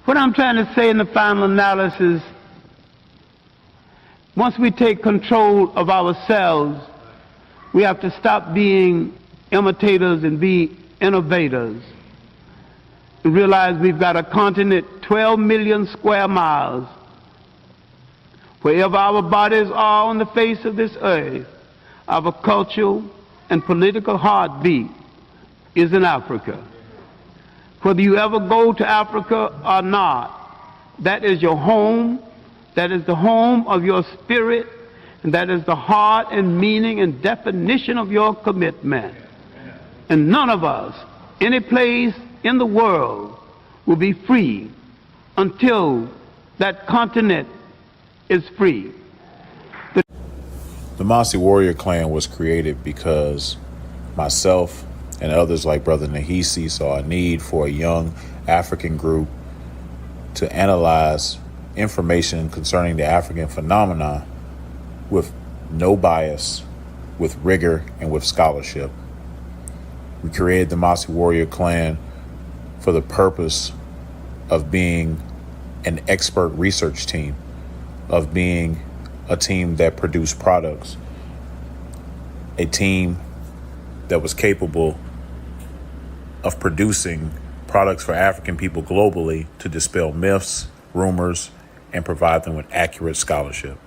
What I'm trying to say in the final analysis, once we take control of ourselves, we have to stop being imitators and be innovators. And realize we've got a continent 12 million square miles. Wherever our bodies are on the face of this earth, our cultural and political heartbeat is in Africa. Whether you ever go to Africa or not, that is your home, that is the home of your spirit, and that is the heart and meaning and definition of your commitment. And none of us, any place in the world, will be free until that continent is free. The Mossi warrior clan was created because myself and others like Brother Nahisi saw a need for a young African group to analyze information concerning the African phenomenon with no bias, with rigor, and with scholarship. We created the Mossi warrior clan for the purpose of being an expert research team, of being a team that produced products, a team that was capable of producing products for African people globally to dispel myths, rumors, and provide them with accurate scholarship.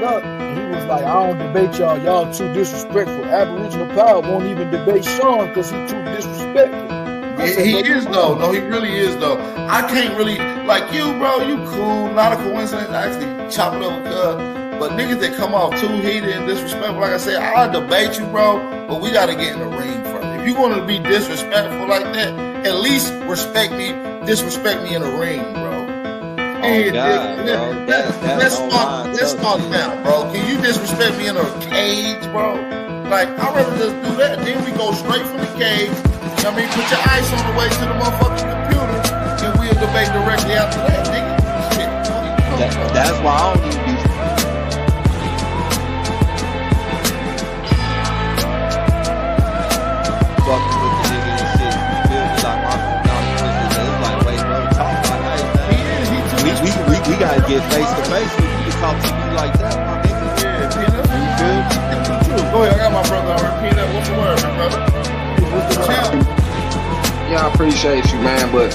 shit up, and he was like, I don't debate y'all. Y'all too disrespectful. Aboriginal power won't even debate Sean because he too disrespectful. He is though. No, he really is though. I can't really like you, bro. You cool. Not a coincidence. I actually chop it up with but niggas that come off too heated and disrespectful, like I said, I'll debate you, bro. But we gotta get in the ring first. If you're gonna be disrespectful like that, at least disrespect me in the ring, bro. Let's start now, bro. Can you disrespect me in a cage, bro? Like, I'd rather just do that. Then we go straight from the cage. I mean, put your ice on the way to the motherfucking computer, and we'll debate directly after that, nigga. Shit. That's why I don't need these. Fucking with the nigga and shit. You feel me? Like, it's like, wait, bro, talk like that, man. We gotta get face to face with you to talk to you like that, my nigga. Yeah, Peanut. You feel me? Go ahead, I got my brother already. Peanut, what's the word, my brother? Yeah, I appreciate you, man, but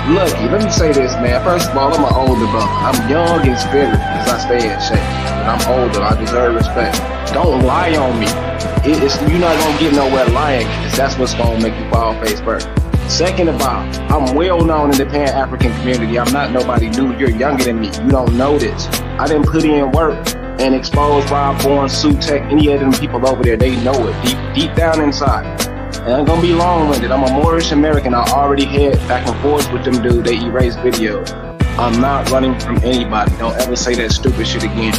Lucky, let me say this, man. First of all, I'm an older brother. I'm young in spirit as I stay in shape, but I'm older. I deserve respect. Don't lie on me. You're not gonna get nowhere lying, because that's what's gonna make you fall face first. Second of all, I'm well known in the Pan-African community. I'm not nobody new. You're younger than me. You don't know this. I didn't put in work and expose Rob Bourne, Sutek, any of them people over there. They know it deep down inside. And I'm gonna be long-winded. I'm a Moorish American. I already had back and forth with them dude. They erase videos. I'm not running from anybody. Don't ever say that stupid shit again.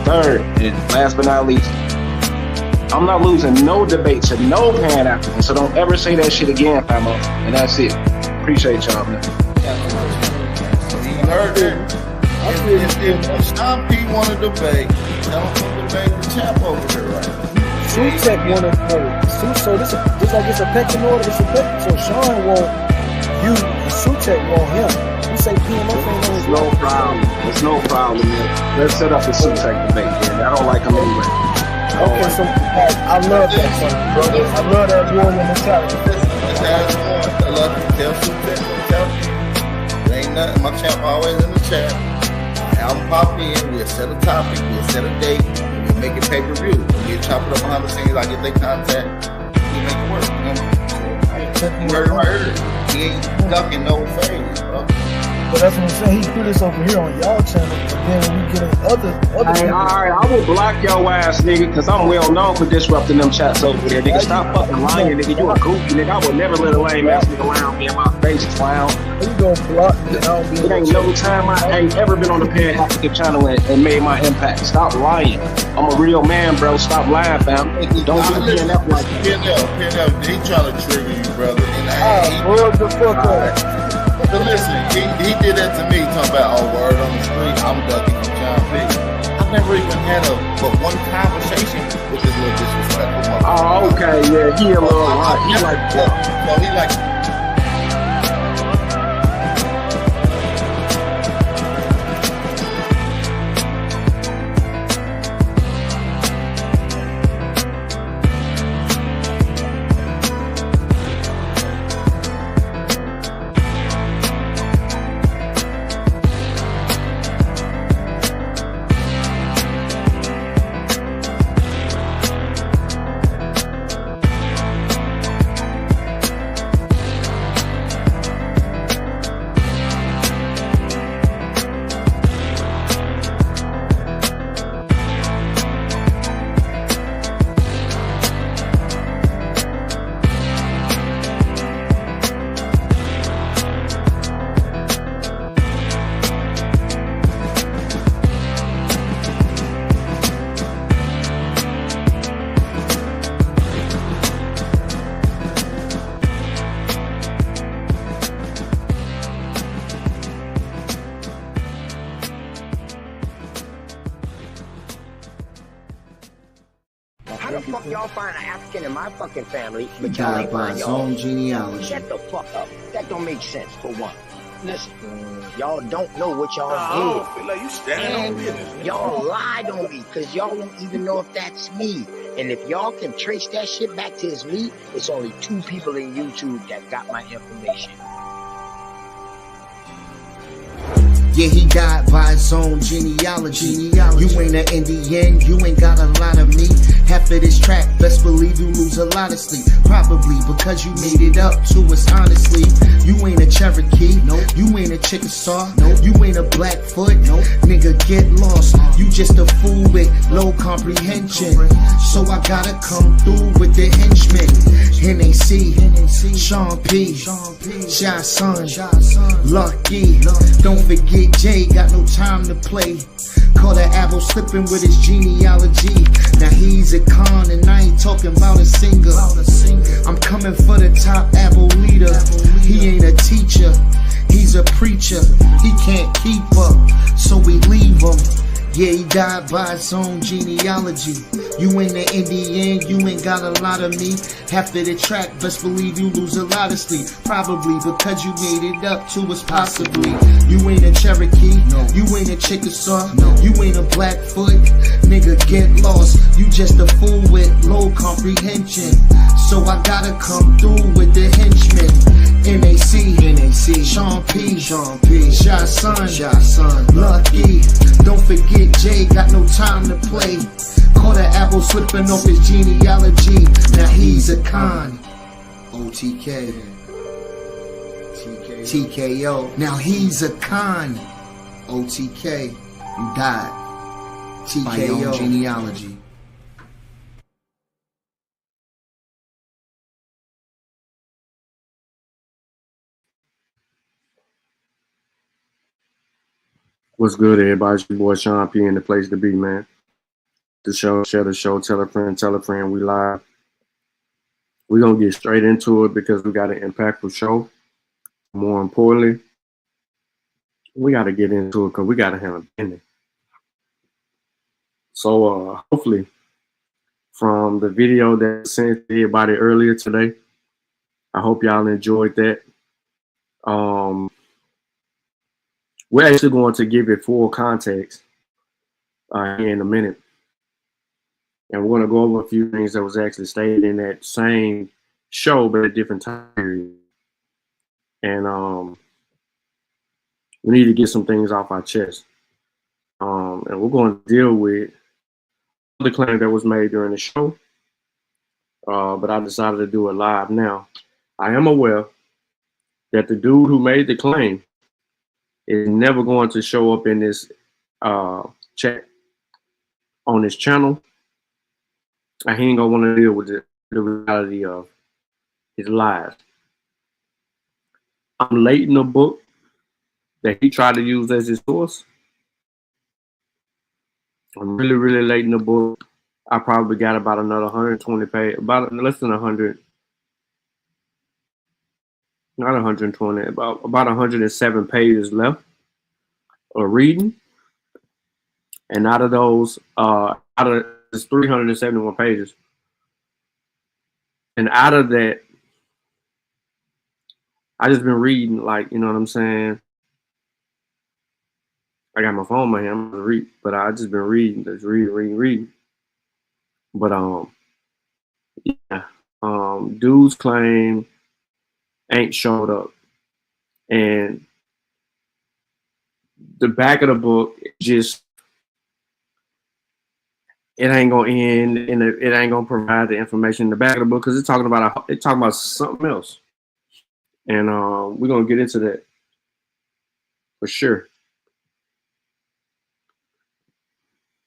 Third, and last but not least, I'm not losing no debate to no Pan-African. So don't ever say that shit again, famo. And that's it. Appreciate y'all, man. You heard it. If Sean P want to debate, tell him to debate the champ over there, right? Sutek wanted so this like it's a pecking order. It's a pecking. So Sean want you and Sutek want him. You say PMF ain't It's no problem. It's no problem, man. Let's set up a Sutek debate, man. I don't like him anyway. Okay, so I love that son, brother. I love that warrior mentality. Let's ask one. I love you. Tell Sutek. Tell me. It ain't nothing. My champ always in the chat. Have him pop in. We'll set a topic. We'll set a date. Make it pay-per-view. We'll chop it up behind the scenes. I get their contact. We make it work. You heard it right here. He ain't ducking no phase, bro. But that's what I'm saying. He do this over here on y'all channel, and then when we get in other hey, alright, I will block your ass, nigga, because I'm well known for disrupting them chats over there. Nigga, stop fucking lying, nigga. You a goofy, nigga. I would never let a lame ass nigga around me in my face, clown. You gonna block me? It ain't no time I ain't ever been on the Pan-African channel and made my impact. Stop lying. I'm a real man, bro. Stop lying, fam. Don't do PNF like that. PNF, he trying to trigger you, brother. What the fuck up? But listen, he did that to me, talking about, oh, word on the street, I'm ducking from John P. I've never even had but one conversation with this little disrespectful motherfucker. Oh, okay, yeah, he a little hot. He like that. So he like... Y'all find an African in my fucking family, but y'all ain't find his y'all own genealogy. Shut the fuck up. That don't make sense, for one. Listen, y'all don't know what y'all did. I don't feel like you standing on business. Y'all lied on me, because y'all don't even know if that's me. And if y'all can trace that shit back to it's me, it's only 2 people in YouTube that got my information. Yeah, he died by his own genealogy. You ain't an Indian, you ain't got a lot of meat. Half of this track, best believe you lose a lot of sleep. Probably because you made it up to us honestly. You ain't a Cherokee, you ain't a Chickasaw, you ain't a Blackfoot, nigga get lost. You just a fool with low comprehension. So I gotta come through with the henchmen. NAC, Sean P, Shy Son, Lucky. Don't forget Jay, got no time to play. Caught an apple slipping with his genealogy. Now he's a con and I ain't talking about a singer. I'm coming for the top apple leader. He ain't a teacher, he's a preacher. He can't keep up, so we leave him. Yeah, he died by his own genealogy. You ain't an Indian, you ain't got a lot of meat. Half of the track, best believe you lose a lot of sleep. Probably because you made it up to us possibly. You ain't a Cherokee, you ain't a Chickasaw, you ain't a Blackfoot. Nigga, get lost. You just a fool with low comprehension. So I gotta come through with the henchmen. NAC, Sean P, Shy Son, Lucky. Don't forget Jay, got no time to play. Caught an apple slipping off his genealogy. Now he's a con. OTK, TKO. Now he's a con. OTK, you died. TKO, genealogy. What's good, everybody? It's your boy Sean P in the place to be, man. The show, share the show, tell a friend, we live. We're going to get straight into it because we got an impactful show. More importantly, we got to get into it because we got to have a ending. So hopefully from the video that I sent to everybody earlier today, I hope y'all enjoyed that. We're actually going to give it full context here in a minute. And we're going to go over a few things that was actually stated in that same show, but at different time period. And we need to get some things off our chest. And we're going to deal with the claim that was made during the show. But I decided to do it live now. I am aware that the dude who made the claim is never going to show up in this chat on this channel. And he ain't gonna want to deal with the reality of his lies. I'm late in the book that he tried to use as his source. I'm really, really late in the book. I probably got about another 120 pages, about less than 100, not 120, about 107 pages left of reading. And out of those, out of this 371 pages, and out of that, I just been reading, like, you know what I'm saying? I got my phone in my hand, I'm gonna read, but I just been reading, just reading. But yeah, dude's claim ain't showed up, and the back of the book just it ain't gonna end, and it ain't gonna provide the information in the back of the book because it's talking about something else, and we're gonna get into that for sure.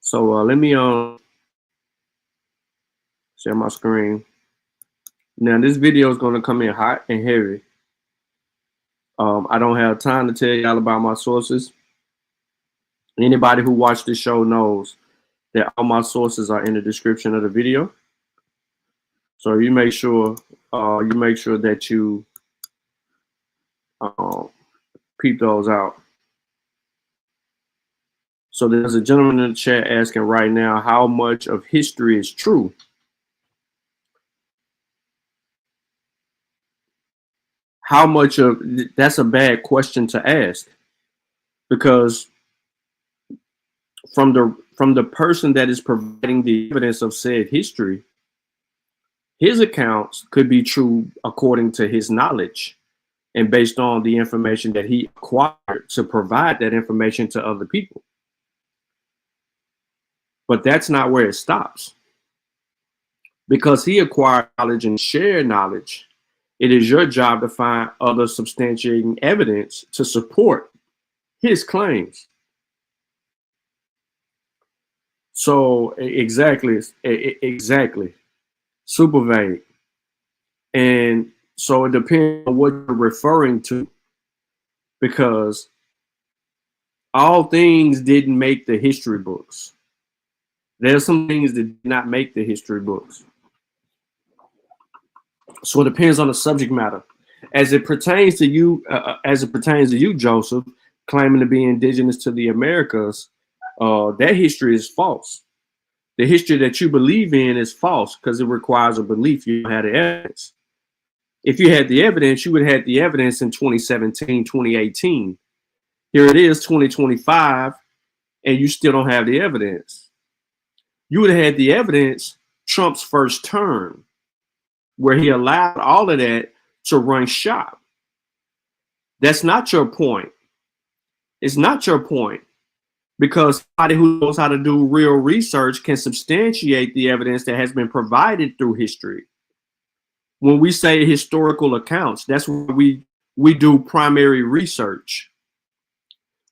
So let me share my screen. Now this video is gonna come in hot and heavy. I don't have time to tell y'all about my sources. Anybody who watched the show knows that all my sources are in the description of the video. So you make sure that you peep those out. So there's a gentleman in the chat asking right now how much of history is true. How much of that's a bad question to ask, because from the person that is providing the evidence of said history, his accounts could be true according to his knowledge and based on the information that he acquired to provide that information to other people. But that's not where it stops. Because he acquired knowledge and shared knowledge, it is your job to find other substantiating evidence to support his claims. So exactly, super vague. And so it depends on what you're referring to, because all things didn't make the history books. There's some things that did not make the history books. So it depends on the subject matter. As it pertains to you, Joseph, claiming to be indigenous to the Americas, that history is false. The history that you believe in is false because it requires a belief. You don't have the evidence. If you had the evidence, you would have had the evidence in 2017, 2018. Here it is, 2025, and you still don't have the evidence. You would have had the evidence Trump's first term, where he allowed all of that to run shop. That's not your point. It's not your point, because somebody who knows how to do real research can substantiate the evidence that has been provided through history. When we say historical accounts, that's what we do primary research.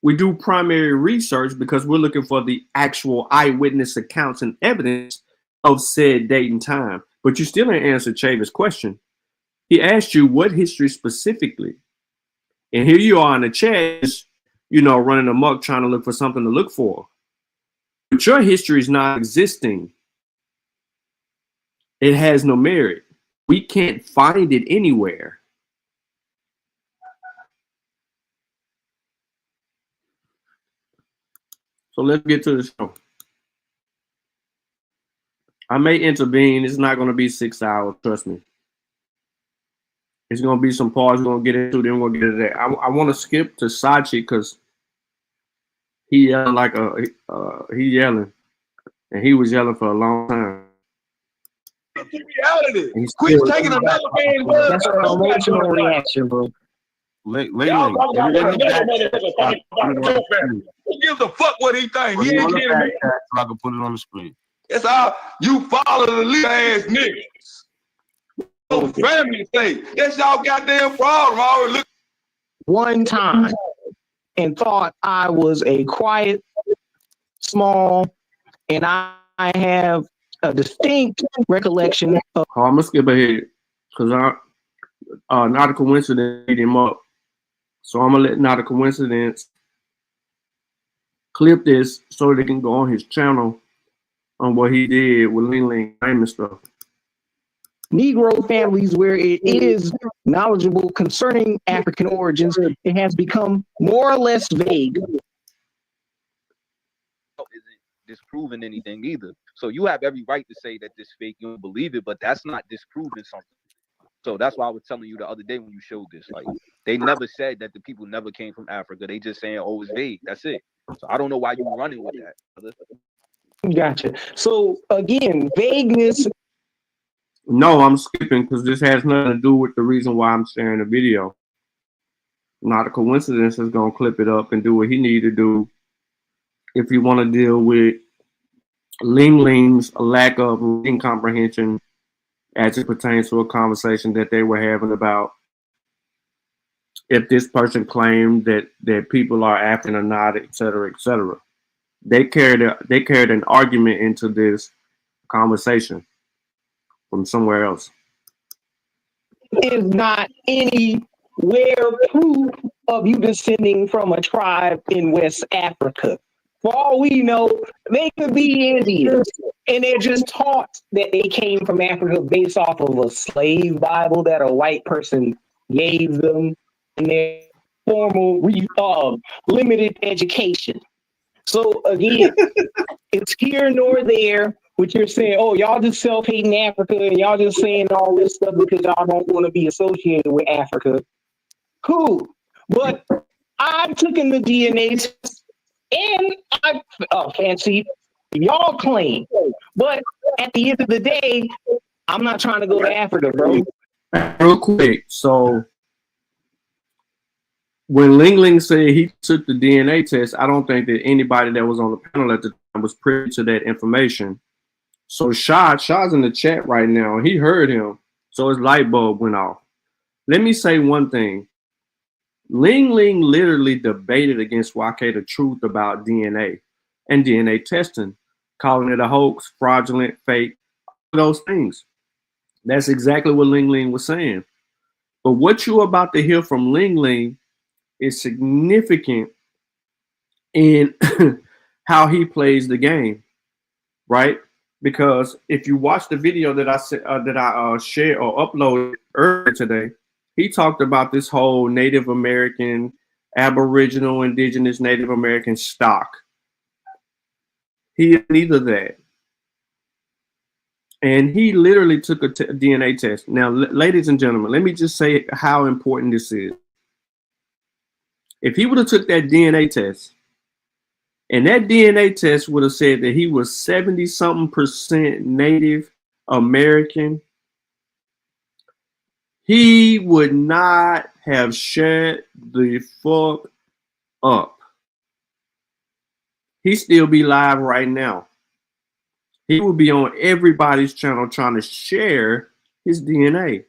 We do primary research because we're looking for the actual eyewitness accounts and evidence of said date and time. But you still didn't answer Chavis' question. He asked you what history specifically. And here you are in the chat, running amok, trying to look for something to look for. But your history is not existing. It has no merit. We can't find it anywhere. So let's get to the show. I may intervene. It's not going to be 6 hours. Trust me. It's going to be some parts we're going to get into. Then we'll get into that. I want to skip to Sachi because he yelling like he yelling, and he was yelling for a long time. Get me out of this. Quit taking another man's word. That's an emotional reaction, bro. Who gives a fuck what he thinks? He ain't kidding me. So I can put it on the screen. That's how you follow the little ass niggas. No family say that's y'all goddamn problem. I already look one time and thought I was a quiet, small, and I have a distinct recollection of. I'm gonna skip ahead because not a coincidence beat him up. So I'm gonna let not a coincidence clip this so they can go on his channel on what he did with Ling Ling and stuff. Negro families where it is knowledgeable concerning African origins, it has become more or less vague. Isn't disproving anything either. So you have every right to say that this fake, you don't believe it, but that's not disproving something. So that's why I was telling you the other day when you showed this. Like, they never said that the people never came from Africa. They just saying, oh, it's vague. That's it. So I don't know why you're running with that. Gotcha. So again, vagueness. No, I'm skipping because this has nothing to do with the reason why I'm sharing the video. Not a coincidence is going to clip it up and do what he need to do if you want to deal with Ling Ling's lack of reading comprehension as it pertains to a conversation that they were having about if this person claimed that people are African or not, et cetera, et cetera. They carried an argument into this conversation from somewhere else. Is not anywhere proof of you descending from a tribe in West Africa. For all we know, they could be Indians, and they're just taught that they came from Africa based off of a slave Bible that a white person gave them in their formal limited education. So again, it's here nor there. What you're saying, oh, y'all just self-hating Africa, and y'all just saying all this stuff because y'all don't want to be associated with Africa. Cool. But I've taken the DNA test, and I can't see y'all claim. But at the end of the day, I'm not trying to go to Africa, bro. Real quick, so when Ling Ling said he took the DNA test, I don't think that anybody that was on the panel at the time was privy to that information. So Shah's in the chat right now. He heard him, so his light bulb went off. Let me say one thing. Ling Ling literally debated against YK the truth about DNA and DNA testing, calling it a hoax, fraudulent, fake, those things. That's exactly what Ling Ling was saying. But what you're about to hear from Ling Ling is significant in how he plays the game, right? Because if you watch the video that I shared or uploaded earlier today, he talked about this whole Native American, Aboriginal, Indigenous, Native American stock. He is neither that. And he literally took a DNA test. Now, ladies and gentlemen, let me just say how important this is. If he would have took that DNA test, and that DNA test would have said that he was 70-something% Native American, he would not have shut the fuck up. He'd still be live right now. He would be on everybody's channel trying to share his DNA.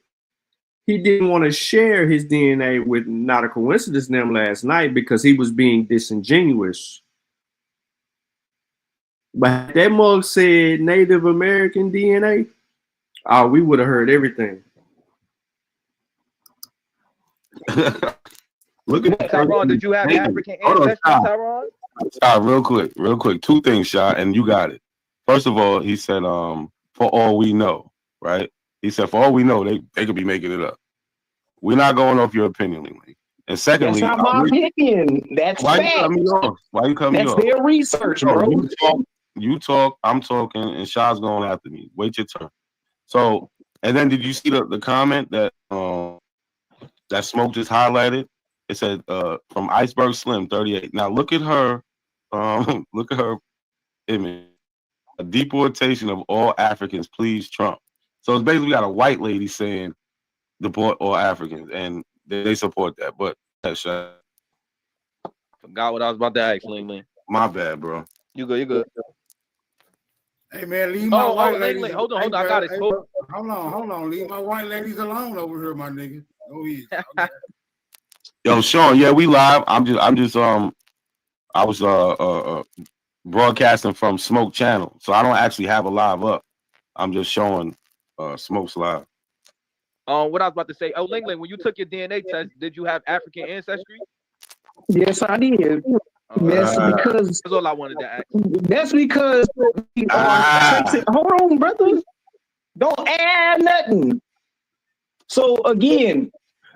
He didn't want to share his DNA with Not a Coincidence them last night because he was being disingenuous. But that mug said Native American DNA, oh, we would have heard everything. Look at Tyrone. Did you have African ancestry, Tyrone? Real quick. Two things, Shy, and you got it. First of all, he said, for all we know, right? He said, for all we know, they could be making it up. We're not going off your opinion, Lee. And secondly, that's not my opinion. That's why fact. you cut me off? Why you cut me off? That's their research, bro. You talk, I'm talking, and Shaw's going after me. Wait your turn. So, and then did you see the comment that that Smoke just highlighted? It said from Iceberg Slim 38. Now look at her image. A deportation of all Africans, please, Trump. So it's basically got a white lady saying deport all Africans, and they support that. But that's forgot what I was about to ask, Ling. My bad, bro. You good. Hey man, leave my white ladies. Ling. Hold on, I got it. Hold on. Leave my white ladies alone over here, my nigga. Go easy. Okay. Yo, Sean, yeah, we live. I was broadcasting from Smoke Channel, so I don't actually have a live up. I'm just showing Smoke's live. What I was about to say, Ling, when you took your DNA test, did you have African ancestry? Yes, I did. That's because that's all I wanted to ask. That's because hold on, brother. Don't add nothing. So again,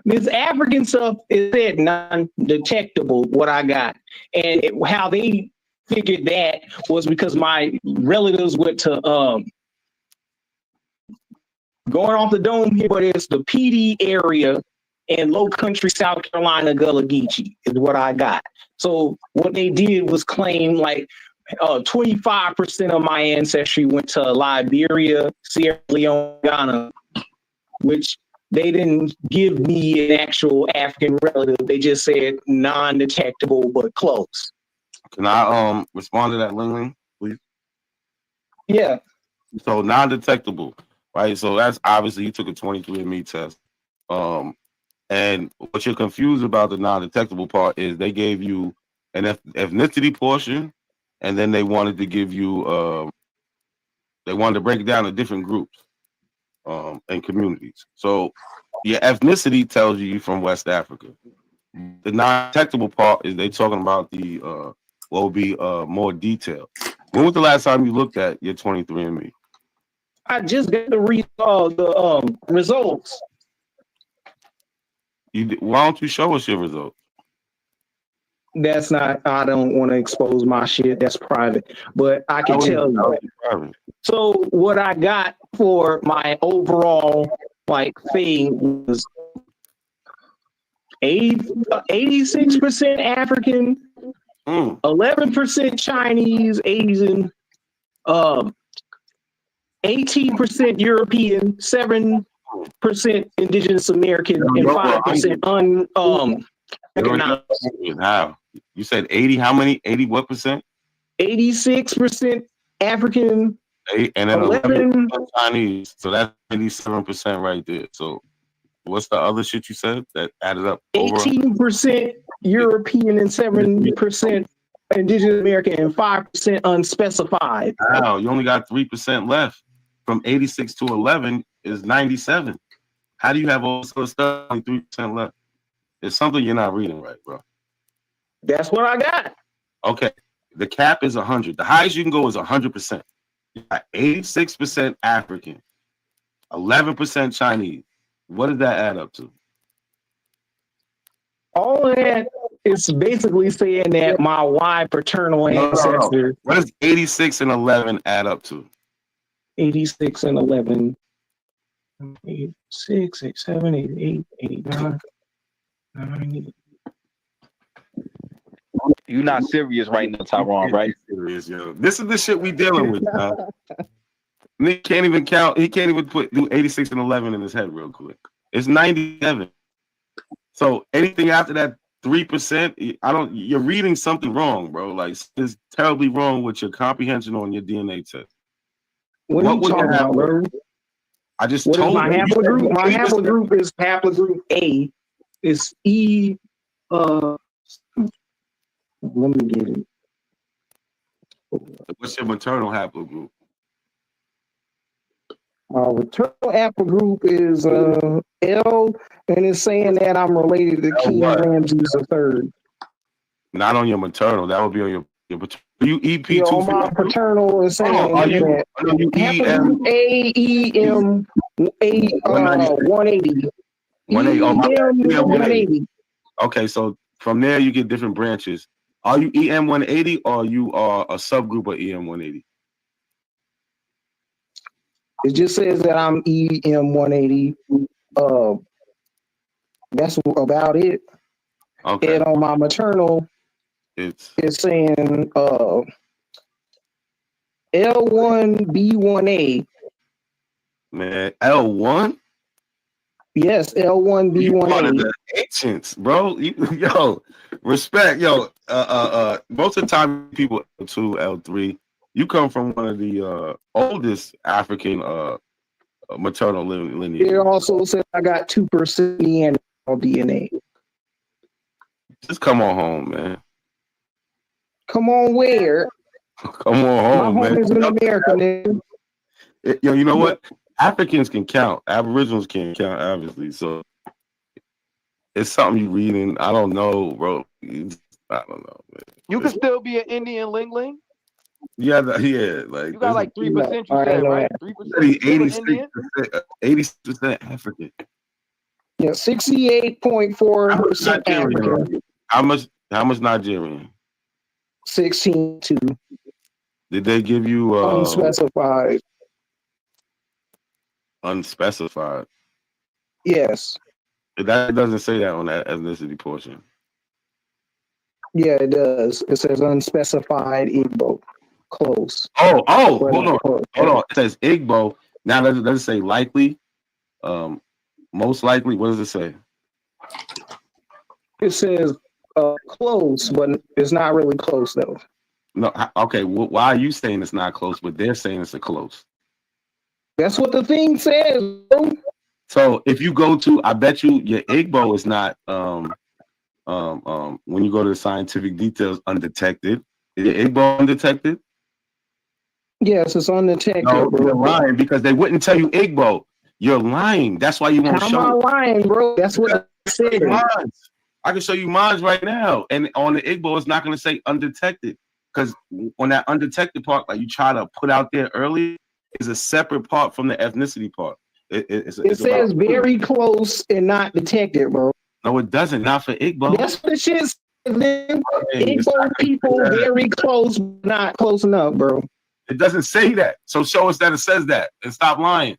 this African stuff is said non-detectable, what I got. And how they figured that was because my relatives went to going off the dome here, but it's the PD area in Low Country, South Carolina, Gullah Geechee is what I got. So what they did was claim like 25% of my ancestry went to Liberia, Sierra Leone, Ghana, which they didn't give me an actual African relative. They just said non-detectable but close. Can I respond to that, Ling, please? Yeah. So non-detectable, right? So that's obviously you took a 23andMe test. And what you're confused about the non-detectable part is they gave you an ethnicity portion, and then they wanted to give you they wanted to break it down to different groups and communities. So your ethnicity tells you you're from West Africa. The non-detectable part is they talking about the what will be more detailed. When was the last time you looked at your 23andMe? I just got the results. Why don't you show us your results? That's not, I don't want to expose my shit. That's private. But I can tell you. So what I got for my overall thing was 86% African, 11% Chinese, Asian, 18% European, 7% Indigenous American, and 5% recognized. How? You said 80, how many? 80 what percent? 86% African, And then 11 Chinese. So that's 87% right there. So what's the other shit you said that added up? 18% European and 7% Indigenous American and 5% unspecified. Wow, you only got 3% left. From 86 to 11 is 97. How do you have all this other stuff only 3% left? It's something you're not reading right, bro. That's what I got. Okay, the cap is 100. The highest you can go is 100%. You got 86% African, 11% Chinese. What does that add up to? All of that is basically saying that my wide paternal ancestor. What does 86 and 11 add up to? 86 and 11. 86, 87, 88, 89, 90. You're not serious right now, Tyrone, right? Serious, yo. This is the shit we dealing with, man. Nick can't even count. He can't even do 86 and 11 in his head real quick. It's 97. So anything after that 3%, you're reading something wrong, bro. Like it's terribly wrong with your comprehension on your DNA test. What are you talking about, bro? I just what told is my you. Haplogroup? My haplogroup is haplogroup A. It's E. Let me get it. What's your maternal haplogroup? My maternal haplogroup is L, and it's saying that I'm related to King Ramses III. Not on your maternal. That would be on your paternal. You EP yeah, on my paternal is saying that haplogroup A E M A 180. 180. 180. Okay, so from there you get different branches. Are you EM 180 or you are a subgroup of EM 180? It just says that I'm EM 180. That's about it. Okay. And on my maternal, it's saying L1B1A. Man, L1? Yes, L1B1A. You part of the ancients, bro. Yo, respect. Yo, most of the time people L2, L3, you come from one of the oldest African maternal lineage. It also says I got 2% DNA. Just come on home, man. Come on where? Come on home, My home man. is in America, man. Yo, you know what? Africans can count. Aboriginals can't count, obviously. So it's something you reading. I don't know, bro. I don't know, man. You can still be an Indian Ling Ling. Yeah, like you got like 3%. You said right, 3%. 86% African. Yeah, 68.4% African. How much Nigerian? 16.2. Did they give you unspecified? Unspecified. Yes. That doesn't say that on that ethnicity portion. Yeah, it does. It says unspecified Igbo. Close. Hold on. It says Igbo. Now does it say likely? Most likely. What does it say? It says close, but it's not really close though. No. Okay. Why are you saying it's not close, but they're saying it's a close? That's what the thing says, bro. So if you go to, I bet you your Igbo is not when you go to the scientific details, undetected. Is your Igbo undetected? Yes, it's undetected. No, bro. you're lying because they wouldn't tell you Igbo. You're lying. That's why you won't show. How am I lying, bro? That's what I said. I can show you mine right now, and on the Igbo, it's not going to say undetected because on that undetected part, like you try to put out there early, is a separate part from the ethnicity part. It says very close and not detected, bro. No, it doesn't. Not for Igbo. That's what the shit says. Igbo people very close, not close enough, bro. It doesn't say that. So show us that it says that and stop lying.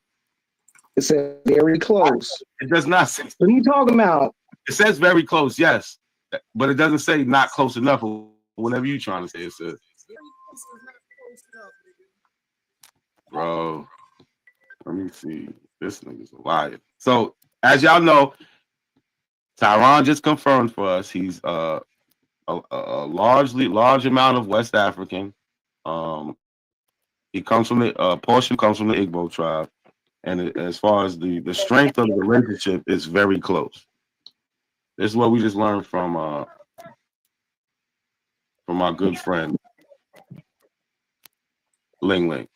It says very close. It does not say. What are you talking about? It says very close, yes. But it doesn't say not close enough or whatever you're trying to say it says. Bro, let me see. This nigga's a liar. So, as y'all know, Tyron just confirmed for us he's a large amount of West African. He comes from the portion comes from the Igbo tribe, and as far as the strength of the relationship is very close. This is what we just learned from our good friend Ling Ling.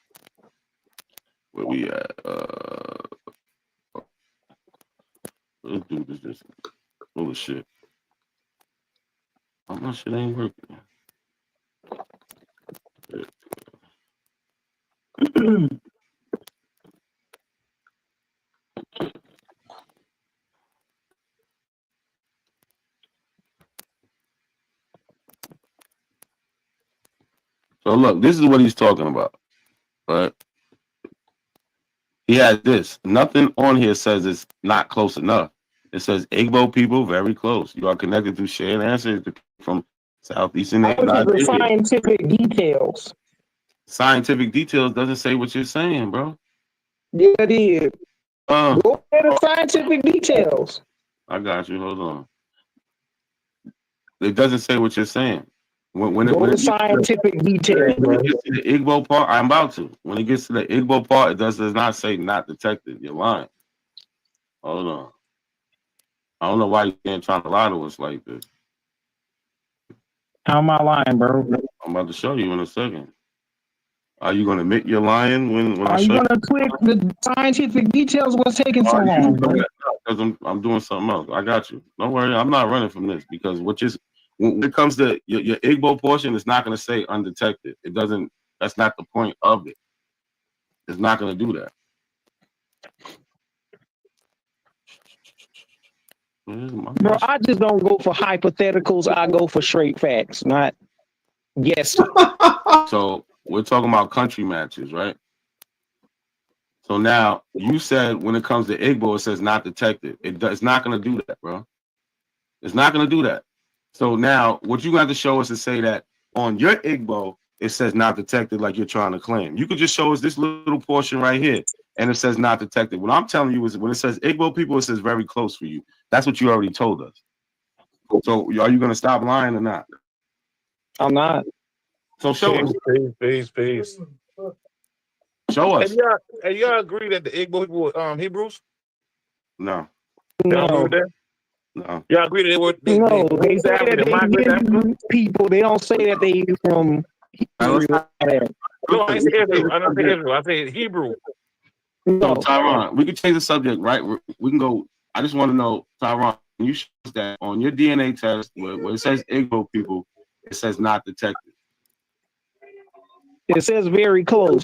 Where we at? Let's do this. Holy shit. Oh, my shit ain't working. So look, this is what he's talking about, right? He has this. Nothing on here says it's not close enough. It says Igbo people very close. You are connected through shared ancestors from southeastern I look at the scientific details. Scientific details doesn't say what you're saying, bro. Yeah, it is. Go at the scientific details. I got you. Hold on. It doesn't say what you're saying. When the scientific details, bro. When it gets to the Igbo part, I'm about to. When it gets to the Igbo part, it does not say not detected. You're lying. Hold on. I don't know why you can't try to lie to us like this. How am I lying, bro? I'm about to show you in a second. Are you going to admit you're lying when Are you going to click the scientific details? What's taking so long, bro? Because I'm doing something else. I got you. Don't worry. I'm not running from this because when it comes to your Igbo portion, it's not going to say undetected. It doesn't. That's not the point of it. It's not going to do that. Bro, I just don't go for hypotheticals. I go for straight facts, not yes. So we're talking about country matches, right? So now you said when it comes to Igbo, it says not detected. It's not going to do that, bro. It's not going to do that. So now what you got to show us is say that on your Igbo, it says not detected like you're trying to claim. You could just show us this little portion right here, and it says not detected. What I'm telling you is when it says Igbo people, it says very close for you. That's what you already told us. So are you going to stop lying or not? I'm not. So show us. Peace. Show us. And y'all agree that the Igbo people were Hebrews? No. No. No. Y'all agree that they were they say that they people. They don't say that they from Hebrew. No, I say Israel. I don't say Israel. I say Hebrew. No, Tyron, we can change the subject, right? We can go. I just want to know, Tyron, can you show us that on your DNA test where it says Igbo people, it says not detected? It says very close.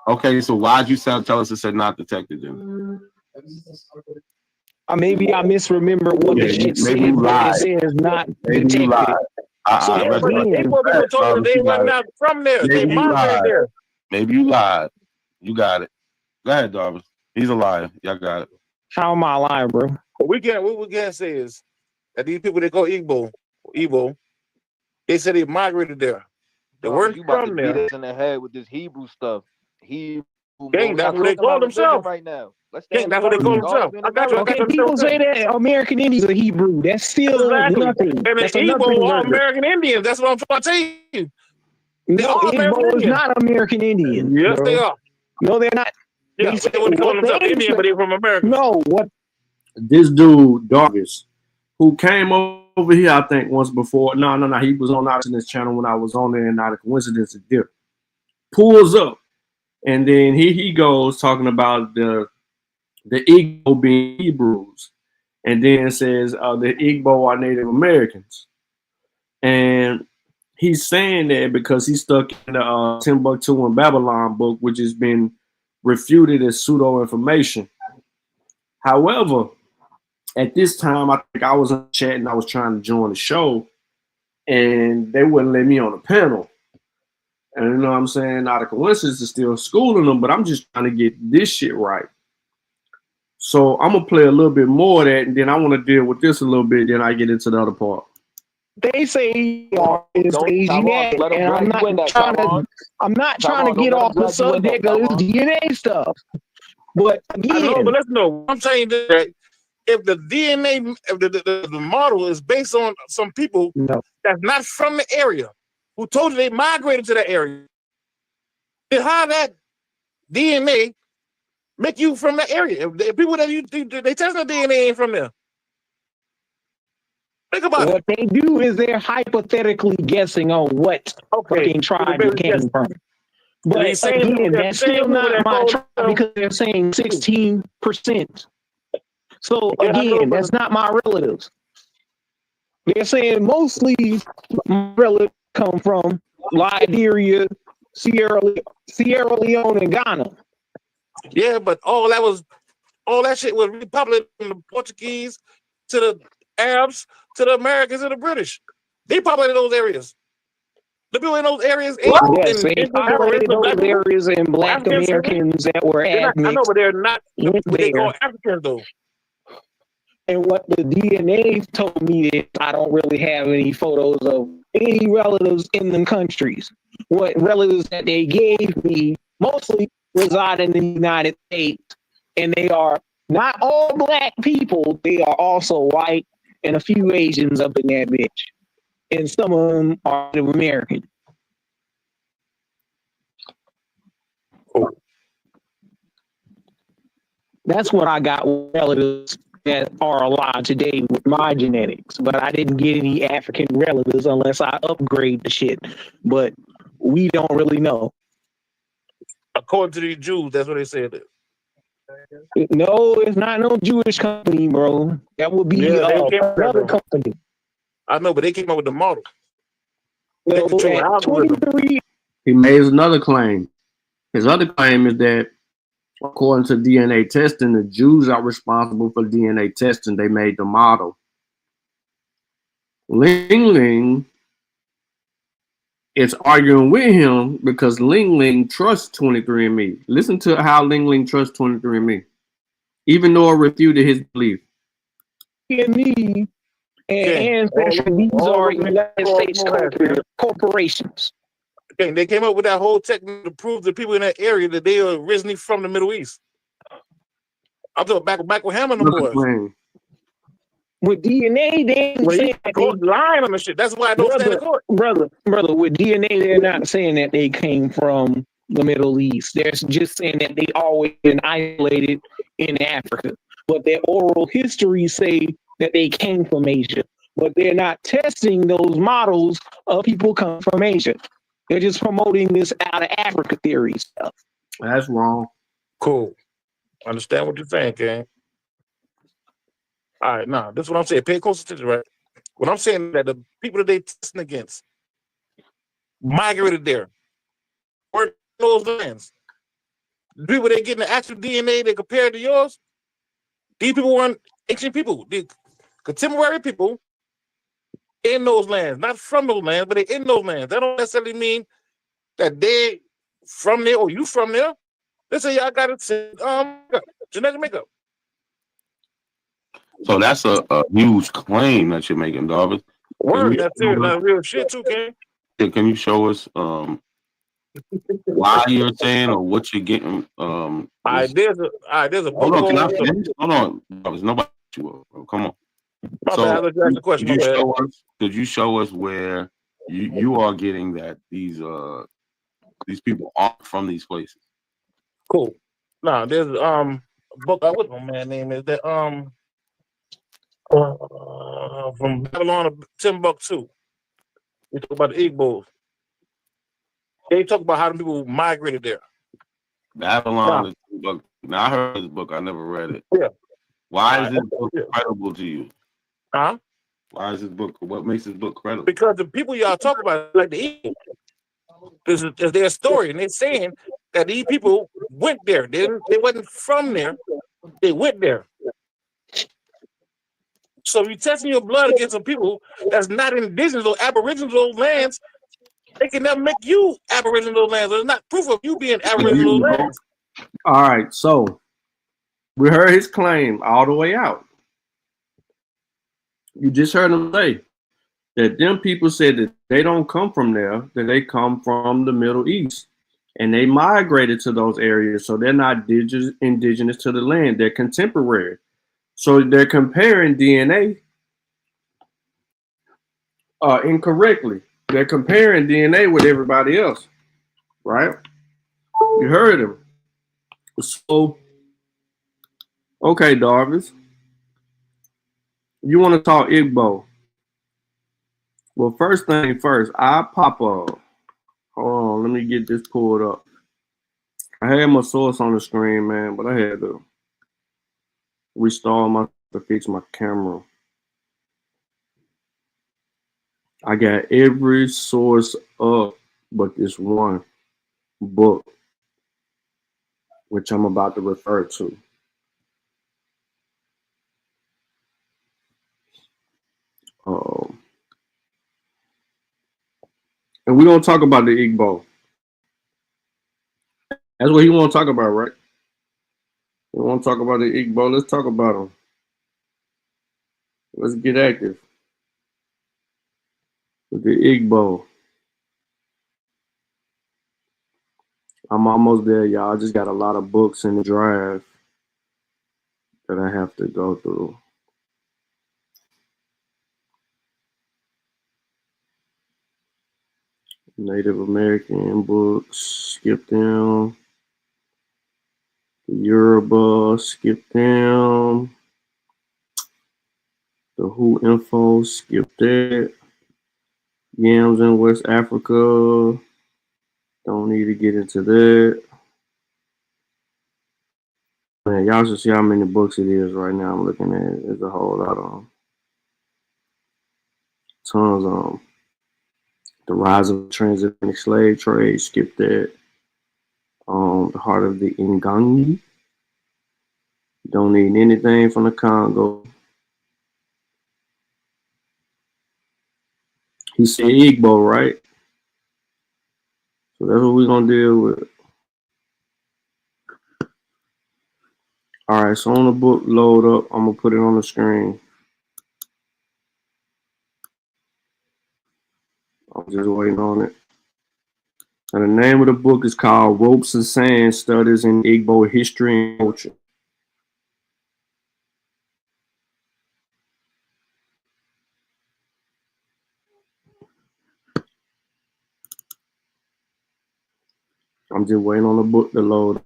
Okay, so why'd you tell us it said not detected then? Maybe I misremember what the shit said. It says not detected. So Igbo people told us they were not from there. They migrated there. Maybe you lied. You got it. Go ahead, Darby. He's a liar. Y'all got it. How am I lying, bro? What we can say is that these people they call Igbo, they said they migrated there. They weren't from there. Beat us in the head with this Hebrew stuff. Gang, that's what they call themselves right now. Gang, that's what they call themselves. I got you. Okay, people say that American Indians are Hebrew. That's still nothing. And the Igbo are American Indians. That's what I'm trying to tell you. No, Igbo is not American Indian. Yes, bro. they are. No, they're not. Yeah, they call themselves Indian, but they're from America. No, what? This dude, Darvis, who came over here, I think, once before. No. He was on this channel when I was on there, and not a coincidence is there. Pulls up, and then he goes talking about the Igbo being Hebrews, and then says the Igbo are Native Americans, and he's saying that because he's stuck in the Timbuktu and Babylon book, which has been refuted as pseudo information. However, at this time, I think I was on chat and I was trying to join the show, and they wouldn't let me on the panel. And you know what I'm saying? Not a coincidence is still schooling them, but I'm just trying to get this shit right. So I'm gonna play a little bit more of that, and then I want to deal with this a little bit. Then I get into the other part. They say it's Asian, and I'm not trying to get off the subject of this DNA stuff. But again, but let's know. I'm saying that if the DNA, if the model is based on some people that's not from the area, who told you they migrated to that area, then how that DNA make you from that area? If the people that they test the DNA ain't from there. Think about what they do is they're hypothetically guessing on what fucking tribe it came from. But again, that's still not my tribe because they're saying 16%. So again, that's not my relatives. They're saying mostly my relatives come from Liberia, Sierra Leone, and Ghana. Yeah, but all that shit was repopulated from the Portuguese to the Arabs to the Americans and the British. They populated those areas. The people in those areas Yes, they populated those areas and black Americans that were admixed. I know, but they're not what they call Africans though. And what the DNA told me is I don't really have any photos of any relatives in them countries. What relatives that they gave me mostly reside in the United States, and they are not all black people. They are also white and a few Asians up in that bitch. And some of them are Native American. That's what I got with relatives that are alive today with my genetics. But I didn't get any African relatives unless I upgrade the shit. But we don't really know. According to these Jews, that's what they said. No, it's not no Jewish company, bro. That would be another company. I know, but they came up with the model. No, 23. He made another claim. His other claim is that, according to DNA testing, the Jews are responsible for DNA testing. They made the model. Ling Ling is arguing with him because Ling Ling trusts 23andMe. Listen to how Ling Ling trusts 23andMe, even though it refuted his belief. Me and these are United States corporations. Okay, they came up with that whole technique to prove to people in that area that they are originally from the Middle East. I'm talking back with Hammer and the boys. With DNA, they lying on the shit. That's why I don't stand in court. Brother, with DNA, they're not saying that they came from the Middle East. They're just saying that they always been isolated in Africa. But their oral histories say that they came from Asia. But they're not testing those models of people come from Asia. They're just promoting this out of Africa theory stuff. That's wrong. Cool. Understand what you're saying, King. All right, now, this is what I'm saying. Pay close attention, right? What I'm saying is that the people that they testing against migrated there, weren't in those lands. The people they getting the actual DNA they compared to yours, these people weren't ancient people. The contemporary people in those lands, not from those lands, but they in those lands. That don't necessarily mean that they from there or you from there. Let's say y'all got a genetic makeup. So that's a huge claim that you're making, Darvis. Word, that's it. That's real shit too, King. Can you show us why you're saying or what you're getting? All right, there's a book. Hold on, can I finish? Hold on, Darvis. Nobody. Come on. Could you show us where you are getting that these people aren't from these places? Cool. Now there's a book. What my man name is that from Babylon to Timbuktu. We talk about the Igbos. They talk about how the people migrated there. Babylon to Timbuktu. Now I heard this book. I never read it. Yeah. Why is this book credible to you? Huh? Why is this book? What makes this book credible? Because the people y'all talk about, like the Igbo, this is their story, and they're saying that these people went there. They wasn't from there. They went there. So if you're testing your blood against some people that's not indigenous or aboriginal to those lands, they can never make you aboriginal to those lands. There's not proof of you being aboriginal to those lands. All right, so we heard his claim all the way out. You just heard him say that them people said that they don't come from there, that they come from the Middle East. And they migrated to those areas, so they're not indigenous to the land. They're contemporary. So they're comparing DNA incorrectly. They're comparing DNA with everybody else, right? You heard him. So, okay, Darvis, you want to talk Igbo? Well, first thing first, I pop up. Hold on, let me get this pulled up. I had my source on the screen, man, but I had to restart to fix my camera. I got every source up but this one book, which I'm about to refer to. And we're going to talk about the Igbo. That's what he want to talk about, right? We want to talk about the Igbo. Let's talk about them. Let's get active with the Igbo. I'm almost there, y'all. I just got a lot of books in the drive that I have to go through. Native American books, skip them. The Yoruba, skip them. The Who info, skip that. Yams in West Africa, don't need to get into that. Man, y'all should see how many books it is right now. I'm looking at it. There's a whole lot of them. Tons of them. The Rise of the Transatlantic Slave Trade, skip that. The Heart of the Ngangi. Don't need anything from the Congo. He said Igbo, right? So that's what we're going to deal with. All right, so on the book load up, I'm going to put it on the screen. I'm just waiting on it. And the name of the book is called Ropes and Sand Studies in Igbo History and Culture. I'm just waiting on the book to load.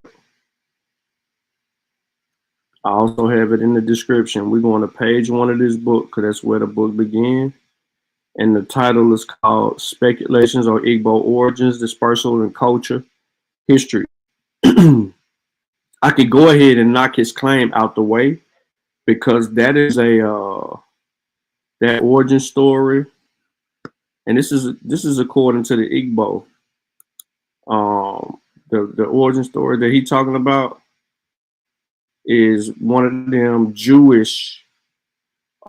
I also have it in the description. We're going to page 1 of this book because that's where the book begins. And the title is called Speculations on Igbo Origins, Dispersal, and Culture History. I could go ahead and knock his claim out the way because that is that origin story. And this is according to the Igbo. The origin story that he's talking about is one of them Jewish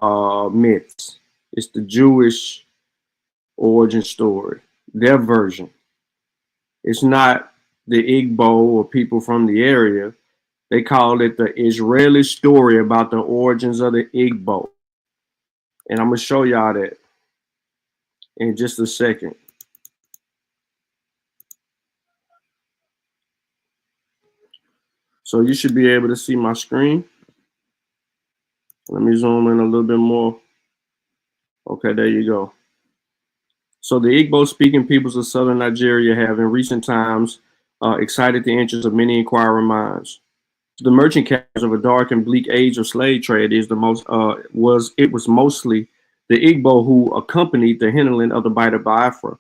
myths. It's the Jewish origin story, their version. It's not the Igbo or people from the area. They call it the Israeli story about the origins of the Igbo. And I'm going to show y'all that in just a second. So you should be able to see my screen. Let me zoom in a little bit more. Okay, there you go. So the Igbo-speaking peoples of southern Nigeria have in recent times excited the interest of many inquiring minds. The merchant captains of a dark and bleak age of slave trade is was mostly the Igbo who accompanied the hinterland of the Bight of Biafra.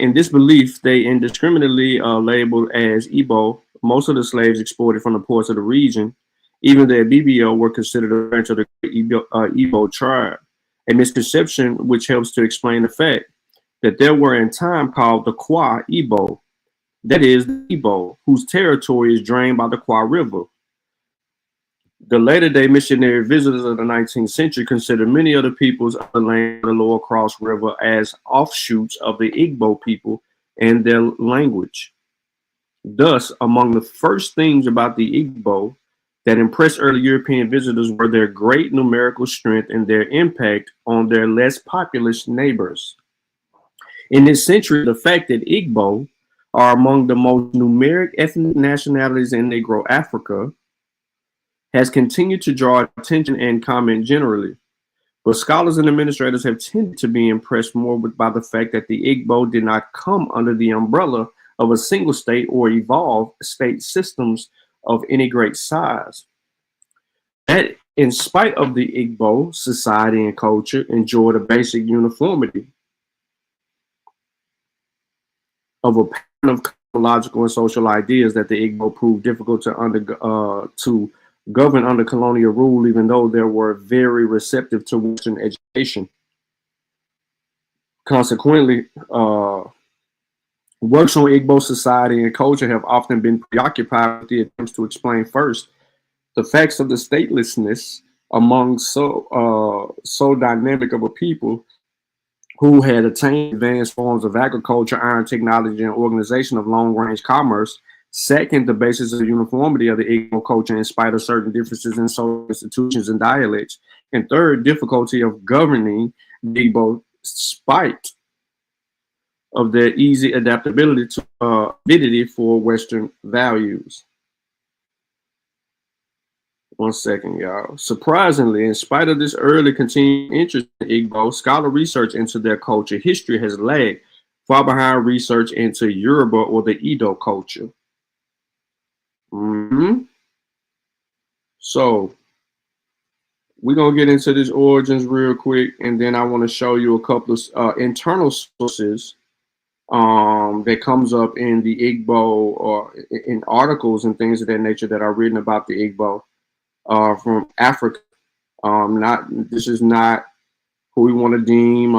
In this belief, they indiscriminately labeled as Igbo most of the slaves exported from the ports of the region. Even the Abigbo were considered a branch of the Igbo tribe, a misconception which helps to explain the fact that there were in time called the Kwa Igbo, that is, the Igbo, whose territory is drained by the Kwa River. The later-day missionary visitors of the 19th century considered many of the peoples of the land of the Lower Cross River as offshoots of the Igbo people and their language. Thus, among the first things about the Igbo that impressed early European visitors were their great numerical strength and their impact on their less populous neighbors. In this century, the fact that Igbo are among the most numeric ethnic nationalities in Negro Africa has continued to draw attention and comment generally. But scholars and administrators have tended to be impressed more by the fact that the Igbo did not come under the umbrella of a single state or evolve state systems of any great size. That, in spite of the Igbo society and culture, enjoyed a basic uniformity of a pattern of logical and social ideas that the Igbo proved difficult to govern under colonial rule, even though they were very receptive to Western education. Consequently, works on Igbo society and culture have often been preoccupied with the attempts to explain first the facts of the statelessness among so dynamic of a people who had attained advanced forms of agriculture, iron technology, and organization of long-range commerce. Second, the basis of uniformity of the Igbo culture in spite of certain differences in social institutions and dialects. And third, difficulty of governing the Igbo spite of their easy adaptability to avidity for Western values. One second, y'all. Surprisingly, in spite of this early continued interest in Igbo, scholar research into their culture history has lagged far behind research into Yoruba or the Edo culture. So we're going to get into this origins real quick, and then I want to show you a couple of internal sources that comes up in the Igbo or in articles and things of that nature that are written about the Igbo from Africa. This is not who we want to deem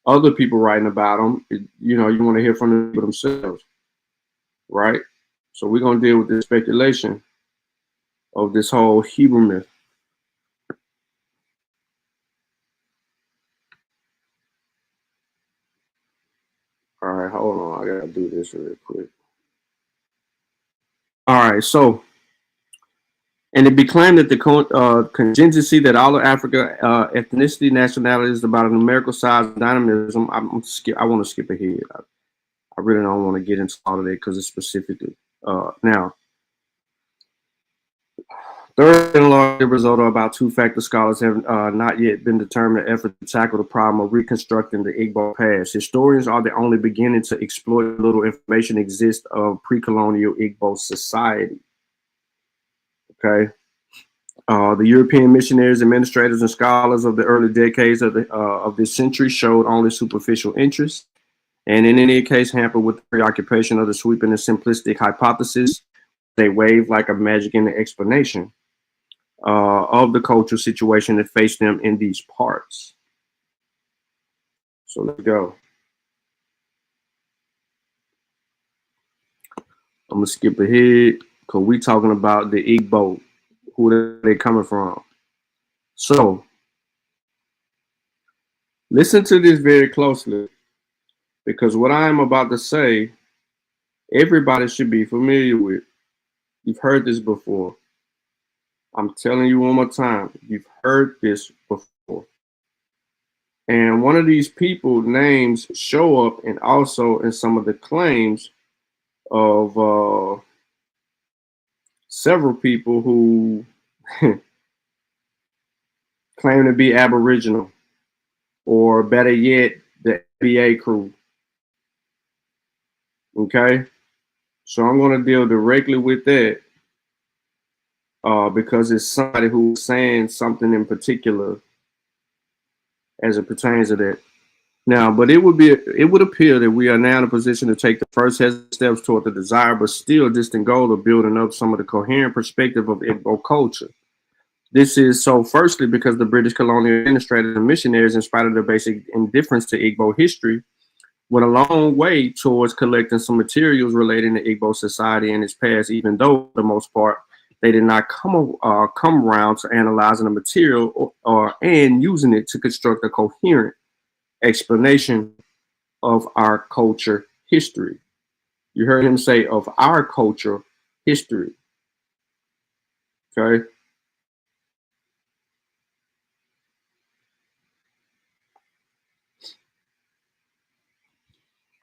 other people writing about them. You want to hear from them themselves, right? So we're going to deal with the speculation of this whole Hebrew myth. All right, hold on. I got to do this real quick. All right, so, and it be claimed that the contingency that all of Africa ethnicity, nationality is about a numerical size and dynamism. I want to skip ahead. I really don't want to get into all of that because it's specifically. Now, third and large result are about two-factor scholars have not yet been determined an effort to tackle the problem of reconstructing the Igbo past. Historians are the only beginning to exploit little information exists of pre-colonial Igbo society. Okay. The European missionaries, administrators, and scholars of the early decades of this century showed only superficial interest, and in any case hampered with the preoccupation of the sweeping and simplistic hypothesis. They wave like a magic in the explanation of the cultural situation that faced them in these parts. So let's go. I'm gonna skip ahead because we're talking about the Igbo, who they coming from. So listen to this very closely, because what I am about to say, everybody should be familiar with. You've heard this before. I'm telling you one more time, you've heard this before. And one of these people names show up and also in some of the claims of several people who claim to be Aboriginal, or better yet, the FBA crew. Okay? So I'm going to deal directly with that because it's somebody who's saying something in particular as it pertains to that. Now, but it would appear that we are now in a position to take the first steps toward the desired but still distant goal of building up some of the coherent perspective of Igbo culture. This is so firstly because the British colonial administrators and missionaries, in spite of their basic indifference to Igbo history, went a long way towards collecting some materials relating to Igbo society and its past, even though for the most part they did not come around to analyzing the material and using it to construct a coherent explanation of our culture history. You heard him say of our culture history. Okay.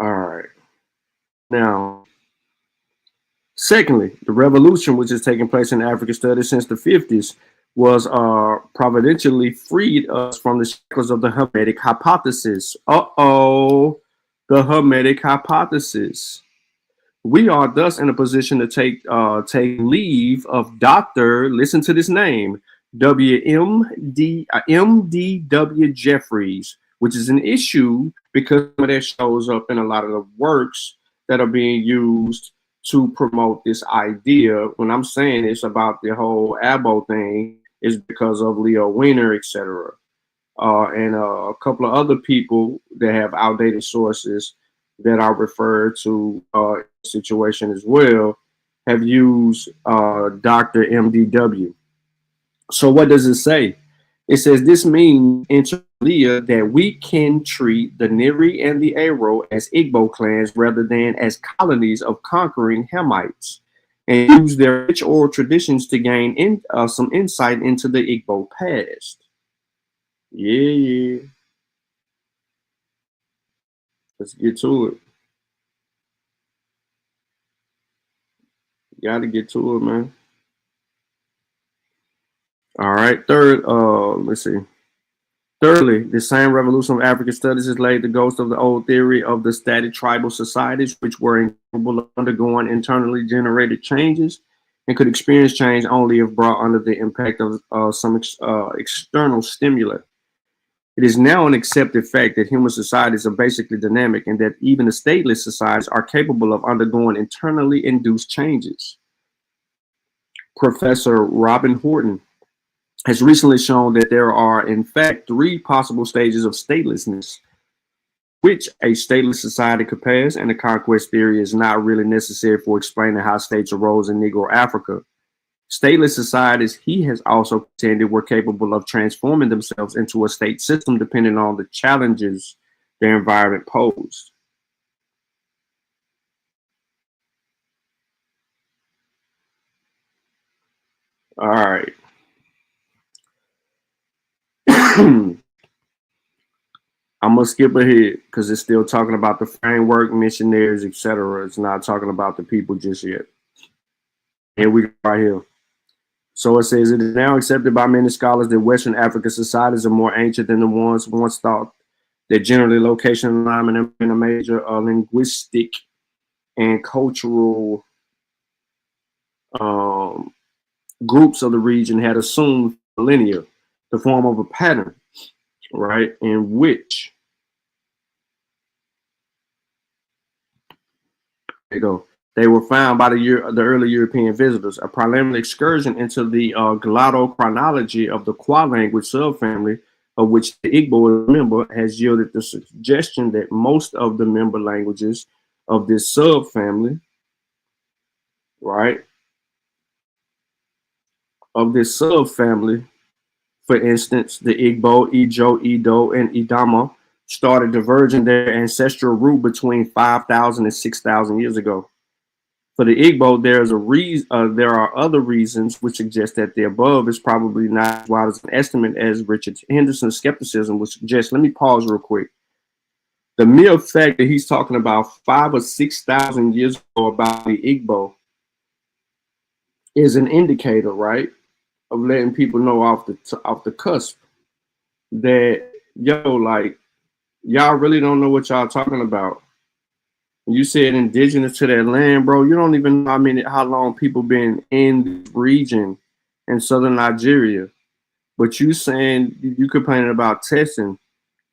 All right. Now, Secondly, the revolution, which has taken place in African studies since the 50s, was providentially freed us from the shackles of the Hermetic hypothesis. The Hermetic hypothesis. We are thus in a position to take leave of Dr. Listen to this name, M.D.W. Jeffries, which is an issue because that shows up in a lot of the works that are being used to promote this idea. When I'm saying it's about the whole Abo thing, is because of Leo Wiener, etc. And a couple of other people that have outdated sources that are referred to situation as well have used Dr. MDW. So what does it say? It says this means inter alia that we can treat the Neri and the Aro as Igbo clans rather than as colonies of conquering Hamites, and use their rich oral traditions to gain some insight into the Igbo past. Yeah. Let's get to it. Gotta get to it, man. All right. Let's see. Thirdly, the same revolution of African studies has laid the ghost of the old theory of the static tribal societies, which were incapable of undergoing internally generated changes and could experience change only if brought under the impact of some external stimuli. It is now an accepted fact that human societies are basically dynamic and that even the stateless societies are capable of undergoing internally induced changes. Professor Robin Horton has recently shown that there are, in fact, 3 possible stages of statelessness, which a stateless society could pass, and the conquest theory is not really necessary for explaining how states arose in Negro Africa. Stateless societies, he has also contended, were capable of transforming themselves into a state system depending on the challenges their environment posed. All right. I'm gonna skip ahead because it's still talking about the framework, missionaries, etc. It's not talking about the people just yet. Here we go right here. So it says it is now accepted by many scholars that Western African societies are more ancient than the ones once thought. That generally location alignment in a major linguistic and cultural groups of the region had assumed millennia, the form of a pattern, right, in which they were found by the early European visitors. A preliminary excursion into the glottochronology of the Kwa language subfamily, of which the Igbo is a member, has yielded the suggestion that most of the member languages of this subfamily, right, for instance, the Igbo, Ijo, Edo, and Idama, started diverging their ancestral root between 5,000 and 6,000 years ago. For the Igbo, there are other reasons which suggest that the above is probably not as wide as an estimate as Richard Henderson's skepticism would suggest. Let me pause real quick. The mere fact that he's talking about 5,000 or 6,000 years ago about the Igbo is an indicator, right, of letting people know off the cusp that y'all really don't know what y'all talking about. You said indigenous to that land, bro. You don't even know how long people been in this region in southern Nigeria. But you saying you complaining about testing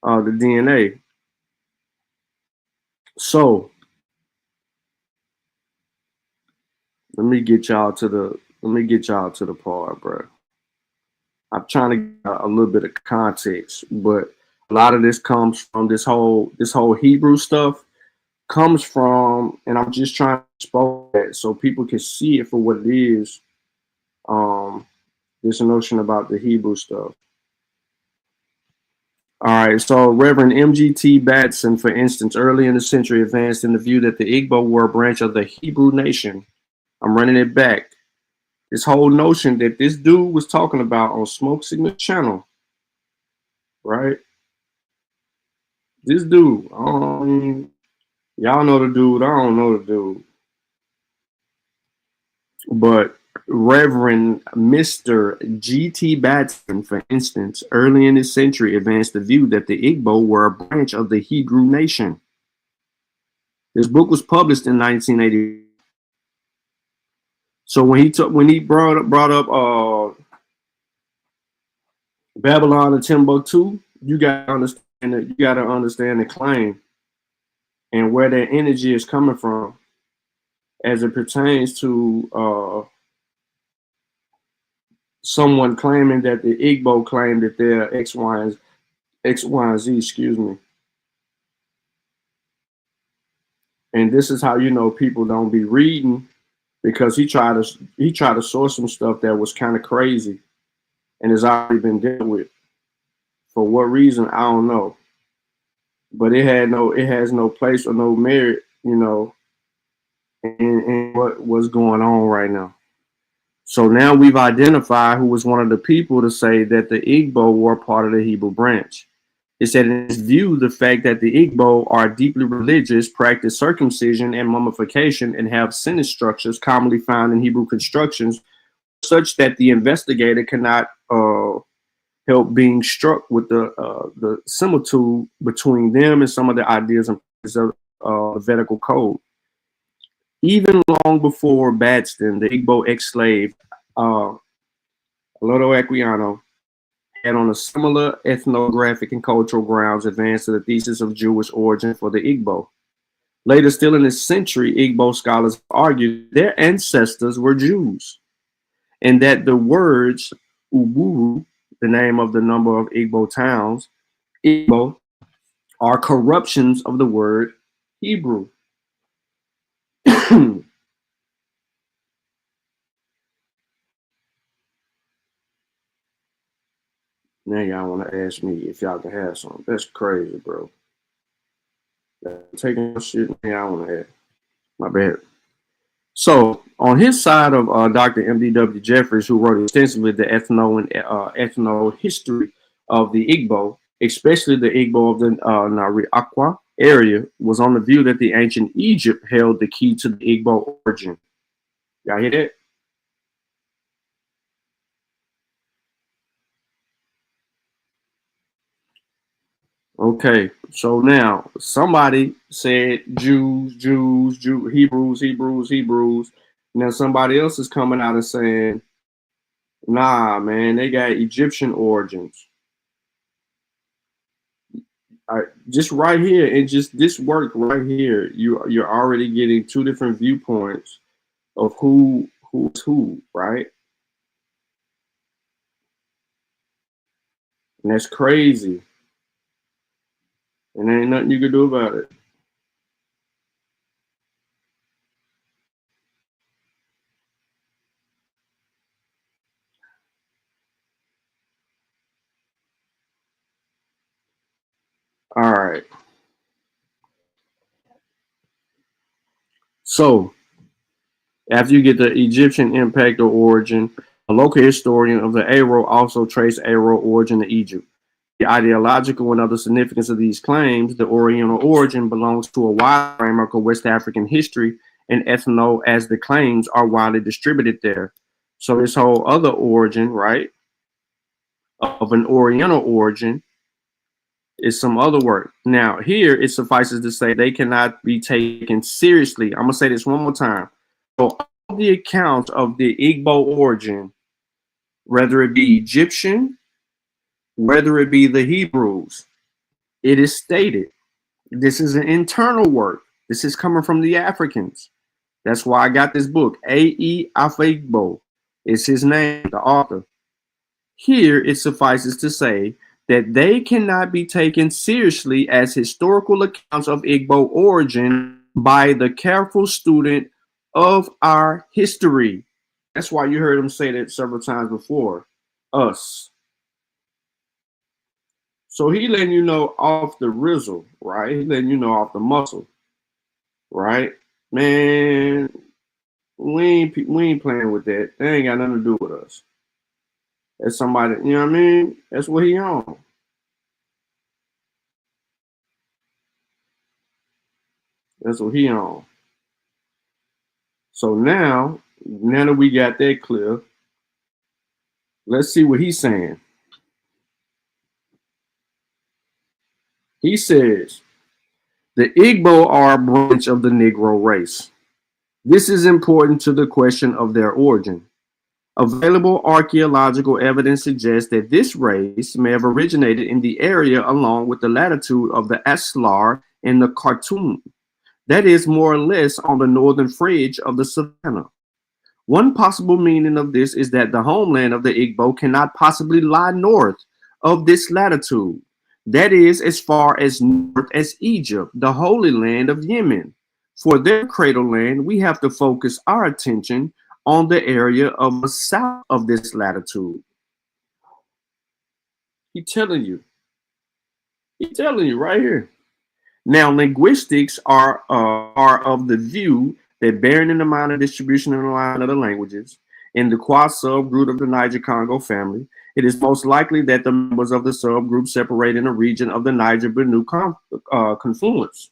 the DNA. So let me get y'all to the part, bro. I'm trying to get a little bit of context, but a lot of this comes from this whole Hebrew stuff comes from, and I'm just trying to expose that so people can see it for what it is. This notion about the Hebrew stuff. All right, so Reverend M.G.T. Batson, for instance, early in the century advanced in the view that the Igbo were a branch of the Hebrew nation. I'm running it back. This whole notion that this dude was talking about on Smoke Signal Channel, right? This dude, y'all know the dude, I don't know the dude. But Reverend Mr. G.T. Batson, for instance, early in this century advanced the view that the Igbo were a branch of the Hebrew nation. This book was published in 1980. So when he brought up Babylon and Timbuktu, you got to understand the claim and where that energy is coming from as it pertains to someone claiming that the Igbo claim that they're X, Y, and Z, excuse me. And this is how you know people don't be reading, because he tried to source some stuff that was kind of crazy and has already been dealt with. For what reason, I don't know. But it has no place or no merit, you know, in what's going on right now. So now we've identified who was one of the people to say that the Igbo were part of the Hebrew branch. It said in his view, the fact that the Igbo are deeply religious, practice circumcision and mummification, and have sentence structures commonly found in Hebrew constructions, such that the investigator cannot help being struck with the similitude between them and some of the ideas and of the Vedical code. Even long before Batson, the Igbo ex-slave Lodo Equiano had, on a similar ethnographic and cultural grounds, advanced to the thesis of Jewish origin for the Igbo. Later, still in this century, Igbo scholars argued their ancestors were Jews, and that the words Uburu, the name of the number of Igbo towns, Igbo, are corruptions of the word Hebrew. Now y'all want to ask me if y'all can have some. That's crazy, bro. Taking shit, y'all want to have. My bad. So on his side of Dr. M.D.W. Jeffries, who wrote extensively the ethno history of the Igbo, especially the Igbo of the Nari-Akwa area, was on the view that the ancient Egypt held the key to the Igbo origin. Y'all hear that? Okay, so now somebody said Jews, Hebrews. Now somebody else is coming out and saying, nah, man, they got Egyptian origins. Just right here, and just this work right here, you're already getting two different viewpoints of who's who, right? And that's crazy. And there ain't nothing you can do about it. All right. So after you get the Egyptian impact or origin, a local historian of the Aro also traced Aro origin to Egypt. The ideological and other significance of these claims, the Oriental origin belongs to a wide framework of West African history and ethno, as the claims are widely distributed there. So this whole other origin, right, of an Oriental origin is some other work. Now here it suffices to say they cannot be taken seriously. I'm gonna say this one more time. So all the accounts of the Igbo origin, whether it be Egyptian, whether it be the Hebrews, it is stated this is an internal work. This is coming from the Africans. That's why I got this book. A.E. Afigbo is his name, the author. Here it suffices to say that they cannot be taken seriously as historical accounts of Igbo origin by the careful student of our history. That's why you heard him say that several times before. Us. So he letting you know off the rizzle, right? He letting you know off the muscle, right? Man, we ain't playing with that. That ain't got nothing to do with us. That's somebody, you know what I mean? That's what he on. That's what he on. So now Now that we got that clear, let's see what he's saying. He says, the Igbo are a branch of the Negro race. This is important to the question of their origin. Available archaeological evidence suggests that this race may have originated in the area along with the latitude of the Aslar and the Khartoum, that is, more or less on the northern fringe of the savannah. One possible meaning of this is that the homeland of the Igbo cannot possibly lie north of this latitude, that is, as far as north as Egypt, the Holy Land of Yemen. For their cradle land, we have to focus our attention on the area of the south of this latitude. He's telling you right here. Now, linguistics are of the view that, bearing in mind the distribution and line of the languages in the Kwa subgroup of the Niger-Congo family, it is most likely that the members of the subgroup separate in a region of the Niger-Benue confluence.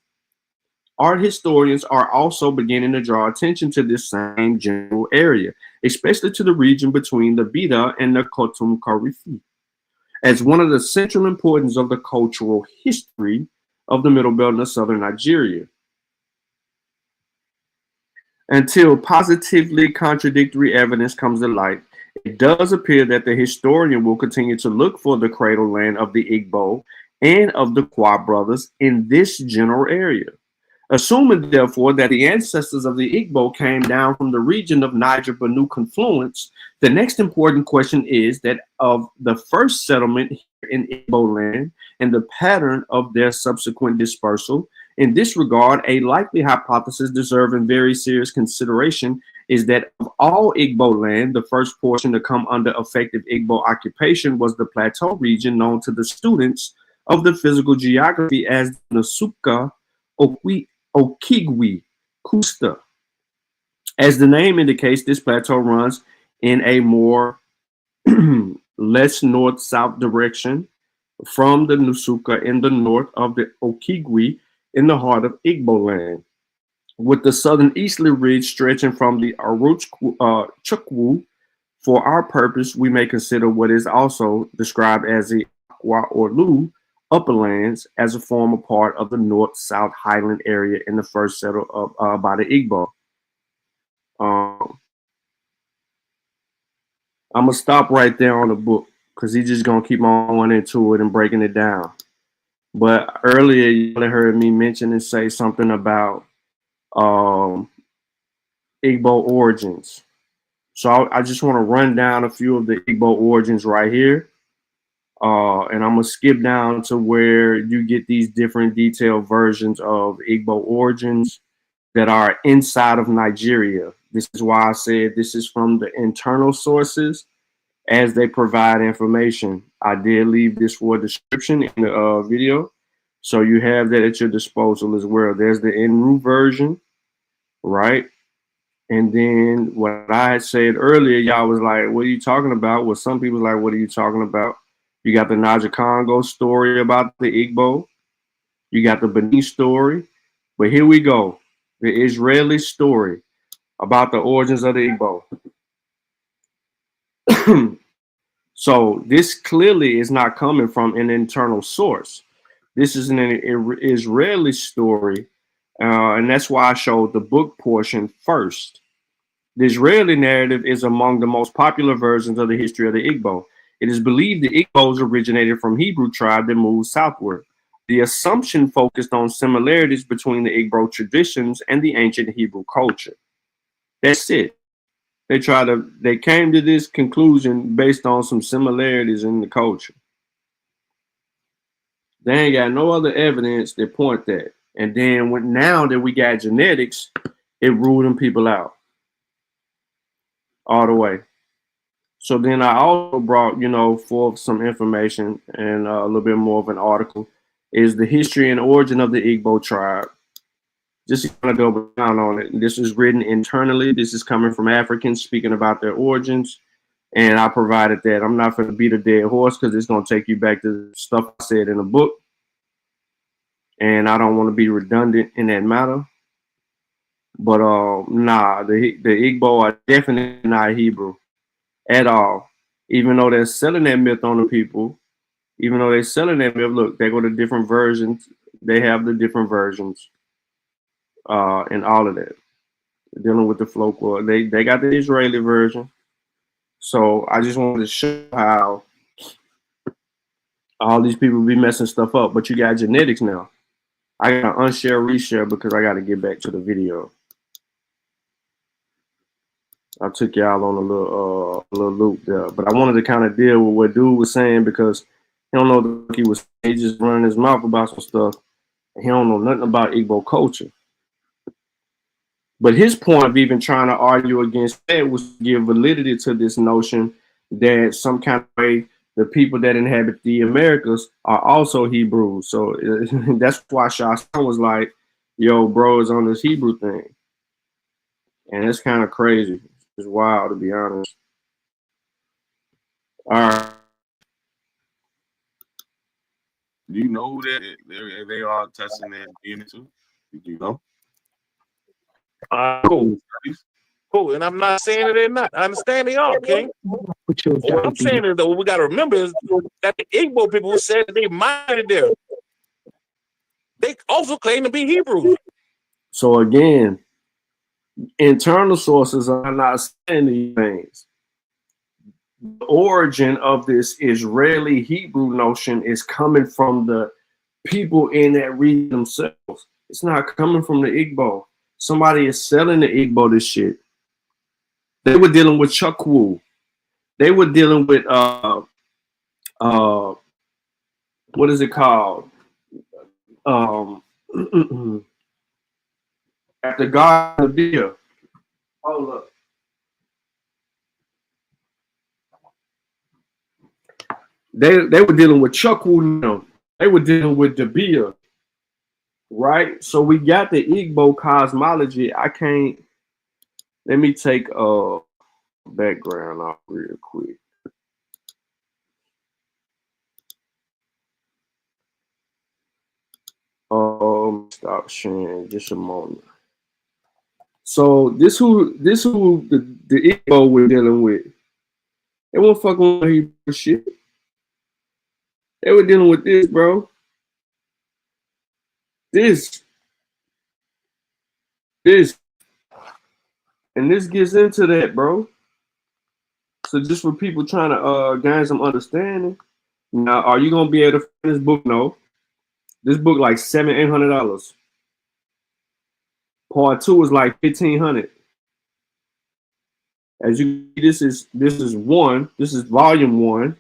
Art historians are also beginning to draw attention to this same general area, especially to the region between the Bida and the Kotum Karifi, as one of the central importance of the cultural history of the Middle Belt and southern Nigeria. Until positively contradictory evidence comes to light, it does appear that the historian will continue to look for the cradle land of the Igbo and of the Kwa brothers in this general area. Assuming, therefore, that the ancestors of the Igbo came down from the region of Niger-Benue confluence, the next important question is that of the first settlement here in Igbo land and the pattern of their subsequent dispersal. In this regard, a likely hypothesis deserving very serious consideration is that of all Igbo land, the first portion to come under effective Igbo occupation was the plateau region known to the students of the physical geography as the Nsuka Okigwe Kusta. As the name indicates, this plateau runs in a more less north-south direction from the Nsuka in the north of the Okigwe in the heart of Igbo land, with the southern easterly ridge stretching from the Chukwu. For our purpose, we may consider what is also described as the Akwa or Lu upperlands as a former part of the north-south highland area in the first settled by the Igbo. I'm gonna stop right there on the book because he's just gonna keep on going into it and breaking it down. But earlier you heard me mention and say something about Igbo origins. So I just want to run down a few of the Igbo origins right here. And I'm gonna skip down to where you get these different detailed versions of Igbo origins that are inside of Nigeria. This is why I said this is from the internal sources as they provide information. I did leave this for a description in the video, so you have that at your disposal as well. There's the Enru version, right? And then what I had said earlier, y'all was like, what are you talking about? Well, some people like, what are you talking about? You got the Niger-Congo story about the Igbo. You got the Benin story. But here we go. The Israeli story about the origins of the Igbo. So this clearly is not coming from an internal source. This is an Israeli story. And that's why I showed the book portion first. The Israeli narrative is among the most popular versions of the history of the Igbo. It is believed the Igbos originated from Hebrew tribe that moved southward. The assumption focused on similarities between the Igbo traditions and the ancient Hebrew culture. That's it. They came to this conclusion based on some similarities in the culture. They ain't got no other evidence that point that. And then now that we got genetics, it ruled them people out all the way. So then I also brought, forth some information and a little bit more of an article is the history and origin of the Igbo tribe. Just to kind of double down on it. This is written internally. This is coming from Africans speaking about their origins. And I provided that. I'm not going to beat a dead horse because it's going to take you back to the stuff I said in the book. And I don't want to be redundant in that matter. But nah, the Igbo are definitely not Hebrew at all. Even though they're selling that myth on the people, even though they're selling that myth, look, they go to different versions. They have the different versions, and all of that. Dealing with the folklore, they got the Israeli version. So I just wanted to show how all these people be messing stuff up. But you got genetics now. I gotta unshare, reshare because I gotta get back to the video. I took y'all on a little loop there, but I wanted to kind of deal with what dude was saying because he don't know what he was saying. He just running his mouth about some stuff. And he don't know nothing about Igbo culture. But his point of even trying to argue against that was to give validity to this notion that some kind of way the people that inhabit the Americas are also Hebrews. So that's why Shastan was like, yo, bro is on this Hebrew thing. And it's kind of crazy. It's wild, to be honest. All right. Do you know who they are testing their DNA to? Do you know? Cool. Cool. And I'm not saying that they're not. I understand they are, King. What I'm saying is, though, what we got to remember is that the Igbo people who said that they migrated there, they also claim to be Hebrews. So again, internal sources are not saying these things. The origin of this Israeli Hebrew notion is coming from the people in that region themselves. It's not coming from the Igbo. Somebody is selling the Igbo this shit. They were dealing with Chukwu. They were dealing with what is it called? At the Garden of Beer. Hold up. They were dealing with Chukwu now. They were dealing with Debia. Right? So we got the Igbo cosmology. I can't. Let me take background off real quick. Stop sharing just a moment. So this who the Igbo were dealing with. They weren't fucking with Hebrew shit. They were dealing with this, bro. This. And this gets into that, bro. So just for people trying to gain some understanding. Now, are you gonna be able to find this book? No. This book like $700-800. Part 2 is like $1,500. As you this is one. This is volume 1.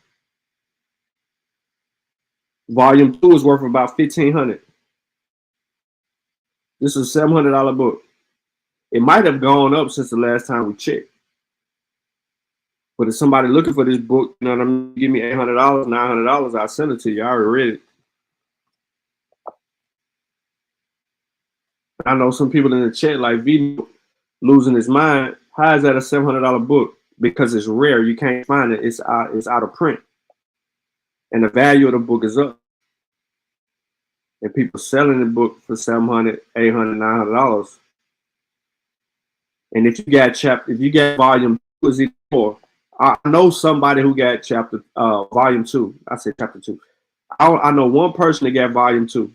Volume 2 is worth about $1,500. This is a $700 book. It might have gone up since the last time we checked. But if somebody looking for this book, you know what I mean, give me $800, $900, I'll send it to you. I already read it. I know some people in the chat like V losing his mind. How is that a $700 book? Because it's rare. You can't find it. It's out of print. And the value of the book is up. And people selling the book for $700, $800, $900. And if you got volume 2, is it 4? I know somebody who got volume 2. I said chapter 2. I know one person that got volume 2.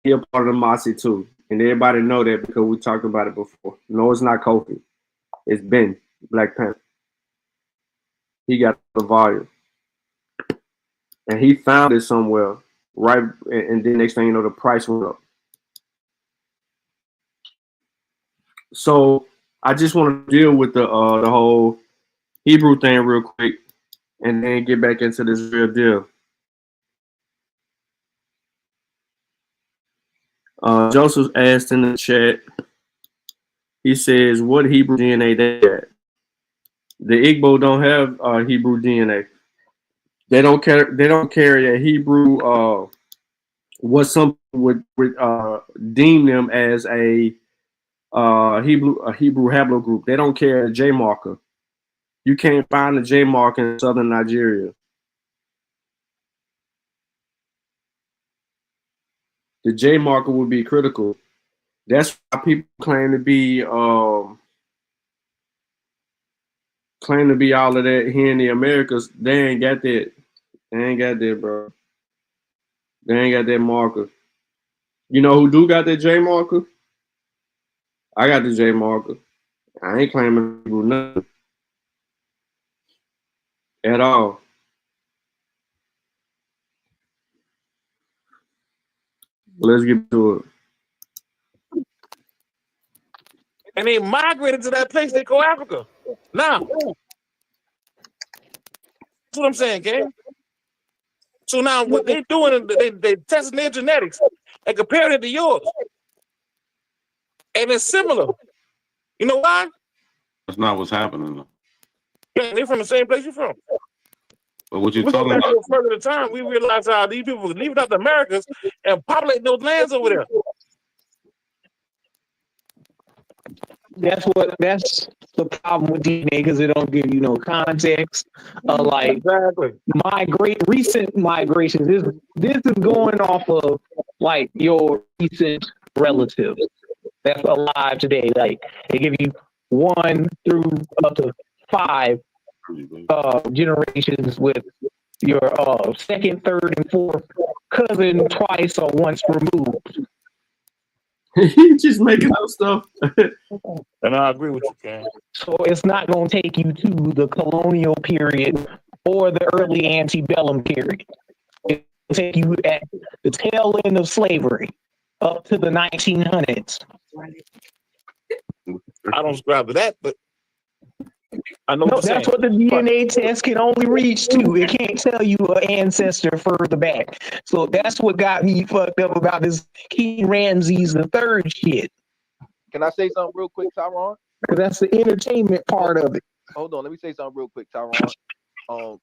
He a part of the Mossi too. And everybody know that because we talked about it before. No, it's not Kofi. It's Ben, Black Panther. He got the volume. And he found it somewhere, right? And then next thing you know, the price went up. So I just want to deal with the whole Hebrew thing real quick and then get back into this real deal. Joseph asked in the chat, he says, what Hebrew DNA they got? The Igbo don't have Hebrew DNA. They don't carry a Hebrew. What some would deem them as a Hebrew haplogroup. They don't carry a J marker. You can't find a J marker in southern Nigeria. The J marker would be critical. That's why people claim to be all of that here in the Americas. They ain't got that. They ain't got that, bro. They ain't got that marker. You know who do got that J marker? I got the J marker. I ain't claiming to do nothing at all. Let's get to it. And they migrated to that place they call Africa. Now, that's what I'm saying, gang. So now what they doing, they testing their genetics and comparing it to yours. And it's similar. You know why? That's not what's happening though. Yeah, they're from the same place you're from. But what you're We go talking back about, to a further time, we realize how these people were leaving out the Americas and populating those lands over there. That's the problem with DNA, because it don't give you no context. Like Exactly. Recent migrations. This is going off of like your recent relatives that's alive today. Like they give you 1 through up to 5 generations with your second, third, and fourth cousin twice or once removed. He's just making up stuff. And I agree with you, Ken. So it's not going to take you to the colonial period or the early antebellum period. It'll take you at the tail end of slavery up to the 1900s. I don't subscribe to that, but I know No, that's what the DNA test can only reach to. It can't tell you an ancestor further back. So that's what got me fucked up about this King Ramses III shit. Can I say something real quick, Tyron? Because that's the entertainment part of it. Hold on, let me say something real quick, Tyron.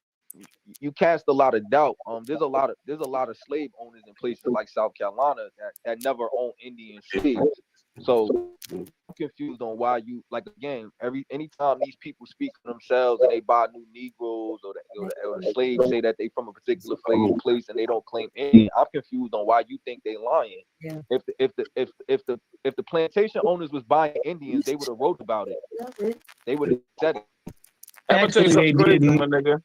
You cast a lot of doubt. There's a lot of slave owners in places like South Carolina that never owned Indian slaves. So I'm confused on why you, like, again, anytime these people speak for themselves and they buy new Negroes or the slaves say that they from a particular place and they don't claim Indian, I'm confused on why you think they lying. Yeah. If the plantation owners was buying Indians, they would have wrote about it. They would have said it. Actually, they didn't.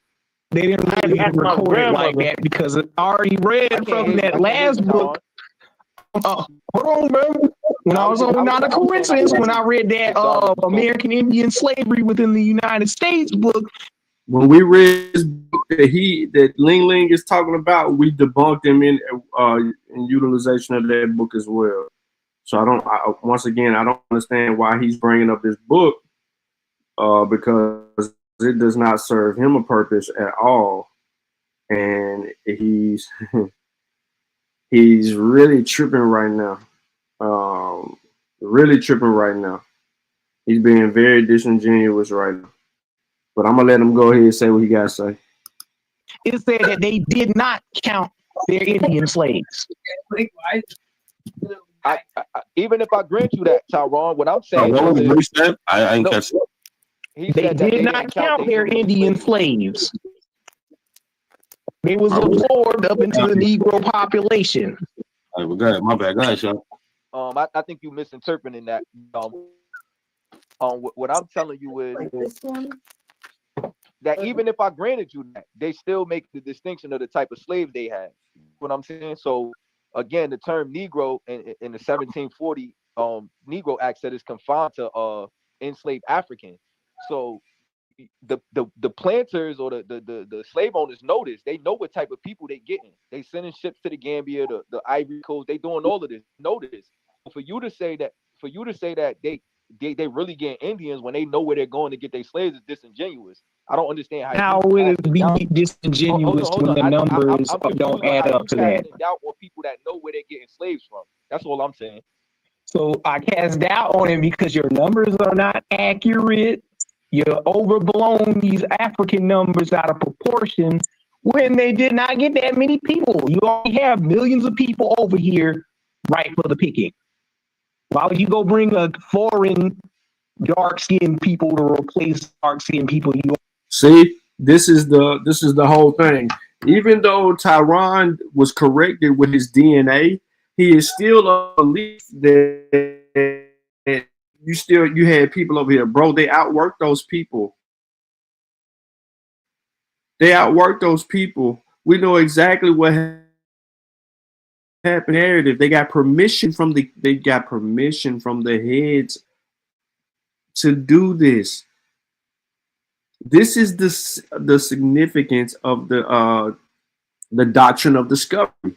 They didn't really record it like that because I already read from that last book. Hold on, bro. When I was on Not a Coincidence, when I read that American Indian Slavery Within the United States book. When we read this book that Ling Ling is talking about, we debunked him in utilization of that book as well. So once again, I don't understand why he's bringing up this book because it does not serve him a purpose at all. And he's really tripping right now. He's being very disingenuous right now. But I'm gonna let him go ahead and say what he got to say. It said that they did not count their Indian slaves. Even if I grant you that, Tyron, what I'm saying is I ain't catch it. They did not count their Indian slaves. They was absorbed up into the Negro population. All right, well, go ahead. My bad. Go ahead, Sean. I think you misinterpreting that. What I'm telling you is that even if I granted you that, they still make the distinction of the type of slave they had. What I'm saying. So again, the term Negro in the 1740 Negro Act said is confined to enslaved African. So the planters or the slave owners know this. They know what type of people they getting. They sending ships to the Gambia, the Ivory Coast. They doing all of this. Know this. For you to say that they really get Indians when they know where they're going to get their slaves is disingenuous. I don't understand how would it be disingenuous when the numbers don't add up to that. Doubt on people that know where they're getting slaves from. That's all I'm saying. So I cast doubt on it because your numbers are not accurate. You're overblown these African numbers out of proportion when they did not get that many people. You already have millions of people over here right for the picking. Why would you go bring a foreign dark-skinned people to replace dark-skinned people? See, this is the whole thing. Even though Tyron was corrected with his DNA, he is still a belief that you had people over here, bro. They outwork those people. They outwork those people. We know exactly what happened. Narrative. They got permission from the heads to do this. This is the significance of the doctrine of discovery,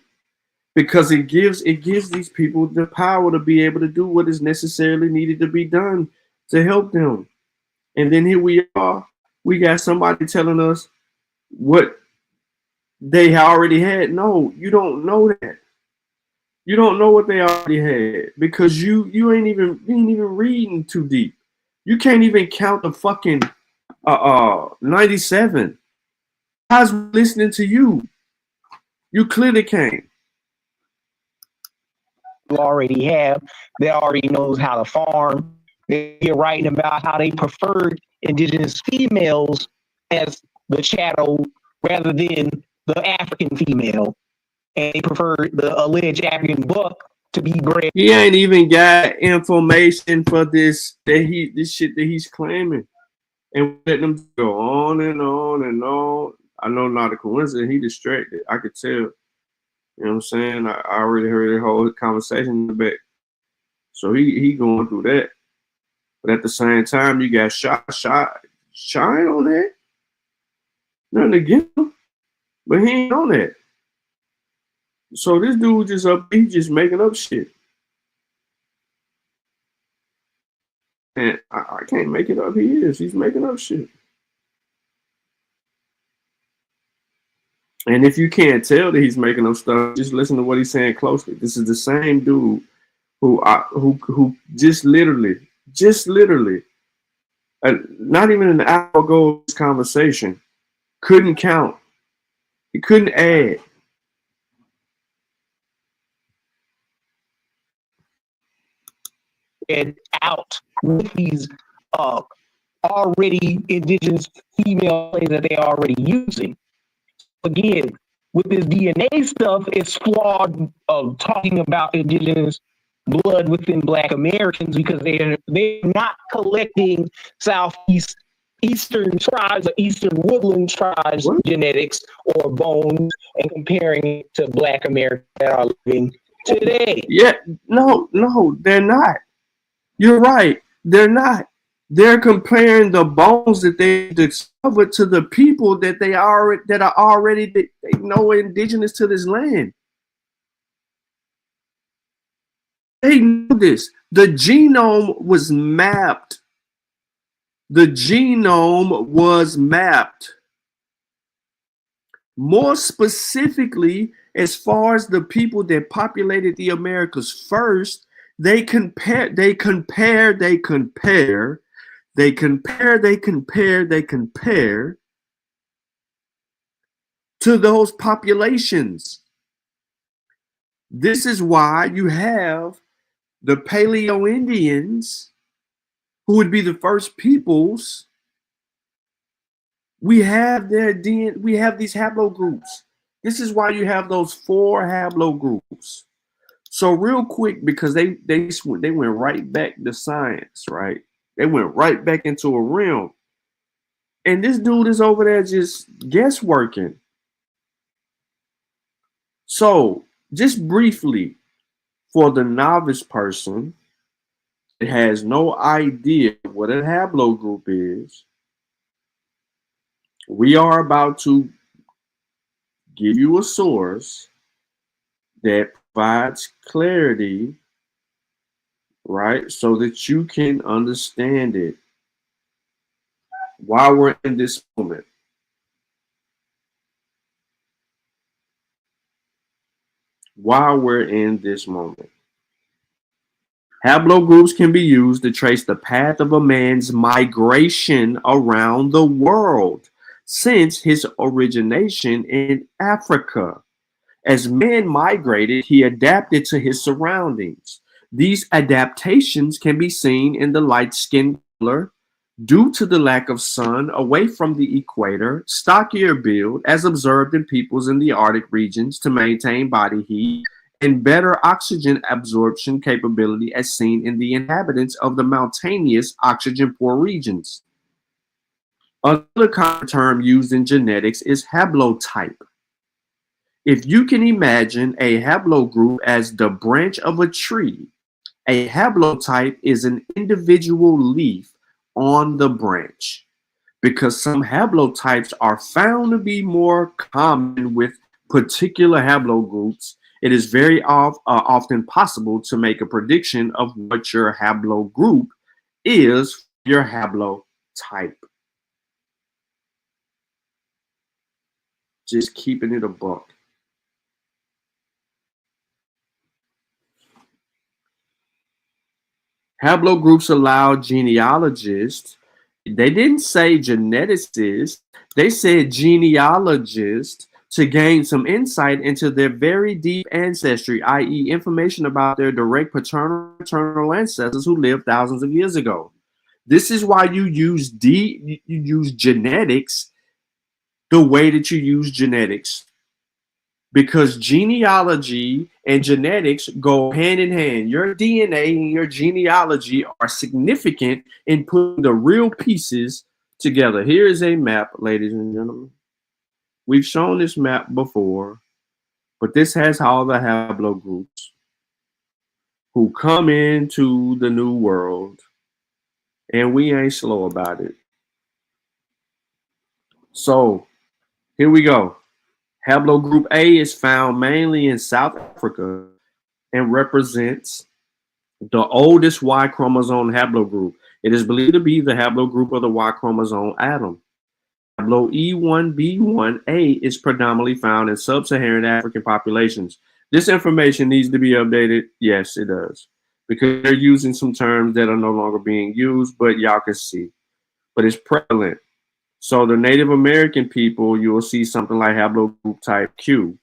because it gives these people the power to be able to do what is necessarily needed to be done to help them. And then here we are. We got somebody telling us what they already had. No, you don't know that. You don't know what they already had because you ain't even reading too deep. You can't even count the fucking 97. How's listening to you? You clearly can't. You already have. They already knows how to farm. They're writing about how they preferred indigenous females as the chattel rather than the African female. And they preferred the alleged African buck to be bred. He ain't even got information for this shit that he's claiming. And let them go on and on and on. I know not a coincidence. He distracted. I could tell. You know what I'm saying? I already heard the whole conversation in the back. So he going through that. But at the same time, you got Shine on that. Nothing against him. But he ain't on that. So this dude he's just making up shit. And I can't make it up. He's making up shit. And if you can't tell that he's making up stuff, just listen to what he's saying closely. This is the same dude who just literally, not even an hour ago this conversation, couldn't count. He couldn't add. And out with these already indigenous female plays that they're already using. Again, with this DNA stuff, it's flawed talking about indigenous blood within Black Americans because they're not collecting Eastern tribes or Eastern woodland tribes genetics or bones and comparing it to Black Americans that are living today. Yeah, no, they're not. You're right. They're not. They're comparing the bones that they discovered to the people that they are already they know indigenous to this land. They knew this. The genome was mapped. The genome was mapped. More specifically, as far as the people that populated the Americas first, they compare to those populations. This is why you have the Paleo Indians, who would be the first peoples. We have their DNA, we have these haplogroups. This is why you have those 4 haplogroups. So real quick, because they went right back to science, right? They went right back into a realm. And this dude is over there just guessworking. So just briefly, for the novice person that has no idea what a haplogroup is, we are about to give you a source that provides clarity, right? So that you can understand it while we're in this moment. Haplogroups can be used to trace the path of a man's migration around the world since his origination in Africa. As man migrated, he adapted to his surroundings. These adaptations can be seen in the light skin color due to the lack of sun away from the equator, stockier build as observed in peoples in the Arctic regions to maintain body heat, and better oxygen absorption capability as seen in the inhabitants of the mountainous oxygen-poor regions. Another common term used in genetics is haplotype. If you can imagine a haplogroup as the branch of a tree, a haplotype is an individual leaf on the branch. Because some haplotypes are found to be more common with particular haplogroups, it is very often possible to make a prediction of what your haplogroup is, your haplotype. Just keeping it a buck. Haplogroups allow genealogists, they didn't say geneticists, they said genealogists, to gain some insight into their very deep ancestry, i.e. information about their direct paternal ancestors who lived thousands of years ago. This is why you use genetics the way that you use genetics. Because genealogy and genetics go hand in hand. Your DNA and your genealogy are significant in putting the real pieces together. Here is a map, ladies and gentlemen. We've shown this map before, but this has all the haplogroups who come into the new world, and we ain't slow about it. So here we go. Haplogroup A is found mainly in South Africa and represents the oldest Y chromosome haplogroup. It is believed to be the haplogroup of the Y chromosome atom. Haplo E1B1A is predominantly found in sub-Saharan African populations. This information needs to be updated. Yes, it does. Because they're using some terms that are no longer being used, but y'all can see. But it's prevalent. So the Native American people, you will see something like haplogroup type Q.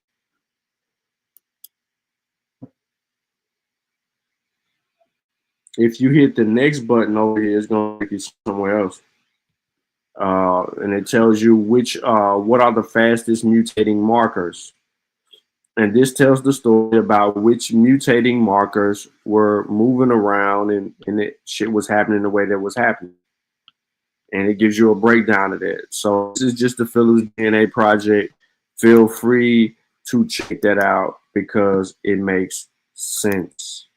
If you hit the next button over here, it's going to take you somewhere else. And it tells you what are the fastest mutating markers. And this tells the story about which mutating markers were moving around and shit was happening the way that was happening. And it gives you a breakdown of that. So this is just the Phillips DNA project. Feel free to check that out because it makes sense.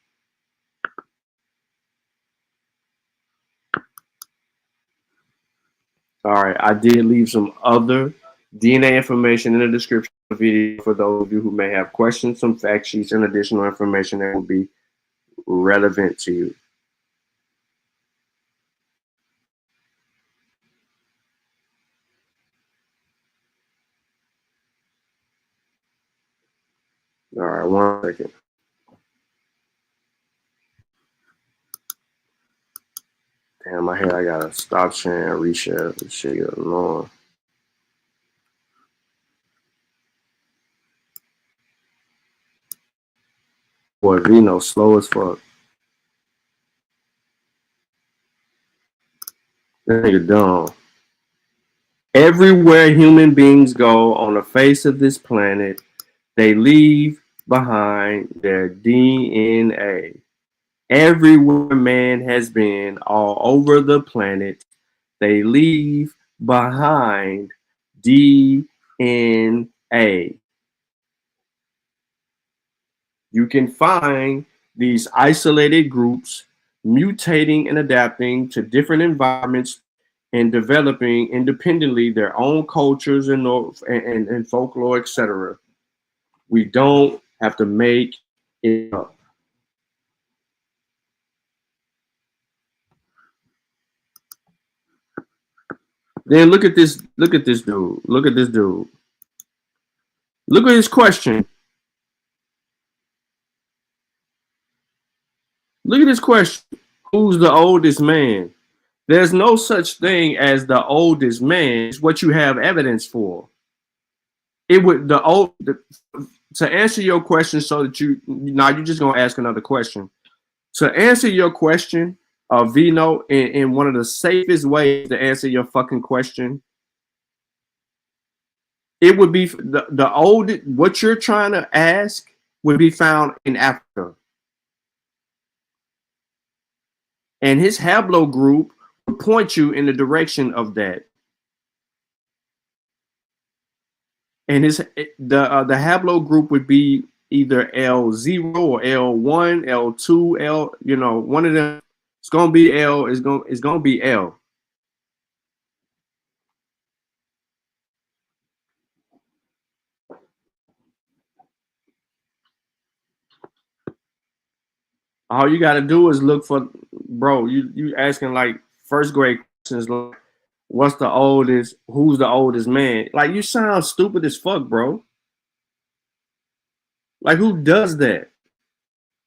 All right, I did leave some other DNA information in the description of the video for those of you who may have questions, some fact sheets, and additional information that will be relevant to you. All right, 1 second. Damn, I gotta stop sharing and reshare this shit alone. Boy, Vino slow as fuck. That nigga dumb. Everywhere human beings go on the face of this planet, they leave behind their DNA. Everywhere man has been all over the planet, they leave behind DNA. You can find these isolated groups mutating and adapting to different environments and developing independently their own cultures and folklore, etc. We don't have to make it up. Then look at this dude. Look at this dude. Look at his question. Look at this question. Who's the oldest man? There's no such thing as the oldest man. It's what you have evidence for. It would to answer your question so that you're just gonna ask another question. To answer your question, Vino, in one of the safest ways to answer your fucking question, it would be the old. What you're trying to ask would be found in Africa. And his haplogroup would point you in the direction of that. And the haplogroup would be either L0 or L1, L2, L, one of them. It's gonna be L. It's gonna be L. All you gotta do is look for, bro. You asking like first grade questions like, what's the oldest? Who's the oldest man? Like, you sound stupid as fuck, bro. Like, who does that?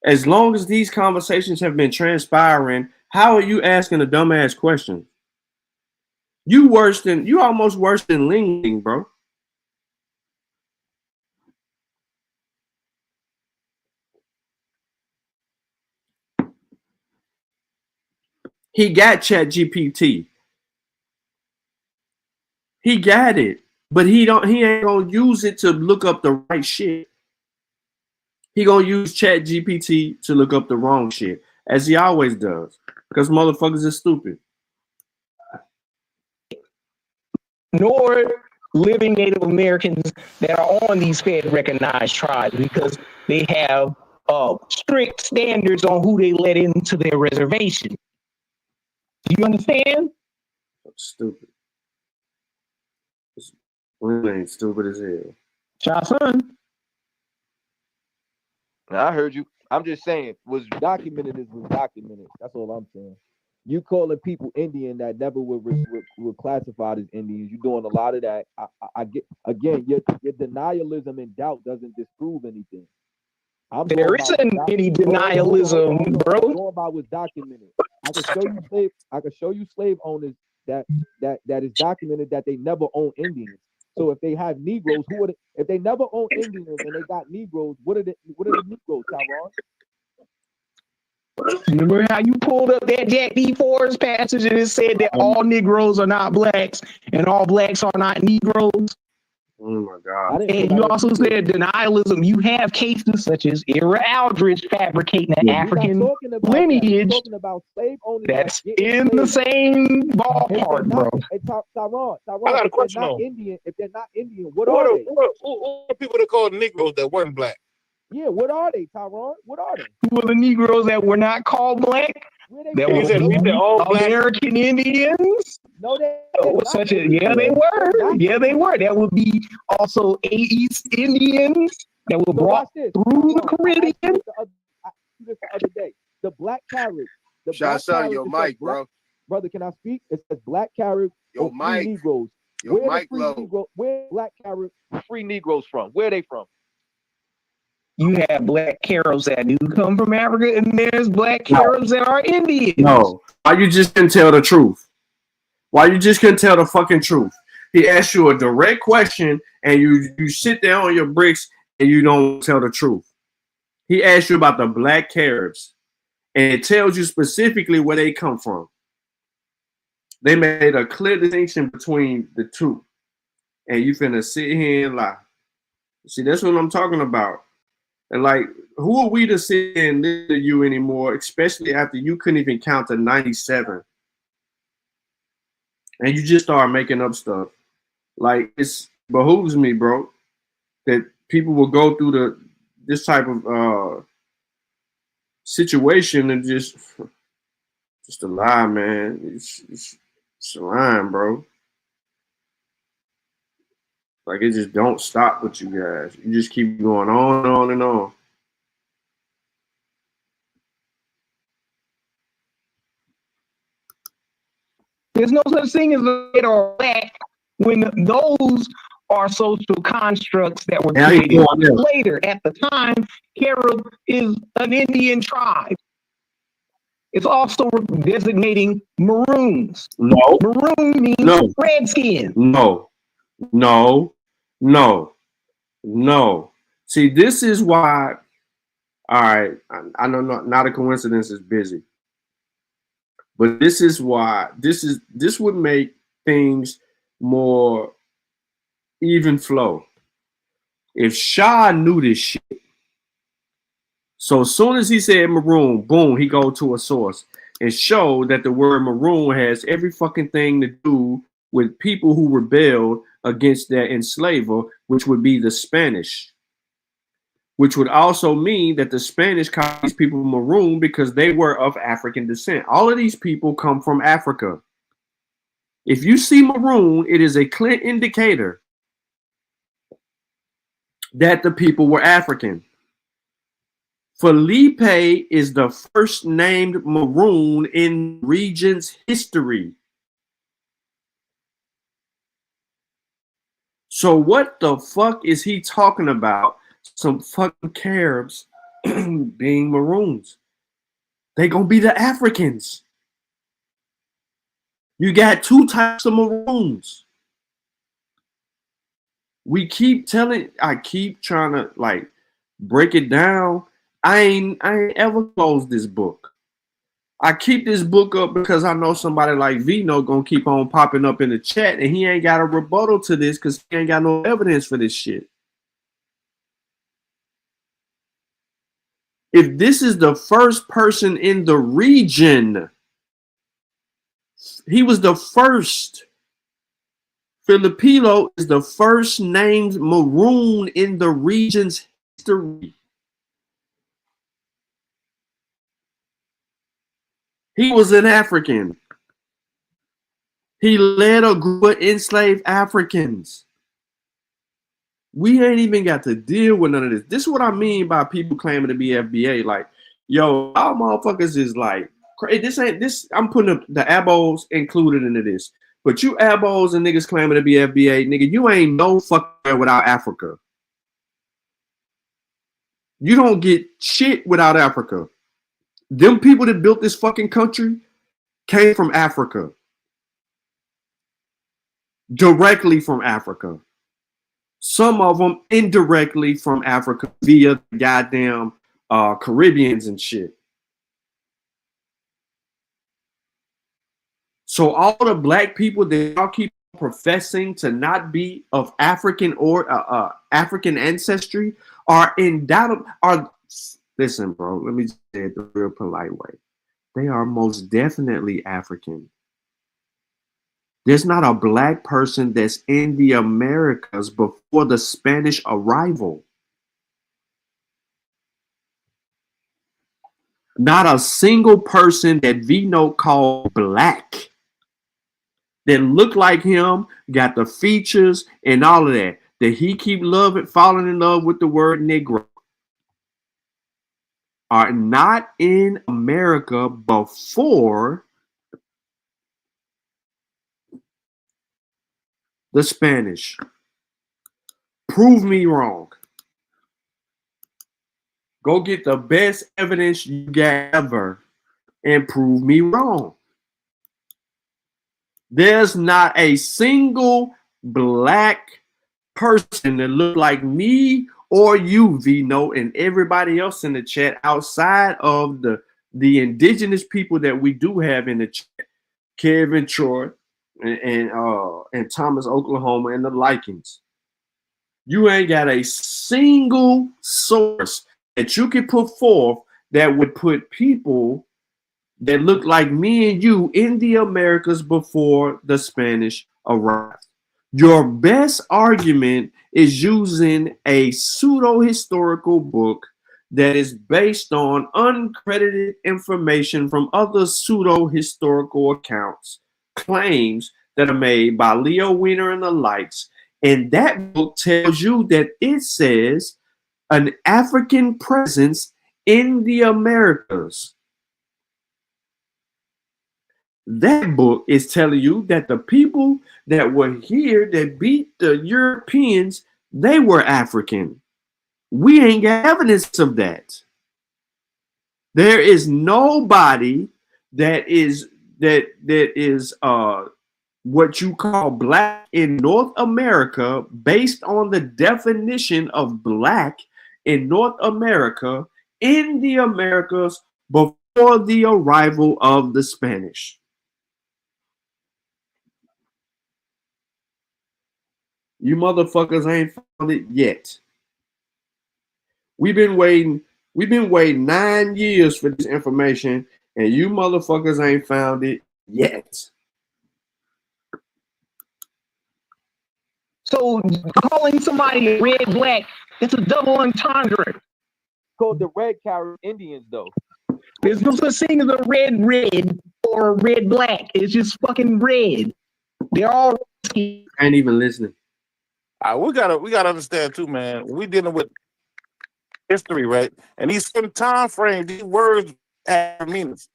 As long as these conversations have been transpiring, how are you asking a dumbass question? You almost worse than Ling Ling, bro. He got ChatGPT. He got it, but he ain't gonna use it to look up the right shit. He gonna use ChatGPT to look up the wrong shit, as he always does, because motherfuckers are stupid. Nor living Native Americans that are on these Fed recognized tribes, because they have strict standards on who they let into their reservation. Do you understand? That's stupid. Ain't stupid as hell. Johnson. I heard you. I'm just saying, was documented is was documented. That's all I'm saying. You calling people Indian that never were classified as Indians. You're doing a lot of that. I get, again, your denialism and doubt doesn't disprove anything. There isn't any denialism, bro. I'm going by what's documented. I can show you slave owners that is documented that they never owned Indians. So if they have Negroes, if they never owned Indians and they got Negroes, what are the Negroes, Tyrone? Remember how you pulled up that Jack D. Forrest passage and it said that all Negroes are not blacks and all blacks are not Negroes? Oh my God. And you also said denialism. You have cases such as Ira Aldridge fabricating an African lineage that's in the same ballpark, bro. Hey, Tyrone, I got a question though. If they're not Indian, what are they? Who are people that call Negroes that weren't black? Yeah, what are they, Tyrone? What are they? Who were the Negroes that were not called black? That were American Indians? No, they they were. Yeah, they were. That would be also East Indians that were brought through the Caribbean. The other day, the black Caribs. Shasha, your mic, bro. Brother, can I speak? It says black Caribs or free Negroes. Your mic low. Where black Caribs free Negroes from? Where are they from? You have black Caribs that do come from Africa, and there's black Caribs that are Indians. No, why you just couldn't tell the truth? Why you just couldn't tell the fucking truth? He asked you a direct question, and you sit there on your bricks, and you don't tell the truth. He asked you about the black Caribs, and it tells you specifically where they come from. They made a clear distinction between the two, and you finna sit here and lie. See, that's what I'm talking about. And like, who are we to sit and listen to you anymore, especially after you couldn't even count to 97? And you just start making up stuff. Like, it behooves me, bro, that people will go through this type of situation and just a lie, man. It's a lie, bro. Like, it just don't stop with you guys. You just keep going on and on and on. There's no such thing as white or black when those are social constructs that were created later. At the time, Carib is an Indian tribe. It's also designating maroons. No. Maroon means redskin. No. See, this is why. All right, I know not a coincidence is busy, but this is why this would make things more even flow. If Shah knew this shit, So as soon as he said maroon, boom, he go to a source and show that the word maroon has every fucking thing to do with people who rebelled against their enslaver, which would be the Spanish. Which would also mean that the Spanish called these people maroon because they were of African descent. All of these people come from Africa. If you see maroon, it is a clear indicator that the people were African. Felipe is the first named maroon in region's history. So what the fuck is he talking about? Some fucking Caribs being maroons. They gonna be the Africans. You got two types of maroons. I keep trying to like break it down. I ain't ever closed this book. I keep this book up because I know somebody like Vino gonna keep on popping up in the chat, and he ain't got a rebuttal to this because he ain't got no evidence for this shit. If this is the first person in the region, he was the first. Filipino is the first named maroon in the region's history. He was an African. He led a group of enslaved Africans. We ain't even got to deal with none of this. This is what I mean by people claiming to be FBA. Like, yo, all motherfuckers is like, this ain't this. I'm putting the abos included into this. But you abos and niggas claiming to be FBA, nigga, you ain't no fucker without Africa. You don't get shit without Africa. Them people that built this fucking country came from Africa. Directly from Africa. Some of them indirectly from Africa via the goddamn Caribbeans and shit. So all the black people that y'all keep professing to not be of African or African ancestry are undoubtedly listen, bro. Let me say it the real polite way. They are most definitely African. There's not a black person that's in the Americas before the Spanish arrival. Not a single person that Vino called black that looked like him, got the features and all of that he keep falling in love with the word Negro, are not in America before the Spanish. Prove me wrong. Go get the best evidence you got ever and prove me wrong. There's not a single black person that look like me or you, Vino, and everybody else in the chat outside of the indigenous people that we do have in the chat. Kevin Troy and Thomas, Oklahoma, and the Likings. You ain't got a single source that you can put forth that would put people that look like me and you in the Americas before the Spanish arrived. Your best argument is using a pseudo-historical book that is based on uncredited information from other pseudo-historical accounts, claims that are made by Leo Wiener and the likes. And that book tells you that it says an African presence in the Americas. That book is telling you that the people that were here that beat the Europeans, they were African. We ain't got evidence of that. There is nobody that is what you call black in North America based on the definition of black in North America in the Americas before the arrival of the Spanish. You motherfuckers ain't found it yet. We've been waiting We've been waiting 9 years for this information, and you motherfuckers ain't found it yet. So calling somebody red black, it's a double entendre. Called the red carrier Indians though. There's no such thing as a red or red black. It's just fucking red. They're all I ain't even listening. We gotta understand too, man. We dealing with history, right? And these certain time frames, these words have meanings.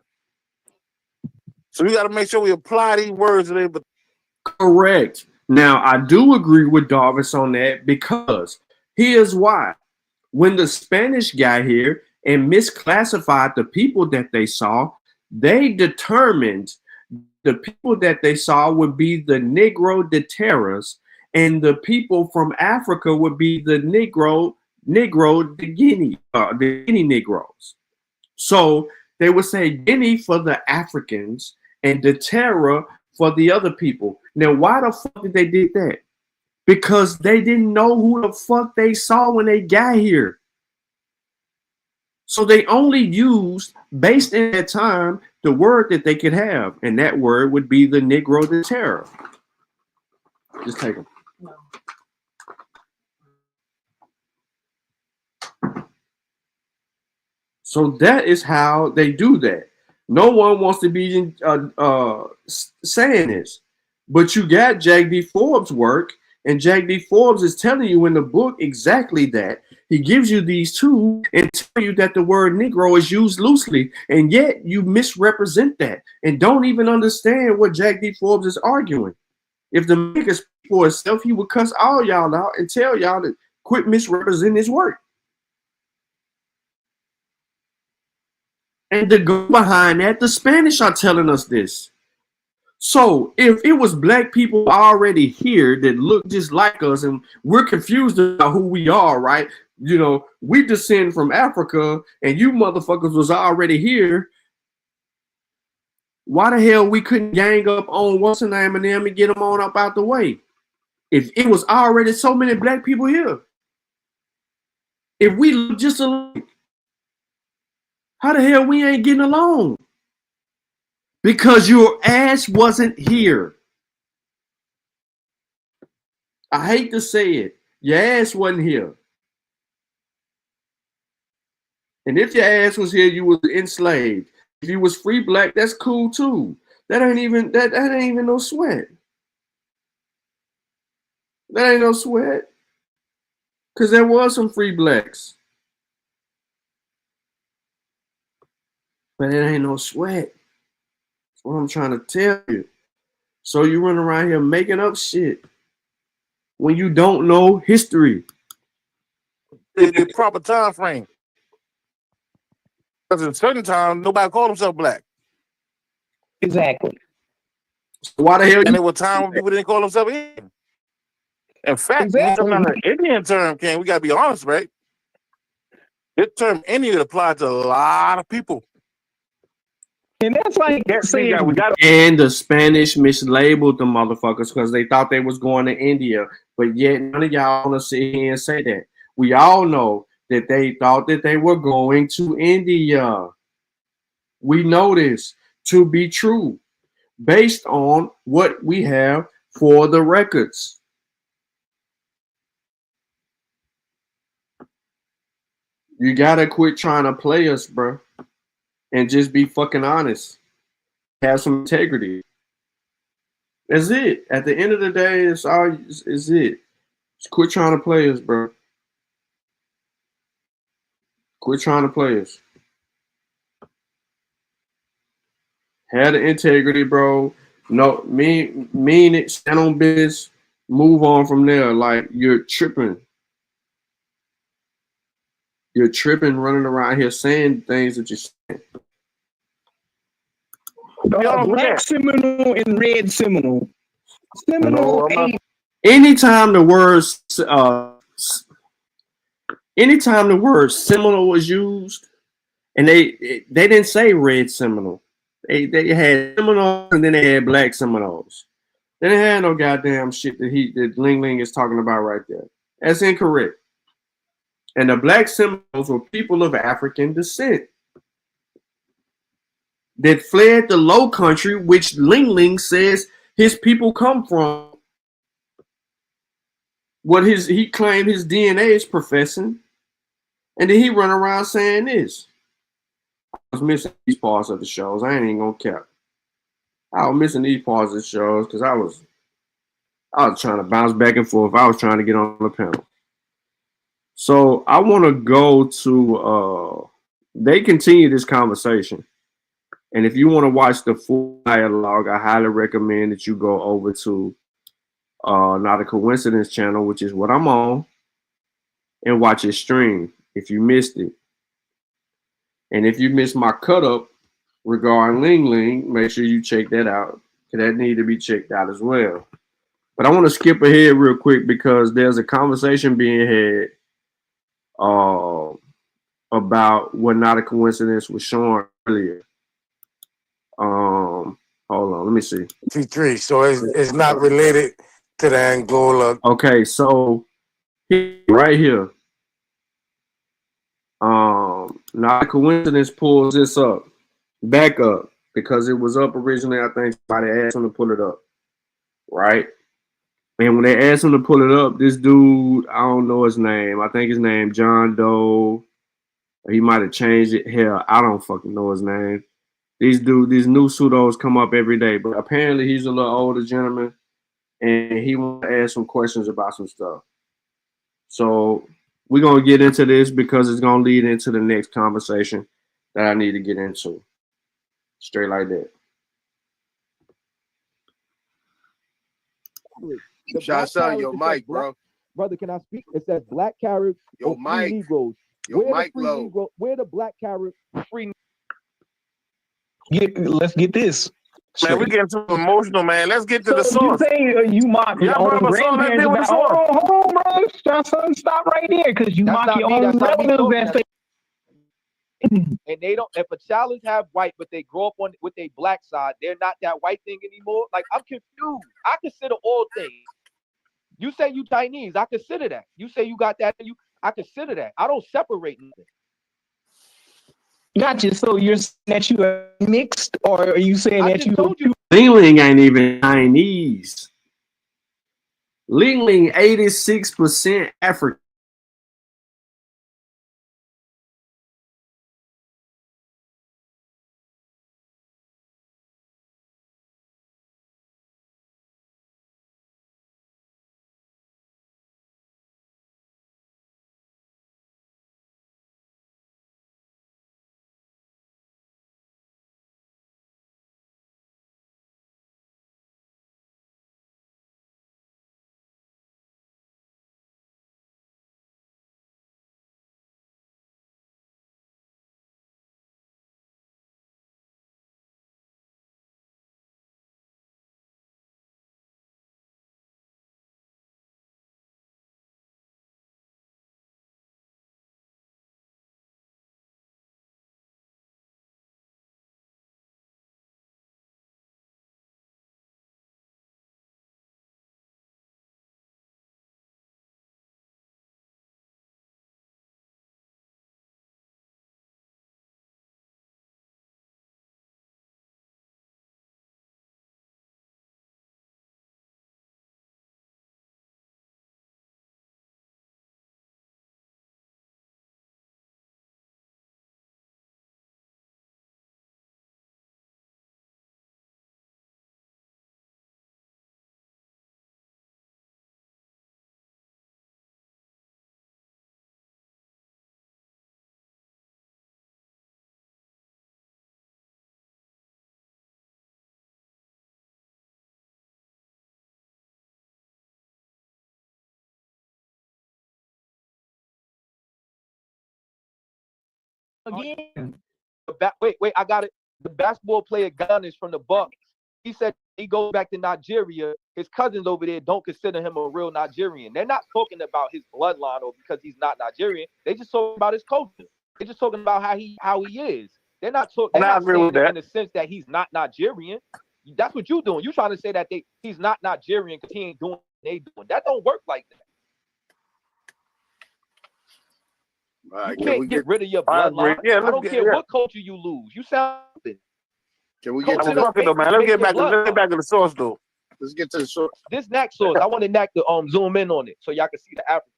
So we gotta make sure we apply these words today. But correct. Now I do agree with Darvis on that, because here's why. When the Spanish got here and misclassified the people that they saw, they determined the people that they saw would be the Negro de Terras, and the people from Africa would be the Negro de Guinea, the Guinea Negroes. So they would say Guinea for the Africans and de Terra for the other people. Now, why the fuck did they did that? Because they didn't know who the fuck they saw when they got here. So they only used, based in that time, the word that they could have. And that word would be the Negro de Terra. Just take them. So that is how they do that. No one wants to be saying this. But you got Jack D. Forbes' work, and Jack D. Forbes is telling you in the book exactly that. He gives you these two and tell you that the word Negro is used loosely, and yet you misrepresent that and don't even understand what Jack D. Forbes is arguing. If the man could speak for himself, he would cuss all y'all out and tell y'all to quit misrepresenting his work. And to go behind that, the Spanish are telling us this. So if it was black people already here that look just like us and we're confused about who we are, right? You know, we descend from Africa and you motherfuckers was already here. Why the hell we couldn't gang up on what's the name of them and get them on up out the way? If it was already so many black people here. If we look just alike, how the hell we ain't getting along? Because your ass wasn't here. I hate to say it. Your ass wasn't here. And if your ass was here, you was enslaved. If you was free black, that's cool too. That ain't even no sweat. That ain't no sweat. Because there was some free blacks. But it ain't no sweat. That's what I'm trying to tell you. So you run around here making up shit when you don't know history. the proper time frame. Because at a certain time, nobody called himself black. Exactly. So why the hell? And there were times when people didn't call themselves Indian. In fact, exactly. when the Indian term came, we got to be honest, right? This term Indian applied to a lot of people. And that's like saying, and the Spanish mislabeled the motherfuckers because they thought they was going to India. But yet none of y'all want to sit here and say that. We all know that they thought that they were going to India. We know this to be true based on what we have for the records. You gotta quit trying to play us, bro, and just be fucking honest. Have some integrity. That's it. At the end of the day, it's it. Just quit trying to play us, bro. Quit trying to play us. Have the integrity, bro. No, mean it. Stand on business. Move on from there. Like you're tripping. You're tripping, running around here saying things that you're saying. Black Seminole and Red Seminole. Seminole ain't. Anytime the word Seminole was used, and they didn't say Red Seminole. They had Seminoles and then they had Black Seminoles. They didn't have no goddamn shit that Ling Ling is talking about right there. That's incorrect. And the black Seminoles were people of African descent that fled the Low Country, which Ling Ling says his people come from. What he claimed his DNA is professing, and then he run around saying this. I was missing these parts of the shows. I ain't even gonna cap. I was missing these parts of the shows because I was trying to bounce back and forth. I was trying to get on the panel. So I want to go to they continue this conversation. And if you want to watch the full dialogue, I highly recommend that you go over to Not a Coincidence channel, which is what I'm on, and watch his stream if you missed it. And if you missed my cut up regarding Ling Ling, make sure you check that out. That need to be checked out as well. But I want to skip ahead real quick because there's a conversation being had about what Not a Coincidence was showing earlier. Hold on, let me see. T3, so it's not related to the Angola. Okay, so right here, Not a Coincidence pulls this up, back up, because it was up originally. I think somebody asked him to pull it up, right? And when they asked him to pull it up, this dude, I don't know his name. I think his name John Doe. He might have changed it. Hell, I don't fucking know his name. These new pseudos come up every day, but apparently he's a little older gentleman, and he wants to ask some questions about some stuff. So we're gonna get into this because it's gonna lead into the next conversation that I need to get into. Straight like that. Shots out your mic, bro. Brother, can I speak? It says black carrots Your or free mic. Negroes. Your mic low. Where the black carrots free? Let's get this. Man, we getting too emotional, man. Let's get to the source. You say you mock your own grandparents about, hold on, bro. Stop right there, because you mock your own relatives and say. And they don't. If a child is half white, but they grow up with a black side, they're not that white thing anymore. Like, I'm confused. I consider all things. You say you Chinese, I consider that. You say you got that, I consider that. I don't separate nothing. Gotcha. So you're saying that you are mixed, or are you saying that you? Ling Ling ain't even Chinese. Ling Ling 86% African. Again. Wait, I got it. The basketball player Gunn is from the Bucks. He said he goes back to Nigeria. His cousins over there don't consider him a real Nigerian. They're not talking about his bloodline or because he's not Nigerian. They just talking about his culture. They're just talking about how he is. They're not talking in the sense that he's not Nigerian. That's what you're doing. You're trying to say that he's not Nigerian because he ain't doing what they doing. That don't work like that. right, You can't get rid of your I agree. bloodline. Yeah, I let's don't get care yeah. what culture you lose. You sound. Can we get Culture to don't the? make, man. Let's make get your back to bloodline. the source though. Let's get to the source. This next source, I want the neck to zoom in on it so y'all can see the Africa.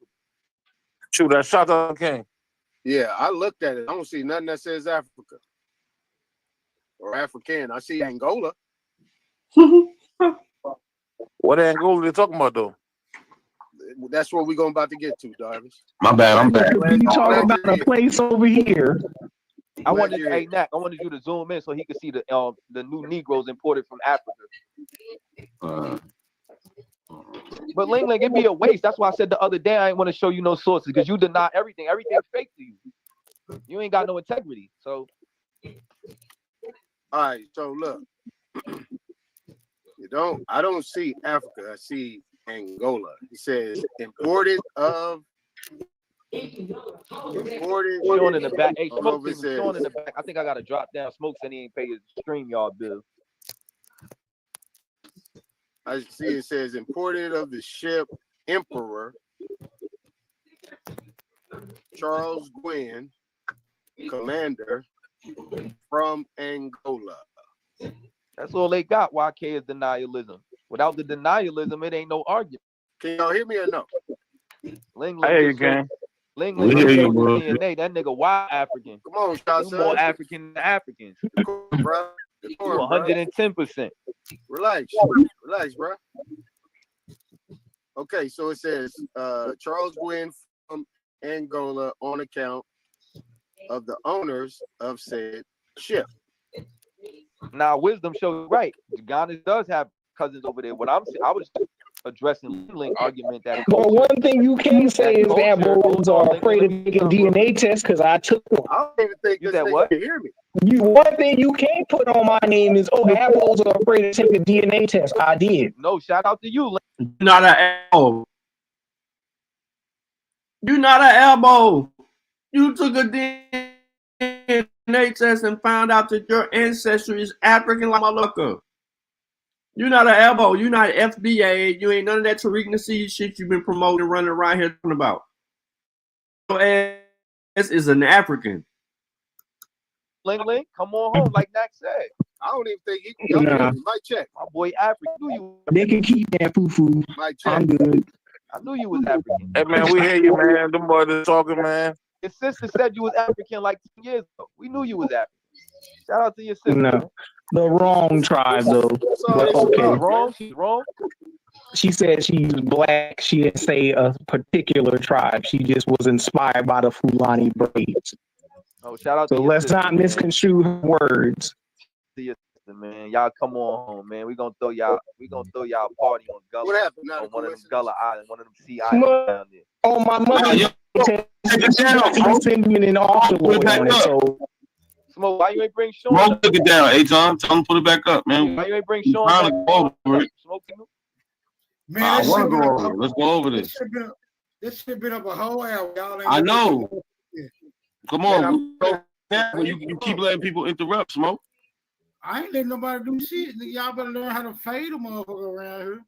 Shoot, that shot on King. Yeah, I looked at it. I don't see nothing that says Africa or African. I see Angola. What Angola they talking about though? That's what we're going about to get to, Darvish. My bad. I'm back. You talking about a place over here? I wanted you to zoom in so he could see the new Negroes imported from Africa. But Ling, it'd be a waste. That's why I said the other day I ain't want to show you no sources because you deny everything. Everything's fake to you. You ain't got no integrity. So, all right. So look, I don't see Africa. I see Angola. He says imported. Sean in the back. Hey, Smoke says Sean in the back. I think I gotta drop down. Smoke said he ain't pay his StreamYard bill. I see it says imported of the ship Emperor Charles Gwynn, commander from Angola. That's all they got. YK is denialism. Without the denialism, it ain't no argument. Can y'all hear me or no? Ling, I hear you, gang. Ling, DNA. That nigga wild African. Come on, Shot. More African than Africans. Bro. 110%. Relax, bro. Okay, so it says Charles Gwynn from Angola on account of the owners of said ship. Now, wisdom shows right. Ghana does have cousins over there. What I'm saying, I was addressing Ling argument that. Well, one thing you can say is that Aboriginals are afraid of taking DNA tests because I took one. I don't even think you this said what? Can hear me. One thing you can't put on my name is Aboriginals are afraid to take a DNA test. I did. No, shout out to you, Ling. You're not an elbow. You're not an elbow. You took a DNA test and found out that your ancestry is African like motherfucker. You're not an elbow. You're not FBA. You ain't none of that Tariq Nasir shit you've been promoting and running around here talking about. Your ass is an African. Ling, come on home, like Nak said. I don't even think he can. Nah. Mic check. My boy African. I knew you. They can keep that foo-foo. Mic check. I'm good. I knew you was African. Hey man, we hear you, man. Them boys talking, man. Your sister said you was African like 10 years ago. We knew you was African. Shout out to your sister. No, the wrong tribe though. But okay. Wrong. She's wrong. She said she's black. She didn't say a particular tribe. She just was inspired by the Fulani braids. Oh, shout out so to your let's sister, not misconstrue her words. To your sister, man. Y'all come on home, man. We gonna throw y'all a party on Gullah. What happened? On one of them Gullah Islands, one of them sea islands down there. Oh, my mother. I'm sending an auction on it. So Smoke, why you ain't bring Sean? Smoke took it down. Hey, Tom, tell him to put it back up, man. Why you ain't bring Sean? Go over it. Man, I want to go over it. Let's go over this. This shit been up a whole hour. Y'all ain't I know. Come on. Man, you keep letting people interrupt, Smoke. I ain't letting nobody do shit. Y'all better learn how to fade a motherfucker around here.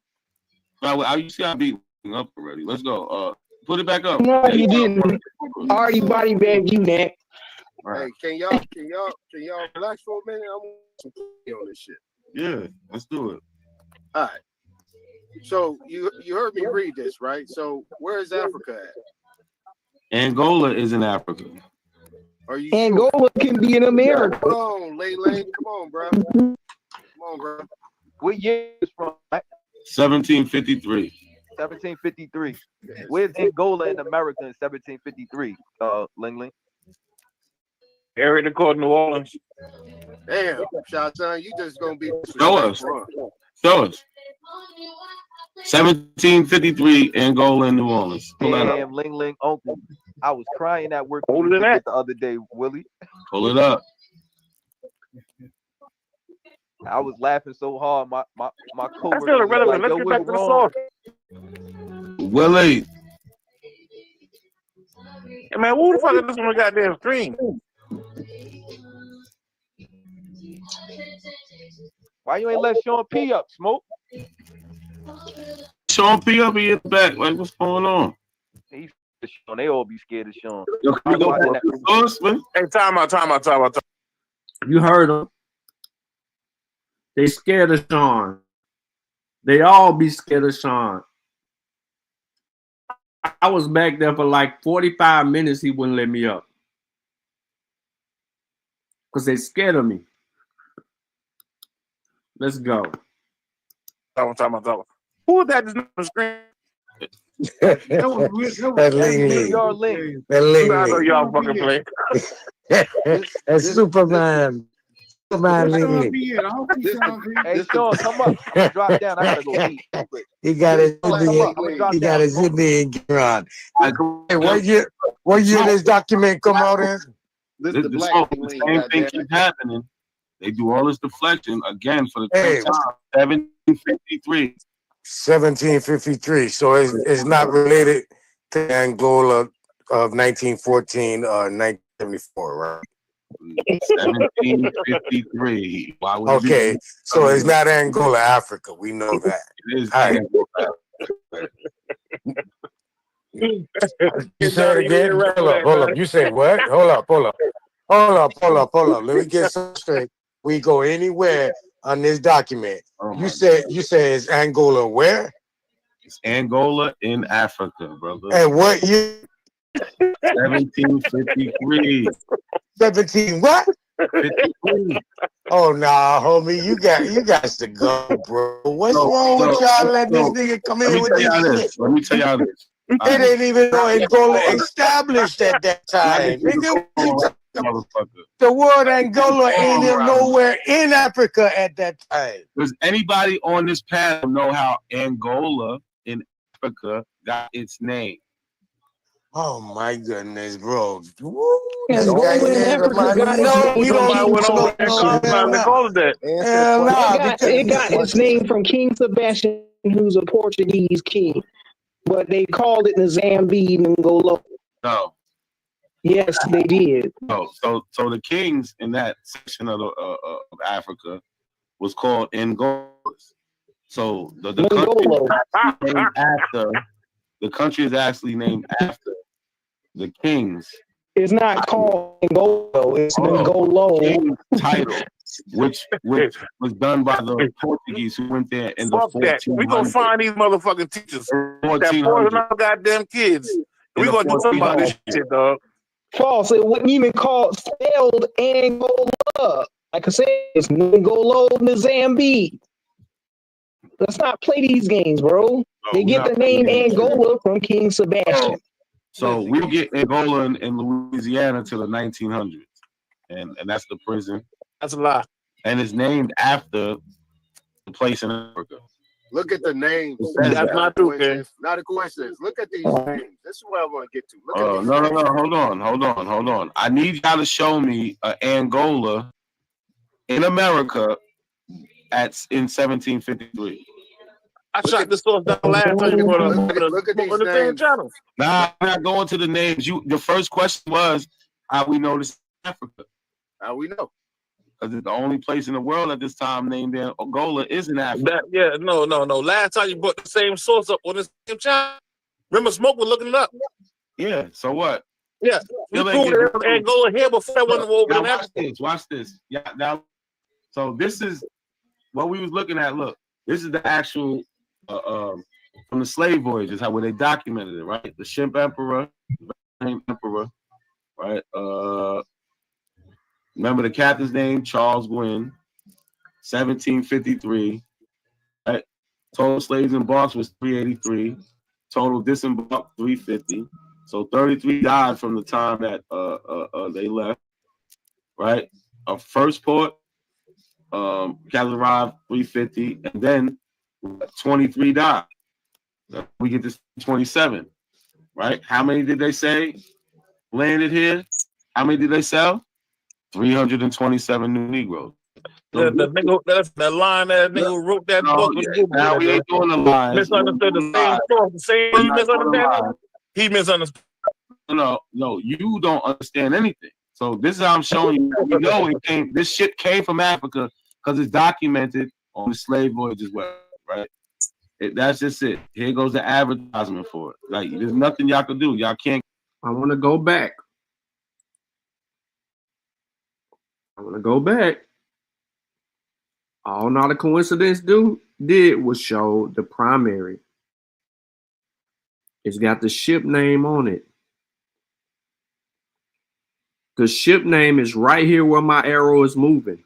Right, you see I beat up already. Let's go. Put it back up. no, you didn't. Already body bagged you, Nat. Hey, can y'all relax for a minute? I want some on this shit. Yeah, let's do it. All right. So you heard me read this, right? So where is Africa at? Angola is in Africa. Are you Angola sure? can be in America. Come on, Lane. Come on, bro. Come on, bro. What year is from? 1753. 1753. Where's Angola in America in 1753? Ling. Area to call New Orleans. Damn, Shot-Son, you just gonna be Show us. 1753, Angola and New Orleans. Pull that Damn, up. Ling, uncle. I was crying at work Older than that the other day, Willie. Pull it up. I was laughing so hard. My coworker. That's still irrelevant. Like, Let's get back to the source. Willie. Hey man, who the fuck is this on the goddamn stream? Why you ain't let Sean P up, Smoke? Sean P up here in the back. Like, what's going on? He of Sean. They all be scared of Sean. Yo, I was watching that. Hey, time out. You heard them. They scared of Sean. They all be scared of Sean. I was back there for like 45 minutes. He wouldn't let me up because they scared of me. Let's go. Time out. Who was that just on the screen? That Ling. Your link. That Ling. I know y'all fucking play. That's Superman. Superman Ling. Hey, Sean, come up. I'm gonna drop down. I gotta go eat. He got his Sydney and Geron. Hey, what year this document come out in? The same thing keeps happening. They do all this deflection again for the 10th time. 1753. 1753. So it's not related to Angola of 1914 or 1974, right? 1753. Okay, so it's not Angola, Africa. We know that. It is Angola. You say it again? Hold up. You say what? Hold up. Let me get some straight. We go anywhere on this document. You say it's Angola where? It's Angola in Africa, brother. And what year? 1753. 17 what? 53. Oh nah, homie, you got to go, bro. What's wrong with y'all? Let this nigga come in with this shit. Let me tell y'all this. It ain't even no Angola established at that time. Nigga, the word Angola ain't even nowhere in Africa at that time. Does anybody on this panel know how Angola in Africa got its name? Oh my goodness, bro. Woo, Angola in Africa got it got its name from King Sebastian, who's a Portuguese king. But they called it Nzambi Ngolo. No. Yes, they did. No. So the kings in that section of Africa was called Angolas. So the country is actually named after the kings. It's not called Angolo. It's Ngolo. King title, which was done by the Portuguese who went there in the 1400s. We gonna find these motherfucking teachers that poison our goddamn kids. We gonna do something about this shit, dog. False. It wouldn't even spelled Angola. Like I said, it's Ngolo Nzambi. Let's not play these games, bro. They get the name Angola from King Sebastian. So we get Angola in Louisiana to the 1900s, and that's the prison. That's a lie. And it's named after the place in Africa. Look at the names. That's not true, man. Not a coincidence. Look at these names. This is what I want to get to. No. Hold on. I need y'all to show me Angola in America in 1753. I shot this stuff down last time you were look at these names. Nah, I'm not going to the names. The first question was how we know this is Africa. How we know? Because it's the only place in the world at this time named Angola is in Africa. No. Last time you brought the same source up on the same channel. Remember, Smoke was looking it up. Yeah. So what? Yeah. You proved it was Angola here before I went over to Africa. Watch this. Yeah. Now, so this is what we was looking at. Look, this is the actual from the slave voyages, where they documented it, right? The Shimp Emperor, right? Remember the captain's name, Charles Gwynn, 1753. Right? Total slaves embarked was 383. Total disembarked 350. So 33 died from the time that they left. Right? First port, captain arrived 350, and then 23 died. We get to 27. Right? How many did they say landed here? How many did they sell? 327 new Negroes. The nigga, that's the line that nigga wrote that book. Now we ain't doing the line. Misunderstood the same story. The same he misunderstood. He misunderstood. No, you don't understand anything. So this is how I'm showing you. You know it came. This shit came from Africa because it's documented on the slave voyage as well, right? That's just it. Here goes the advertisement for it. Like, there's nothing y'all can do. Y'all can't. I want to go back. All Not a Coincidence did was show the primary. It's got the ship name on it. The ship name is right here where my arrow is moving.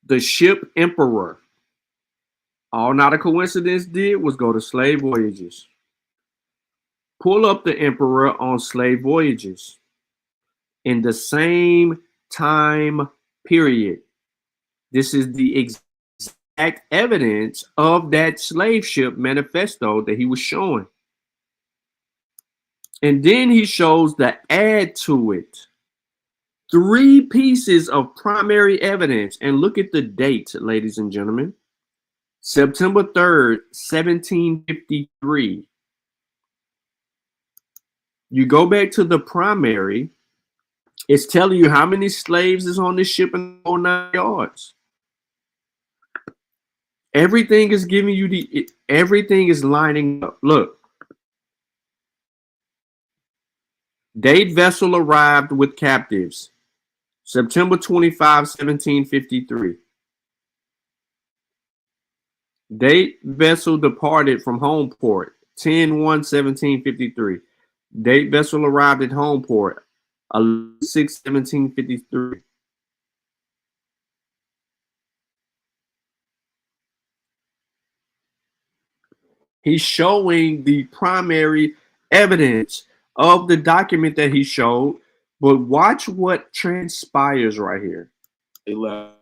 The ship Emperor. All Not a Coincidence did was go to Slave Voyages. Pull up the Emperor on Slave Voyages. In the same time period. This is the exact evidence of that slave ship manifesto that he was showing. And then he shows the add to it. 3 pieces of primary evidence. And look at the date, ladies and gentlemen. September 3rd, 1753. You go back to the primary. It's telling you how many slaves is on this ship in 9 yards. Everything is giving you everything is lining up. Look. Date vessel arrived with captives. September 25, 1753. Date vessel departed from home port. 10/1/1753. Date vessel arrived at home port. 11/6/1753. He's showing the primary evidence of the document that he showed, but watch what transpires right here. They left,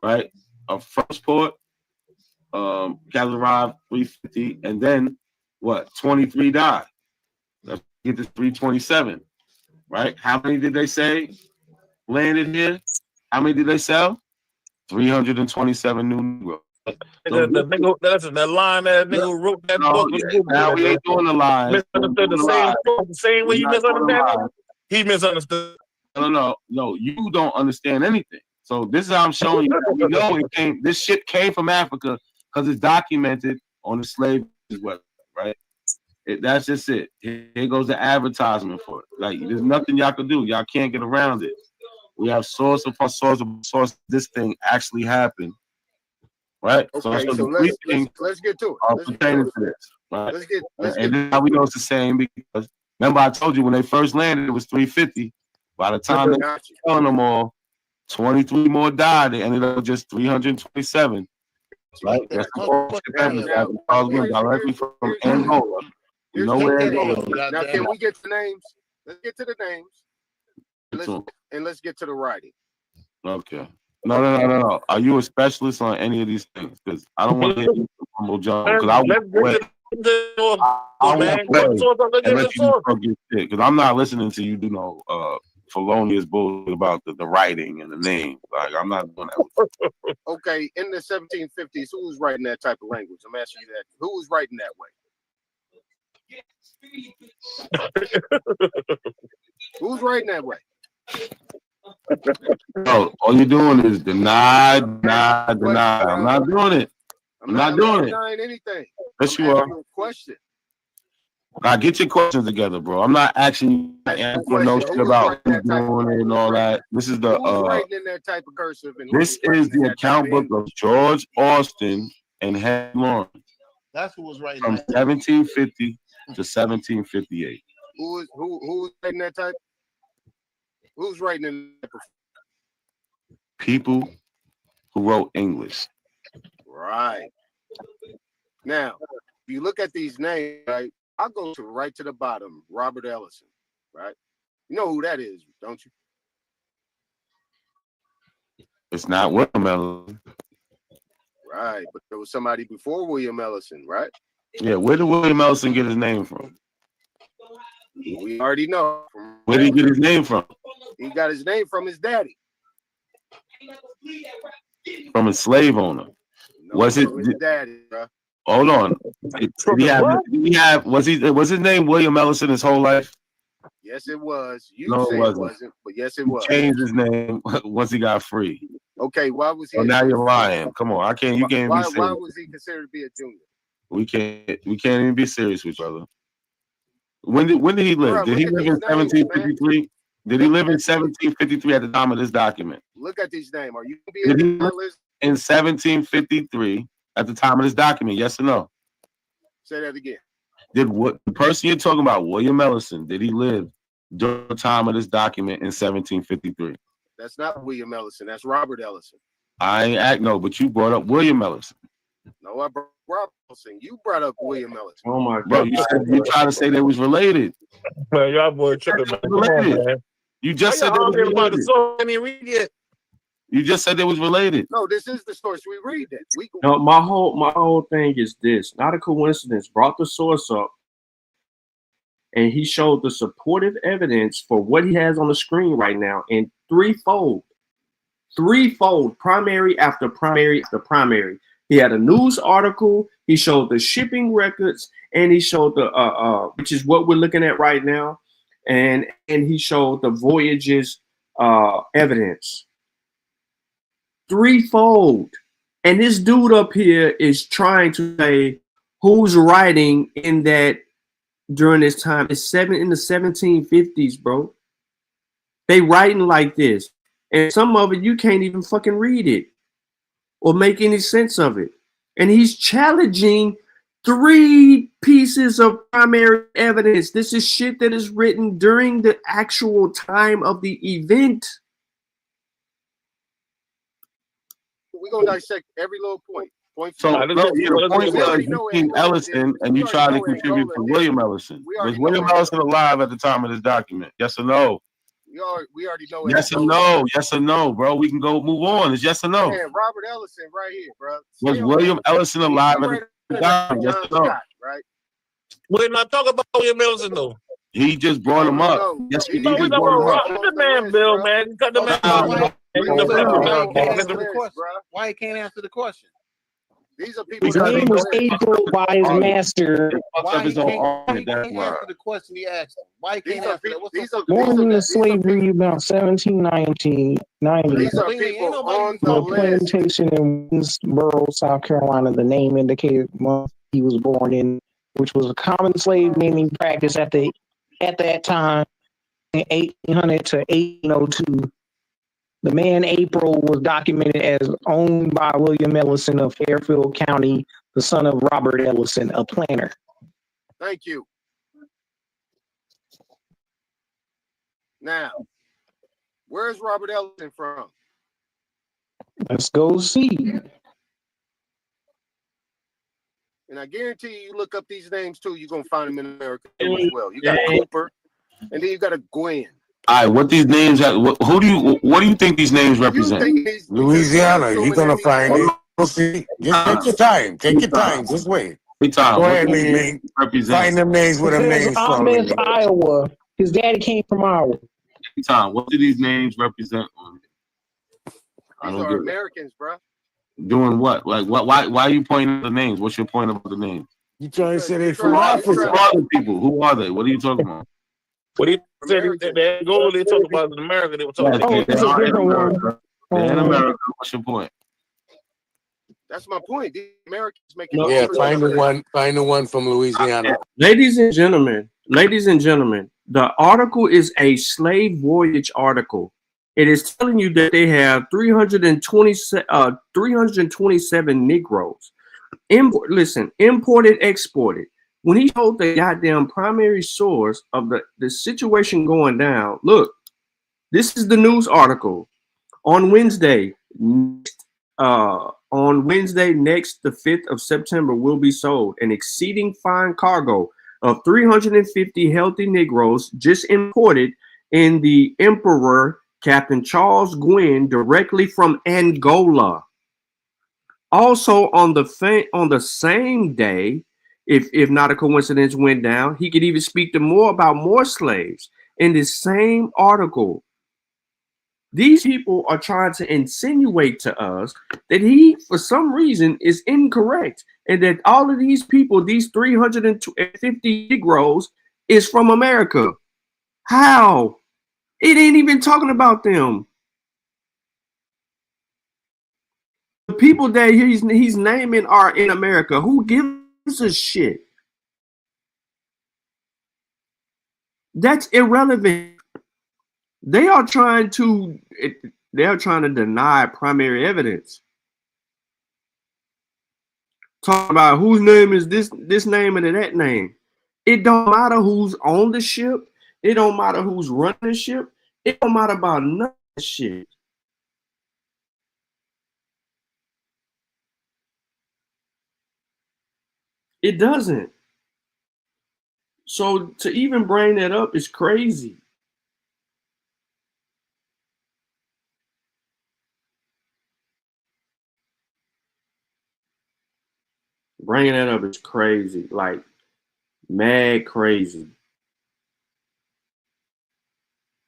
right? A first port, captain arrived 350, and then what? 23 died. Let's get to 327, right? How many did they say landed here? How many did they sell? 327 new Negroes. The nigga, that's the line that nigga who wrote that book. Now we ain't doing the line. Misunderstood the same way you misunderstand. He misunderstood. No. You don't understand anything. So this is how I'm showing you. We know it came. This shit came from Africa because it's documented on the slave website, right? That's just it. Here goes the advertisement for it. Like, there's nothing y'all can do. Y'all can't get around it. We have source. This thing actually happened. Right. Okay, so let's get to it. Pertaining to this, right? And then how we know it's the same, because remember I told you when they first landed it was 350. By the time they were killing them all, 23 more died. They ended up with just 327. Right. That's directly from Angola. You know where Angola. Now can we get the names? Let's get to the names. Let's get to the writing. Okay. No. Are you a specialist on any of these things? Because I don't want to hear you humble John. Because I because I'm not listening to you do no felonious bullshit about the writing and the name. Like, I'm not doing that. Okay, in the 1750s, who was writing that type of language? I'm asking you that. Who was writing that way? Who's writing that way? No, all you're doing is deny. I'm not doing it. I'm not doing it. Anything. Yes, you are. Question. Now get your questions together, bro. I'm not asking you to answer no shit about who's doing it and all that. This is the writing in that type of cursive. This is the account book of George Austin and Henry Lawrence. That's who was writing from 1750 to 1758. Who's writing that type? Who's writing in that? People who wrote English. Right. Now, if you look at these names, right, I'll go right to the bottom. Robert Ellison, right? You know who that is, don't you? It's not William Ellison. Right, but there was somebody before William Ellison, right? Yeah, where did William Ellison get his name from? We already know. Where did he get his name from? He got his name from his daddy. From a slave owner. No, was it his daddy, bro? Hold on. Was his name William Ellison his whole life? Yes, it was. You no, say it wasn't. But yes, it was. He changed his name once he got free. Okay, why was he? Well, now you're lying. Come on, I can't. You can't Why be serious. was he considered to be a junior? We can't even be serious with each other. When did he live? Bro, Did he look at live in these names, 1753? Did he live in 1753 at the time of this document? Look at these names. Are you Did he being live honest? in 1753 at the time of this document? Yes or no? Say that again. Did what the person you're talking about, William Ellison, did he live during the time of this document in 1753? That's not William Ellison. That's Robert Ellison. I ain't act no, but you brought up William Ellison. No, I brought Robert Ellison. You brought up William Ellison. Oh my Bro, you said you trying to say they was related. Man, y'all boy tripping, man. Come on, man. You just said they was about the related. soul. I didn't read yet. You just said they was related. No, this is the source. We read that. No, my whole thing is this. Not a coincidence. Brought the source up, and he showed the supportive evidence for what he has on the screen right now in threefold, primary after primary after primary. He had a news article. He showed the shipping records, and he showed the which is what we're looking at right now, and he showed the voyages evidence. Threefold. And this dude up here is trying to say who's writing in that during this time. It's in the 1750s, bro. They writing like this. And some of it you can't even fucking read it or make any sense of it. And he's challenging 3 pieces of primary evidence. This is shit that is written during the actual time of the event. We're gonna dissect every little point. So the point was you came Ellison and you tried to contribute to William Ellison. Was William Ellison alive at the time of this document? Yes or no? We already know. Yes or no? Yes or no, bro? We can go move on. It's yes or no. Man, Robert Ellison, right here, bro. Was William Ellison alive at the document? Yes or no? Right. We're not talking about William Ellison, though. He just brought him up. Yes, he just brought him up. Cut the man, Bill, man. Cut the man. Why he can't answer the question? These are people. His name was April by his master. Why he can't answer the question he asked him? Why he can't answer that? Born into slavery about 1790. These are people on the list. Plantation in Winsboro, South Carolina. The name indicated the month he was born in, which was a common slave naming practice at that time, in 1800 to 1802. The man April was documented as owned by William Ellison of Fairfield County, the son of Robert Ellison, a planter. Thank you. Now, where's Robert Ellison from? Let's go see. And I guarantee you look up these names too, you're gonna find them in America too as well. You got Cooper, and then you got a Gwen. All right, what these names? What do you think these names represent? Louisiana, you're gonna find it. See, just take your time. Take your time. Just wait. Go ahead, Ling. Find them names where them names from. Iowa. His daddy came from Iowa. Tom, what do these names represent? These are Americans, bro. Doing what? Like what? Why are you pointing at the names? What's your point about the names? You trying to say they from Africa? Who are the people? Who are they? What are you talking about? What he said, they go. They talk about in America. They were talking about. They're in America. They're in America. What's your point? That's my point. The Americans making. Yeah, find the one from Louisiana. Ladies and gentlemen, the article is a slave voyage article. It is telling you that they have 327 Negroes. Imported, exported. When he told the goddamn primary source of the situation going down, look, this is the news article. On Wednesday, next, the 5th of September, will be sold an exceeding fine cargo of 350 healthy Negroes just imported in the Emperor Captain Charles Gwynn directly from Angola. Also on the same day, if not a coincidence, went down, he could even speak to about more slaves in this same article. These people are trying to insinuate to us that he, for some reason, is incorrect, and that all of these people, these 350 Negroes, is from America. How? It ain't even talking about them. The people that he's naming are in America. Who gives a shit? That's irrelevant. They are trying to deny primary evidence. Talk about whose name is this name and that name. It don't matter who's on the ship. It don't matter who's running the ship. It don't matter about none of that shit. It doesn't. So to even bring that up is crazy. Bringing that up is crazy, like mad crazy.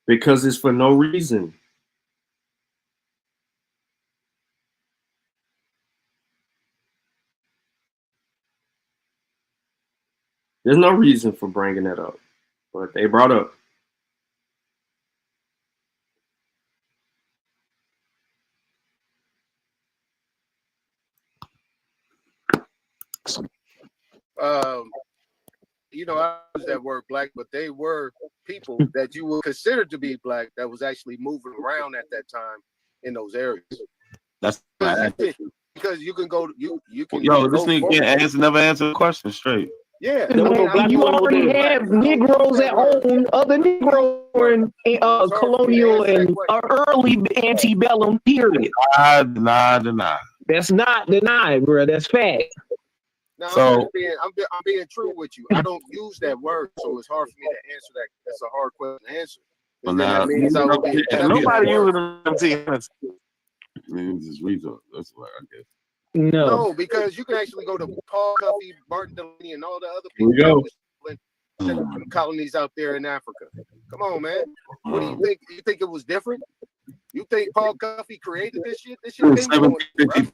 Because it's for no reason. There's no reason for bringing that up, but they brought up. You know, I use that word black, but they were people that you would consider to be black that was actually moving around at that time in those areas. That's because you can go, you can. Yo, this nigga never answer the question straight. Yeah, you already have Negroes that own other Negroes in colonial and early antebellum period. Deny. That's not denied, bro. That's fact. No, So I'm being true with you. I don't use that word, so it's hard for me to answer that. That's a hard question to answer. Well, now, nobody uses just retard. That's what I guess. No, because you can actually go to Paul Cuffey, Martin Delaney, and all the other Here people we that colonies out there in Africa. Come on, man. What do you think? You think it was different? You think Paul Cuffey created this shit? This shit been going on, bro.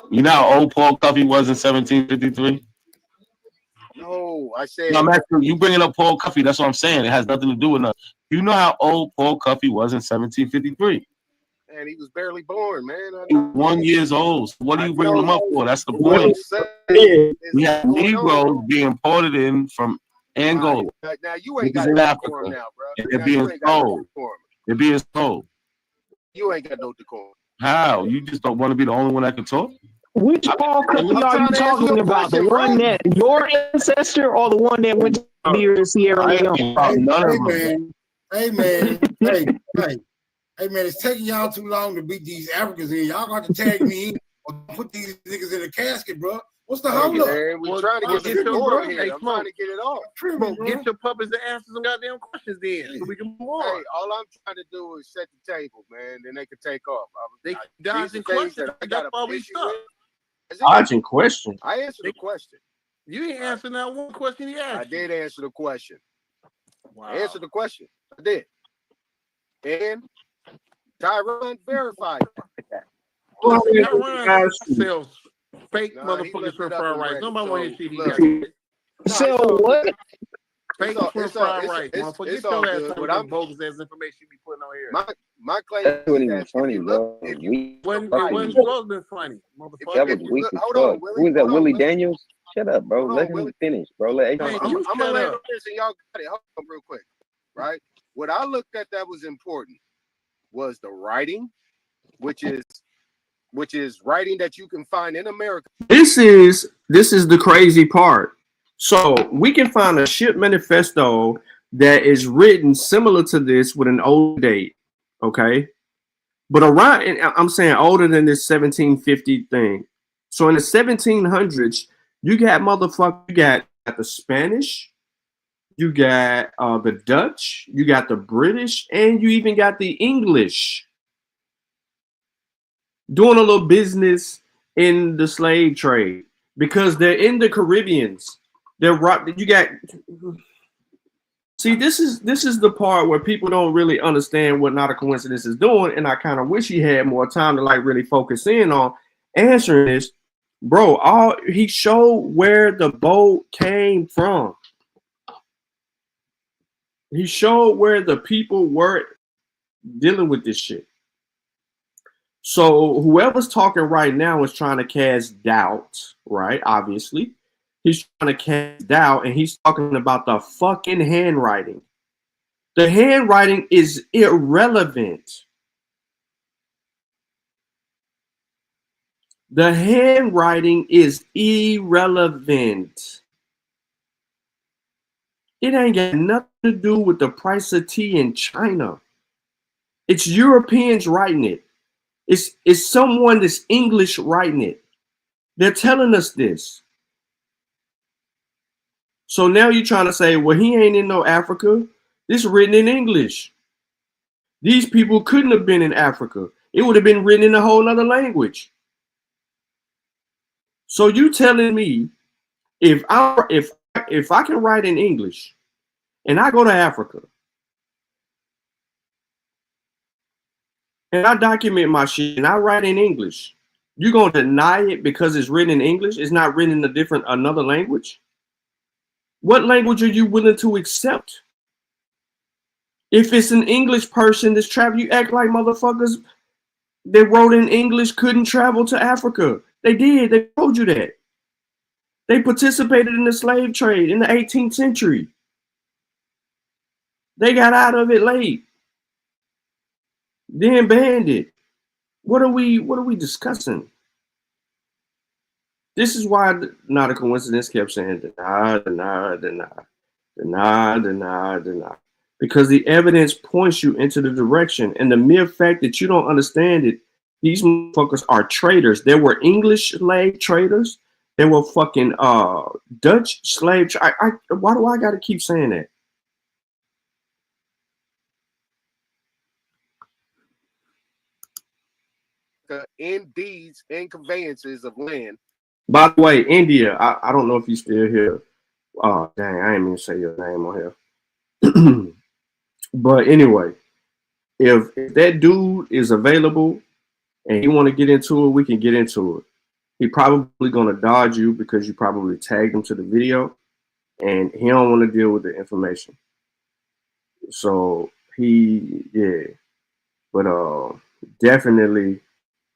You know how old Paul Cuffey was in 1753? No, I said. No, I'm asking you bringing up Paul Cuffey. That's what I'm saying. It has nothing to do with nothing. You know how old Paul Cuffey was in 1753? Man, he was barely born, man. He was 1 year old. So what are you bringing him up for? That's the point. We have Negroes being imported in from Angola. Now you ain't got no decorum now, bro. They're being sold. They're being sold. You ain't got no decorum. How? You just don't want to be the only one that can talk? Which Paul Cuffey are you talking about? The one that your ancestor or the one that went to here in Sierra Leone? Hey man, hey man, it's taking y'all too long to beat these Africans in. Y'all got to tag me in or put these niggas in a casket, bro. What's the hold up? We're trying to get the order here. I'm trying to get it off. Get your puppets to answer some goddamn questions then, so we can move on. Hey, all I'm trying to do is set the table, man. Then they can take off. They dodging questions. That's why we stuck. Dodging question. I answered the question. You ain't answering that one question he asked. I did answer the question. Wow. I answered the question. I did. And Tyron verified that. Tyron sells fake motherfuckers for fried rice. Nobody want to see these guys. So what? Fake for fried rice. Motherfucker, get your ass on that bogus ass information you be putting on here. My claim that wasn't even funny, bro. It wasn't supposed to be funny, motherfucker. That was weak as fuck. Who is that, Willie Daniels? Shut up, bro. Let him finish, bro. I'm gonna let this and y'all got it. Hold on real quick. Right? What I looked at that was important was the writing, which is writing that you can find in America. This is the crazy part. So we can find a ship manifesto that is written similar to this with an old date, okay? But around, and I'm saying older than this 1750 thing. So in the 1700s, you got you got the Spanish, you got the Dutch, you got the British, and you even got the English doing a little business in the slave trade because they're in the Caribbeans. They're right. You got. See, this is the part where people don't really understand what Not a Coincidence is doing, and I kind of wish he had more time to like really focus in on answering this, bro. He showed where the boat came from. He showed where the people were dealing with this shit. So whoever's talking right now is trying to cast doubt, right? Obviously, he's trying to cast doubt, and he's talking about the fucking handwriting. The handwriting is irrelevant. The handwriting is irrelevant. It ain't got nothing to do with the price of tea in China. It's Europeans writing it. It's someone that's English writing it. They're telling us this. So now you're trying to say, well, he ain't in no Africa. This is written in English. These people couldn't have been in Africa. It would have been written in a whole other language. So you telling me if I can write in English and I go to Africa and I document my shit and I write in English, you're gonna deny it because it's written in English? It's not written in another language? What language are you willing to accept? If it's an English person that's traveling, you act like motherfuckers that wrote in English couldn't travel to Africa. They did. They told you that. They participated in the slave trade in the 18th century. They got out of it late. Then banned it. What are we discussing? This is why Not a Coincidence kept saying deny. Because the evidence points you into the direction, and the mere fact that you don't understand it, these motherfuckers are traders. There were English slave traders. There were fucking Dutch slave. Why do I got to keep saying that? In deeds and conveyances of land. By the way, India, I don't know if you still here. Oh, dang, I ain't even say your name on here. But anyway, if that dude is available and you want to get into it, we can get into it. He probably going to dodge you because you probably tagged him to the video and he don't want to deal with the information. So but definitely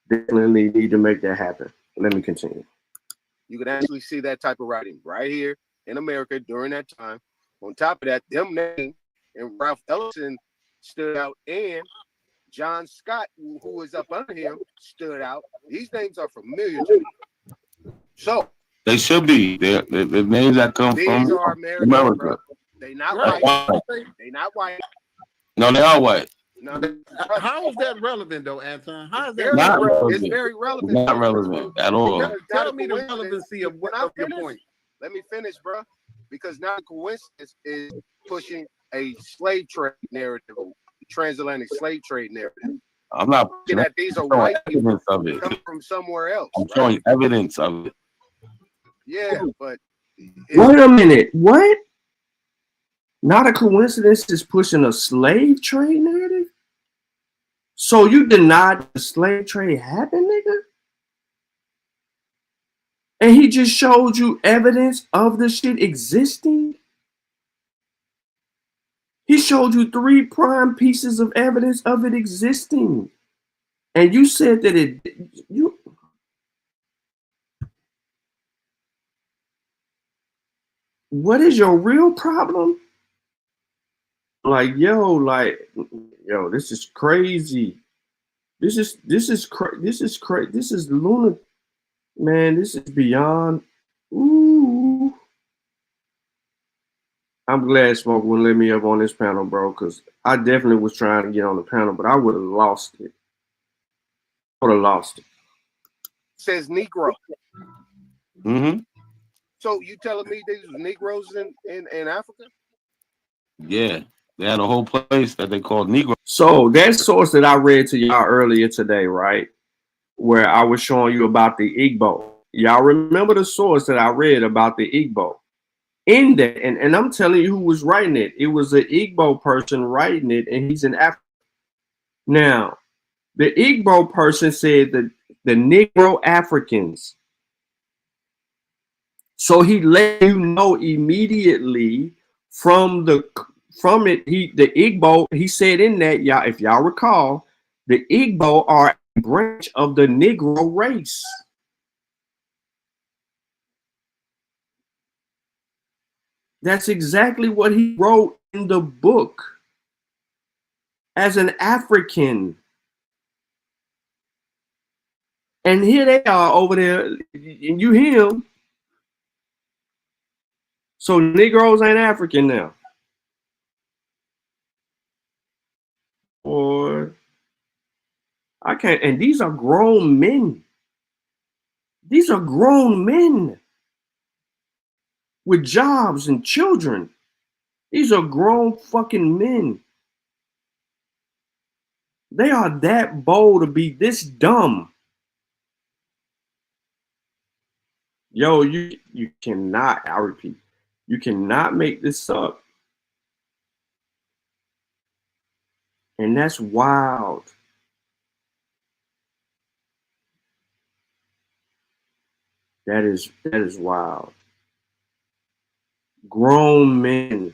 need to make that happen. Let me continue. You can actually see that type of writing right here in America during that time. On top of that, them names and Ralph Ellison stood out, and John Scott, who was up under him, stood out. These names are familiar to me. So they should be. They're names that come from America. They not white. They not white. No, they are white. No, how is that relevant though, Anton? How is that not relevant? It's very relevant. It's not relevant at all. Tell me the relevancy of your point. Let me finish, bro. Because now coincidence is pushing a slave trade narrative, transatlantic slave trade narrative. I'm not that these are white people of it. come from somewhere else. I'm showing evidence of it. Yeah, but wait a minute. What? Not a Coincidence is pushing a slave trade narrative? So you denied the slave trade happened, nigga? And he just showed you evidence of the shit existing? He showed you 3 prime pieces of evidence of it existing. And you said that what is your real problem? Like, this is crazy. This is lunatic. Man, this is beyond. Ooh. I'm glad Smoke wouldn't let me up on this panel, bro, because I definitely was trying to get on the panel, but I would have lost it. Says Negro. Mm-hmm. So you telling me these was Negroes in Africa? Yeah. They had a whole place that they called Negro. So that source that I read to y'all earlier today, right, where I was showing you about the Igbo. Y'all remember the source that I read about the Igbo? In that, and I'm telling you who was writing it. It was an Igbo person writing it, and he's in Africa. Now, the Igbo person said that the Negro Africans. So he let you know immediately from it. The Igbo, he said in that, y'all, if y'all recall, the Igbo are branch of the Negro race. That's exactly what he wrote in the book. As an African. And here they are over there, and you hear them. So Negroes ain't African now. Or I can't, and these are grown men. These are grown men with jobs and children. These are grown fucking men. They are that bold to be this dumb. Yo, you cannot, I repeat, you cannot make this up. And that's wild. That is wild. Grown men.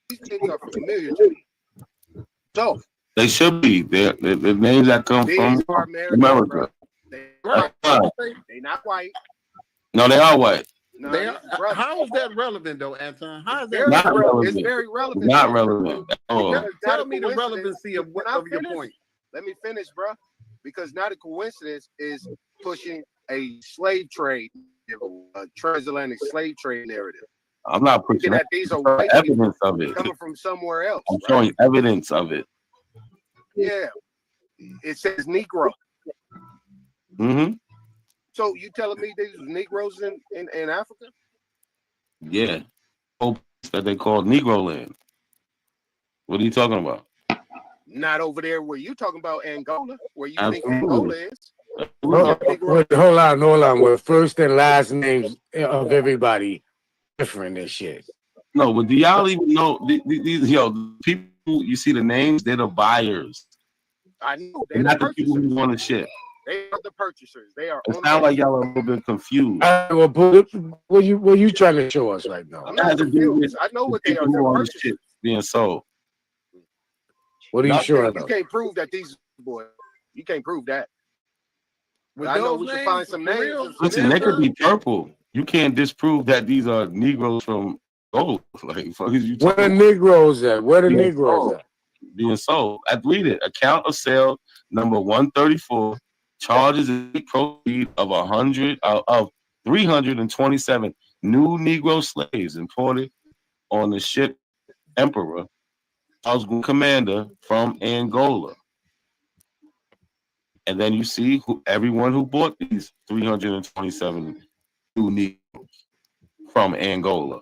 These things are familiar to me. So they should be. They're names that come from America. They not white. No, they are white. No, how is that relevant though, Anton? How is that Not relevant? It's very relevant. Not relevant at all. Tell me the relevancy of your point. Let me finish, bro. Because not a coincidence is pushing a slave trade, a transatlantic slave trade narrative. I'm not pushing that these are white evidence of it. Coming from somewhere else. I'm showing evidence of it. Yeah. It says Negro. Mm-hmm. So you telling me these Negroes in Africa? Yeah. That they call Negro land. What are you talking about? Not over there where you talking about Angola, where you Absolutely. think Angola is. Hold on. With first and last names of everybody different and shit. No, but do y'all even know these people you see the names? They're the buyers. I know They're not the people who want to shit. They are the purchasers. They are. It sounds like y'all are a little bit confused. What you trying to show us right now? I'm not confused. I know what they are. They're purchasers. Shit being sold. What are you showing You us? can't prove that these boys. You can't prove that. With I know those we can names, find some for names. real? Listen, they could be purple. You can't disprove that these are Negroes from gold. Like, fuck is you Where the talking Negroes at? Where the Being Negroes sold. at? Being sold. I read it. Account of sale number 134 charges a proceed of 327 new Negro slaves imported on the ship Emperor, Commander from Angola. And then you see everyone who bought these 327 new Negroes from Angola.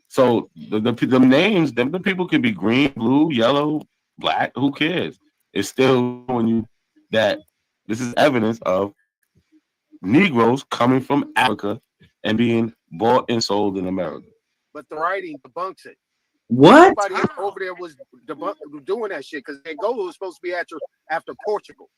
So the names, the people can be green, blue, yellow, black. Who cares? It's still showing you that this is evidence of Negroes coming from Africa and being bought and sold in America. But the writing debunks it. What? Nobody over there was doing that shit because Angola was supposed to be after Portugal.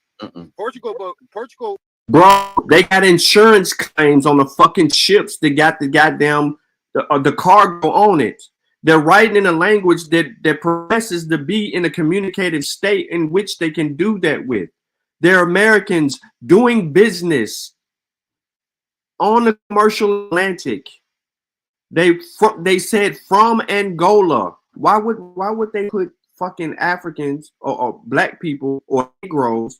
Portugal. Bro, they got insurance claims on the fucking ships that got the goddamn the cargo on it. They're writing in a language that professes to be in a communicative state in which they can do that with. They're Americans doing business on the commercial Atlantic. They said from Angola. Why would they put fucking Africans or black people or Negroes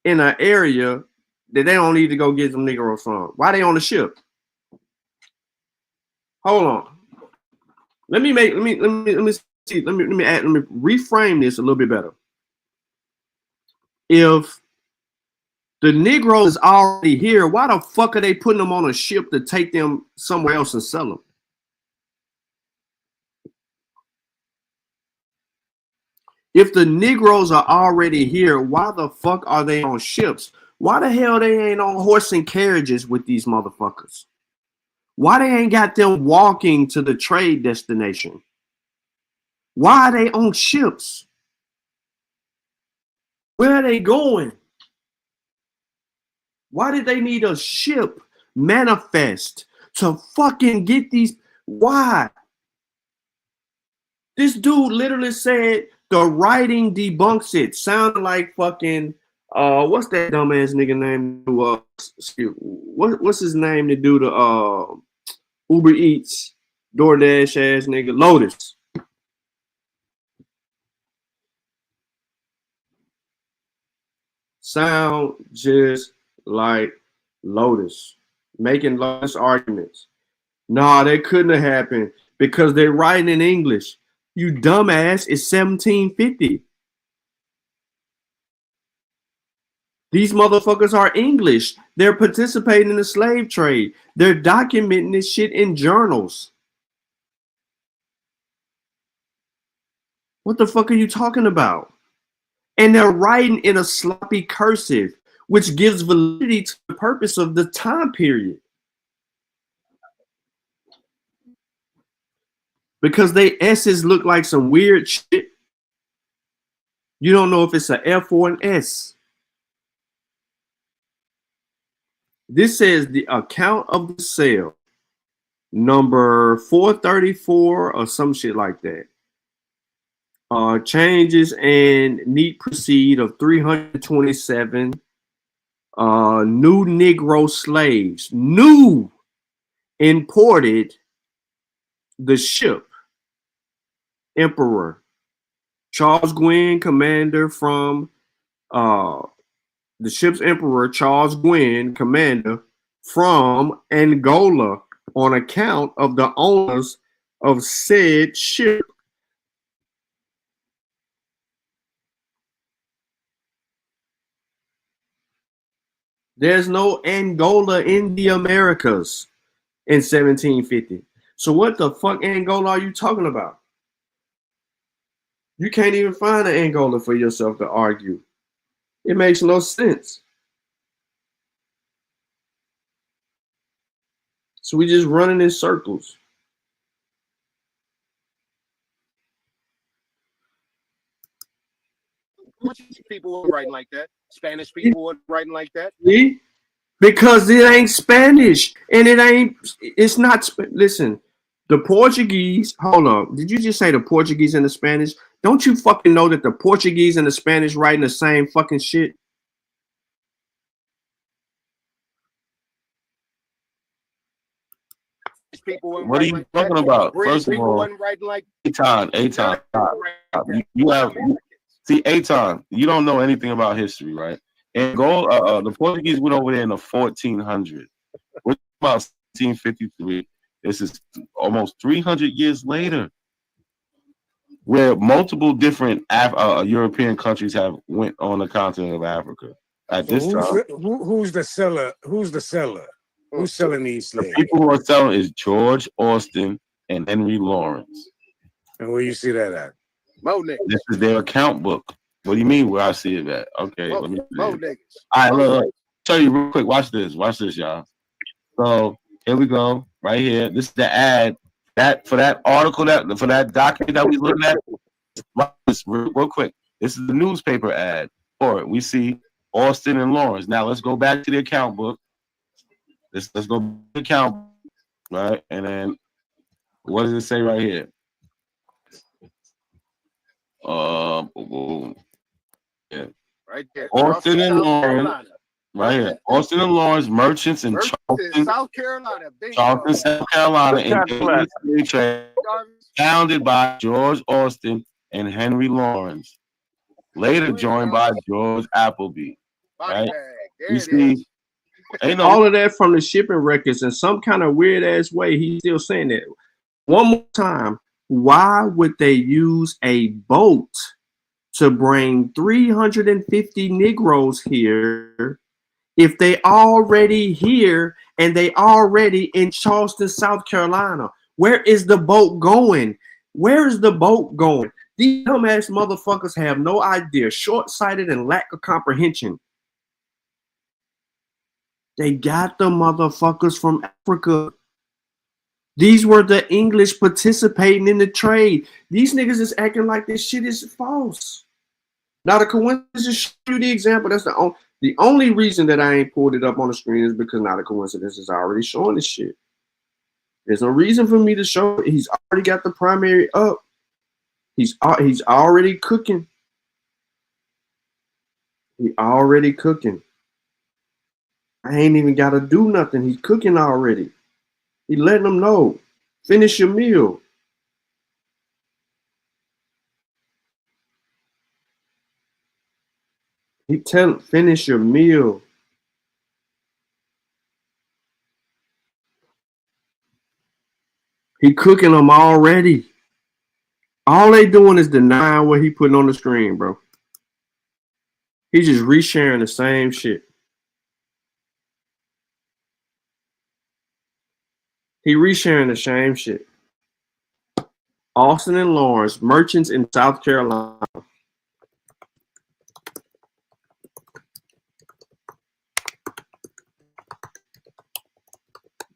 in an area that they don't need to go get some Negroes from? Why they on the ship? Hold on. Let me reframe this a little bit better. If the Negro is already here, why the fuck are they putting them on a ship to take them somewhere else and sell them? If the Negroes are already here, why the fuck are they on ships? Why the hell they ain't on horse and carriages with these motherfuckers? Why they ain't got them walking to the trade destination? Why are they on ships? Where are they going? Why did they need a ship manifest to fucking get these? Why? This dude literally said The writing debunks it. Sounded like fucking what's that dumbass nigga name? What's his name to do the Uber Eats, DoorDash ass nigga? Lotus. Sound just like Lotus. Making Lotus arguments. Nah, that couldn't have happened because they're writing in English. You dumbass, it's 1750. These motherfuckers are English. They're participating in the slave trade. They're documenting this shit in journals. What the fuck are you talking about? And they're writing in a sloppy cursive, which gives validity to the purpose of the time period. Because they S's look like some weird shit. You don't know if it's an F or an S. This says the account of the sale, number 434 or some shit like that. Changes and neat proceed of 327 new Negro slaves. New imported the ship Emperor Charles Gwynn, commander from the ship's Emperor Charles Gwynn, commander from Angola, on account of the owners of said ship. There's no Angola in the Americas in 1750. So what the fuck Angola are you talking about? You can't even find an Angola for yourself to argue. It makes no sense. So we just running in circles. Portuguese people were writing like that. Spanish people were writing like that. See? Because it ain't Spanish. And it's not, listen, the Portuguese, hold on. Did you just say the Portuguese and the Spanish? Don't you fucking know that the Portuguese and the Spanish writing the same fucking shit? What are you talking about? First of all, Aton, you have, see, Aton, you don't know anything about history, right? And the Portuguese went over there in the 1400s. We're about 1753. This is almost 300 years later, where multiple different European countries have went on the continent of Africa at this time. Who's the seller? Who's the seller? Who's selling these slaves? The people who are selling is George Austin and Henry Lawrence. And where you see that at? This is their account book. What do you mean where I see it at? Okay, let me see. All right, look, show you real quick. Watch this, y'all. So here we go, right here. This is the ad for that article, for that document that we looking at. Watch this real quick. This is the newspaper ad for it. We see Austin and Lawrence. Now let's go back to the account book. Let's go to the account, right? And then what does it say right here? Yeah. Right there. Austin and Lawrence, right here. Austin and Lawrence, merchants in Charleston, South Carolina. Charleston, South Carolina, founded by George Austin and Henry Lawrence, later joined by George Appleby. Right? You see, all of that from the shipping records in some kind of weird ass way. He's still saying that. One more time, why would they use a boat to bring 350 Negroes here if they already here and they already in Charleston, South Carolina? Where is the boat going? Where is the boat going? These dumbass motherfuckers have no idea, short-sighted and lack of comprehension. They got the motherfuckers from Africa. These were the English participating in the trade. These niggas is acting like this shit is false. Now the coincidence, just show you the example. That's the only reason that I ain't pulled it up on the screen is because now the coincidence is already showing this shit. There's no reason for me to show it. He's already got the primary up. He's already cooking. He already cooking. I ain't even got to do nothing. He's cooking already. He letting them know. Finish your meal. He finish your meal. He cooking them already. All they doing is denying what he putting on the screen, bro. He just resharing the same shit. He resharing the same shit. Austin and Lawrence, merchants in South Carolina.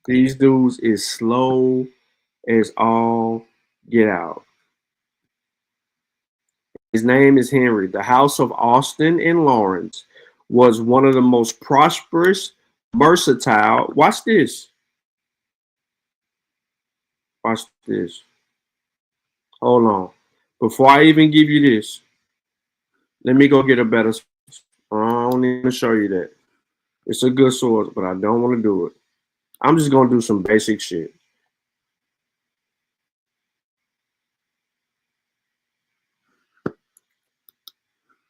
These dudes is slow as all get out. His name is Henry. The house of Austin and Lawrence was one of the most prosperous, versatile. Watch this. Watch this. Hold on. Before I even give you this, let me go get a better source. I don't need to show you that. It's a good source, but I don't want to do it. I'm just going to do some basic shit.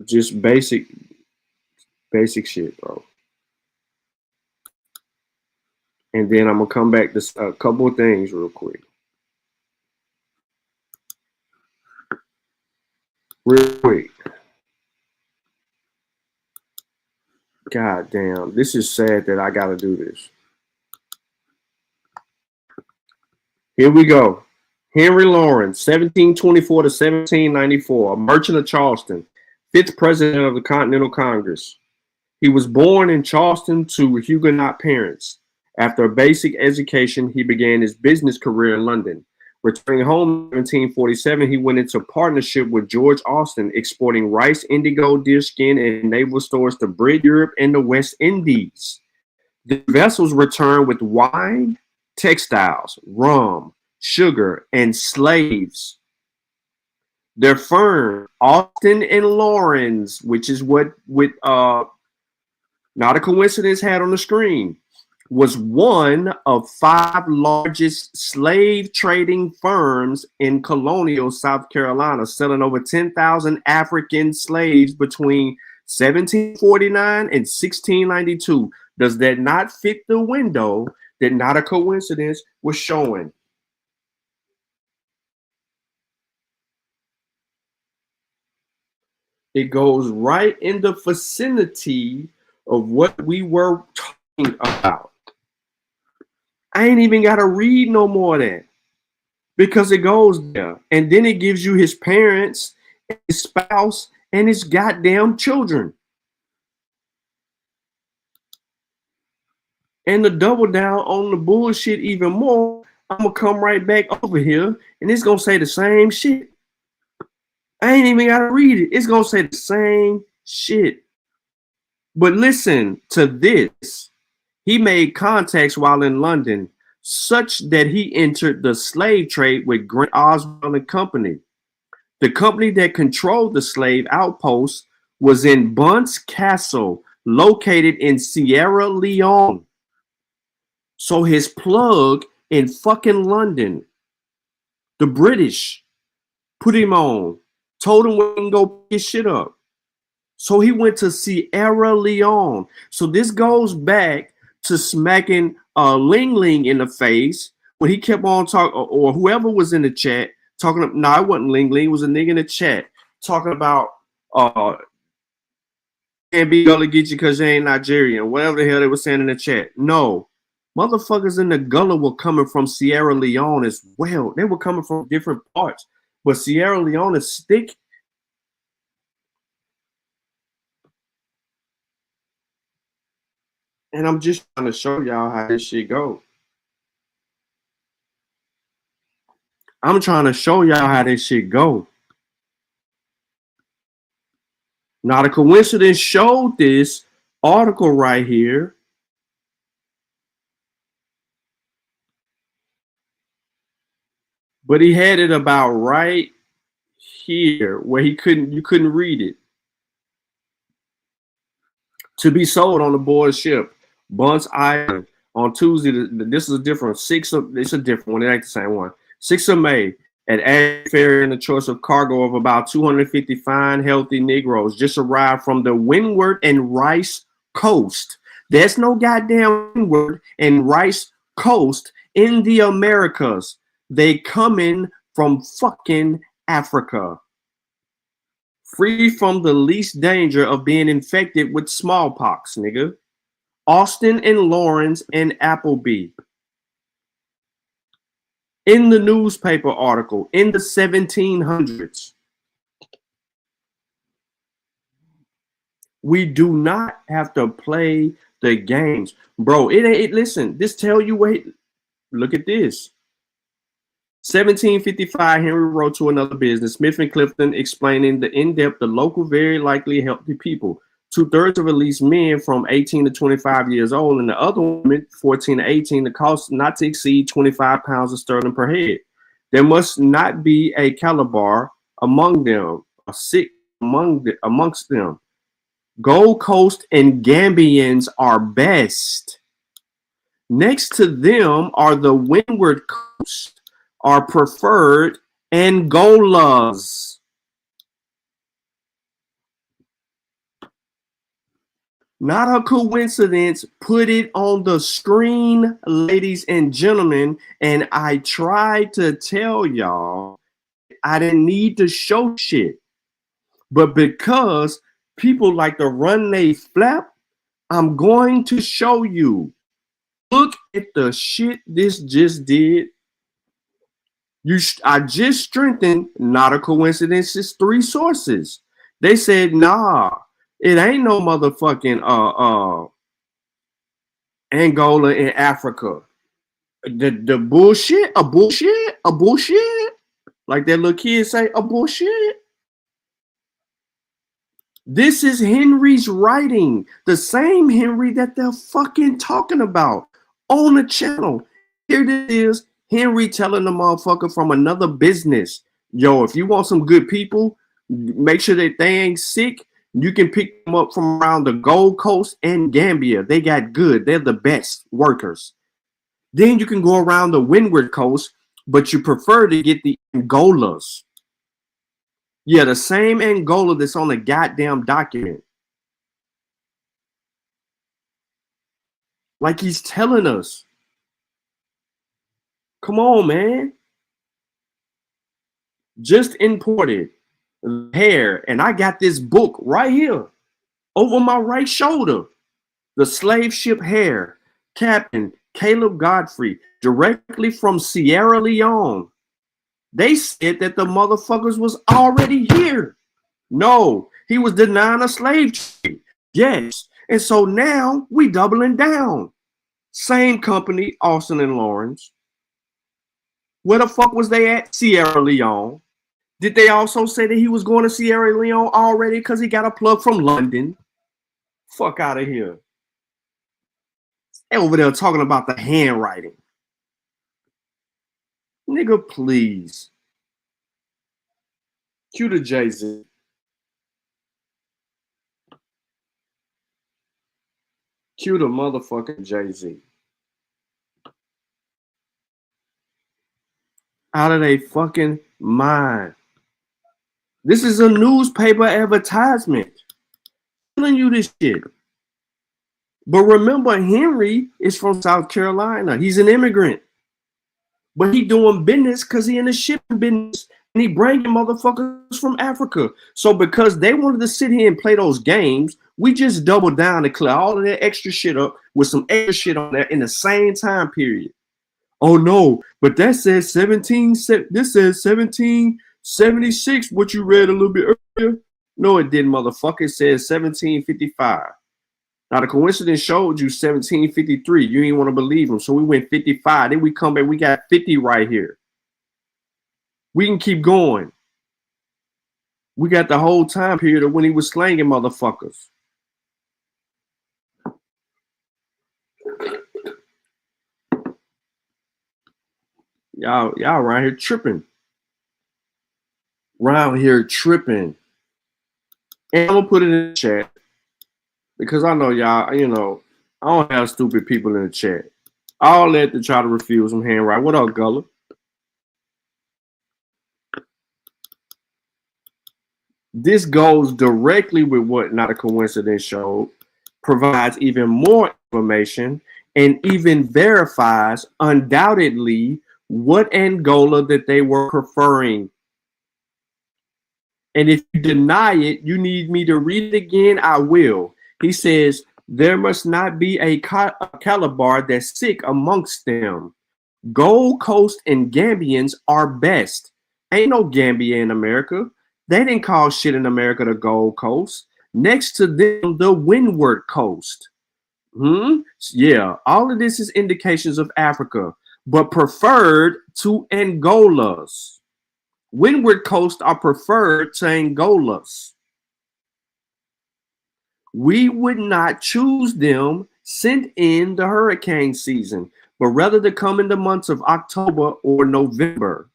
Just basic shit, bro. And then I'm going to come back to a couple of things real quick. Real quick. God damn. This is sad that I got to do this. Here we go. Henry Lawrence, 1724 to 1794, a merchant of Charleston, 5th president of the Continental Congress. He was born in Charleston to Huguenot parents. After a basic education, he began his business career in London. Returning home in 1747, he went into partnership with George Austin, exporting rice, indigo, deerskin, and naval stores to Britain, Europe, and the West Indies. The vessels returned with wine, textiles, rum, sugar, and slaves. Their firm, Austin and Lawrence, which is what not a coincidence had on the screen, was one of 5 largest slave trading firms in Colonial, South Carolina, selling over 10,000 African slaves between 1749 and 1692. Does that not fit the window that not a coincidence was showing? It goes right in the vicinity of what we were talking about. I ain't even got to read no more of that because it goes there. And then it gives you his parents, his spouse, and his goddamn children. And to double down on the bullshit even more, I'm going to come right back over here and it's going to say the same shit. I ain't even got to read it. It's going to say the same shit. But listen to this. He made contacts while in London, such that he entered the slave trade with Grant Oswald and Company. The company that controlled the slave outpost was in Bunce Castle, located in Sierra Leone. So his plug in fucking London, the British put him on, told him we can go pick his shit up. So he went to Sierra Leone. So this goes back to smacking Ling Ling in the face when he kept on talking, or whoever was in the chat talking. No, it wasn't Ling Ling. It was a nigga in the chat talking about can't be gullah get you because you ain't Nigerian. Whatever the hell they were saying in the chat. No, motherfuckers in the gullah were coming from Sierra Leone as well. They were coming from different parts, but Sierra Leone is thick. And I'm just trying to show y'all how this shit go. I'm trying to show y'all how this shit go. Now, the coincidence showed this article right here. But he had it about right here where you couldn't read it. To be sold on the board ship, Bunce Island on Tuesday. This is a different it's a different one. It ain't the same one. 6th of May at Ash Ferry, and a choice of cargo of about 250 fine, healthy Negroes just arrived from the Windward and Rice Coast. There's no goddamn Windward and Rice Coast in the Americas. They coming from fucking Africa. Free from the least danger of being infected with smallpox, nigga. Austin and Lawrence and Appleby. In the newspaper article in the 1700s. We do not have to play the games. Bro, listen, this tell you what, look at this. 1755, Henry wrote to another business, Smith and Clifton, explaining the in-depth, the local, very likely healthy people. 2/3 of at least men from 18 to 25 years old, and the other women, 14 to 18, the cost not to exceed 25 pounds of sterling per head. There must not be a Calabar among them, a sick amongst them. Gold Coast and Gambians are best. Next to them are the Windward Coast, are preferred Angolas. Not a coincidence. Put it on the screen, ladies and gentlemen. And I tried to tell y'all I didn't need to show shit. But because people like to run they flap, I'm going to show you. Look at the shit this just did. I just strengthened, not a coincidence, it's 3 sources. They said, nah, it ain't no motherfucking Angola in Africa. The bullshit, a bullshit. Like that little kid say, a bullshit. This is Henry's writing, the same Henry that they're fucking talking about on the channel. Here it is. Henry telling the motherfucker from another business, yo, if you want some good people, make sure that they ain't sick. You can pick them up from around the Gold Coast and Gambia. They got good. They're the best workers. Then you can go around the Windward Coast, but you prefer to get the Angolas. Yeah, the same Angola that's on the goddamn document. Like he's telling us. Come on, man. Just imported hair, and I got this book right here over my right shoulder. The Slave Ship Hair, Captain Caleb Godfrey, directly from Sierra Leone. They said that the motherfuckers was already here. No, he was denying a slave trade. Yes, and so now we doubling down. Same company, Austin and Lawrence. Where the fuck was they at? Sierra Leone. Did they also say that he was going to Sierra Leone already because he got a plug from London? Fuck out of here. They over there talking about the handwriting. Nigga, please. Cue the Jay-Z. Cue the motherfucking Jay-Z. Out of their fucking mind. This is a newspaper advertisement. I'm telling you this shit. But remember, Henry is from South Carolina. He's an immigrant. But he doing business because he in the shipping business. And he bringing motherfuckers from Africa. So because they wanted to sit here and play those games, we just doubled down and clear all of that extra shit up with some extra shit on there in the same time period. Oh no, but that says 17, this says 1776, what you read a little bit earlier. No, it didn't, motherfucker. It says 1755. Now, the coincidence showed you 1753. You didn't want to believe them. So we went 55. Then we come back. We got 50 right here. We can keep going. We got the whole time period of when he was slanging motherfuckers. Y'all around here tripping. around here tripping. And I'm gonna put it in the chat because I know y'all, you know, I don't have stupid people in the chat. All that to try to refuse some handwriting. What up, Gullah? This goes directly with what Not a Coincidence showed, provides even more information, and even verifies undoubtedly what Angola that they were preferring. And if you deny it, you need me to read it again, I will. He says, there must not be a Calabar that's sick amongst them. Gold Coast and Gambians are best. Ain't no Gambia in America. They didn't call shit in America the Gold Coast. Next to them, the Windward Coast. Yeah, all of this is indications of Africa, but preferred to Angolas. Windward Coast are preferred to Angolas. We would not choose them sent in the hurricane season, but rather to come in the months of October or November.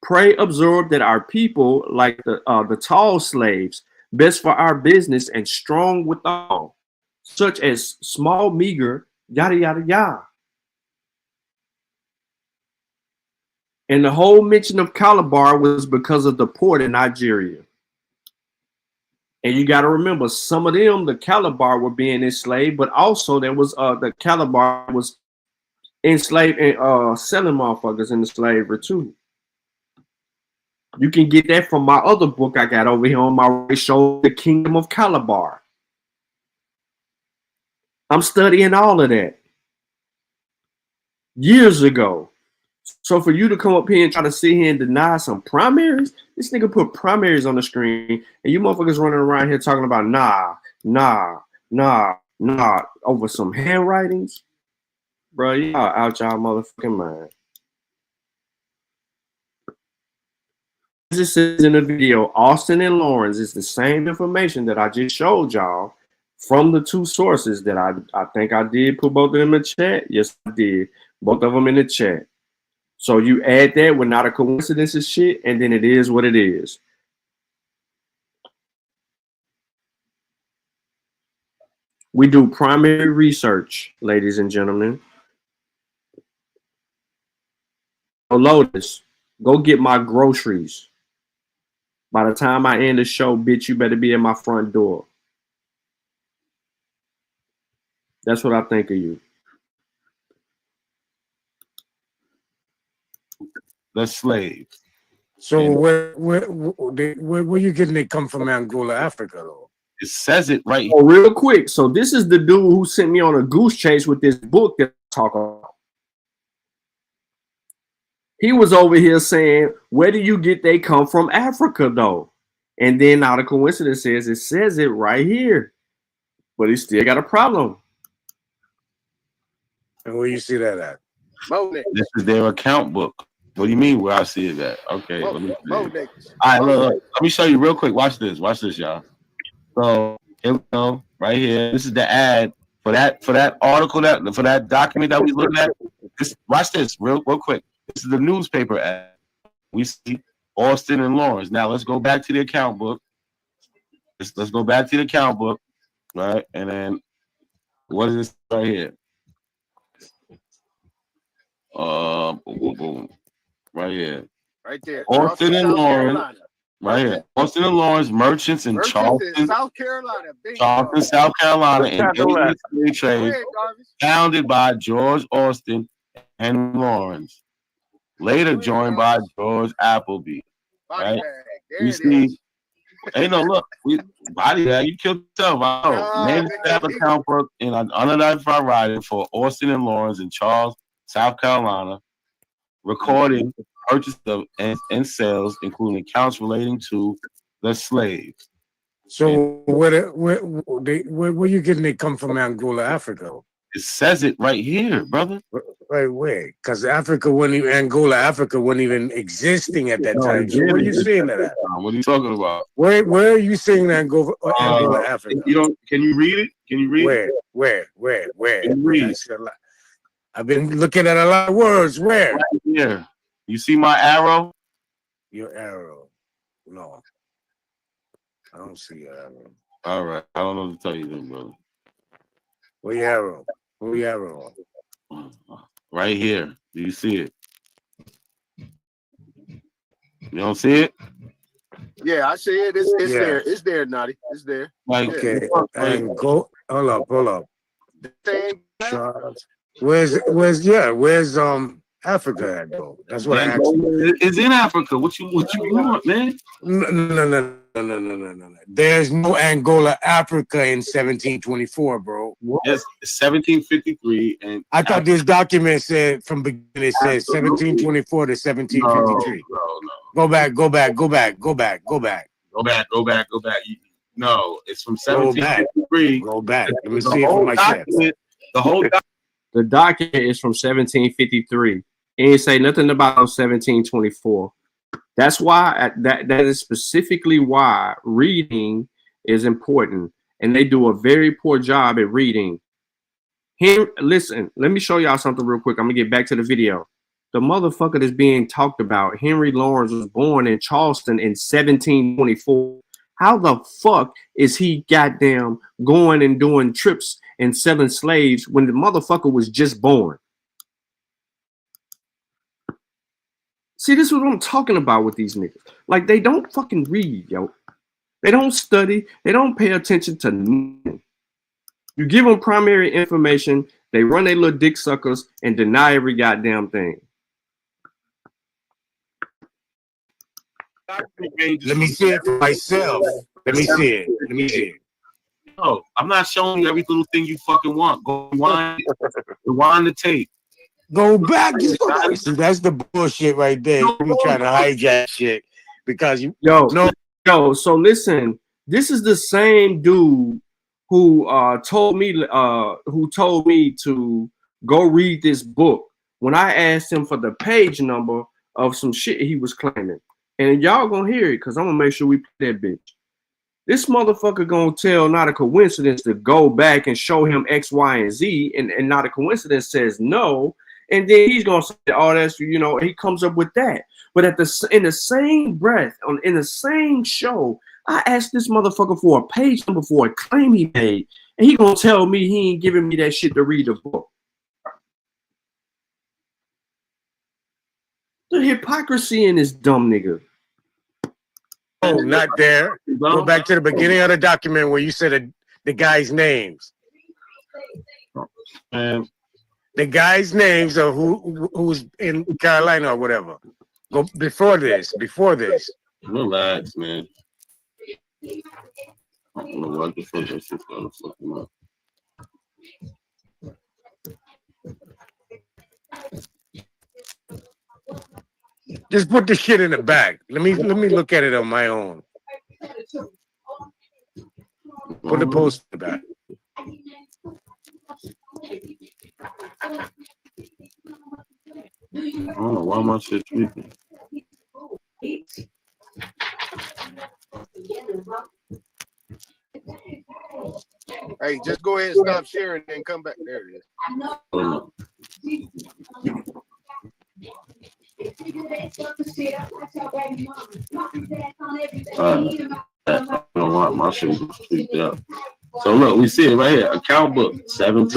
Pray observe that our people, like the tall slaves, best for our business and strong withal, such as small, meager, yada, yada, yada. And the whole mention of Calabar was because of the port in Nigeria. And you got to remember, some of them, the Calabar were being enslaved, but also there was the Calabar was enslaved and selling motherfuckers into slavery too. You can get that from my other book I got over here on my show, The Kingdom of Calabar. I'm studying all of that years ago. So for you to come up here and try to sit here and deny some primaries, this nigga put primaries on the screen, and you motherfuckers running around here talking about nah over some handwritings, bro. Y'all out y'all motherfucking mind. As it says in the video, Austin and Lawrence is the same information that I just showed y'all from the two sources that I think I did put both of them in the chat. Yes, I did. Both of them in the chat. So you add that with Not a Coincidence and shit, and then it is what it is. We do primary research, ladies and gentlemen. So Lotus, go get my groceries. By the time I end the show, bitch, you better be at my front door. That's what I think of you. The slaves. So where you getting it come from Angola, Africa, though? It says it right here. Oh, real quick. So this is the dude who sent me on a goose chase with this book that I talk about. He was over here saying, where do you get they come from Africa, though? And then Not a Coincidence says it right here. But he still got a problem. And where you see that at? This is their account book. What do you mean where I see it at? Okay. Let me see. All right, look, let me show you real quick. Watch this, y'all. So here we go, right here. This is the ad for that article, for that document that we looking at. Watch this real quick. This is the newspaper ad. We see Austin and Lawrence. Now let's go back to the account book. Let's go back to the account book, right? And then what is this right here? Boom, boom, boom. Right here. Right there. Austin and Lawrence. Right here. Austin and Lawrence, merchants in Charleston, South Carolina. Charleston, South Carolina, and trade, founded by George Austin and Lawrence. Later joined by George Appleby. Right? You see, ain't no look. Body bag, you killed yourself. Name staff account book in an unidentified writing for Austin and Lawrence in Charles, South Carolina, recording purchase of and sales, including accounts relating to the slaves. So where you getting it come from Angola, Africa? It says it right here, brother. Right where? Because Angola, Africa wasn't even existing at that time. So where are you seeing that at? What are you talking about? Where are you seeing Angola, Africa? Can you read it? Can you read it? Where? Can you read? I've been looking at a lot of words. Where? Right here. You see my arrow? Your arrow. No. I don't see your arrow. All right. I don't know what to tell you then, brother. Where your arrow? Where your arrow? Right here. Do you see it? You don't see it? Yeah, I see it. It's Yeah. there. It's there, Naughty. It's there. Like, Okay. And go. Hold up. Same. Where's Africa at though? That's what I asked you. It's in Africa. What you want, man? No. There's no Angola, Africa in 1724, bro. It's 1753, and I thought this document said from beginning it says 1724 to 1753. No. Go back. Go back. No, it's from 1753. Go back. Let me see it for myself. The document is from 1753. It ain't say nothing about 1724. That's why that is specifically why reading is important, and they do a very poor job at reading. Here, listen, let me show y'all something real quick. I'm gonna get back to the video. The motherfucker that's being talked about, Henry Lawrence, was born in Charleston in 1724. How the fuck is he goddamn going and doing trips and selling slaves when the motherfucker was just born? See, this is what I'm talking about with these niggas. Like, they don't fucking read, yo. They don't study. They don't pay attention to nothing. You give them primary information, they run their little dick suckers and deny every goddamn thing. Let me see it for myself. Let me see it. No, I'm not showing you every little thing you fucking want. Go rewind the tape. Go back. See, that's the bullshit right there. You trying to hijack shit because you Yo, so listen, this is the same dude who told me to go read this book when I asked him for the page number of some shit he was claiming. And y'all gonna hear it because I'm gonna make sure we play that bitch. This motherfucker gonna tell Not a Coincidence to go back and show him X, Y, and Z, and Not a Coincidence says no, and then he's gonna say, "Oh, that's he comes up with that." But in the same breath, in the same show, I asked this motherfucker for a page number for a claim he made, and he gonna tell me he ain't giving me that shit to read the book. The hypocrisy in this dumb nigga. Oh, not there. Go back to the beginning of the document where you said the guy's names. The guy's names of who's in Carolina or whatever. Go before this. Relax, man. I don't know what the fuck that shit's gonna fucking up. Just put the shit in the back. Let me look at it on my own. Put the post in the back. I don't know why my shit tweaking. Hey, just go ahead and stop sharing and come back. There it is. I don't want my shit tweaked up. So look, we see it right here. Account book 17.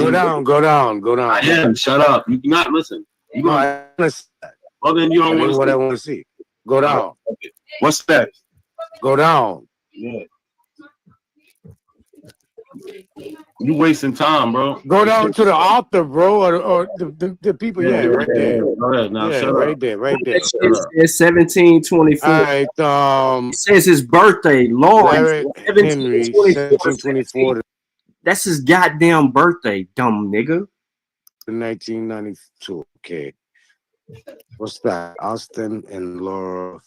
Go down. I am. Shut up. You cannot listen. You I listen. Well, then you don't want to what I want to see. Go down. What's that? Go down. Yeah. You wasting time, bro. Go down to the author, bro, or the people. Yeah, right there. Go ahead now. Shut right up. there. It's 1724. All right. It says his birthday, Lawrence. Henry, 1724. That's his goddamn birthday, dumb nigga. 1992. Okay. What's that? Austin and Laura.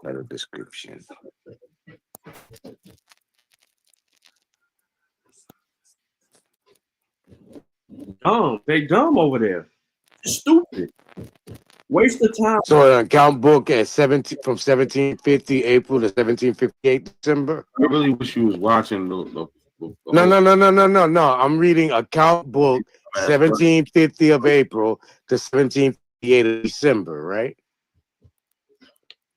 Letter description. They dumb over there. Stupid. Waste of time. So an account book at from 1750 April to 1758 December. I really wish you was watching the No. I'm reading account book 1750 of April to 1758 28th of December, right?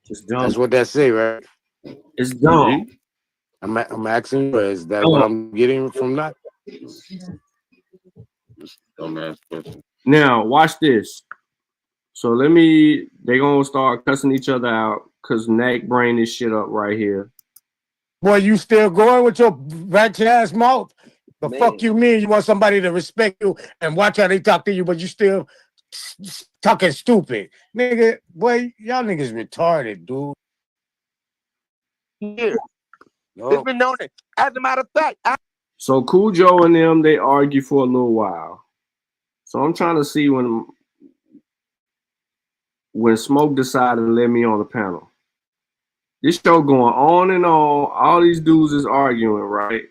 It's dumb. That's what that say, right? It's dumb. I'm asking you, is that what I'm getting from that? Dumbass question. Now, watch this. So they gonna start cussing each other out because Nack bring this shit up right here. Boy, you still going with your ratchet ass mouth? The fuck you mean? You want somebody to respect you and watch how they talk to you, but you still talking stupid. Nigga, boy, y'all niggas retarded, dude. Here. It's been known that. As a matter of fact, So Cujo and them, they argue for a little while. So I'm trying to see when Smoke decided to let me on the panel. This show going on and on. All these dudes is arguing, right?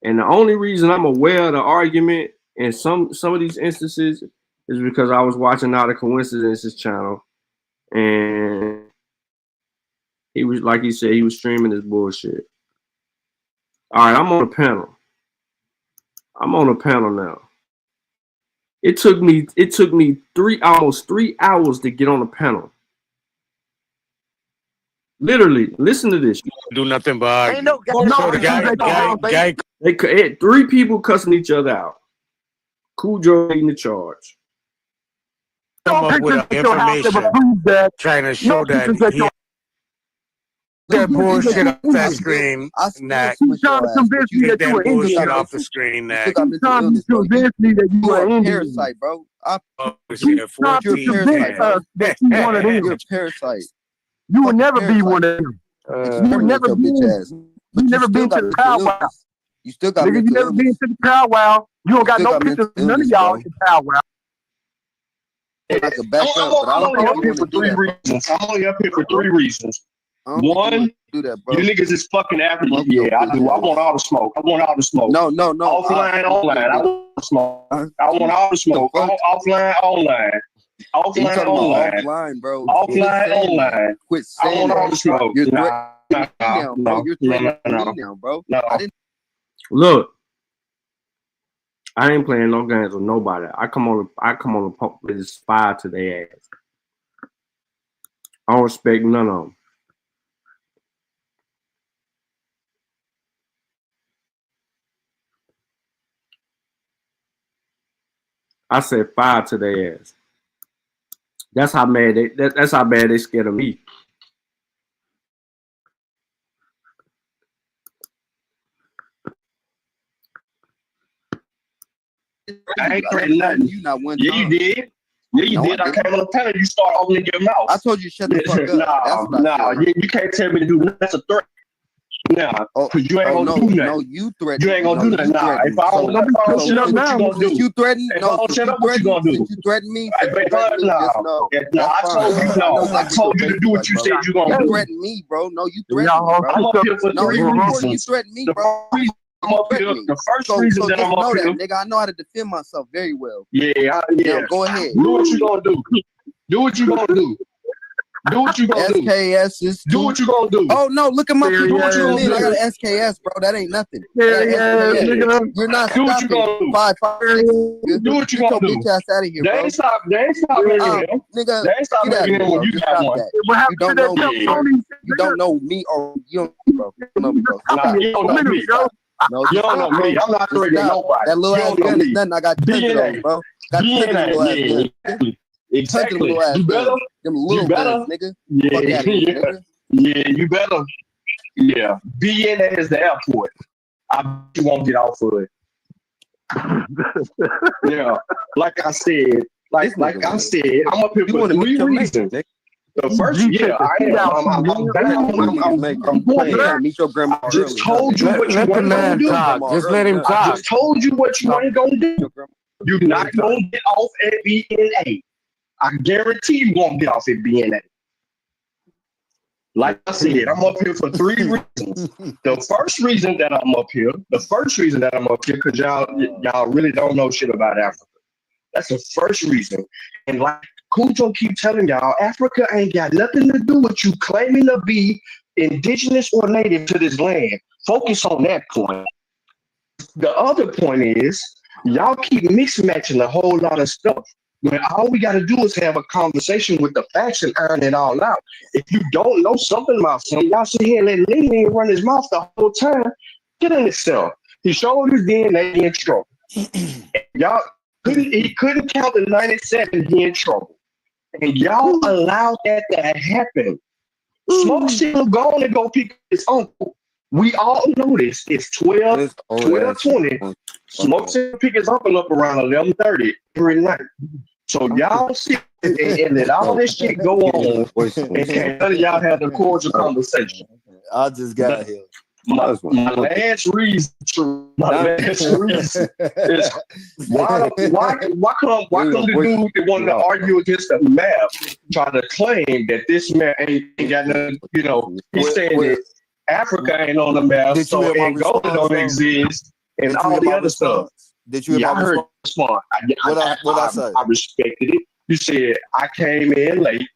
And the only reason I'm aware of the argument in some of these instances is because I was watching Not a Coincidence's channel, and he was, like he said, he was streaming this bullshit. All right, I'm on a panel. Now. It took me almost 3 hours to get on the panel. Literally, listen to this. Do nothing but argue. ain't no guy. They had 3 people cussing each other out. Cujo leading the charge. Come up with information trying to show that he that bullshit off that screen. He's trying to convince me that you were bullshit off the screen. He's trying to convince me that you were Indian. Parasite, bro. He's trying to convince us that you one of them. You're a parasite. You will never be one of them. You will never be. You never been to the powwow. You still got nigga. You never been to the powwow. You don't got no pictures of none of y'all in the powwow. I'm only up here for 3 reasons. One, you niggas is fucking African. Yeah, I do. I want all the smoke. No. Offline, online. I want the smoke. I want all the smoke. Offline, online. Offline, online. Bro. Offline, online. Quit saying I want all the smoke. You're now, bro. Look, I ain't playing no games with nobody. I come on the pump with this fire to their ass. I don't respect none of them. I said fire to their ass. That's how mad that's how bad they scared of me. I ain't threatening nothing. You not one time. You did. Yeah, you did. I came on the panel. You start opening your mouth. I told you shut the fuck up. You can't tell me to do nothing. That's a threat. Nah, because you ain't gonna do nothing. No, you threaten. You ain't gonna do nothing. Nah, if I don't shut up, what you gonna do? You threaten. If I don't shut up, what you gonna do? You threaten me. I told you to do what you said you gonna do. You threaten me, bro. No, you threaten me, bro. I'm up here for 3 reasons. You threaten me, bro. I'm up here. The first reason that I'm up here, nigga, I know how to defend myself very well. Yeah. Now, go ahead. Do what you gonna do. Do what you gonna do. Do what you gonna do. SKS is do what you gonna do. Oh no, look at my people. What you gonna do? I got an SKS, bro. That ain't nothing. You're not do what you gonna do. 5, 6. Do what you gonna do. Get your ass out of here, They bro. ain't stop Nigga, they ain't stop making them when you got one. You don't know me. You don't know me, or you don't, bro. You don't know me, bro. Nah, you don't know me. No, you don't know me. I'm not threatening nobody. That little ass gun is nothing. I got $10, bro. Got $10, exactly. You better. Them little guns, nigga. Yeah, you better. Yeah. BNA is the airport. I bet you won't get off of it. Yeah. Like I said, I'm up here for 3 reasons. The first, I'm meet your grandma. I just told you what you ain't gonna do. Just let him talk. I just told you what you ain't gonna do. You're not gonna get off at BNA. I guarantee you won't get off at BNA. Like I said, I'm up here for 3 reasons. The first reason that I'm up here, because y'all really don't know shit about Africa. That's the first reason. And like Cujo keep telling y'all, Africa ain't got nothing to do with you claiming to be indigenous or native to this land. Focus on that point. The other point is, y'all keep mismatching a whole lot of stuff. When all we got to do is have a conversation with the facts and iron it all out. If you don't know something about something, y'all sit here and let Lee run his mouth the whole time. Get in himself. He showed his DNA in trouble. Y'all he couldn't count to 97. He in trouble, and y'all allowed that to happen. Smoke still going to go pick his uncle. We all know this. It's 12:20. Smoke still pick his uncle up around 11:30 every night. So y'all sit and let all this shit go on, and none of y'all have the cordial conversation. I just got here. My last reason is why come the dude that wanted to argue against the map try to claim that this map ain't got nothing, he's saying that Africa ain't on the map, so Angola don't exist, and all the other stuff. Did you hear my response? I respected it. You said I came in late.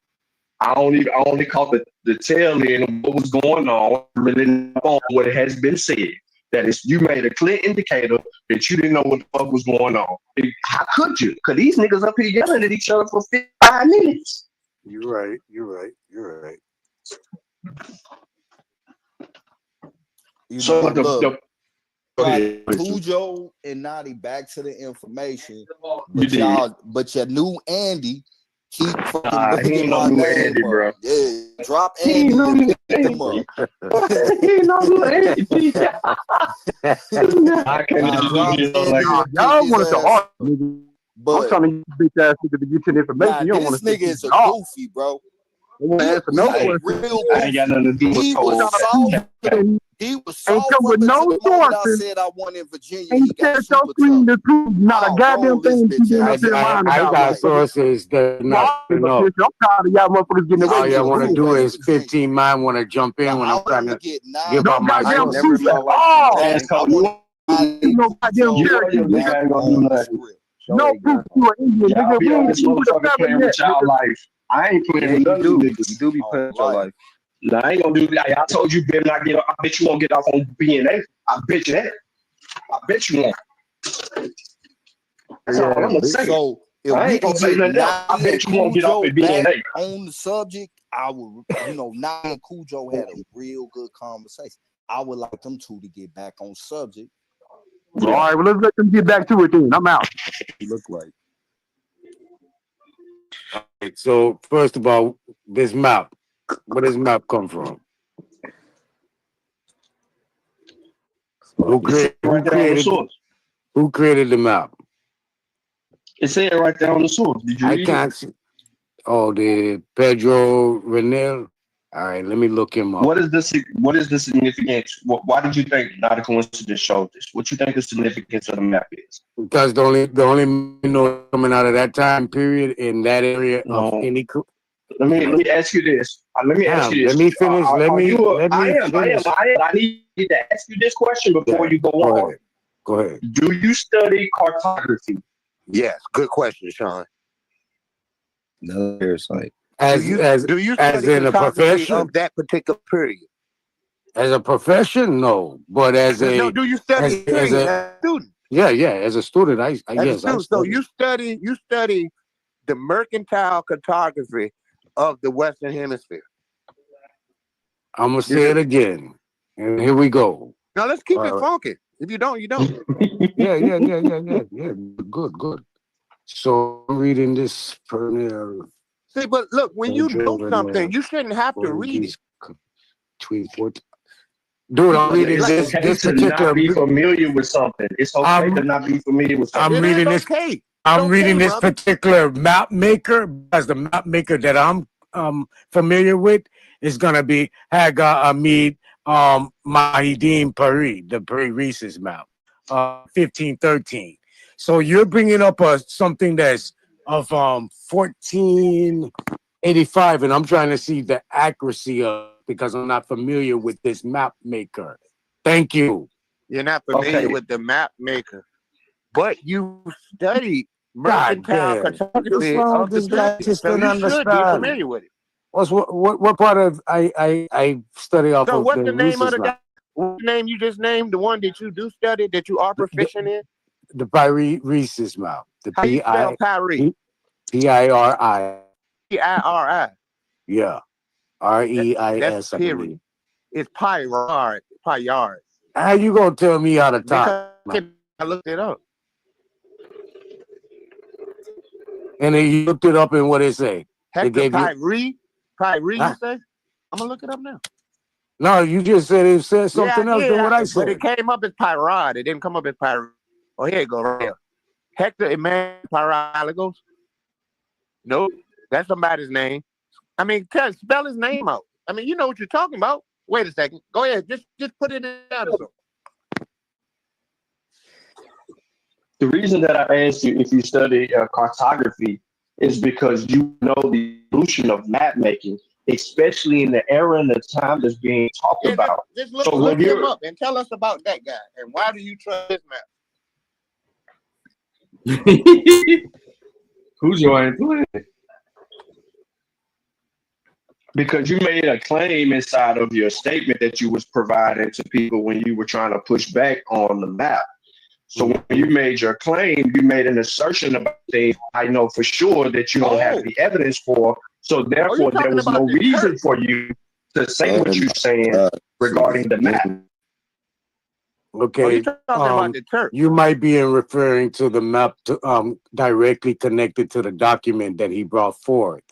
I only caught the tail end of what was going on, really on what has been said. That is, you made a clear indicator that you didn't know what the fuck was going on. How could you? Because these niggas up here yelling at each other for 5 minutes. You're right. Cujo and Naughty back to the information, but your new Andy keep fucking he ain't no new Andy, bro. Yeah, drop Andy and pick him up. He ain't no new Andy. I can't y'all wanted to argue, but I'm trying to get bitch ass nigga to get you the information. You don't want to. This nigga is a goofy, bro. Answer no question. I ain't got nothing to do with cold. He was soft with no sources. I said I won in Virginia. Ain't said your screen the truth. Not a goddamn thing. I got sources that not enough. I'm tired of y'all motherfuckers getting away. All y'all want to do is 15 mind want to jump in when I'm trying to give up my sources. No goddamn Cherokee. No proof to an Indian. Y'all be on this motherfucker playing with y'all life. I ain't playing with none of you niggas. You do be playing with your life. No, I ain't gonna do that. I told you better not get off. I bet you won't get off on BNA. I bet you that. I bet you won't. That's all I'm gonna say. So if I ain't gonna say nothing else. I bet you won't get off at BNA. On the subject, I would, Naughty and Cujo had a real good conversation. I would like them two to get back on subject. All right, well, let's let them get back to it then. I'm out. Look like. All right, so first of all, this map. Where does map come from? Who created the map? It said right there on the source. Did you read can't see. Oh, the Pedro Renel. All right, let me look him up. What is the significance? Why did you think not a coincidence showed this? What you think the significance of the map is? Because the only coming out of that time period in that area of any. Let me ask you this. Let me finish. I need to ask you this question before you go on. Go ahead. Do you study cartography? Yes. Good question, Sean. No parasite. Do you study in a profession of that particular period? As a profession, no. But as a do you study as a student? Yeah. As a student, I guess. So you study the mercantile cartography of the Western Hemisphere. I'm gonna say it again, and here we go. Now let's keep it funky. If you don't, you don't. Yeah. Good. So I'm reading this from See, but look, when you know something, you shouldn't have to read it. Dude, I'm reading this particular. Not be familiar with something. It's okay to not be familiar with something. I'm reading this. I'm reading this particular map maker because the map maker that I'm familiar with is gonna be Haga Hamid Mahideen Pari, the Pari Reese's map, 1513. So you're bringing up something that's of 1485, and I'm trying to see the accuracy of because I'm not familiar with this map maker. Thank you. You're not familiar with the map maker, but you studied mercantile cartography of the period, so you should be familiar with it. What part of I study off so of? What's the name of the guy? What's the name you just named? The one that you do study that you are proficient in? The Pari Reese's map. The How you spell Pari? P-I-R-I. P-I-R-I. Yeah. R-E-I-S, That's I period. believe. It's Pyard. Pyard. How you gonna tell me how to Because talk? I looked it up. And then you looked it up and what it say? They Hector gave you. Pyre, you say? I'm gonna look it up now. No, you just said it said something else than what I But said. it came up as Pyrod. It didn't come up as Pyre. Oh, here you go, right here. Hector Emmanuel Pyroligos. Nope, that's somebody's name. I mean, spell his name out. I mean, you know what you're talking about. Wait a second. Go ahead. Just put it in there. The reason that I asked you if you study cartography is because you know the evolution of map making, especially in the era and the time that's being talked about. Just look him up and tell us about that guy. And why do you trust this map? Who's your influence? Because you made a claim inside of your statement that you was providing to people when you were trying to push back on the map. So when you made your claim, you made an assertion about things I know for sure that you don't have the evidence for. So therefore, there was no reason for you to say what you're saying regarding the map. Okay, you might be referring to the map directly connected to the document that he brought forth.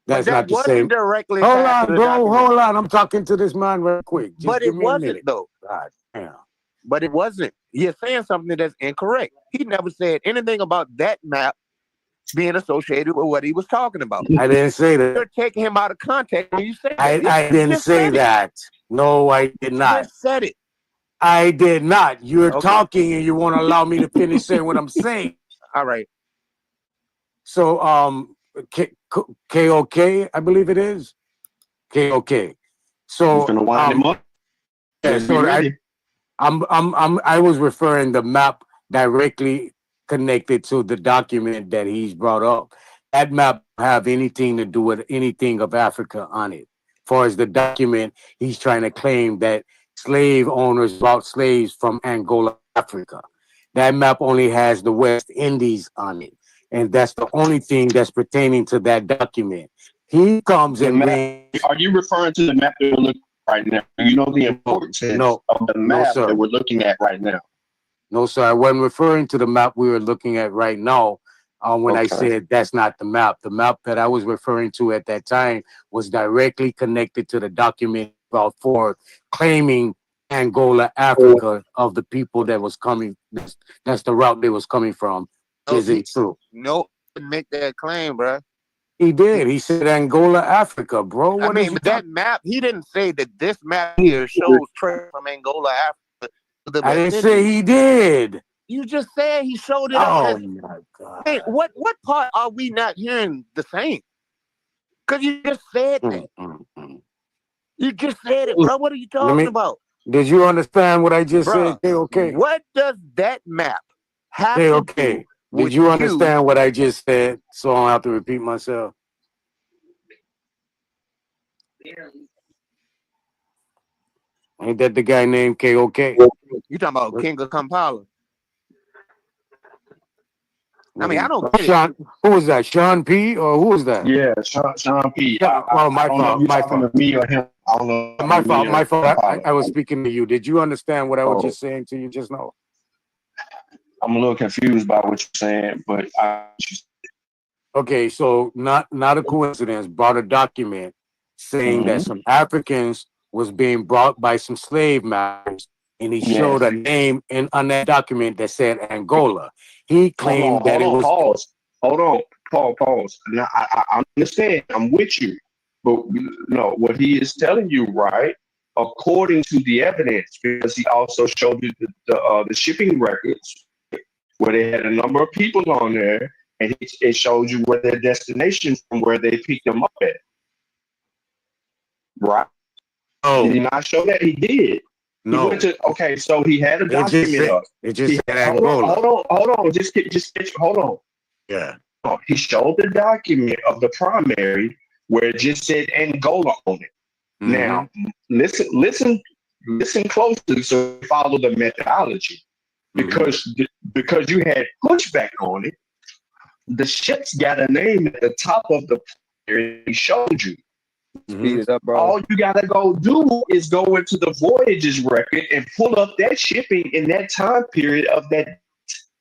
That's not the same. Directly hold tied on, to the bro. document. Hold on. I'm talking to this man real quick. Just But give it me a wasn't minute. though. God damn. But it wasn't. You're saying something that's incorrect. He never said anything about that map being associated with what he was talking about. I didn't say that. You're taking him out of context when you say that. I didn't say that. No, I did not. Just said it. I did not. You're talking and you won't allow me to finish saying what I'm saying. All right. So, KOK, I believe it is. KOK. So, Yeah, so I was referring the map directly connected to the document that he's brought up. That map have anything to do with anything of Africa on it. As far as the document, he's trying to claim that slave owners brought slaves from Angola, Africa. That map only has the West Indies on it. And that's the only thing that's pertaining to that document. He comes and brings. Are you referring to the map that we're looking at right now? You know the importance of the map that we're looking at right now. No, sir. I wasn't referring to the map we were looking at right now when I said that's not the map. The map that I was referring to at that time was directly connected to the document brought forward, claiming Angola, Africa, of the people that was coming. That's the route they was coming from. Isn't true. No, make that claim, bro. He did. He said Angola, Africa, bro. I mean, that map, he didn't say that this map here shows trails from Angola, Africa. I didn't say he did. You just said he showed it. Oh my God. Hey, what part are we not hearing the same? Because you just said that. You just said it, bro. What are you talking about? Did you understand what I just said? Okay. What does that map have to do? Did you understand what I just said? So I don't have to repeat myself. Ain't that the guy named KOK? You talking about King of Kampala? I mean, I don't get Sean, who was that? Sean P. or who was that? Yeah, Sean P. Oh, my fault. My fault. Me or him? I don't know. My fault. I was speaking to you. Did you understand what I was just saying to you just now? I'm a little confused by what you're saying, but okay, so not a coincidence. Brought a document saying that some Africans was being brought by some slave masters, and he showed a name on that document that said Angola. He claimed that it was. Pause. Now I understand. I'm with you, but no, what he is telling you, right? According to the evidence, because he also showed you the shipping records, where they had a number of people on there, and it showed you where their destination from where they picked them up at. Right? Oh. Did he not show that? He did. No. He went to, so he had a document up. It just said Angola. Hold on. Just hold on. Yeah. He showed the document of the primary where it just said Angola on it. Now, listen closely so you follow the methodology. Because you had pushback on it The ships got a name at the top of the period he showed you. Speed it up, bro. All you gotta go do is go into the voyages record and pull up that shipping in that time period of that.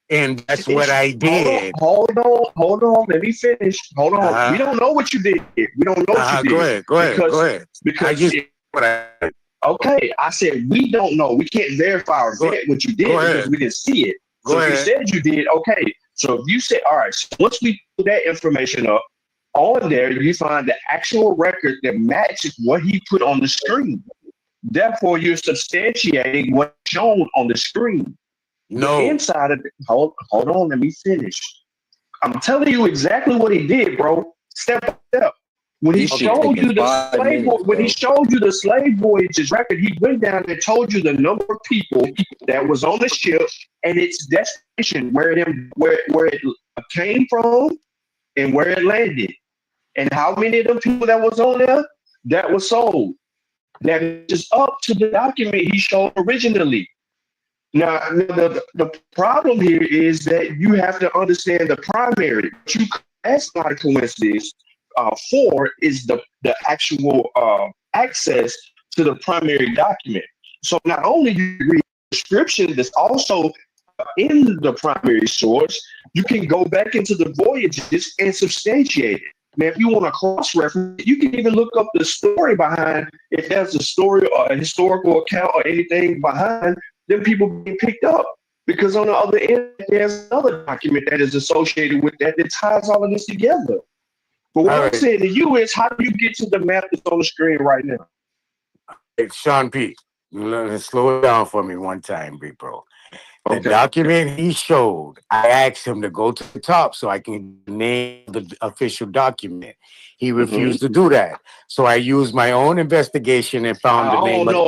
And that's what I did. Hold on. Let me finish. Hold on. We don't know what you did. We don't know what you did. Go ahead. Because okay, I said we don't know. We can't verify or vet what you did because we didn't see it. So if you said you did, okay. So if you say, all right, so once we put that information up, on there you find the actual record that matches what he put on the screen. Therefore, you're substantiating what's shown on the screen. No. The inside of it, hold on, let me finish. I'm telling you exactly what he did, bro. Step by step. When he showed you the slave voyages record, he went down and told you the number of people that was on the ship and its destination, where it came from and where it landed, and how many of them people that was on there that was sold. That is up to the document he showed originally. Now, the problem here is that you have to understand the primary. That's not a coincidence. For is the actual access to the primary document. So not only you read the description that's also in the primary source, you can go back into the voyages and substantiate it. Man, if you want to cross-reference, you can even look up the story behind, if there's a story or a historical account or anything behind, then people get picked up. Because on the other end, there's another document that is associated with that ties all of this together. But what I'm saying to you is, how do you get to the map that's on the screen right now? It's Sean P. Slow it down for me one time, big bro. The document he showed, I asked him to go to the top so I can name the official document. He refused to do that. So I used my own investigation and found the name. I don't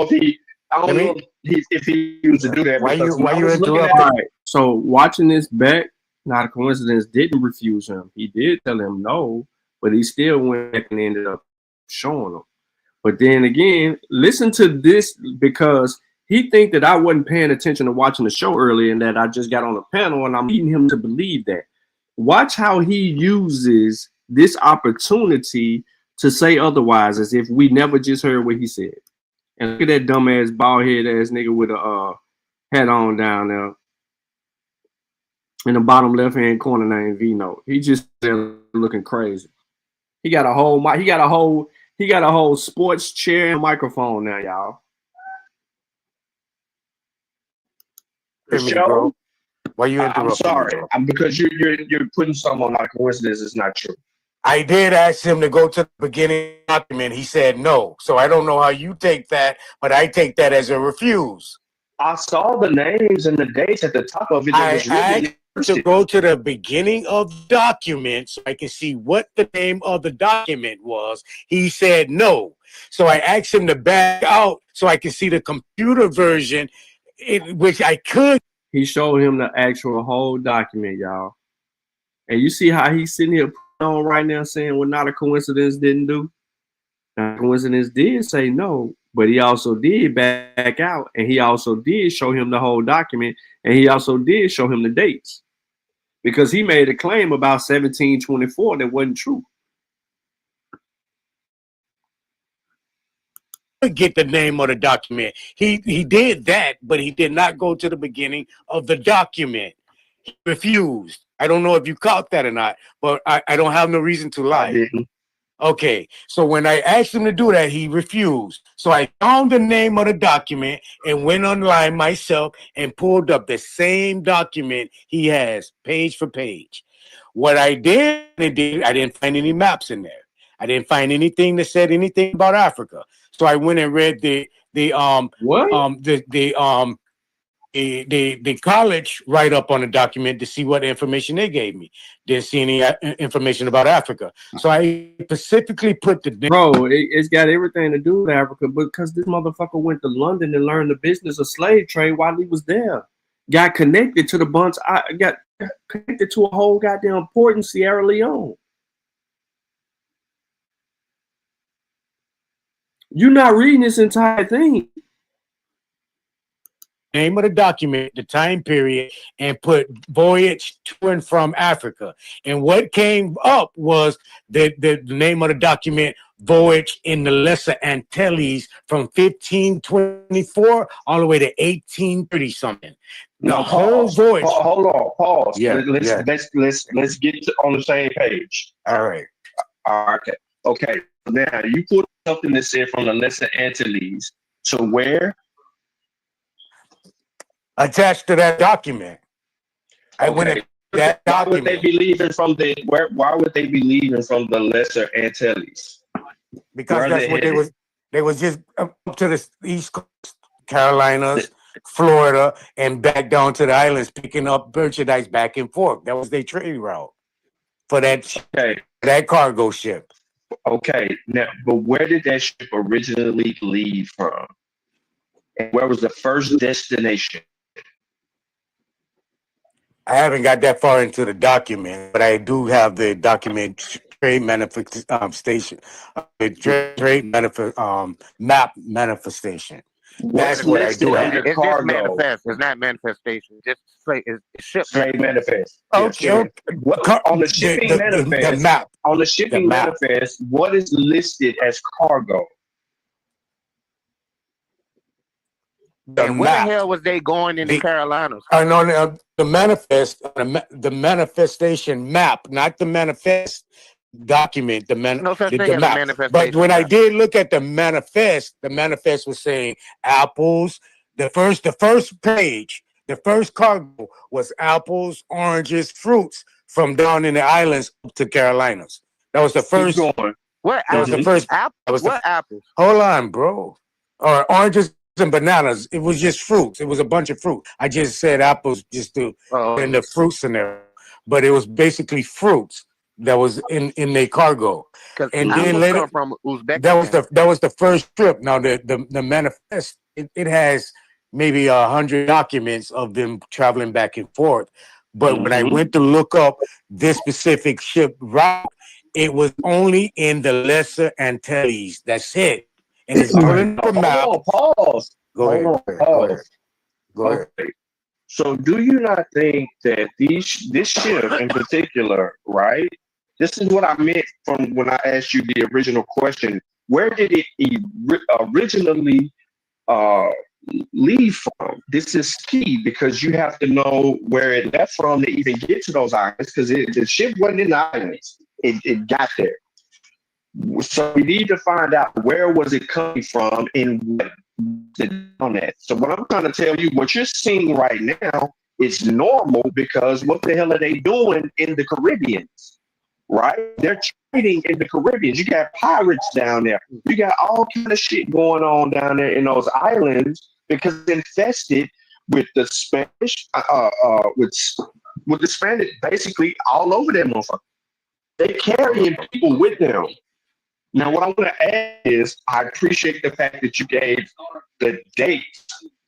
know if he used to do that. Why you interrupting? All right. So watching this back, not a coincidence, didn't refuse him. He did tell him no, but he still went back and ended up showing him. But then again, listen to this, because he think that I wasn't paying attention to watching the show earlier and that I just got on the panel, and I'm leading him to believe that. Watch how he uses this opportunity to say otherwise, as if we never just heard what he said. And look at that dumbass, bald-head ass nigga with a hat on down there in the bottom left-hand corner named V-Note. He just looking crazy. He got a whole mic. He got a whole sports chair and microphone now, y'all. The show? Why you interrupting? I'm sorry. Because you're putting something on my coincidence. It's not true. I did ask him to go to the beginning document. He said no. So I don't know how you take that, but I take that as a refuse. I saw the names and the dates at the top of it. I asked to go to the beginning of the document so I can see what the name of the document was. He said no. So I asked him to back out so I could see the computer version, which I could. He showed him the actual whole document, y'all. And you see how he's sitting here on right now saying what not a coincidence didn't do? Now, coincidence did say no, but he also did back out, and he also did show him the whole document, and he also did show him the dates, because he made a claim about 1724 that wasn't true. Get the name of the document. He did that, but he did not go to the beginning of the document. He refused. I don't know if you caught that or not, but I don't have no reason to lie. I didn't. Okay, so when I asked him to do that, he refused. So I found the name of the document and went online myself and pulled up the same document he has, page for page. What I did, I didn't find any maps in there. I didn't find anything that said anything about Africa. So I went and read the college write up on the document to see what information they gave me. Didn't see any information about Africa. So I specifically put the it's got everything to do with Africa, because this motherfucker went to London and learned the business of slave trade while he was there. Got connected to the bunch. I got connected to a whole goddamn port in Sierra Leone. You're not reading this entire thing. name of the document, the time period, and put voyage to and from Africa. And what came up was the name of the document, voyage in the Lesser Antilles from 1524 all the way to 1830 something. The whole voyage. Hold on, pause. Yeah, Let's get on the same page. All right. Okay. Now you put something that said from the Lesser Antilles to where? Attached to that document. I went at that Why document. would they be leaving from the Why would they be leaving from the Lesser Antilles? Because that's what they was just up to the East Coast, Carolinas, Florida, and back down to the islands, picking up merchandise back and forth. That was their trade route for that cargo ship. Okay, now, but where did that ship originally leave from? And where was the first destination? I haven't got that far into the document, but I do have the document trade manifestation, map manifestation. That's what I do have. It's just manifest. It's not manifestation. Just say it's ship trade manifest. Okay. On the shipping manifest, the map. On the shipping manifest, what is listed as cargo? And where the hell was they going in the Carolinas? I know the manifest, the manifestation map, not the manifest document. The map. But when I did look at the manifest was saying apples. The first page, the first cargo was apples, oranges, fruits from down in the islands up to Carolinas. That was the first. What that was the first. What apples? Hold on, bro. Or oranges and bananas. It was just fruits. It was a bunch of fruit. I just said apples just to in the fruit scenario, but it was basically fruits that was in their cargo. And then later come from Uzbekistan. that was the first trip. Now the manifest it has maybe 100 documents of them traveling back and forth. But when I went to look up this specific ship route, it was only in the Lesser Antilles. That's it. And it's pulling the map. Pause. Go ahead. Okay. So do you not think that this ship in particular, right? This is what I meant from when I asked you the original question. Where did it originally leave from? This is key because you have to know where it left from to even get to those islands because the ship wasn't in the islands. It got there. So we need to find out where was it coming from and what on that. So what I'm trying to tell you, what you're seeing right now is normal because what the hell are they doing in the Caribbean? Right? They're trading in the Caribbean. You got pirates down there. You got all kind of shit going on down there in those islands because it's infested with the Spanish, with the Spanish basically all over that motherfucker. They carrying people with them. Now, what I want to add is I appreciate the fact that you gave the date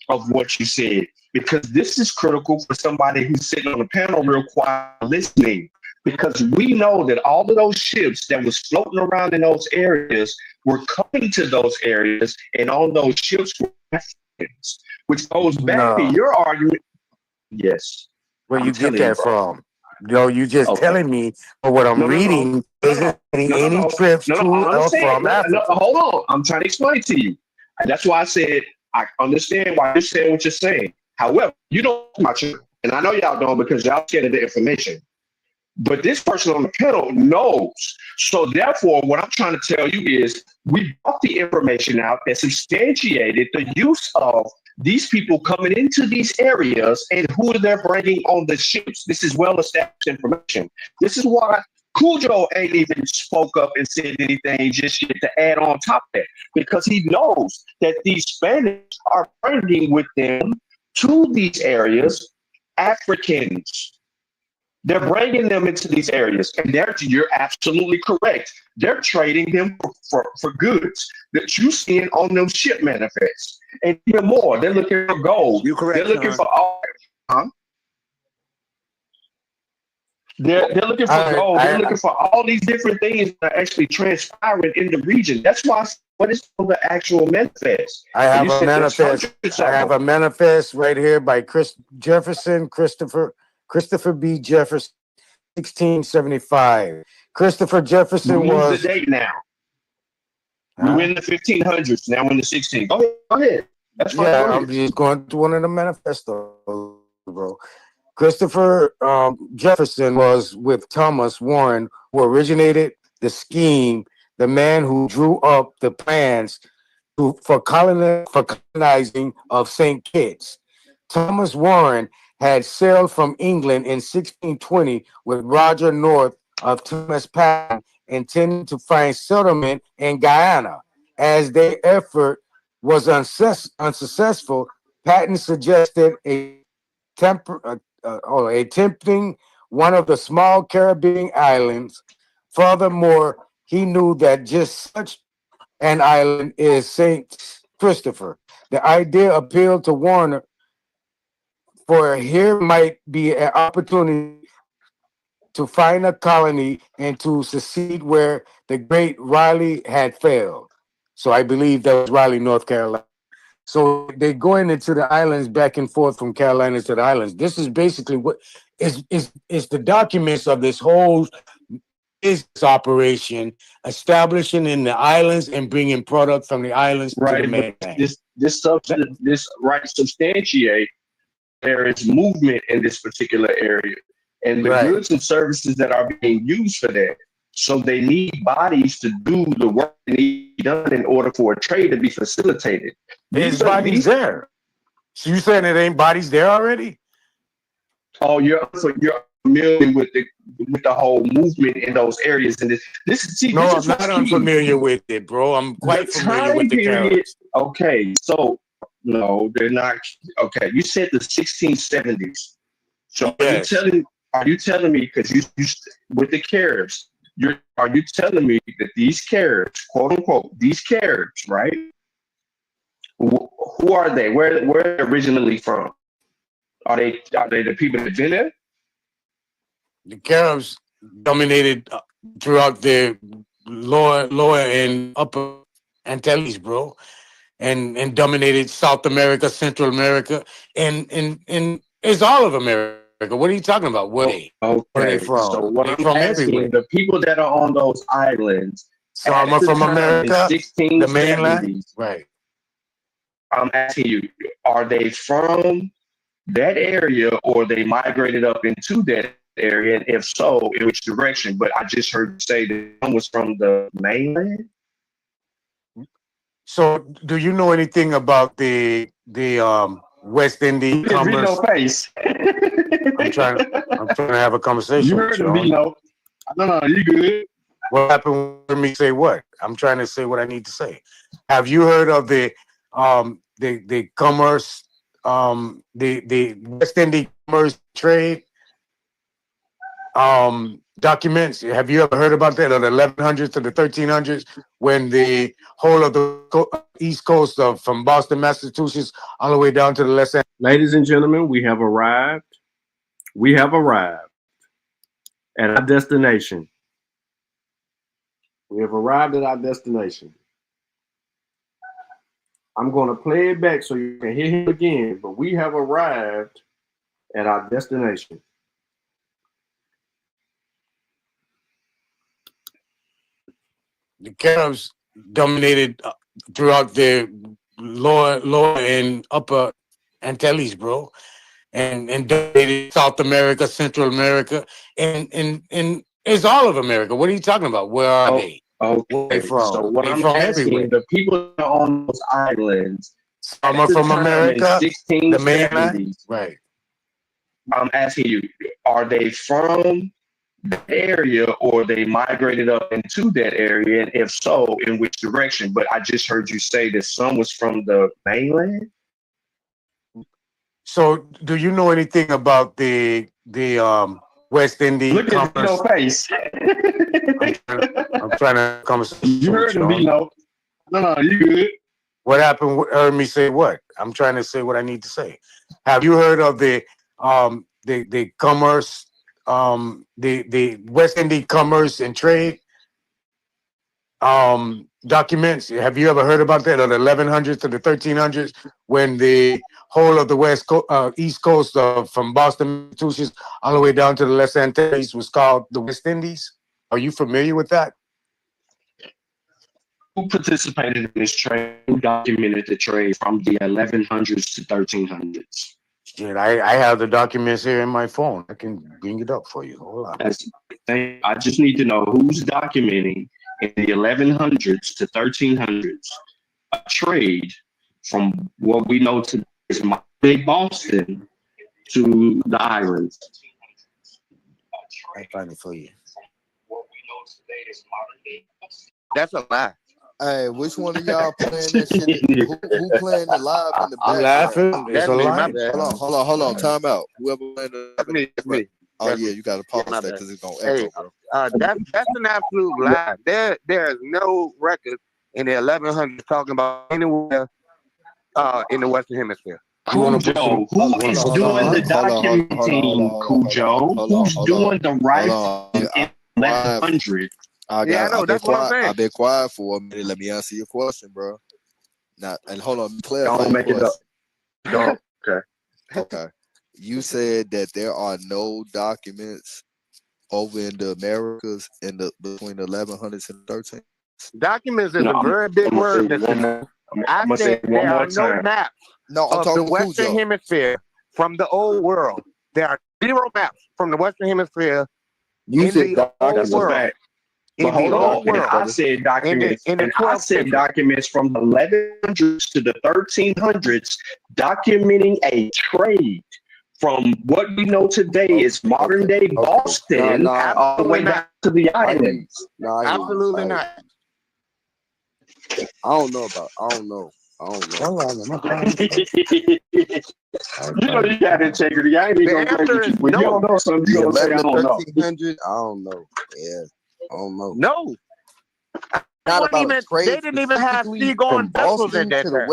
of what you said, because this is critical for somebody who's sitting on the panel real quiet listening, because we know that all of those ships that was floating around in those areas were coming to those areas, and on those ships were Africans, which goes back to your argument. Yes. Where you get that from? No, you just telling me, but what I'm reading isn't any trips to or from Africa. Hold on. I'm trying to explain to you. And that's why I said I understand why you're saying what you're saying. However, you don't watch it, and I know y'all don't because y'all scared of the information. But this person on the panel knows. So therefore, what I'm trying to tell you is we brought the information out that substantiated the use of these people coming into these areas and who they're bringing on the ships. This is well-established information. This is why Cujo ain't even spoke up and said anything just yet to add on top of that, because he knows that these Spanish are bringing with them to these areas Africans. They're bringing them into these areas, and you're absolutely correct. They're trading them for goods that you seeing on them ship manifests. And even more, they're looking for gold. You're correct. They're looking for all. They're looking for gold. They're looking for all these different things that are actually transpiring in the region. That's why What is the actual manifest? I And have you a said there's manifest. hundreds I of have them. a manifest right here by Christopher B. Jefferson, 1675. Christopher Jefferson Use the was. date now. We Huh? were in the 1500s. Now we're in the 16. Go ahead. That's fine. Yeah, Go I'm ahead. just going to one of the manifestos, bro. Christopher Jefferson was with Thomas Warren, who originated the scheme, the man who drew up the plans for colonizing of St. Kitts. Thomas Warren had sailed from England in 1620 with Roger North of Thomas Patton, intending to find settlement in Guyana. As their effort was unsuccessful, Patton suggested attempting one of the small Caribbean islands. Furthermore, he knew that just such an island is St. Christopher. The idea appealed to Warner, for here might be an opportunity to find a colony and to succeed where the great Raleigh had failed. So I believe that was Raleigh, North Carolina. So they're going into the islands back and forth from Carolina to the islands. This is basically what is the documents of this whole business operation, establishing in the islands and bringing product from the islands to the Right, but mainland. this right substantiate there is movement in this particular area, and the Right. goods and services that are being used for that. So they need bodies to do the work that needs to be done in order for a trade to be facilitated. There's bodies there. So you saying it ain't bodies there already? Oh, you're familiar with the whole movement in those areas, and this is No, I'm what's not key. unfamiliar with it, bro. I'm quite familiar with the period. characters. Okay, so no, they're not. Okay, you said the 1670s. So Yes. are you telling me because you with the Caribs? Are you telling me that these Caribs, quote unquote, these Caribs, right? Who are they? Where are they originally from? Are they the people that been there? The Caribs dominated throughout the lower and upper Antilles, bro, and dominated South America, Central America, and it's all of America. What are you talking about? Where are they Okay, from? so what They're I'm from asking, everywhere. the people that are on those islands, Some at are the from time America, in the mainland, 1670s, right? I'm asking you, are they from that area or they migrated up into that area? And if so, in which direction? But I just heard you say that one was from the mainland. So, do you know anything about the West Indian commerce? Face. I'm trying to have a conversation. You with heard you, him, homie. Vino. No, you good. What happened when me say what? I'm trying to say what I need to say. Have you heard of the commerce, the West Indian commerce trade documents? Have you ever heard about that? Of the 1100s to the 1300s, when the whole of the East Coast of from Boston, Massachusetts, all the way down to the West End. Ladies and gentlemen, we have arrived. We have arrived at our destination. We have arrived at our destination. I'm going to play it back so you can hear him again, but we have arrived at our destination. The Caribs dominated throughout the lower and upper Antilles, bro, and dominated South America, Central America, and it's all of America. What are you talking about? Where are they? Okay. Where are they from? So what They I'm from asking, everywhere. the people that are on those islands, Some at are the from time America, in the mainland, 1670s, right? I'm asking you, are they from that area or they migrated up into that area? And if so, in which direction? But I just heard you say that some was from the mainland. So, do you know anything about the West Indian Look at commerce? Vino's face. I'm trying to have a conversation. You heard him, with you, Vino. No, you good. What happened? Heard me say what? I'm trying to say what I need to say. Have you heard of the commerce, the West Indian commerce and trade documents. Have you ever heard about that? Or the 1100s to the 1300s, when the whole of the East Coast from Boston, Massachusetts, all the way down to the Les Antilles was called the West Indies. Are you familiar with that? Who participated in this trade? Who documented the trade from the 1100s to 1300s? Shit, I have the documents here in my phone. I can bring it up for you. Hold on. I just need to know who's documenting in the 1100s to 1300s a trade from what we know today is modern-day Boston to the islands. I'll find it for you. That's a lie. Hey, which one of y'all playing that shit? Who playing the live in the I'm background? laughing. It's a lie. Hold on. Time out. Whoever playing the me. Oh yeah, you got to pause that because it's gonna echo, bro. That's an absolute lie. There is no record in the 1100s talking about anywhere in the Western Hemisphere. Cujo, who is doing the documenting? Cujo, who's doing the writing in 1100? I've been quiet for a minute. Let me answer your question, bro. Now, and hold on, clarify. Don't make it up. Okay. Okay. You said that there are no documents over in the Americas between the 1100s and 1300s. Documents is a very big word. I said there are no maps of the Western Hemisphere from the old world. There are 0 maps from the Western Hemisphere You said the old world. Fact. But hold on, I said documents. I said documents from the 1100s to the 1300s documenting a trade from what we know today is modern day Boston all the way back to the islands. Absolutely not. I don't know. You know you got integrity. I ain't even gonna break with you. When you don't know something, you gonna say I don't know. 1300, I don't know. Yeah, I don't know. No. They didn't even have seagoing vessels in that time.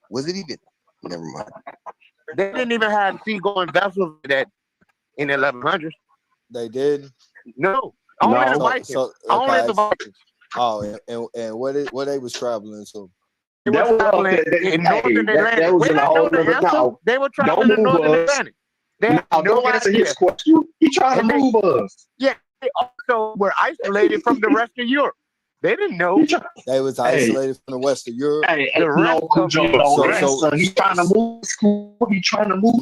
Was it even? Never mind. They didn't even have seagoing vessels in the 1100s. They did? No. Only the Vikings. Only the Vikings. Oh, and what they was traveling to? They were traveling in northern Atlantic. That was in a whole other no. They were traveling in northern Atlantic. They had no answer idea. his question. He tried to move us. Yeah, they also were isolated from the rest of Europe. They didn't know. They was isolated from the rest of Europe. The rest of Europe. He's trying to move school. He's trying to move.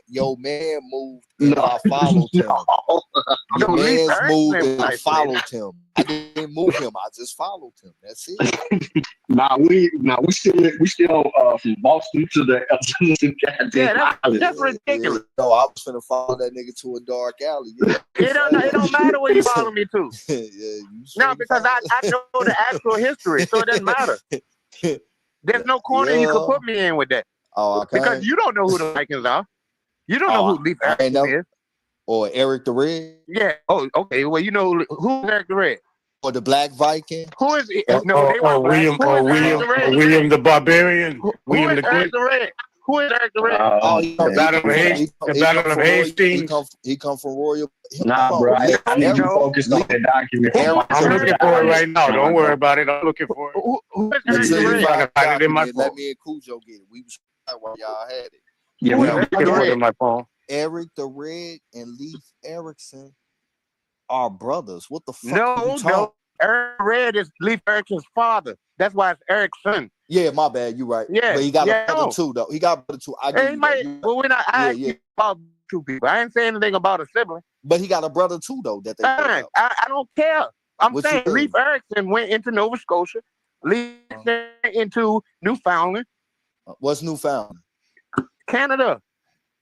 Your man moved and I followed him. Your man's moved and I followed him. I didn't move him. I just followed him. That's it. we still from Boston to the that's ridiculous. No, I was finna follow that nigga to a dark alley. Yeah. It don't matter where you follow me to. No, because I know the actual history, so it doesn't matter. There's no corner you can put me in with that. Oh, okay. Because you don't know who the Vikings are. You don't know who Leif Erikson is. Or Eric the Red. Yeah. Oh, okay. Well, you know who's Eric the Red. Or the Black Viking. Who is it? No, they were William the Barbarian. William the Great. Who is Eric the Red? The Battle of Hastings. He come from Royal. Nah, bro. I need you focused on the document. I'm looking for it right now. Don't worry about it. I'm looking for it. Who is Eric the Red? Let me and Cujo get it. We was while y'all had it. Yeah, I'm looking for it in my phone. Eric the Red and Leif Erikson are brothers. What the fuck? No. Eric Red is Leif Erikson's father. That's why it's Erikson. Yeah, my bad. You right. Yeah, but he got a brother too, though. He got a brother too. Well, we're not asking about two people. I ain't saying anything about a sibling. But he got a brother too, though. That they. I don't care. I'm saying Leif Erikson went into Nova Scotia. Leif into Newfoundland. What's Newfoundland? Canada.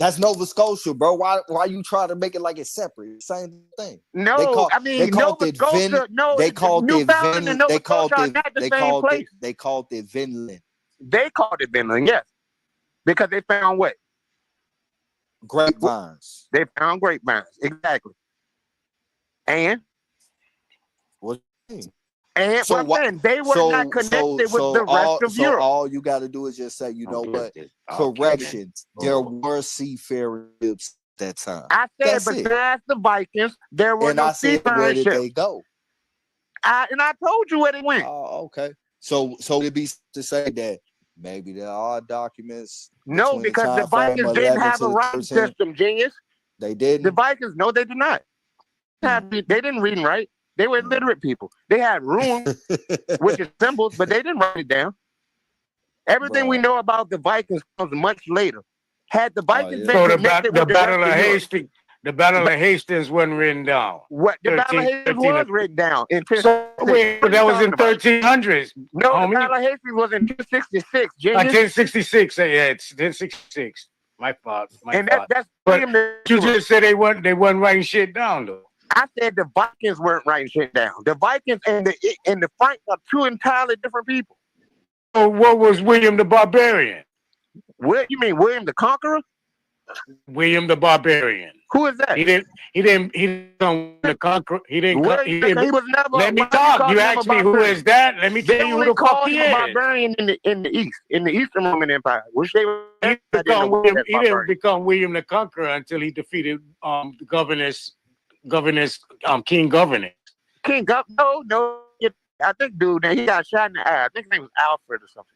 That's Nova Scotia, bro. Why you try to make it like it's separate? Same thing. No, Nova Scotia. No, they called Newfoundland and Nova Scotia are not the same place. They called it Vinland. They called it Vinland, yes, because they found what? Grapevines. They found grapevines, exactly. And what? And so they were not connected with the rest of Europe. All you got to do is just say, you know what? Corrections. There were seafaring ships at that time. I said, besides the Vikings, there were no seafaring ships. Where did they go? I told you where they went. Oh, okay. So it'd be to say that maybe there are documents. No, because the Vikings didn't have a writing system, genius. They didn't. The Vikings, no, they did not. They didn't read and write. They were illiterate people. They had runes, which is symbols, but they didn't write it down. Everything we know about the Vikings comes much later. Had the Vikings been connected with the Battle of Hastings, the Battle of Hastings wasn't written down. What the Battle of Hastings was written down in 1066. That was in 1300s. No, the Battle of Hastings was in 1066. 1066. Yeah, it's 1066. My fault. That's but you just said they weren't writing shit down though. I said the Vikings weren't writing shit down. The Vikings and the Franks are two entirely different people. So what was William the Barbarian? What you mean, William the Conqueror? William the Barbarian. Who is that? He didn't the conqueror. He was never. Let me talk. You asked me who is that. Let me tell you who the fuck he is. Barbarian in the East, in the Eastern Roman Empire, which they were. He didn't become William the Conqueror until he defeated King Governess. No. I think, dude, he got shot in the eye. I think his name was Alfred or something.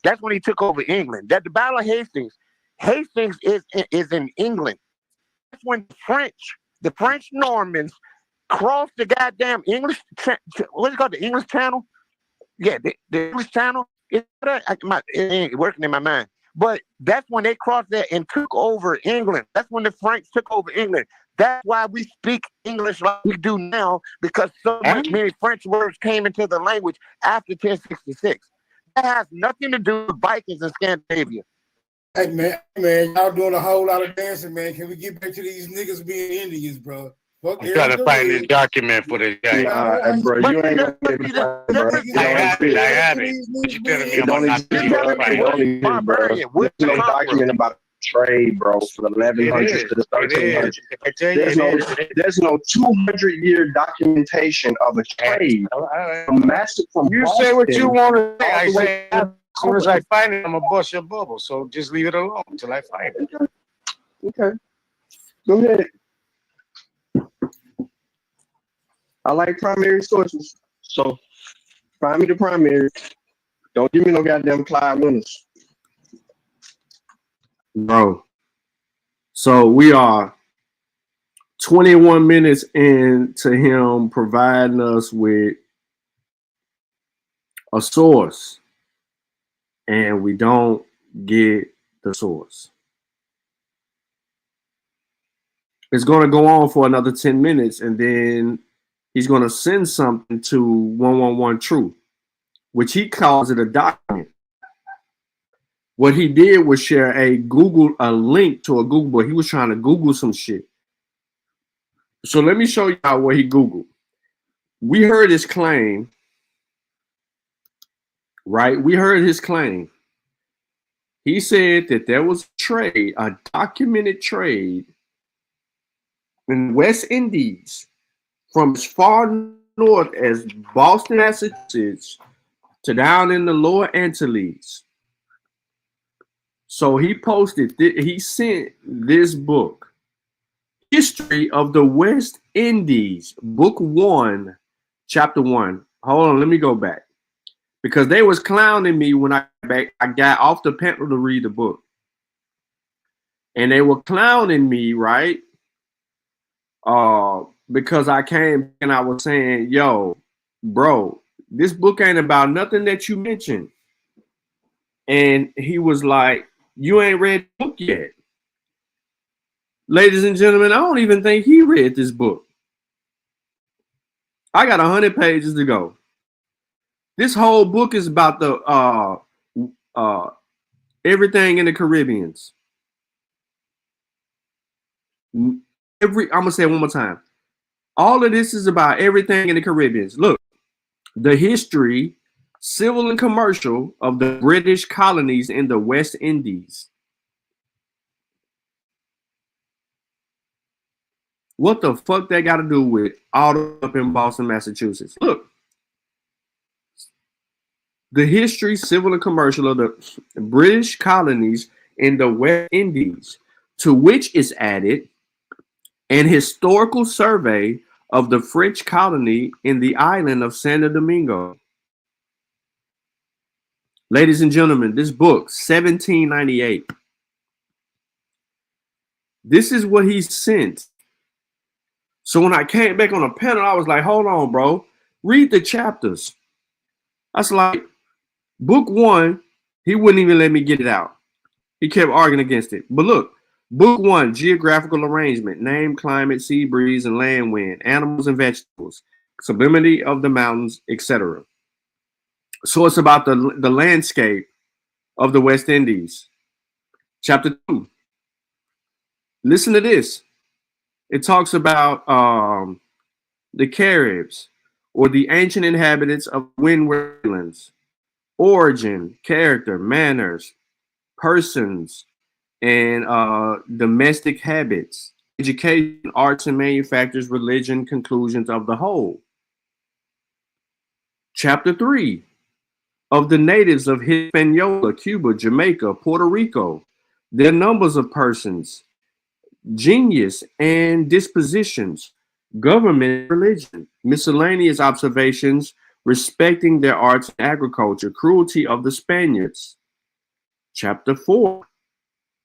That's when he took over England. That the Battle of Hastings is in England. That's when the French Normans crossed the goddamn English. What's it called? The English Channel. Yeah, the English Channel. It ain't working in my mind. But that's when they crossed there and took over England. That's when the Franks took over England. That's why we speak English like we do now, because so many French words came into the language after 1066. That has nothing to do with Vikings in Scandinavia. Hey man, y'all doing a whole lot of dancing, man. Can we get back to these niggas being Indians, bro? I'm trying to find this document for this guy. Bro, you ain't gonna be able to find it, bro. I have it. But you telling me I'm not There's no document about trade, bro, from the 1100s to the 1300s. There's no 200-year documentation of a trade. You say what you want to say. I say as soon as I find it, I'm gonna bust your bubble. So just leave it alone until I find it. Okay. Go ahead. I like primary sources. So find me the primary. Don't give me no goddamn Clyde Winners. Bro. So we are 21 minutes into him providing us with a source, and we don't get the source. It's going to go on for another 10 minutes, and then he's going to send something to 111 Truth, which he calls it a document. What he did was share a link to a Google, but he was trying to Google some shit. So let me show you what he Googled. We heard his claim, right? We heard his claim. He said that there was a trade, a documented trade in West Indies from as far north as Boston, Massachusetts, to down in the Lower Antilles. So he posted, he sent this book, History of the West Indies, Book 1, Chapter 1. Hold on, let me go back. Because they was clowning me when I got off the panel to read the book. And they were clowning me, right? Because I came and I was saying, yo, bro, this book ain't about nothing that you mentioned. And he was like, you ain't read the book yet. Ladies and gentlemen, I don't even think he read this book. I got 100 pages to go. This whole book is about the everything in the Caribbeans. I'm gonna say it one more time. All of this is about everything in the Caribbeans. Look, the history, civil and commercial, of the British colonies in the West Indies. What the fuck that got to do with all up in Boston, Massachusetts? Look, the history, civil and commercial of the British colonies in the West Indies, to which is added an historical survey of the French colony in the island of Santo Domingo. Ladies and gentlemen, this book, 1798. This is what he sent. So when I came back on a panel, I was like, hold on, bro. Read the chapters. That's like book 1, he wouldn't even let me get it out. He kept arguing against it. But look, book 1, geographical arrangement, name, climate, sea breeze, and land wind, animals and vegetables, sublimity of the mountains, etc. So it's about the landscape of the West Indies. Chapter 2. Listen to this. It talks about the Caribs, or the ancient inhabitants of Windward Islands, origin, character, manners, persons, and domestic habits, education, arts and manufactures, religion, conclusions of the whole. Chapter 3. Of the natives of Hispaniola, Cuba, Jamaica, Puerto Rico, their numbers of persons, genius and dispositions, government, religion, miscellaneous observations respecting their arts and agriculture, cruelty of the Spaniards. Chapter 4,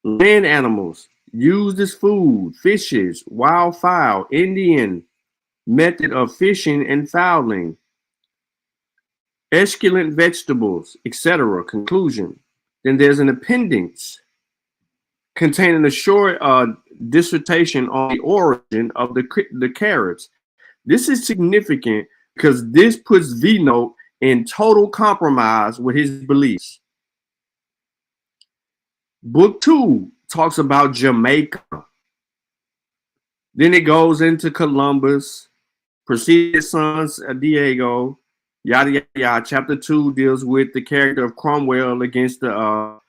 land animals used as food, fishes, wildfowl, Indian method of fishing and fowling, esculent vegetables, etc. Conclusion. Then there's an appendix containing a short dissertation on the origin of the Caribs. This is significant because this puts V-Note in total compromise with his beliefs. Book 2 talks about Jamaica. Then it goes into Columbus, proceeded sons of Diego, yada, yada, yada. Chapter 2 deals with the character of Cromwell against the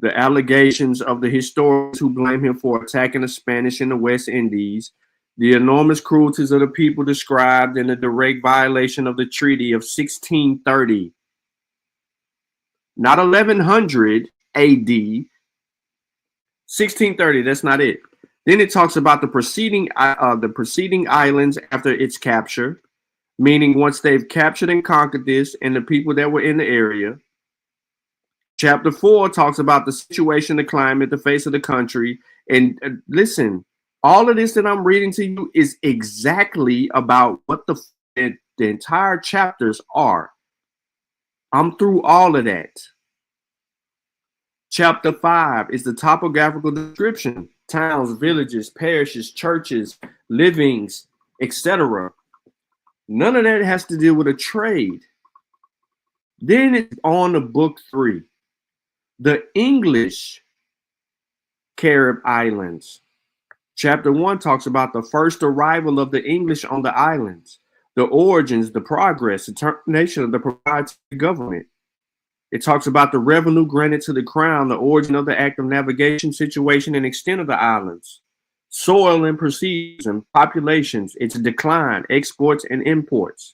allegations of the historians who blame him for attacking the Spanish in the West Indies, the enormous cruelties of the people described in the direct violation of the Treaty of 1630. Not 1100 AD, 1630, that's not it. Then it talks about the preceding islands after its capture, meaning once they've captured and conquered this and the people that were in the area. Chapter 4 talks about the situation, the climate, the face of the country. And listen, all of this that I'm reading to you is exactly about what the entire chapters are. I'm through all of that. Chapter 5 is the topographical description, towns, villages, parishes, churches, livings, etc. None of that has to do with a trade. Then it's on to book 3. The English Carib Islands. Chapter 1 talks about the first arrival of the English on the islands, the origins, the progress, the termination of the proprietary government. It talks about the revenue granted to the crown, the origin of the act of navigation, situation, and extent of the islands, soil and procedures and populations, its decline, exports and imports.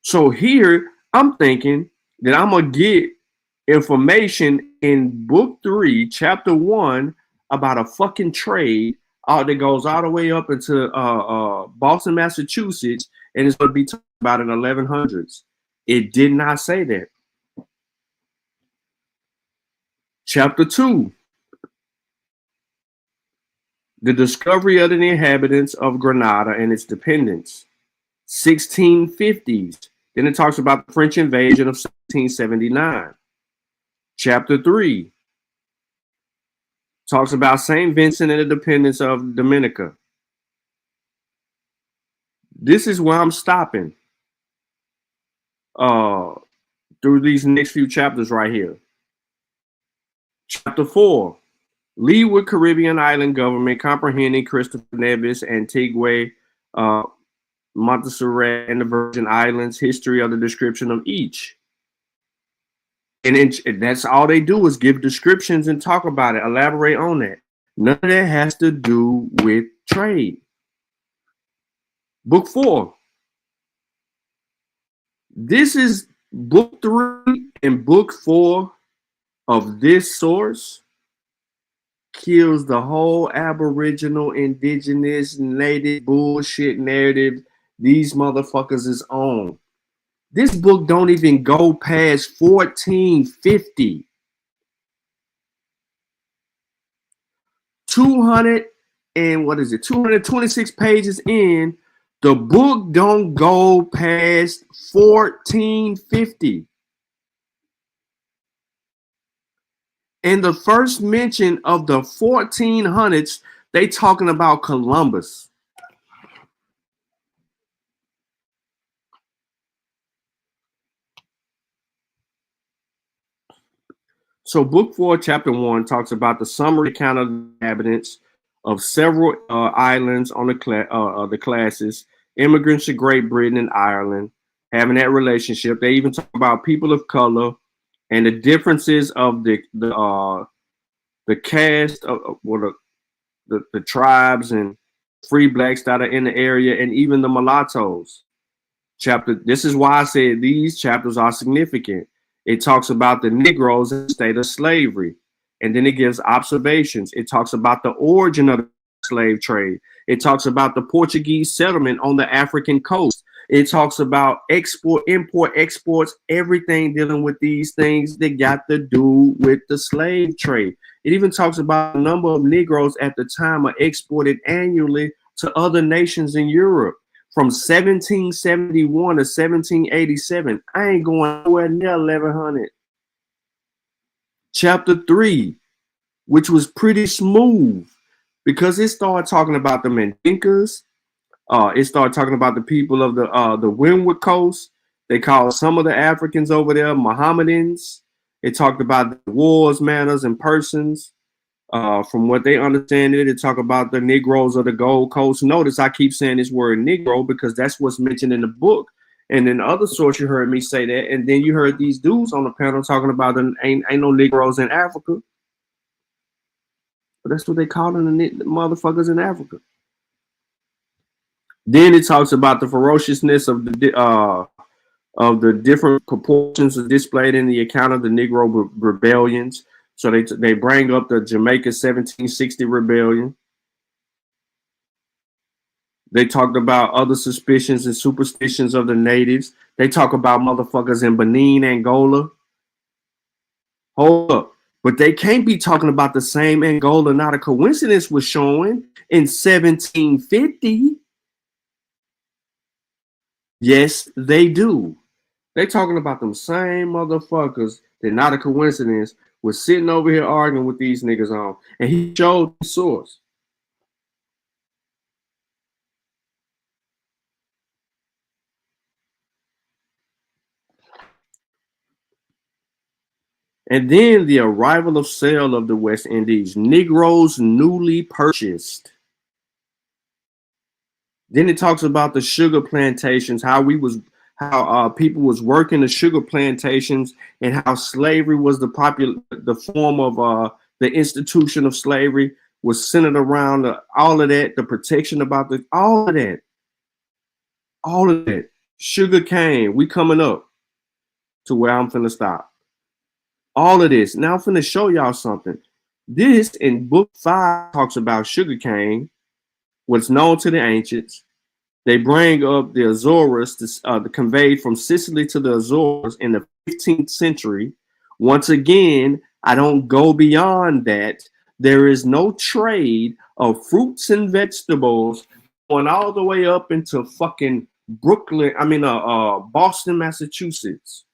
So here, I'm thinking that I'm going to get information in book 3, chapter 1, about a fucking trade that goes all the way up into Boston, Massachusetts, and it's going to be talked about in the 1100s. It did not say that. Chapter 2, the discovery of the inhabitants of Granada and its dependents, 1650s. Then it talks about the French invasion of 1779. Chapter 3 talks about St. Vincent and the dependence of Dominica. This is where I'm stopping through these next few chapters right here. Chapter 4, Leeward Caribbean Island Government, comprehending Christopher Nevis, Antigua, Montserrat, and the Virgin Islands, history of the description of each. And that's all they do is give descriptions and talk about it, elaborate on that. None of that has to do with trade. Book 4. This is book 3 and book 4 of this source kills the whole Aboriginal, indigenous, native bullshit narrative these motherfuckers is on. This book don't even go past 1450. 200 and what is it? 226 pages in. The book don't go past 1450. And the first mention of the 1400s, they talking about Columbus. So book 4, chapter 1 talks about the summary account of the inhabitants of several islands on the classes, immigrants to Great Britain and Ireland, having that relationship. They even talk about people of color and the differences of the caste of the tribes and free blacks that are in the area, and even the mulattoes. This is why I said these chapters are significant. It talks about the Negroes in the state of slavery, and then it gives observations. It talks about the origin of the slave trade. It talks about the Portuguese settlement on the African coast. It talks about export, import, exports, everything dealing with these things that got to do with the slave trade. It even talks about the number of Negroes at the time are exported annually to other nations in Europe. From 1771 to 1787, I ain't going nowhere near 1100. Chapter 3, which was pretty smooth because it started talking about the Mandinkas. It started talking about the people of the Windward Coast. They called some of the Africans over there Mohammedans. It talked about the wars, manners, and persons. From what they understand it talk about the Negroes of the Gold Coast. Notice I keep saying this word Negro because that's what's mentioned in the book. And in other source, you heard me say that. And then you heard these dudes on the panel talking about ain't no Negroes in Africa. But that's what they call them, the motherfuckers in Africa. Then it talks about the ferociousness of the different proportions displayed in the account of the Negro rebellions. So they bring up the Jamaica 1760 rebellion. They talked about other suspicions and superstitions of the natives. They talk about motherfuckers in Benin, Angola. Hold up. But they can't be talking about the same Angola not a coincidence was showing in 1750. Yes, they do. They talking about them same motherfuckers that not a coincidence was sitting over here arguing with these niggas on. And he showed the source. And then the arrival of sale of the West Indies, Negroes newly purchased. Then it talks about the sugar plantations, how people was working the sugar plantations, and how slavery was the form of the institution of slavery was centered around all of that, the protection about all of that. Sugar cane, we coming up to where I'm finna stop. All of this. Now I'm finna show y'all something. This in book 5 talks about sugar cane, what's known to the ancients. They bring up the Azores, conveyed from Sicily to the Azores in the 15th century. Once again, I don't go beyond that. There is no trade of fruits and vegetables going all the way up into fucking Boston, Massachusetts.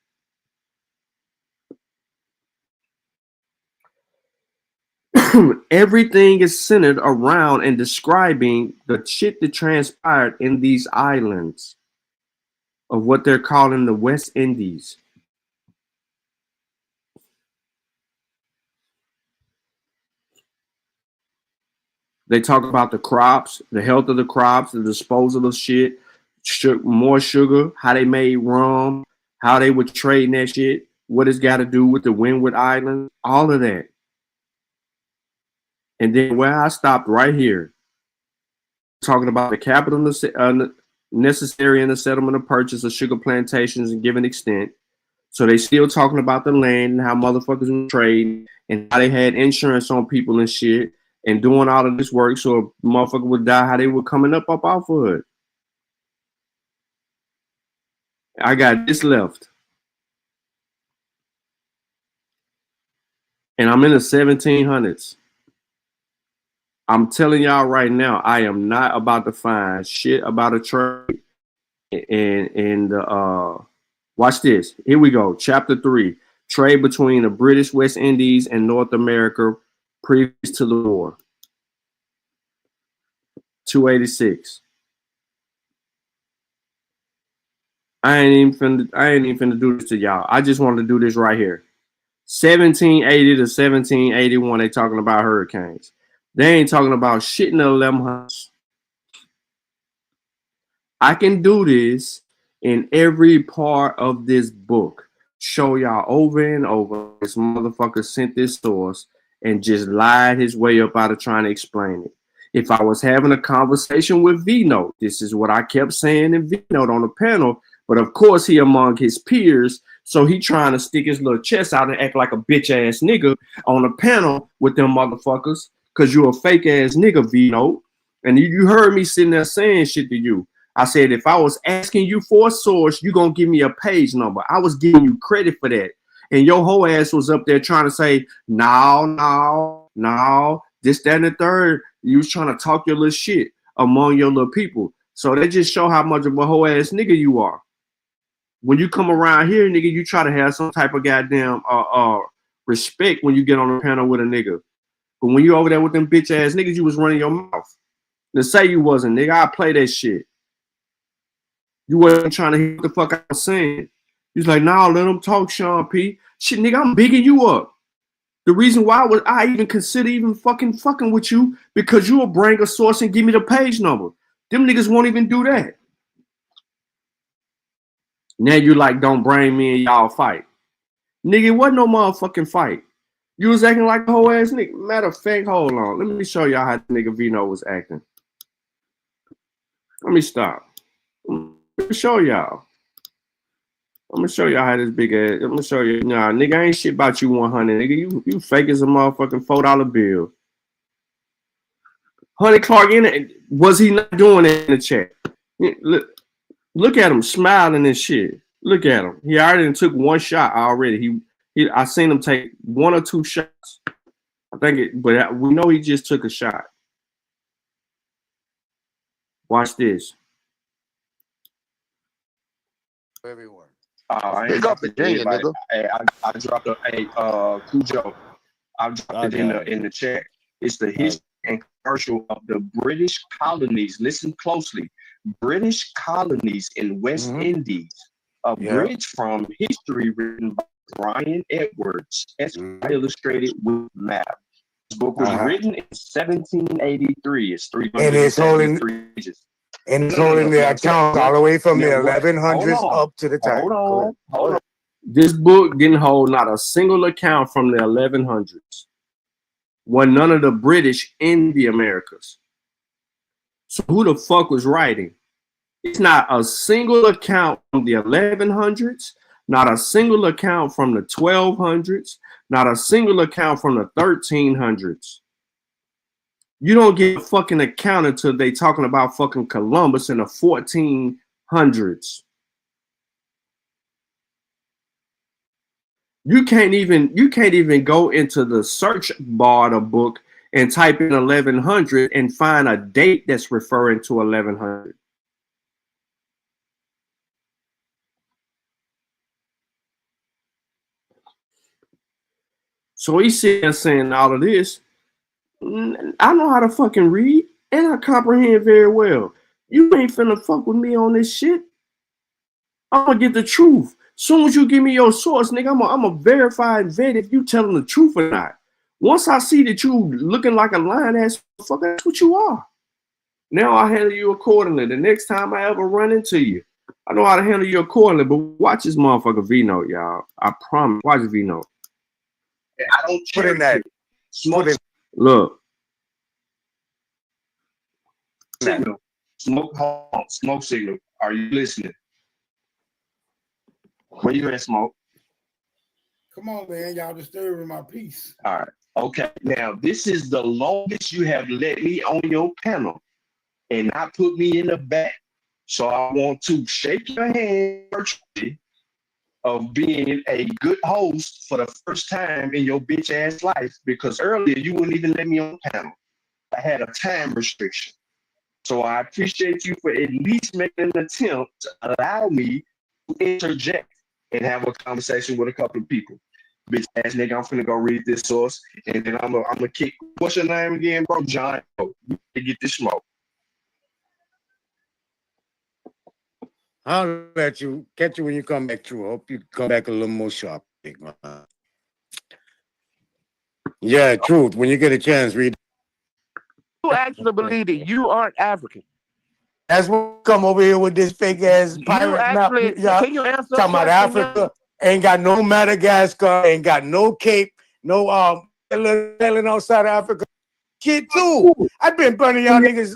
Everything is centered around and describing the shit that transpired in these islands of what they're calling the West Indies. They talk about the crops, the health of the crops, the disposal of shit, more sugar, how they made rum, how they would trade that shit, what it's got to do with the Windward Islands, all of that. And then where I stopped right here, talking about the capital necessary in the settlement of purchase of sugar plantations and given extent. So they still talking about the land and how motherfuckers would trade and how they had insurance on people and shit and doing all of this work so a motherfucker would die, how they were coming up off of it. I got this left. And I'm in the 1700s. I'm telling y'all right now, I am not about to find shit about a trade. And watch this. Here we go. Chapter 3. Trade between the British West Indies and North America previous to the war. 286. I ain't even finna do this to y'all. I just want to do this right here. 1780 to 1781, they talking about hurricanes. They ain't talking about shit in the 1100s. I can do this in every part of this book. Show y'all over and over. This motherfucker sent this source and just lied his way up out of trying to explain it. If I was having a conversation with V-Note, this is what I kept saying in V-Note on the panel. But of course, he among his peers, so he trying to stick his little chest out and act like a bitch ass nigga on the panel with them motherfuckers, because you're a fake ass nigga, V-Note. And you heard me sitting there saying shit to you. I said, if I was asking you for a source, you gonna give me a page number. I was giving you credit for that. And your whole ass was up there trying to say, no, this, that, and the third. You was trying to talk your little shit among your little people. So they just show how much of a whole ass nigga you are. When you come around here, nigga, you try to have some type of goddamn respect when you get on the panel with a nigga. But when you over there with them bitch ass niggas, you was running your mouth. To say you wasn't, nigga, I play that shit. You wasn't trying to hear what the fuck I was saying. You was like, nah, let them talk, Sean P. Shit, nigga, I'm bigging you up. The reason why would I even consider even fucking with you, because you will bring a source and give me the page number. Them niggas won't even do that. Now you like, don't bring me and y'all fight. Nigga, it wasn't no motherfucking fight. You was acting like a whole ass nigga. Matter of fact, hold on. Let me show y'all how nigga Vino was acting. Let me stop. Let me show y'all. I'm gonna show y'all how this big ass. I'm gonna show you. Nah, nigga, ain't shit about you 100. Nigga, you fake as a motherfucking $4 bill. Honey Clark in it. Was he not doing it in the chat? Look at him smiling and shit. Look at him. He already took one shot already. I seen him take 1 or 2 shots. I think it, but we know he just took a shot. Watch this. Everywhere. Pick up Virginia, nigga. I dropped Cujo. I dropped it in the chat. It's the history and commercial of the British colonies. Listen closely. British colonies in West Indies. A bridge from history written by Brian Edwards, illustrated with map. This book was written in 1783. It's 373 pages. And it's holding the accounts all the way from the 1100s up to the time. Hold on. This book didn't hold not a single account from the 1100s. When none of the British in the Americas. So who the fuck was writing? It's not a single account from the 1100s, not a single account from the 1200s, not a single account from the 1300s. You don't get a fucking account until they talking about fucking Columbus in the 1400s. You can't even go into the search bar of the book and type in 1100 and find a date that's referring to 1100. So he's sitting there saying all of this. I know how to fucking read and I comprehend very well. You ain't finna fuck with me on this shit. I'm gonna get the truth. Soon as you give me your source, nigga, I'm a verify and vet if you telling the truth or not. Once I see that you looking like a lying ass motherfucker, that's what you are. Now I'll handle you accordingly. The next time I ever run into you, I know how to handle you accordingly. But watch this motherfucker V-Note, y'all. I promise. Watch V-Note. I don't put in that. Look. Signal. Smoke signal. Are you listening? Where you at, Smoke? Come on, man. Y'all disturbing my peace. All right. Okay. Now, this is the longest you have let me on your panel and not put me in the back So I want to shake your hand virtually of being a good host for the first time in your bitch ass life, because earlier you wouldn't even let me on the panel. I had a time restriction. So I appreciate you for at least making an attempt to allow me to interject and have a conversation with a couple of people. Bitch ass nigga, I'm finna go read this source, and then I'm gonna kick. What's your name again, bro? John. To get this smoke. I'll let you catch you when you come back through. Hope you come back a little more sharp. Yeah, truth. When you get a chance, read. You actually believe that you aren't African? That's what come over here with this fake ass pirate map. Can you answer talking about Africa? Ain't got no Madagascar, ain't got no Cape, no island outside of Africa. Shit too. I've been burning y'all niggas.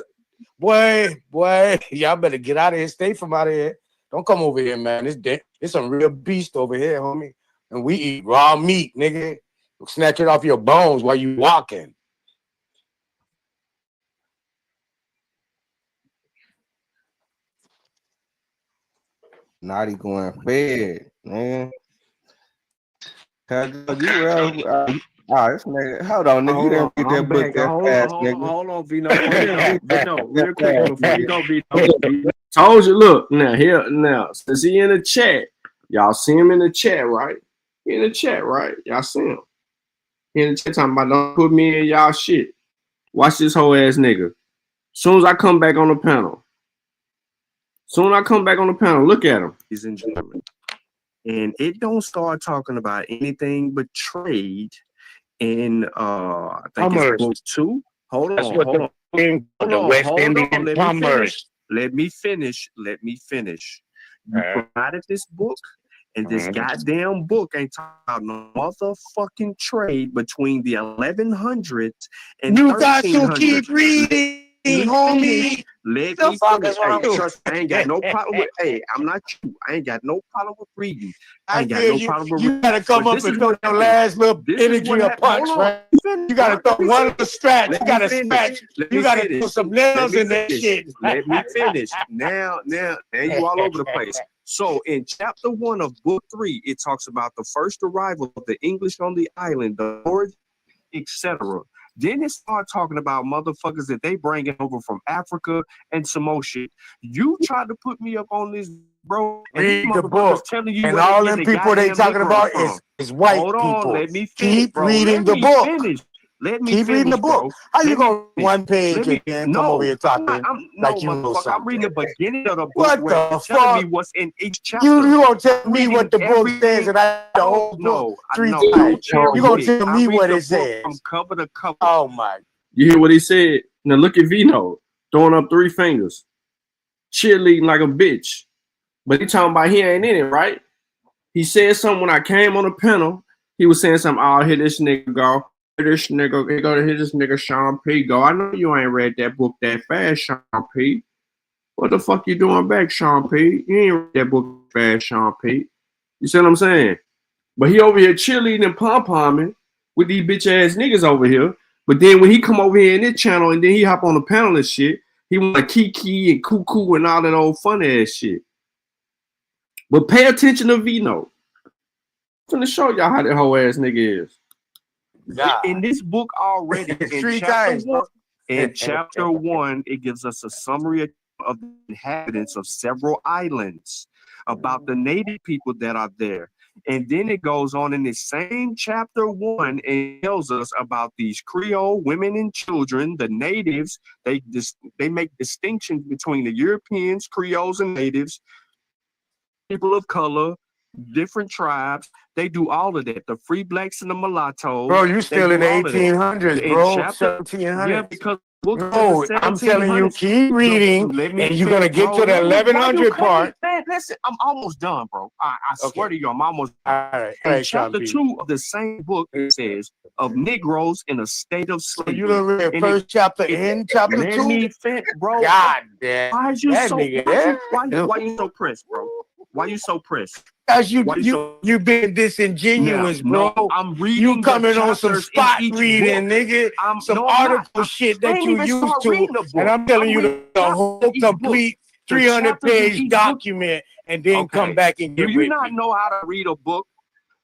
Boy, y'all better get out of here. Stay from out of here. Don't come over here, man. It's some real beast over here, homie. And we eat raw meat, nigga. We'll snatch it off your bones while you walking. Naughty going fed, man. You real? This nigga, hold on, nigga. You didn't read that book that fast, nigga. Hold on, Vino. Vino, real quick before you go, Vino. Told you, look, now, since he in the chat, y'all see him in the chat, right? He in the chat, right? Y'all see him. He in the chat talking about don't put me in y'all shit. Watch this whole ass nigga. Soon as I come back on the panel, look at him. He's in German. And it don't start talking about anything but trade in I think it's book 2. Hold on. The West Indian commerce. Let me finish. You provided this book, and this goddamn book ain't talking about no motherfucking trade between the 1100s and you 1300s. got to keep reading, homie. Let me finish. Trust me, I ain't got no problem with. I'm not you. I ain't got no problem with reading. I ain't got no problem with. You gotta come up and throw your last little energy or punch, right? You gotta throw one of the scratch. You gotta scratch. You gotta put some nails in that shit. Let me finish. Now you all over the place. So in chapter 1 of book 3, it talks about the first arrival of the English on the island, the Lord, etc. Then it started talking about motherfuckers that they bringing over from Africa and some more shit. You tried to put me up on this, bro. And read the book. Telling you and all them people they talking about is white people. Hold on, let me finish, keep reading the book. Let me keep reading the book. Bro. How you go one page and then come over here talking like you know something? I'm reading the beginning of the book. What where the telling fuck? me what's in each chapter. You gonna tell me what the book says and I the whole book 3 times. You gonna tell me what it says from cover to cover. Oh my! You hear what he said? Now look at Vino throwing up 3 fingers, cheerleading like a bitch. But he talking about he ain't in it, right? He said something when I came on the panel. He was saying something. Oh, here this nigga go. Here this nigga Sean P. go. I know you ain't read that book that fast, Sean P. What the fuck you doing back, Sean P? You ain't read that book fast, Sean P. You see what I'm saying? But he over here cheerleading and pom-pomming with these bitch ass niggas over here. But then when he come over here in this channel and then he hop on the panel and shit, he want to kiki and cuckoo and all that old fun ass shit. But pay attention to Vino. I'm gonna show y'all how that whole ass nigga is. In this book already, in chapter 1, it gives us a summary of the inhabitants of several islands, about the native people that are there. And then it goes on in the same chapter 1 and tells us about these Creole women and children, the natives. They make distinctions between the Europeans, Creoles, and natives, people of color, different tribes. They do all of that. The free blacks and the mulattoes. Bro, you still in the 1800s, bro. 1700s. Yeah, because no, I'm telling you, keep reading, and you're gonna get to the 1100 part. Man, listen, I'm almost done, bro. I swear to you, I'm almost done. All right, in chapter 2 of the same book, it says of Negroes in a state of slavery. You done read first chapter in chapter 2? Bro. God damn. Why is you so why you so pressed, bro? Why you so pressed? As you been disingenuous, bro. No, I'm reading. You coming on some spot reading, nigga. Some article shit that you used to, and I'm telling you the whole complete 300-page document and then come back and get Do you with not me. know how to read a book?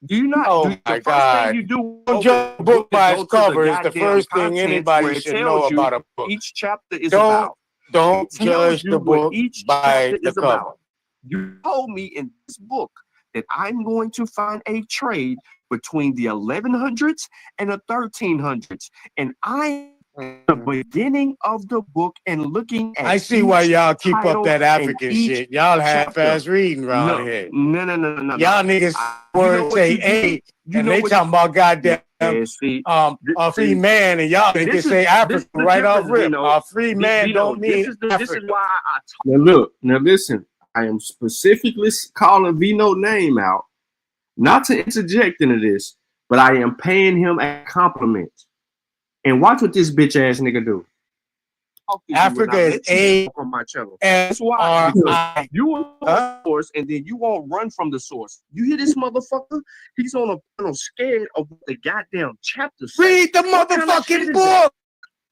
Do you not? Oh do, my the first God. thing you do, Don't judge a book by its cover is the goddamn first thing contents anybody where it should tells know you about a book. each chapter is Don't about. don't It tells judge you the what book each by chapter the is cover. about. You told me in this book that I'm going to find a trade between the 1100s and the 1300s, and I'm at the beginning of the book and looking at I see why each y'all keep up title that and African each shit. Y'all chapter. half-ass reading around No, here. no. Y'all niggas You know word what say you A, did? You and know they what? talking about goddamn Yeah, see, a free man, and y'all think they this is say Africa this is the right off difference, rip. Vino. A free man Vino, don't mean this Africa. is why I Now look, now listen. I am specifically calling Vino name out, not to interject into this, but I am paying him a compliment. And watch what this bitch ass nigga do. Africa is A on my channel. S That's why, R because I. you will a source and then you won't run from the source. You hear this motherfucker? He's on a panel scared of what the goddamn chapter says. Read the What kind of motherfucking shit is that? book.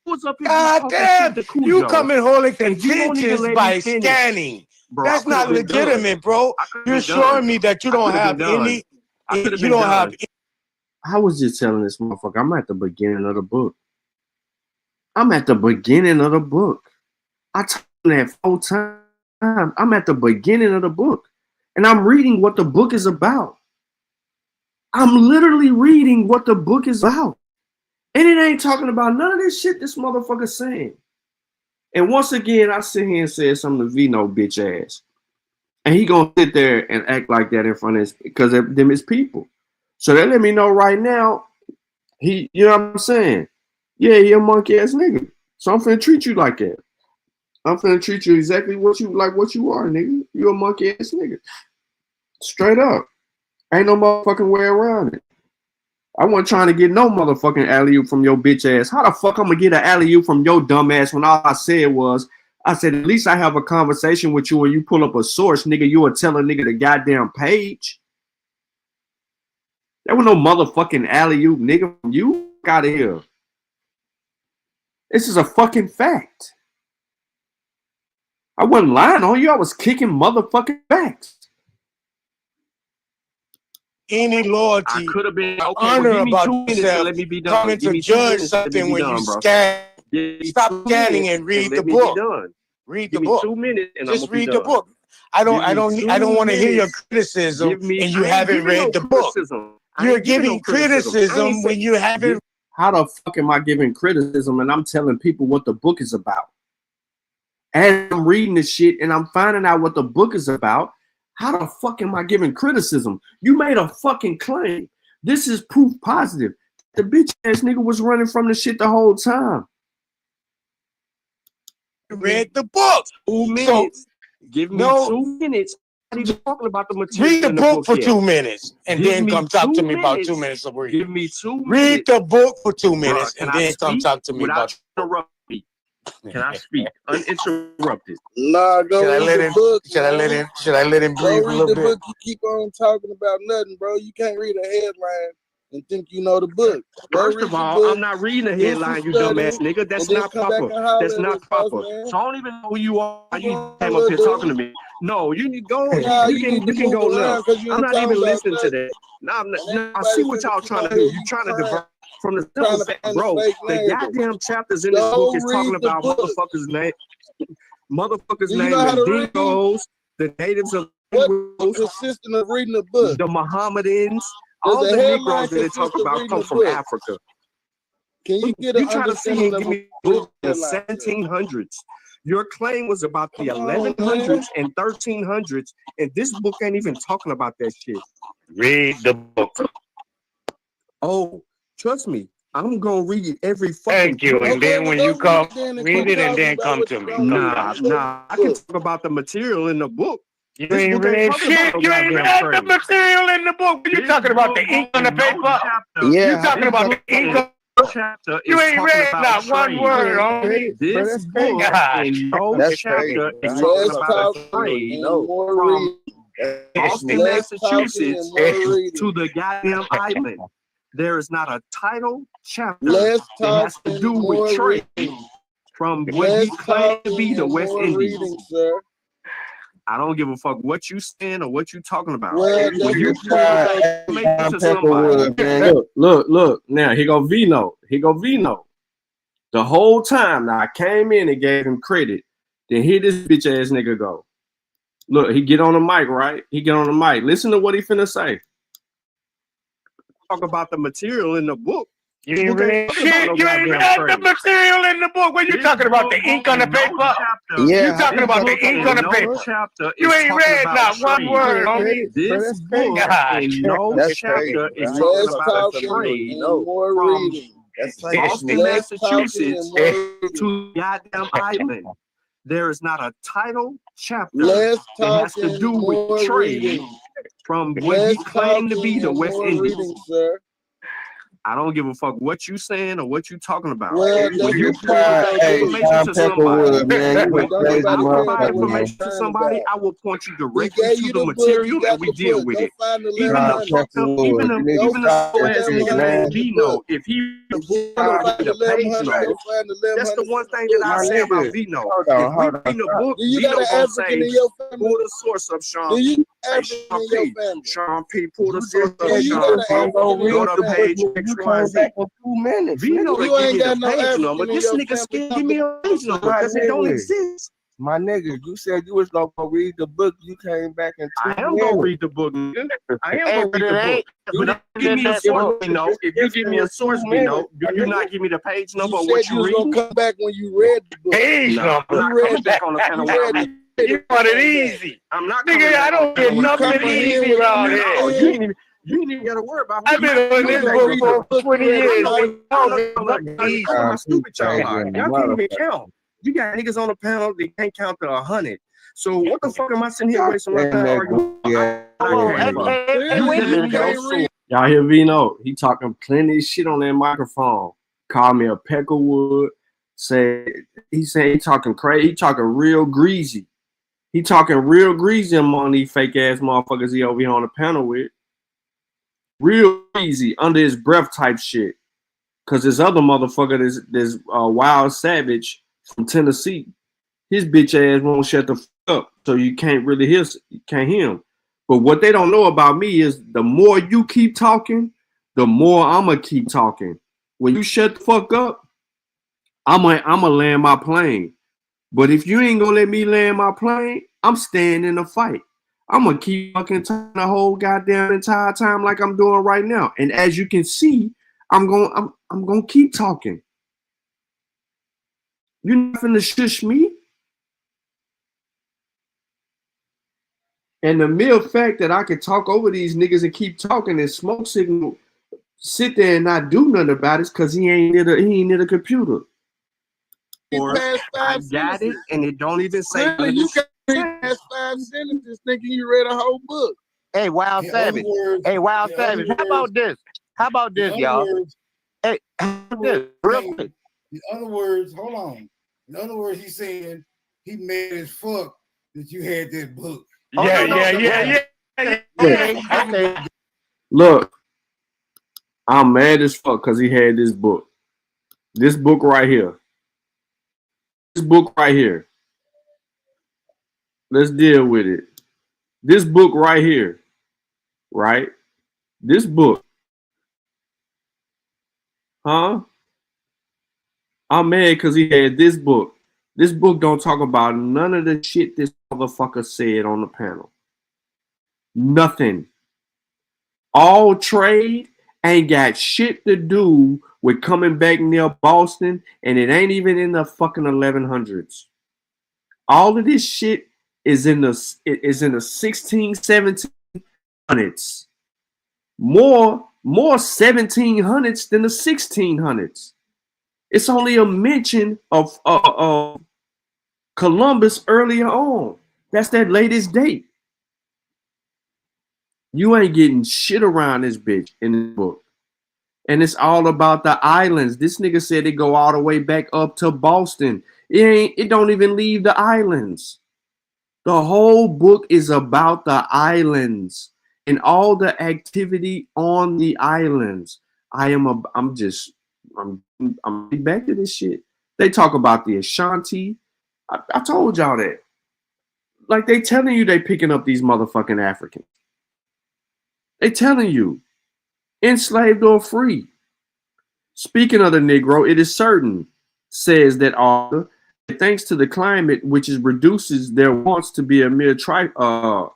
What's up here God talking damn, shit to you Cujo, coming holding and you won't even contentious let by me finish. scanning. Bro, That's I not could've been done. legitimate, bro. I could've You're been showing done. me that you I don't could've have been done. any. I could've You been don't have. done. I was just telling this motherfucker, I'm at the beginning of the book. I'm at the beginning of the book. I told him that 4 times. I'm at the beginning of the book. And I'm reading what the book is about. I'm literally reading what the book is about. And it ain't talking about none of this shit this motherfucker's saying. And once again, I sit here and say something to Vino bitch ass. And he gonna sit there and act like that in front of his, because of them his people. So they let me know right now, he, you know what I'm saying? Yeah, he a monkey ass nigga. So I'm finna treat you like that. I'm finna treat you exactly what you are, nigga. You a monkey ass nigga. Straight up. Ain't no motherfucking way around it. I wasn't trying to get no motherfucking alley-oop from your bitch ass. How the fuck I'm gonna get an alley-oop from your dumb ass when all I said was, I said, at least I have a conversation with you and you pull up a source, nigga, you would tell a nigga the goddamn page. There was no motherfucking alley-oop, nigga, from you. Fuck out of here. This is a fucking fact. I wasn't lying on you. I was kicking motherfucking facts. Any loyalty, I could have been okay. honor Well, give me about 2 minutes yourself and let me be done. coming Give to me 2 judge minutes and let me something be when done, you bro. scan. Give me Stop 2 scanning minutes and read the let me book. be done. Read Give the me book. 2 minutes and Just I'm gonna be read the done. book. I Give me don't 2 want to hear your minutes. criticism Give me. and you I ain't haven't giving no read the book. criticism. I You're ain't giving no giving criticism. I ain't criticism when say. you haven't. How the fuck am I giving criticism and I'm telling people what the book is about? As I'm reading the shit and I'm finding out what the book is about, how the fuck am I giving criticism? You made a fucking claim. This is proof positive. The bitch ass nigga was running from the shit the whole time. Read the book. 2 minutes. Give me 2 minutes. I'm not even talking about the material Read the in the book for yet. 2 minutes and Give then me come talk 2 to me about 2 minutes. minutes of reading. Give me 2 minutes. Read the book for 2 Bruh, minutes can and I then come speak talk to me without about. interrupting me? Can I speak uninterrupted? Nah, go Should I read let the him? book. Should I let Man. him? Should I let him Go breathe a read little the bit? book. You keep on talking about nothing, bro. You can't read a headline and think you know the book. Go First read of the all, book. I'm not reading the Do some headline, you studying, dumbass nigga. That's and then not come back proper. and holler That's at not us, boss proper. man. So I don't even know who you are. You Come came on, up here little talking to me. No, you need go. Nah, You you need to can move go around left. because you I'm ain't not talking even about listening to nothing. that. Now, And I see everybody's what finna y'all come trying to on do. here. You You trying to trying divert from the trying simple to fact, find the bro. fake The narrative. goddamn chapters in this book Go is talking read the about book. motherfuckers Do you know how naming to read? dingoes, the natives of What Negroes, consistent of reading a book? the Mohammedans, Does all the the headline Negroes that they talk consist of about reading come a from book? Africa. Can you get an You try to sit here understanding and of give me what book in the headline says? 1700s. Your claim was about the Come on, 1100s man. and 1300s, and this book ain't even talking about that shit. Read the book. Oh, trust me, I'm gonna read every fucking. Thank you. And Okay, then well, when go you read come, it then and read quit it and talking then about come what to you me. don't Come read. talk. Nah. I can talk about the material in the book. You This ain't book ain't read talking about shit. no You ain't goddamn read the trade. material in the book. You This talking about book the ink on the in no paper? chapter. You Yeah, talking This about book the ink in on? no chapter You is ain't talking read about not one trade. word on me. This book God. in no that's chapter crazy. is talking Less about a talking trade and more from reading. Boston, Less talking Massachusetts and more reading. to the goddamn island. There is not a title chapter Less that has to talking, do with more trade reading. from what Less he claimed to be talking the and West more Indies. reading, sir. I don't give a fuck what you saying or what you talking about. Well, When you John to somebody, Peckerwood, man. look. Now here go Vino. The whole time, now I came in and gave him credit. Then here this bitch ass nigga go. Look, he get on the mic, right? He get on the mic. Listen to what he finna say. Talk about the material in the book. You ain't read the material in the book. What you talking about? The ink on the paper? Yeah, you talking about the ink on the paper? You ain't read not one word, homie. This book in no chapter is talking about a trade from Boston, Massachusetts to goddamn island. There is not a title chapter that has to do with trade from what he claimed to be the West Indies. I don't give a fuck what you saying or what you talking about. Well, when you provide information to somebody, man, when I provide information to somebody, I will point you directly to the material and we deal with it. Even the ass nigga named Vino, if he the page number, that's the one thing that I say about Vino. If we read the book, Vino gonna say, pull the source up, Sean. Sean P. Pull the source up, Sean P. Go to page XYZ. Vino, you ain't got no page number. This nigga scared give me a page number because it don't exist. My nigga, you said you was gonna go read the book. You came back and I am gonna read the book. I am gonna read the book. But give me a source, if you give me a source, do you not give me the page number of what you read? You gonna come back when you read the book. Page number. I'm not coming back on the panel. You want it easy. I'm not. Nigga, I don't get nothing easy around here. You ain't even got to worry about. I've been on this book for 20 years. I'm stupid, y'all. Y'all can't even count. You got niggas on the panel, they can't count to 100. So what the fuck am I sitting here wasting my time arguing? Y'all hear Vino? He talking plenty of shit on that microphone. Call me a peckerwood. He talking crazy. He talking real greasy. He talking real greasy among these fake ass motherfuckers he over here on the panel with. Real easy, under his breath type shit. Cause this other motherfucker, this Wild Savage from Tennessee, his bitch ass won't shut the fuck up. So you can't really hear him. But what they don't know about me is the more you keep talking, the more I'ma keep talking. When you shut the fuck up, I'ma land my plane. But if you ain't gonna let me land my plane, I'm staying in the fight. I'm gonna keep fucking talking the whole goddamn entire time like I'm doing right now. And as you can see, I'm gonna keep talking. You're not finna shush me. And the mere fact that I can talk over these niggas and keep talking and smoke signal, sit there and not do nothing about it, because he ain't near the computer. Or I got it, and it don't even say. You can read past 5 sentences thinking you read a whole book. Hey, Wild Savage. Hey, Wild Savage. How about this? How about this, y'all? Hey, this real quick. In other words, hold on. In other words, he's saying he mad as fuck that you had that book. Yeah. Okay. Look, I'm mad as fuck because he had this book. This book right here. This book right here. Let's deal with it. This book right here. Right? This book. Huh? I'm mad because he had this book. This book don't talk about none of the shit this motherfucker said on the panel. Nothing. All trade ain't got shit to do with coming back near Boston, and it ain't even in the fucking 1100s. All of this shit is in the 16, 1700s. More 1700s than the 1600s. It's only a mention of Columbus earlier on. That's that latest date. You ain't getting shit around this bitch in the book. And it's all about the islands. This nigga said it go all the way back up to Boston. It don't even leave the islands. The whole book is about the islands and all the activity on the islands. I'm back to this shit. They talk about the Ashanti. I told y'all that. Like they telling you they picking up these motherfucking Africans. They telling you, enslaved or free. Speaking of the Negro, it is certain, says that author, that thanks to the climate, which is reduces their wants to be a mere trials,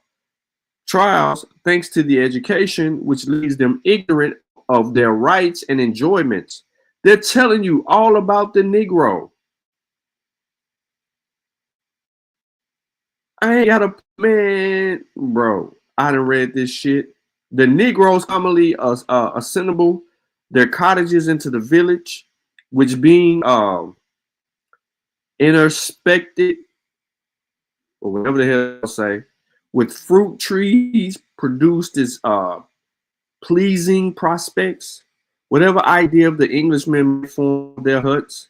thanks to the education, which leaves them ignorant of their rights and enjoyments. They're telling you all about the Negro. I ain't got a man, bro. I done read this shit. The Negroes commonly assemble their cottages into the village, which being intersected, or whatever the hell I say, with fruit trees produced as pleasing prospects. Whatever idea of the Englishmen form their huts,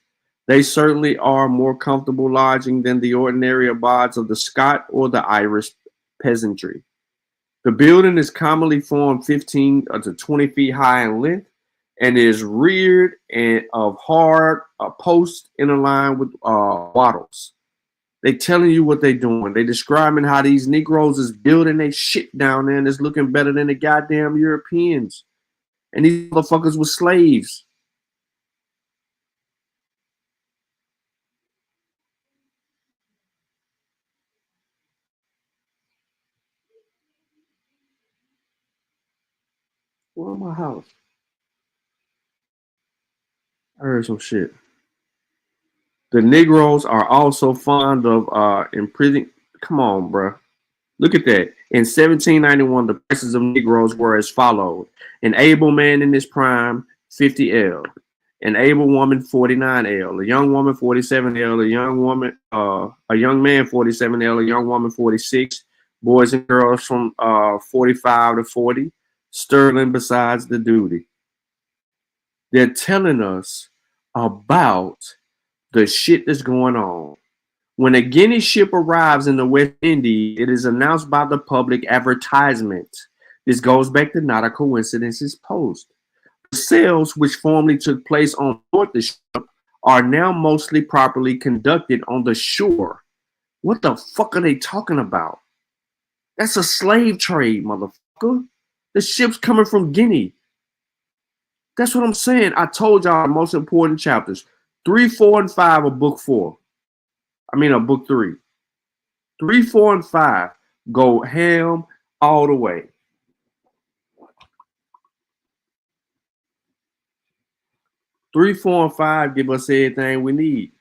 they certainly are more comfortable lodging than the ordinary abodes of the Scot or the Irish peasantry. The building is commonly formed 15 to 20 feet high in length and is reared and of hard posts interlined with wattles. They telling you what they doing. They describing how these Negroes is building their shit down there and it's looking better than the goddamn Europeans. And these motherfuckers were slaves. Where's my house? I heard some shit. The Negroes are also fond of imprisoning. Come on, bro. Look at that. In 1791, the prices of Negroes were as followed. An able man in his prime, 50 L. An able woman, 49 L. A young woman, 47 L. A young man, 47 L. A young woman, 46. Boys and girls from 45 to 40. Sterling besides the duty. They're telling us about the shit that's going on. When a Guinea ship arrives in the West Indies, it is announced by the public advertisement. This goes back to Not a Coincidence's post. The sales, which formerly took place on board the ship, are now mostly properly conducted on the shore. What the fuck are they talking about? That's a slave trade, motherfucker. The ship's coming from Guinea. That's what I'm saying. I told y'all the most important chapters. 3, 4, and 5 of book 4. Book 3. 3, 4, and 5 go ham all the way. Three, 4, and 5 give us everything we need.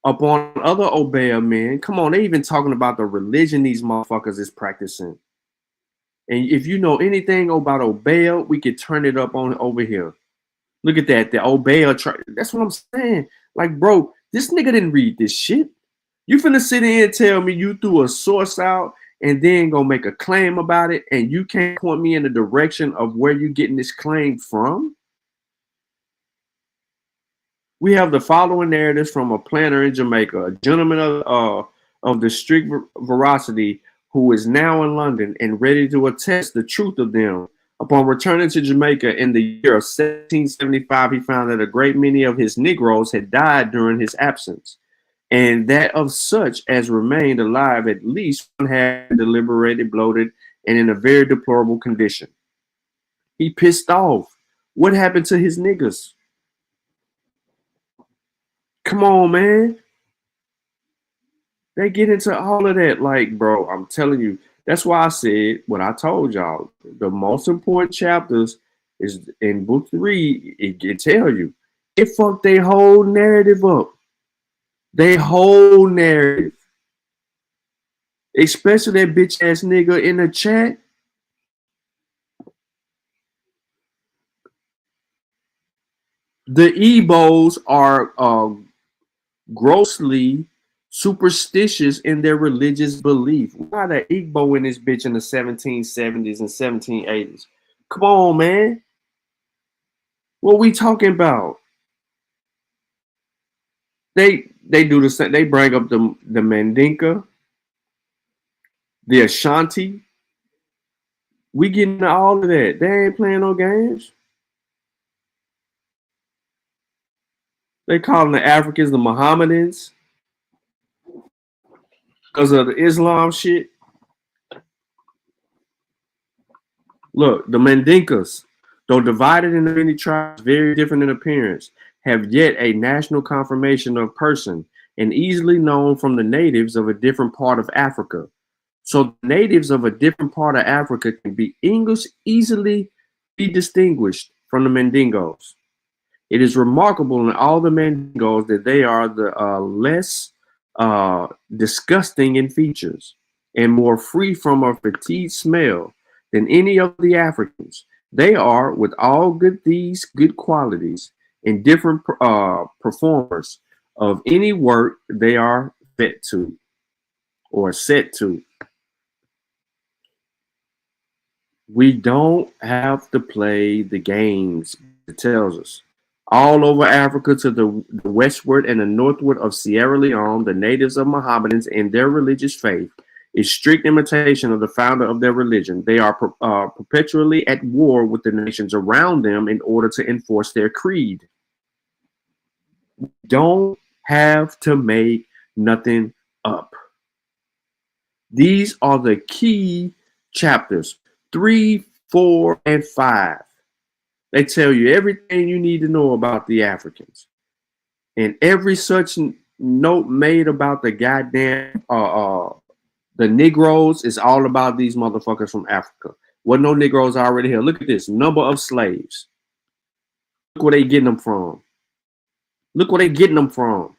Upon other Obeah men, come on, they even talking about the religion these motherfuckers is practicing. And if you know anything about Obeah, we could turn it up on over here. Look at that, the Obeah. That's what I'm saying. Like, bro, this nigga didn't read this shit. You finna sit here and tell me you threw a source out and then go make a claim about it, and you can't point me in the direction of where you're getting this claim from? We have the following narratives from a planter in Jamaica, a gentleman of the strict veracity who is now in London and ready to attest the truth of them. Upon returning to Jamaica in the year of 1775, he found that a great many of his Negroes had died during his absence, and that of such as remained alive, at least one had deliberated, bloated, and in a very deplorable condition. He pissed off. What happened to his niggas? Come on, man. They get into all of that. Like, bro, I'm telling you, that's why I said what I told y'all. The most important chapters is in book 3. It can tell you. It fucked their whole narrative up. They whole narrative. Especially that bitch ass nigga in the chat. The Igbos are grossly superstitious in their religious belief. Why the Igbo in this bitch in the 1770s and 1780s? Come on, man. What we talking about? They do the same. They bring up the Mandinka, the Ashanti. We getting all of that. They ain't playing no games. They calling the Africans the Mohammedans. because of the Islam shit. Look, the Mandinkas, though divided into many tribes very different in appearance, have yet a national conformation of person and easily known from the natives of a different part of Africa. So natives of a different part of Africa can be easily be distinguished from the Mandingos. It is remarkable in all the Mandingos that they are the less disgusting in features and more free from a fatigue smell than any of the Africans. They are, with all these good qualities, and different performers of any work they are set to or set to. We don't have to play the games, it tells us. All over Africa to the westward and the northward of Sierra Leone, the natives of Mohammedans and their religious faith is strict imitation of the founder of their religion. They are perpetually at war with the nations around them in order to enforce their creed. We don't have to make nothing up. These are the key chapters 3, 4, and 5. They tell you everything you need to know about the Africans. And every such note made about the goddamn the Negroes is all about these motherfuckers from Africa. What no Negroes already here. Look at this number of slaves. Look where they getting them from. Look where they getting them from.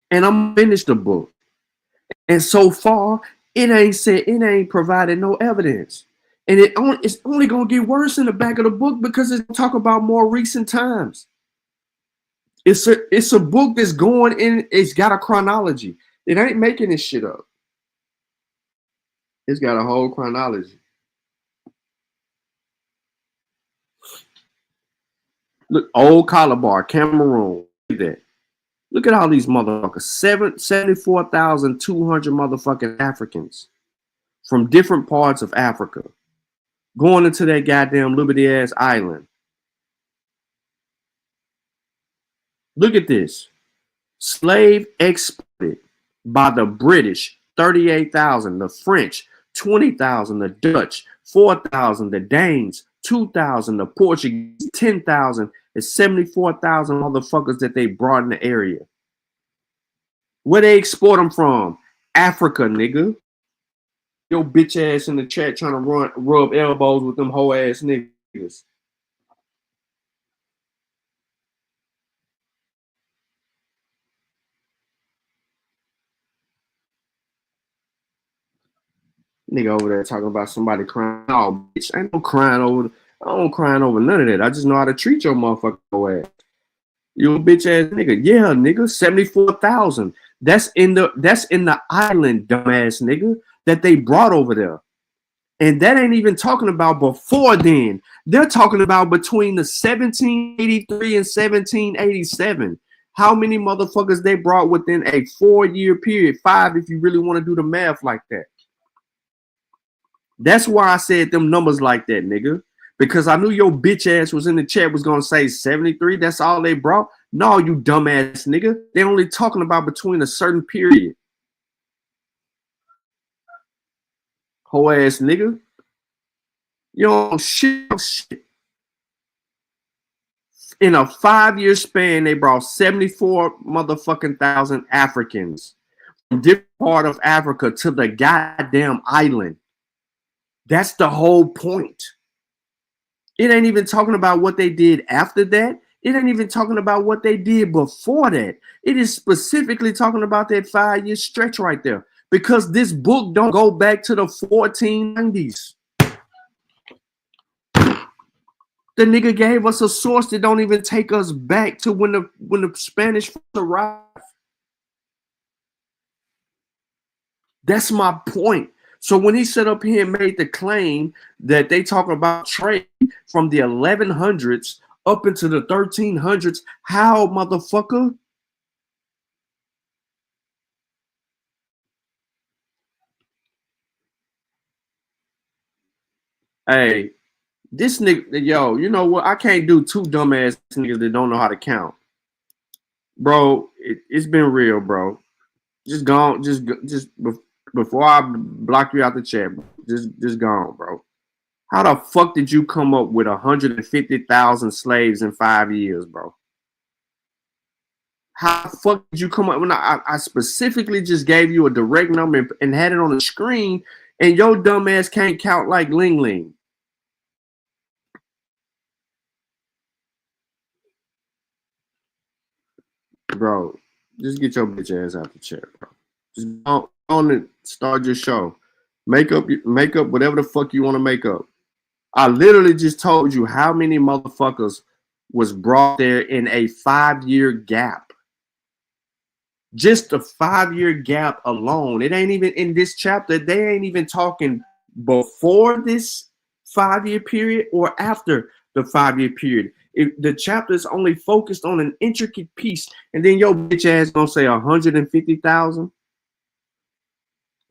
And I'm finished the book. And so far, it ain't provided no evidence. And it's only gonna get worse in the back of the book because it's talk about more recent times. It's a book that's going in, it's got a chronology. It ain't making this shit up. It's got a whole chronology. Look, Old Calabar, Cameroon. Look at that. Look at all these motherfuckers. 74,200 motherfucking Africans from different parts of Africa going into that goddamn Liberty ass island. Look at this. Slave exported by the British, 38,000. The French, 20,000. The Dutch, 4,000. The Danes, 2,000. The Portuguese, 10,000. It's 74,000 motherfuckers that they brought in the area. Where they export them from? Africa, nigga. Your bitch ass in the chat trying to rub elbows with them whole ass niggas. Nigga over there talking about somebody crying. Oh, bitch, ain't no crying over. I don't crying over none of that. I just know how to treat your motherfucking ass. You a bitch ass nigga. Yeah, nigga. 74,000. That's in the island, dumbass nigga, that they brought over there. And that ain't even talking about before then. They're talking about between the 1783 and 1787. How many motherfuckers they brought within a 4-year period? 5 if you really want to do the math like that. That's why I said them numbers like that, nigga. Because I knew your bitch ass was in the chat was going to say 73. That's all they brought. No, you dumbass nigga. They only talking about between a certain period. Whole ass nigga. You don't shit. In a 5-year span, they brought 74 motherfucking thousand Africans from different part of Africa to the goddamn island. That's the whole point. It ain't even talking about what they did after that. It ain't even talking about what they did before that. It is specifically talking about that 5-year stretch right there. Because this book don't go back to the 1490s. The nigga gave us a source that don't even take us back to when the Spanish arrived. That's my point. So when he set up here and made the claim that they talk about trade from the 1100s up into the 1300s, how, motherfucker? Hey, this nigga, yo, you know what? I can't do two dumbass niggas that don't know how to count. bro, it's been real, bro. Just gone, before I block you out the chat, bro, just gone, bro. How the fuck did you come up with 150,000 slaves in 5 years, bro? How the fuck did you come up when I specifically just gave you a direct number and had it on the screen, and your dumb ass can't count like Ling Ling? Bro, just get your bitch ass out the chair, bro. Just go on and start your show. Make up whatever the fuck you want to make up. I literally just told you how many motherfuckers was brought there in a 5-year gap. Just a 5-year gap alone. It ain't even in this chapter. They ain't even talking before this 5-year period or after the 5-year period. The chapter is only focused on an intricate piece, and then your bitch ass gonna say 150,000.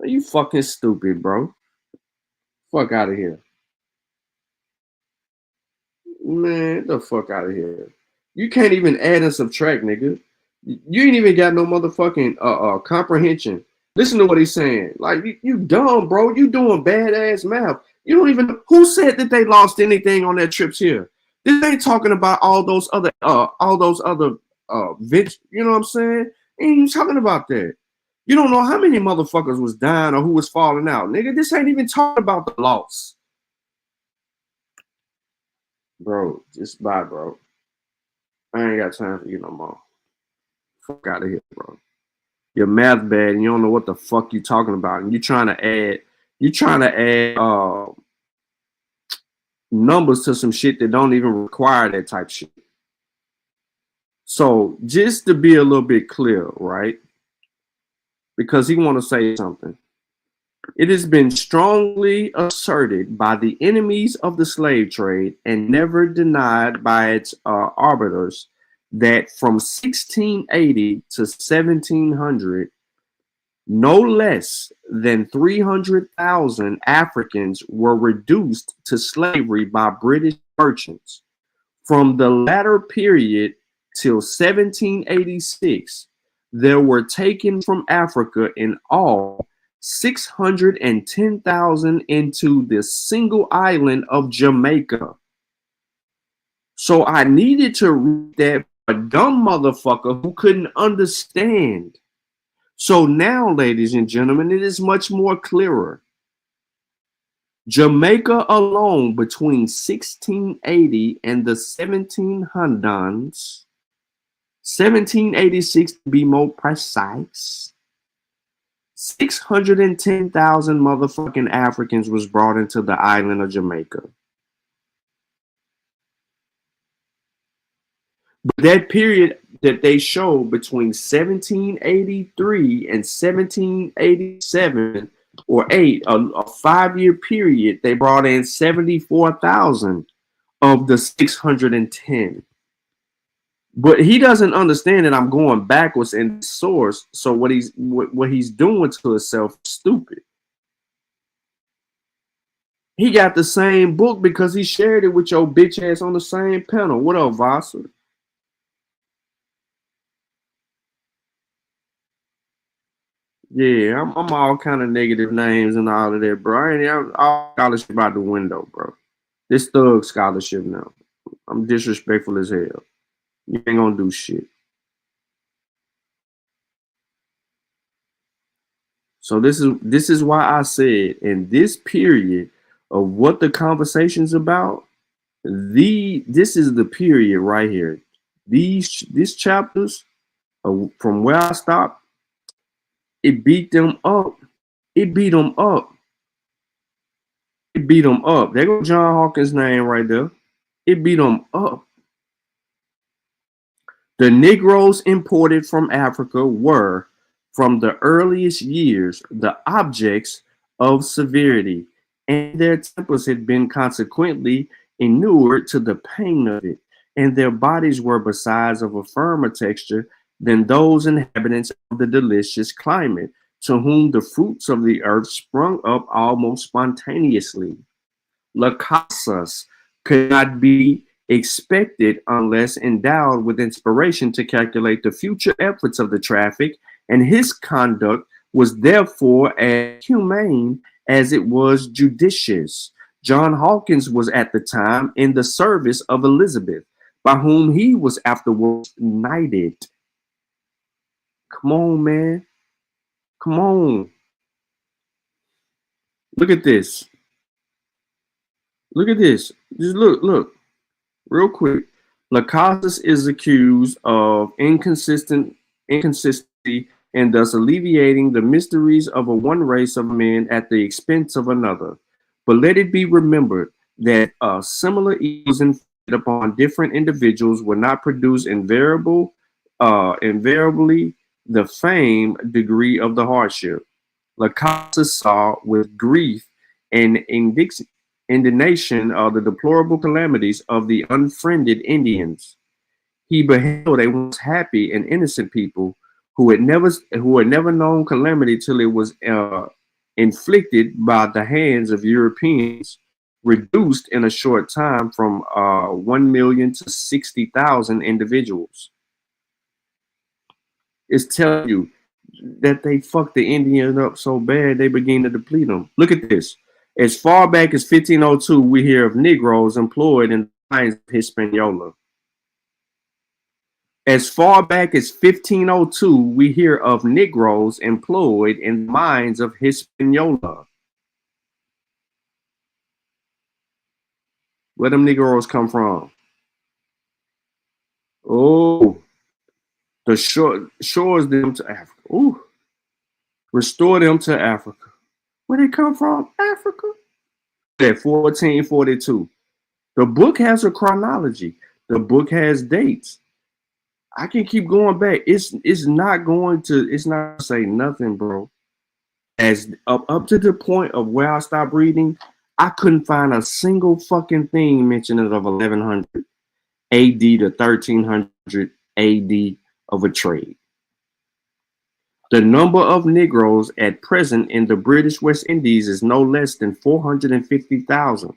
Are you fucking stupid, bro? Fuck out of here, man. The fuck out of here. You can't even add and subtract, nigga. You ain't even got no motherfucking comprehension. Listen to what he's saying. Like you dumb, bro. You doing badass math. You don't even. Who said that they lost anything on their trips here? This ain't talking about all those other vents. You know what I'm saying? Ain't even talking about that. You don't know how many motherfuckers was dying or who was falling out, nigga. This ain't even talking about the loss, bro. Just bye, bro. I ain't got time for you no more. Fuck out of here, bro. Your math bad and you don't know what the fuck you talking about, and you trying to add numbers to some shit that don't even require that type shit. So just to be a little bit clear, right? Because he want to say something. It has been strongly asserted by the enemies of the slave trade and never denied by its arbiters that from 1680 to 1700, no less than 300,000 Africans were reduced to slavery by British merchants. From the latter period till 1786, there were taken from Africa in all 610,000 into the single island of Jamaica. So I needed to read that for a dumb motherfucker who couldn't understand. So now, ladies and gentlemen, it is much more clearer. Jamaica alone between 1680 and the 1700s, 1786 to be more precise, 610,000 motherfucking Africans was brought into the island of Jamaica. But that period that they show between 1783 and 1787 or 8, a 5-year period, they brought in 74,000 of the 610. But he doesn't understand that I'm going backwards in the source. So what he's doing to himself is stupid. He got the same book because he shared it with your bitch ass on the same panel. What up, Vasa? Yeah, I'm all kind of negative names and all of that, bro. I'm all scholarship out the window, bro. This thug scholarship now. I'm disrespectful as hell. You ain't gonna do shit. So this is why I said in this period of what the conversation's about, this is the period right here. These chapters from where I stopped, it beat them up. It beat them up. It beat them up. There goes John Hawkins' name right there. It beat them up. The Negroes imported from Africa were, from the earliest years, the objects of severity, and their tempers had been consequently inured to the pain of it, and their bodies were besides of a firmer texture than those inhabitants of the delicious climate, to whom the fruits of the earth sprung up almost spontaneously. Lacasas could not be expected unless endowed with inspiration to calculate the future efforts of the traffic, and his conduct was therefore as humane as it was judicious. John Hawkins was at the time in the service of Elizabeth, by whom he was afterwards knighted. Come on, man. Come on. Look at this. Look at this. Just look. Real quick. Lacastus is accused of inconsistency and thus alleviating the mysteries of a one race of men at the expense of another. But let it be remembered that similar evils inflicted upon different individuals will not produce invariably the same degree of the hardship. Lacastus saw with grief and indignation the deplorable calamities of the unfriended Indians. He beheld a once happy and innocent people who had never known calamity till it was inflicted by the hands of Europeans, reduced in a short time from 1 million to 60,000 individuals. It's telling you that they fucked the Indians up so bad they began to deplete them. Look at this. As far back as 1502, we hear of Negroes employed in the mines of Hispaniola. As far back as 1502, we hear of Negroes employed in the mines of Hispaniola. Where them Negroes come from? Oh, the shores them to Africa. Ooh, restore them to Africa. Where they come from? Africa. At 1442. The book has a chronology. The book has dates. I can keep going back. It's not going to say nothing, bro. As up to the point of where I stopped reading, I couldn't find a single fucking thing mentioning of 1100 AD to 1300 AD of a trade. The number of Negroes at present in the British West Indies is no less than 450,000.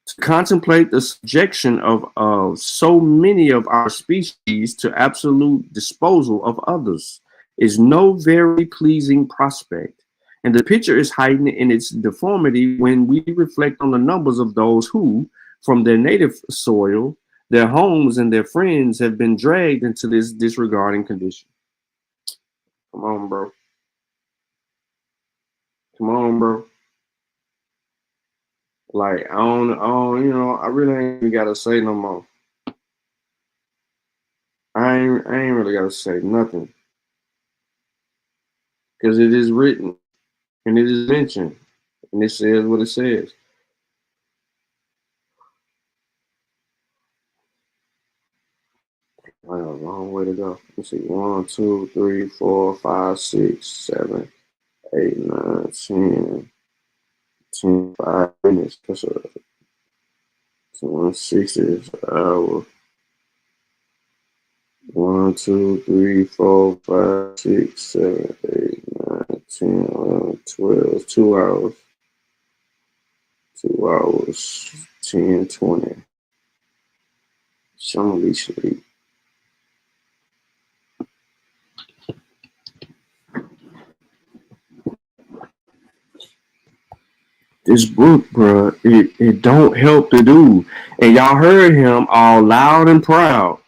To contemplate the subjection of so many of our species to absolute disposal of others is no very pleasing prospect, and the picture is heightened in its deformity when we reflect on the numbers of those who, from their native soil, their homes, and their friends, have been dragged into this disregarding condition. Come on, bro. Come on, bro. Like, I don't, I really ain't even gotta say no more. I ain't really gotta say nothing. Because it is written and it is mentioned. And it says what it says. I got a long way to go. Let's see. 1, 2, 3, 4, 5, 6, 7, 8, 9, 10, 5 minutes. That's a 160 is an hour. 1, 2, 3, 4, 5, 6, 7, 8, 9, 10, 11, 12, 2 hours. 2 hours, 10, 20. Some of these sleep. This book, bro, it don't help the dude. And y'all heard him all loud and proud.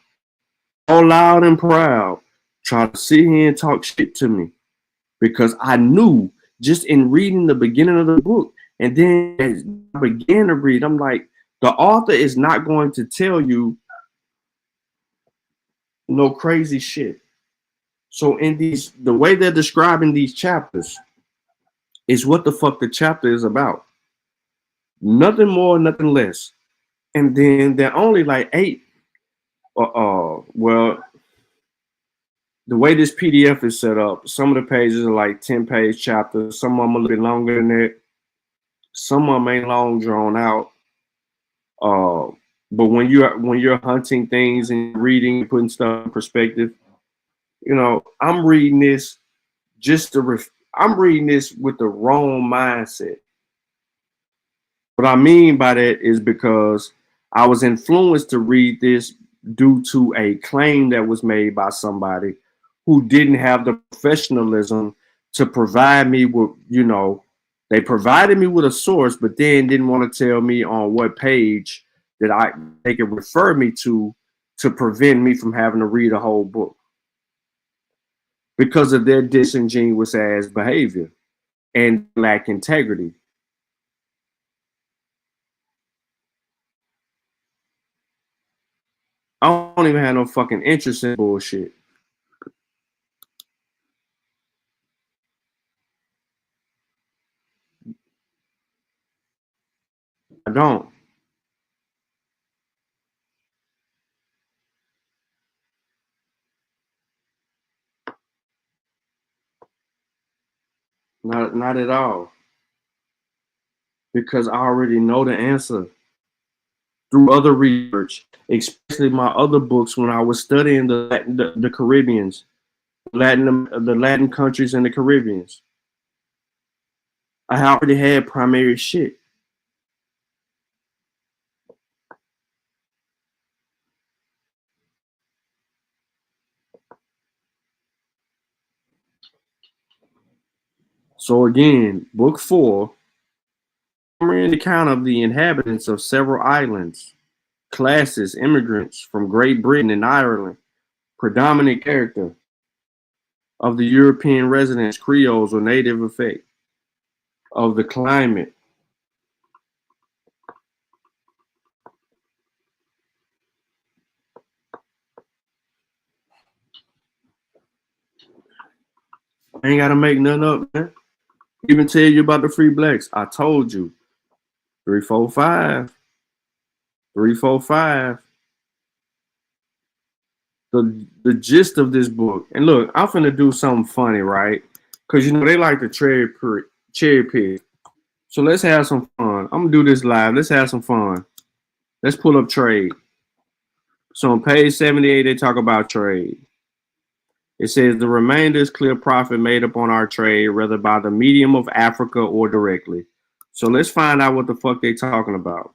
All loud and proud. Try to sit here and talk shit to me. Because I knew just in reading the beginning of the book, and then as I began to read, I'm like, the author is not going to tell you no crazy shit. So in the way they're describing these chapters is what the fuck the chapter is about. Nothing more, nothing less. And then they're only like 8. Well, the way this PDF is set up, some of the pages are like 10-page chapters. Some of them a little bit longer than that. Some of them ain't long drawn out. But when you're hunting things and reading, putting stuff in perspective, I'm reading this I'm reading this with the wrong mindset. What I mean by that is because I was influenced to read this due to a claim that was made by somebody who didn't have the professionalism to provide me with, they provided me with a source, but then didn't want to tell me on what page that they could refer me to prevent me from having to read a whole book because of their disingenuous ass behavior and lack integrity. I don't even have no fucking interest in bullshit. I don't. Not at all. Because I already know the answer through other research, especially my other books when I was studying the Caribbeans, the Latin countries and the Caribbeans. I already had primary shit. So again, book 4, an account of the inhabitants of several islands, classes, immigrants from Great Britain and Ireland, predominant character of the European residents, Creoles or native effect of the climate. I ain't gotta make nothing up, man. Even tell you about the free blacks. I told you. 345. 345. The gist of this book. And look, I'm finna do something funny, right? Because they like to cherry pick. So let's have some fun. I'm gonna do this live. Let's have some fun. Let's pull up trade. So on page 78, they talk about trade. It says the remainder is clear profit made up on our trade, whether by the medium of Africa or directly. So let's find out what the fuck they talking about.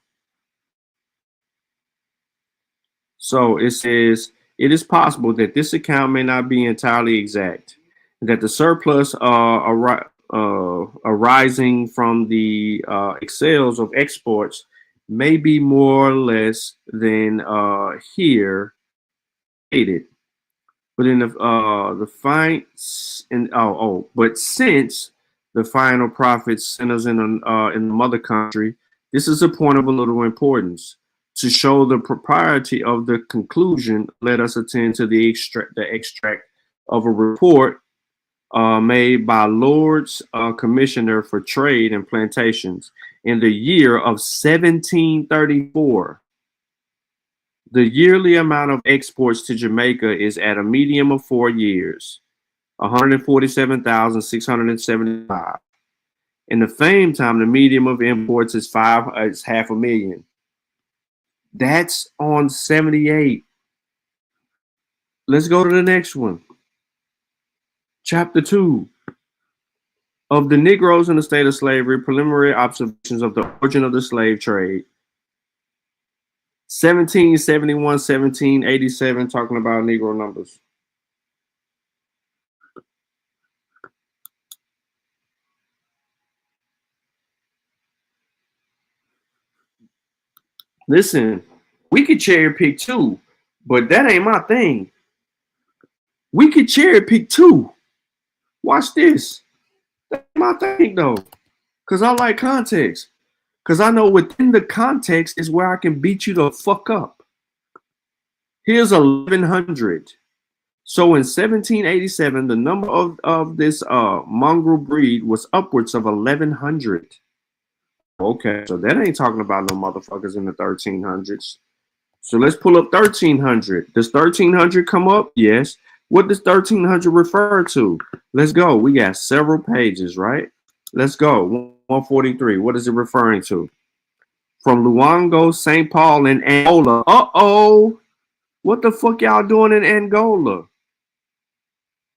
So it says it is possible that this account may not be entirely exact, that the surplus arising from the excels of exports may be more or less than here stated. But in but since the final profit centers in the mother country, this is a point of a little importance. To show the propriety of the conclusion, let us attend to the extract of a report made by Lord's Commissioner for Trade and Plantations in the year of 1734. The yearly amount of exports to Jamaica is at a medium of 4 years, 147,675. In the same time, the medium of imports is 500,000. That's on 78. Let's go to the next one. Chapter 2 of the Negroes in the State of Slavery, preliminary observations of the origin of the slave trade. 1771, 1787, talking about Negro numbers. Listen, we could cherry pick too, but that ain't my thing. We could cherry pick too. Watch this. That's my thing though, because I like context. Because I know within the context is where I can beat you the fuck up. Here's 1100. So in 1787, the number of this mongrel breed was upwards of 1100. Okay, so that ain't talking about no motherfuckers in the 1300s. So let's pull up 1300. Does 1300 come up? Yes. What does 1300 refer to? Let's go. We got several pages, right? Let's go. 143. What is it referring to? From Luango, St. Paul, and Angola. Uh-oh. What the fuck y'all doing in Angola?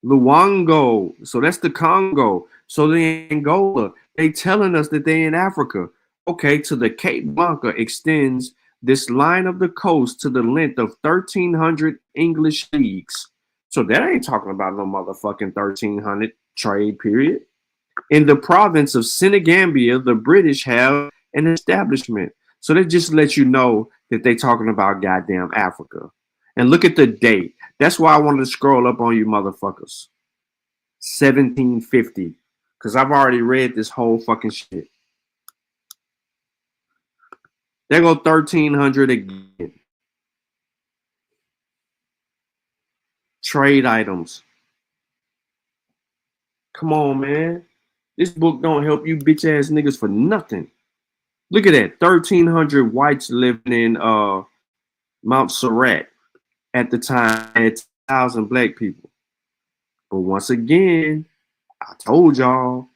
Luango. So that's the Congo. So the Angola. They telling us that they in Africa. Okay, to the Cape Blanca extends this line of the coast to the length of 1,300 English leagues. So that ain't talking about no motherfucking 1,300 trade period. In the province of Senegambia, the British have an establishment. So they just let you know that they talking about goddamn Africa. And look at the date. That's why I wanted to scroll up on you motherfuckers. 1750. Because I've already read this whole fucking shit. There go 1,300 again. Trade items. Come on, man. This book don't help you bitch ass niggas for nothing. Look at that. 1,300 whites living in Mount Serrat at the time. Had 1,000 black people. But once again, I told y'all.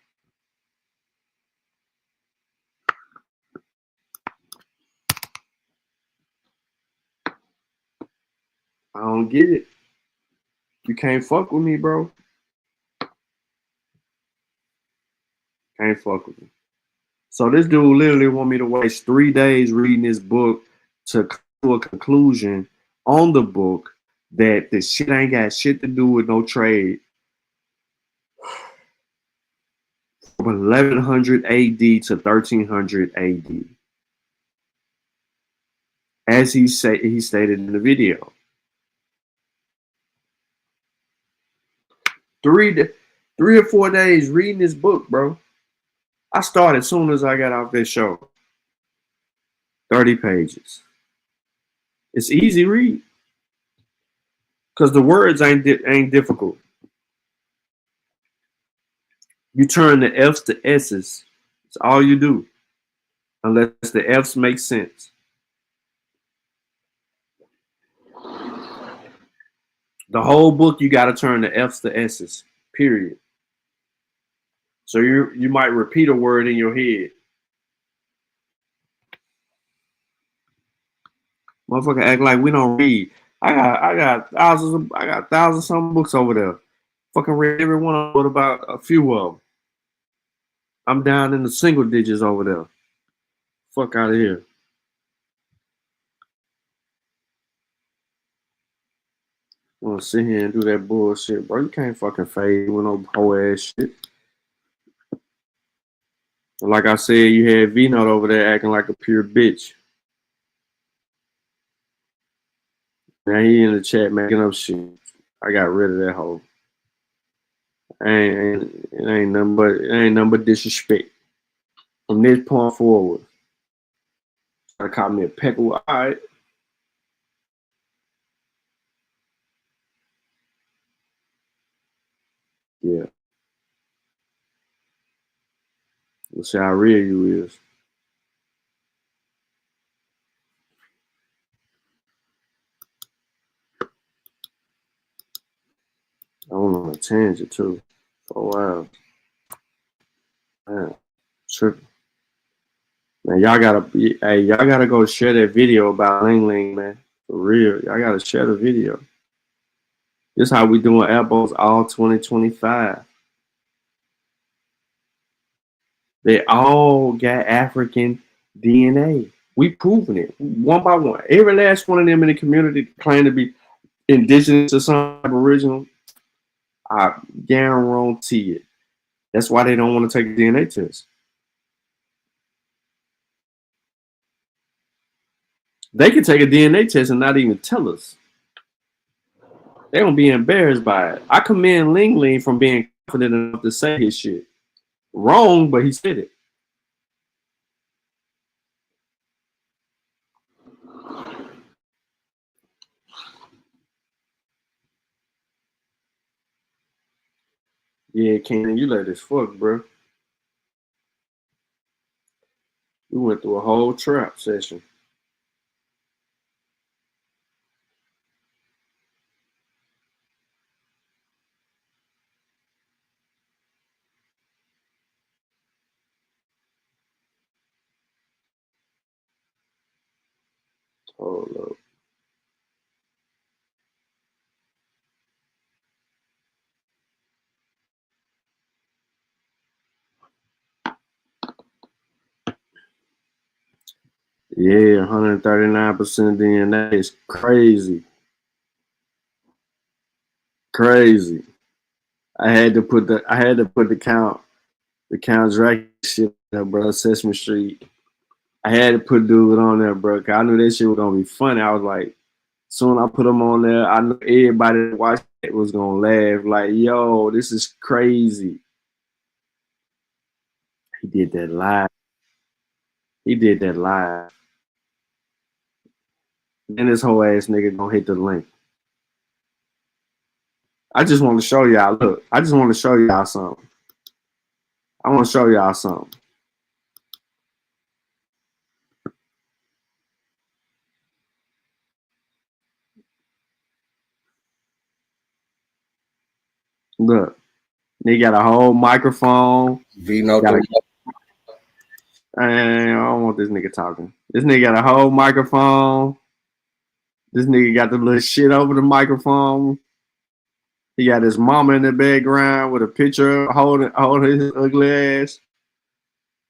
I don't get it. You can't fuck with me, bro. Can't fuck with me. So this dude literally want me to waste 3 days reading this book to come to a conclusion on the book that this shit ain't got shit to do with no trade. From 1100 AD to 1300 AD. As he stated in the video. 3 or 4 days reading this book, bro. I started as soon as I got off this show. 30 pages. It's easy read. Because the words ain't difficult. You turn the F's to S's. That's all you do. Unless the F's make sense. The whole book, you got to turn the F's to S's. Period. So you might repeat a word in your head. Motherfucker act like we don't read. I got thousands some books over there. Fucking read every one of them, about a few of them. I'm down in the single digits over there. Fuck out of here. I want to sit here and do that bullshit, bro. You can't fucking fade with no whole ass shit. Like I said, you had V-Note over there acting like a pure bitch. Now he in the chat making up shit. I got rid of that hoe. It ain't nothing but disrespect. From this point forward. I call me a peckle. All right. Yeah. We'll see how real you is. I went on a tangent too. Oh wow. Man, tripping. Man, y'all gotta go share that video about Ling Ling, man. For real. Y'all gotta share the video. This is how we doing elbows all 2025. They all got African DNA. We proving it one by one. Every last one of them in the community claim to be indigenous or some Aboriginal. I guarantee it. That's why they don't want to take a DNA test. They can take a DNA test and not even tell us. They don't be embarrassed by it. I commend Ling Ling from being confident enough to say his shit. Wrong, but he said it. Yeah, Kenan, you let this fuck, bro. We went through a whole trap session. Hold up. Yeah, 139% DNA is crazy. Crazy. I had to put the Count Dracula shit there, bro. Sesame Street. I had to put dude on there, bro. Cause I knew that shit was gonna be funny. I was like, soon I put him on there, I knew everybody that watched it was gonna laugh. Like, yo, this is crazy. He did that live. Then this whole ass nigga gonna hit the link. I just want to show y'all. Look, I just want to show y'all something. I want to show y'all something. Look, they got a whole microphone. I don't want this nigga talking. This nigga got a whole microphone. This nigga got the little shit over the microphone. He got his mama in the background with a picture holding his ugly ass.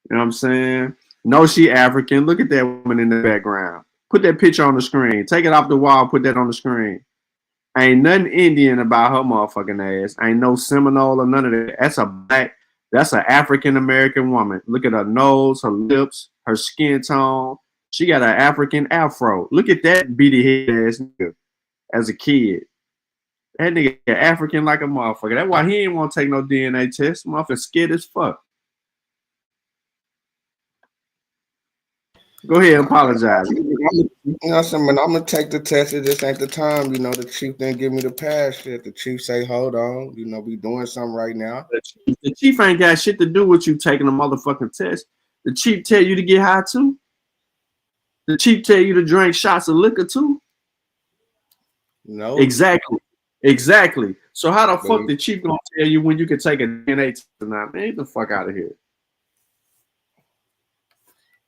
You know what I'm saying? No, she African. Look at that woman in the background. Put that picture on the screen. Take it off the wall. Put that on the screen. Ain't nothing Indian about her motherfucking ass. Ain't no Seminole or none of that. That's an African American woman. Look at her nose, her lips, her skin tone. She got an African afro. Look at that beady head ass nigga as a kid. That nigga African like a motherfucker. That's why he ain't want to take no DNA test. Motherfucker scared as fuck. Go ahead and apologize. You know what I'm saying? I'm gonna take the test. It just ain't the time. You know, the chief didn't give me the pass shit. The chief say, hold on, you know, we doing something right now. The chief ain't got shit to do with you taking a motherfucking test. The chief tell you to get high too. The chief tell you to drink shots of liquor too. No. Exactly. So how the fuck the chief gonna tell you when you can take a DNA test or not? Man, get the fuck out of here.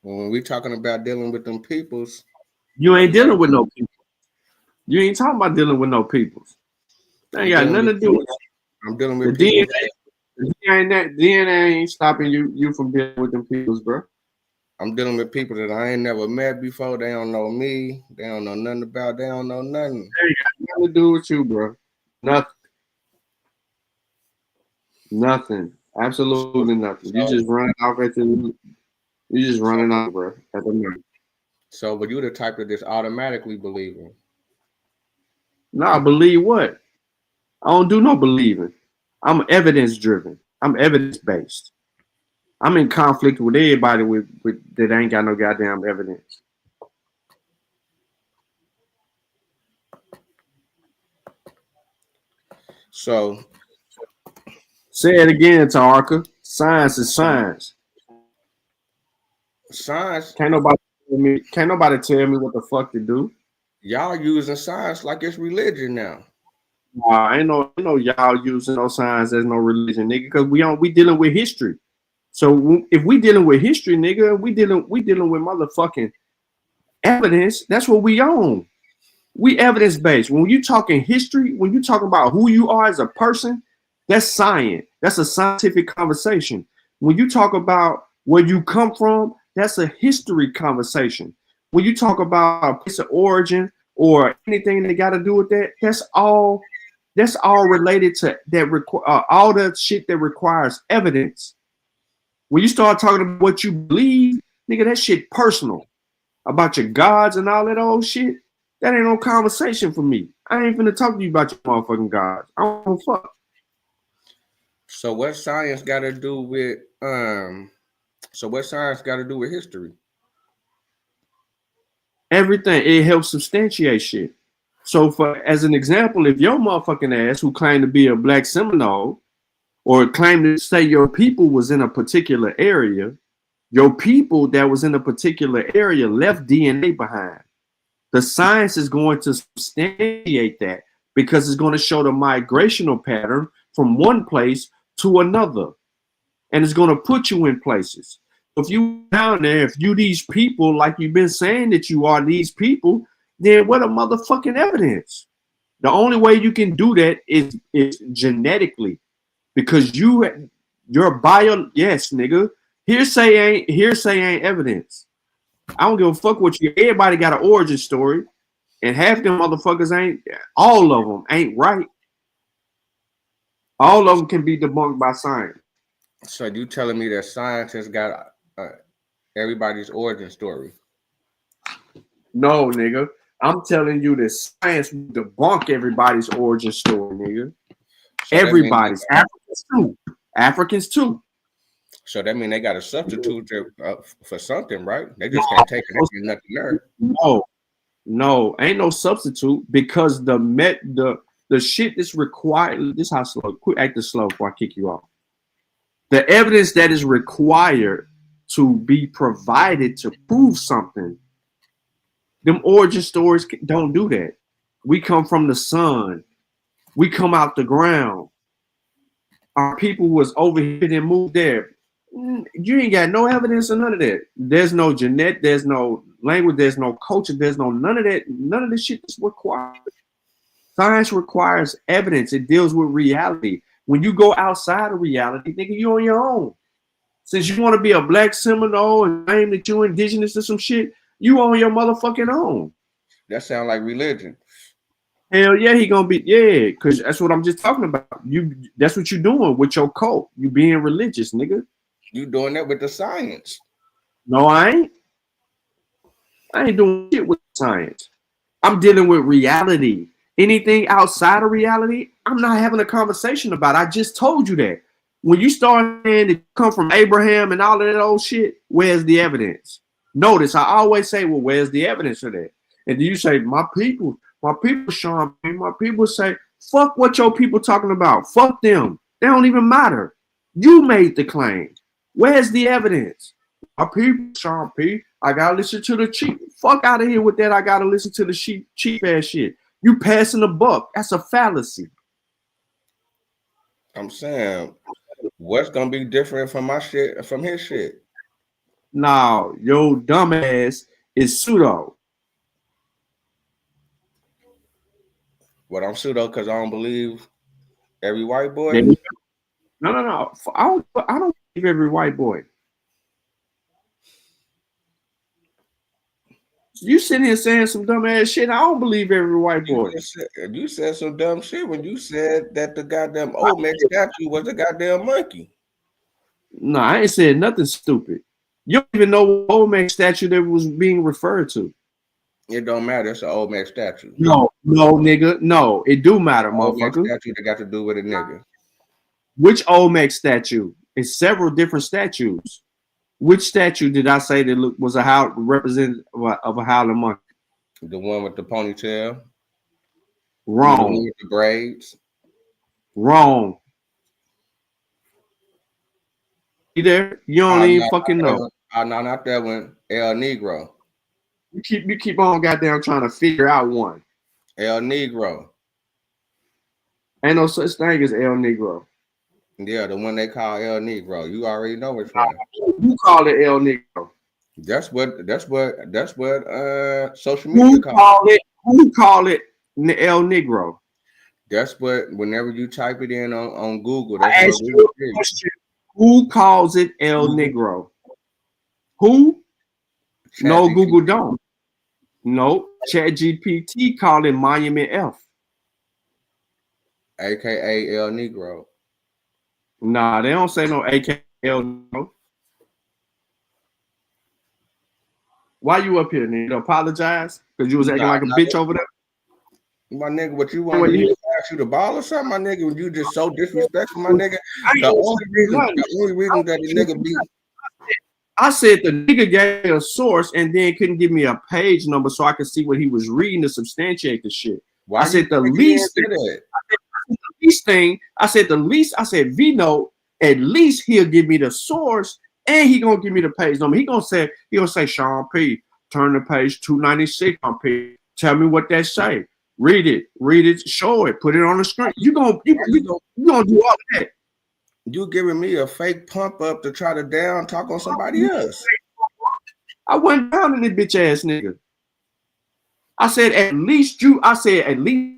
When we talking about dealing with them peoples, you ain't dealing with no people. You ain't talking about dealing with no peoples. That ain't got nothing to do with it. I'm dealing with the DNA ain't stopping you from dealing with them peoples, bro. I'm dealing with people that I ain't never met before. They don't know me. They don't know nothing about. They don't know nothing. That ain't got nothing to do with you, bro. Nothing. Absolutely nothing. You just running off at the. You just running off, bro. At the moment. So, but you the type that just automatically believing? Nah, believe what? I don't do no believing. I'm evidence driven. I'm evidence based. I'm in conflict with everybody with that ain't got no goddamn evidence. So, say it again, Tarka. Science is science. Science. Can't nobody tell me what the fuck to do. Y'all using science like it's religion now. Nah, ain't no y'all using no science as no religion, nigga. Because we dealing with history. So if we dealing with history, nigga, we dealing with motherfucking evidence. That's what we own. We evidence based. When you talking history, when you talk about who you are as a person, that's science. That's a scientific conversation. When you talk about where you come from, that's a history conversation. When you talk about a place of origin or anything that got to do with that, that's all related to that. All that shit that requires evidence. When you start talking about what you believe, nigga, that shit personal. About your gods and all that old shit, that ain't no conversation for me. I ain't finna talk to you about your motherfucking gods. I don't give a fuck. So what science got to do with history? Everything. It helps substantiate shit. So as an example, if your motherfucking ass who claimed to be a black Seminole or claimed to say your people was in a particular area, your people that was in a particular area left DNA behind. The science is going to substantiate that because it's going to show the migrational pattern from one place to another. And it's going to put you in places. If you down there, if you these people, like you've been saying that you are these people, then what a motherfucking evidence. The only way you can do that is genetically. Because your bio, yes, nigga. Hearsay ain't evidence. I don't give a fuck what you. Everybody got an origin story, and half them motherfuckers ain't. All of them ain't right. All of them can be debunked by science. So you telling me that scientists got everybody's origin story? No, nigga. I'm telling you that science will debunk everybody's origin story, nigga. So Everybody's. Africans too. Africans too. So that means they got a substitute for something, right? They just can't take it. There's nothing there. No, ain't no substitute because the shit that's required. This how slow. Quit acting slow before I kick you off. The evidence that is required to be provided to prove something. Them origin stories don't do that. We come from the sun. We come out the ground. Our people was over here and moved there. You ain't got no evidence of none of that. There's no genetic, there's no language, there's no culture, there's no none of that. None of the shit is required. Science requires evidence. It deals with reality. When you go outside of reality, nigga, you on your own. Since you want to be a black Seminole and claim that you're indigenous to some shit, you on your motherfucking own. That sound like religion. Hell yeah, he gonna be because that's what I'm just talking about. That's what you doing with your cult. You being religious, nigga. You doing that with the science. No, I ain't. I ain't doing shit with science. I'm dealing with reality. Anything outside of reality, I'm not having a conversation about. I just told you that. When you start saying that you come from Abraham and all of that old shit, where's the evidence? Notice I always say, well, where's the evidence of that? And then you say, my people, Sean, my people say, fuck what your people talking about. Fuck them. They don't even matter. You made the claim. Where's the evidence? My people, Sean P. I gotta listen to the cheap. Fuck out of here with that. I gotta listen to the cheap ass shit. You passing the buck. That's a fallacy. I'm saying, what's gonna be different from my shit, from his shit? Nah, yo dumbass is pseudo. What, I'm pseudo because I don't believe every white boy? No. I don't believe every white boy. You sitting here saying some dumb ass shit. I don't believe every white boy. You said some dumb shit when you said that the goddamn Olmec statue was a goddamn monkey. No, I ain't said nothing stupid. You don't even know what Olmec statue that was being referred to. It don't matter. It's an Olmec statue. No, nigga. No, it do matter, motherfucker. Olmec statue that got to do with a nigga. Which Olmec statue? It's several different statues. Which statue did I say that was a representative of a howling monkey? The one with the ponytail. Wrong. The one with the braids. Wrong. You there? You don't even fucking know. No, not that one. El Negro. You keep on goddamn trying to figure out one. El Negro. Ain't no such thing as El Negro. Yeah, the one they call El Negro. You already know which one. Who called it El Negro? That's what social media Who called it El Negro? That's what whenever you type it in on Google, I asked you a question. Who calls it El Negro? Who? No, Google don't. No, ChatGPT called it Monument F. AKA El Negro. Nah, they don't say no AKA El Negro. Why you up here, nigga? Apologize? Because you was acting like a bitch over there? My nigga, what you want me to ask you the ball or something, my nigga? When you just so disrespectful, my nigga. The only reason that the nigga be. I said the nigga gave me a source and then couldn't give me a page number so I could see what he was reading to substantiate the shit. Why I said the least thing. I said Vino, at least he'll give me the source and he gonna give me the page number. He'll say Sean P. Turn to page 296 on P. Tell me what that say. Read it, show it, put it on the screen. You gonna do all of that. You giving me a fake pump up to try to down talk on somebody else. I went down in this bitch ass nigga. I said at least you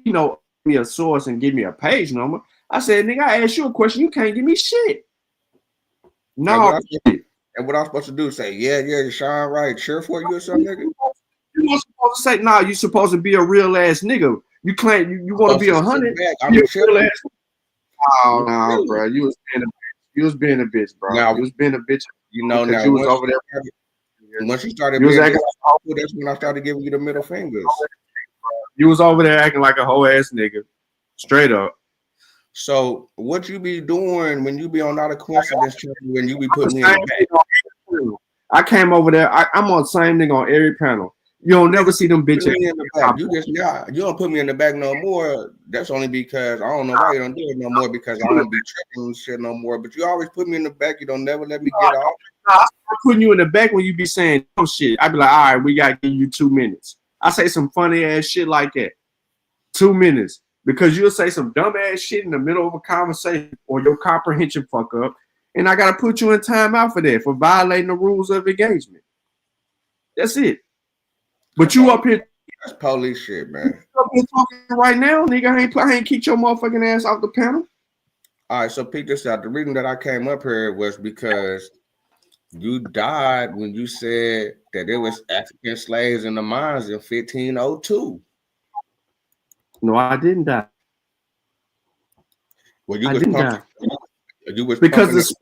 know me a source and give me a page number. I said, nigga, I asked you a question, you can't give me shit. No, And what I'm supposed to do? Say, yeah, Sean, right? Cheer for you or something, nigga? You're not supposed to say, nah, you're supposed to be a real ass nigga. You claim you want to be 100. I'm a real ass. Oh, no, bro. You was being a bitch, bro. Now, you was being a bitch. You know, now you was over there. Once you started You was being acting that's when I started giving you the middle fingers. You was over there acting like a whole ass nigga. Straight up. So what you be doing when you be on Not a Coincidence channel when you be putting me in the back? I came over there. I'm on the same thing on every panel. You don't never see them bitches. In the back. You don't put me in the back no more. That's only because I don't know why you don't do it no more because I don't be tripping shit no more. But you always put me in the back. You don't never let me get off. I'm putting you in the back when you be saying dumb shit. I be like, all right, we gotta give you 2 minutes. I say some funny ass shit like that. 2 minutes. Because you'll say some dumb ass shit in the middle of a conversation or your comprehension fuck up. And I got to put you in timeout for that, for violating the rules of engagement. That's it. But you up here. That's police shit, man. You up here talking right now, nigga. I ain't kicked your motherfucking ass off the panel. All right, so peep this out. The reason that I came up here was because you died when you said that there was African slaves in the mines in 1502. No, I didn't die. Well, you I was didn't pumping, die. you was Because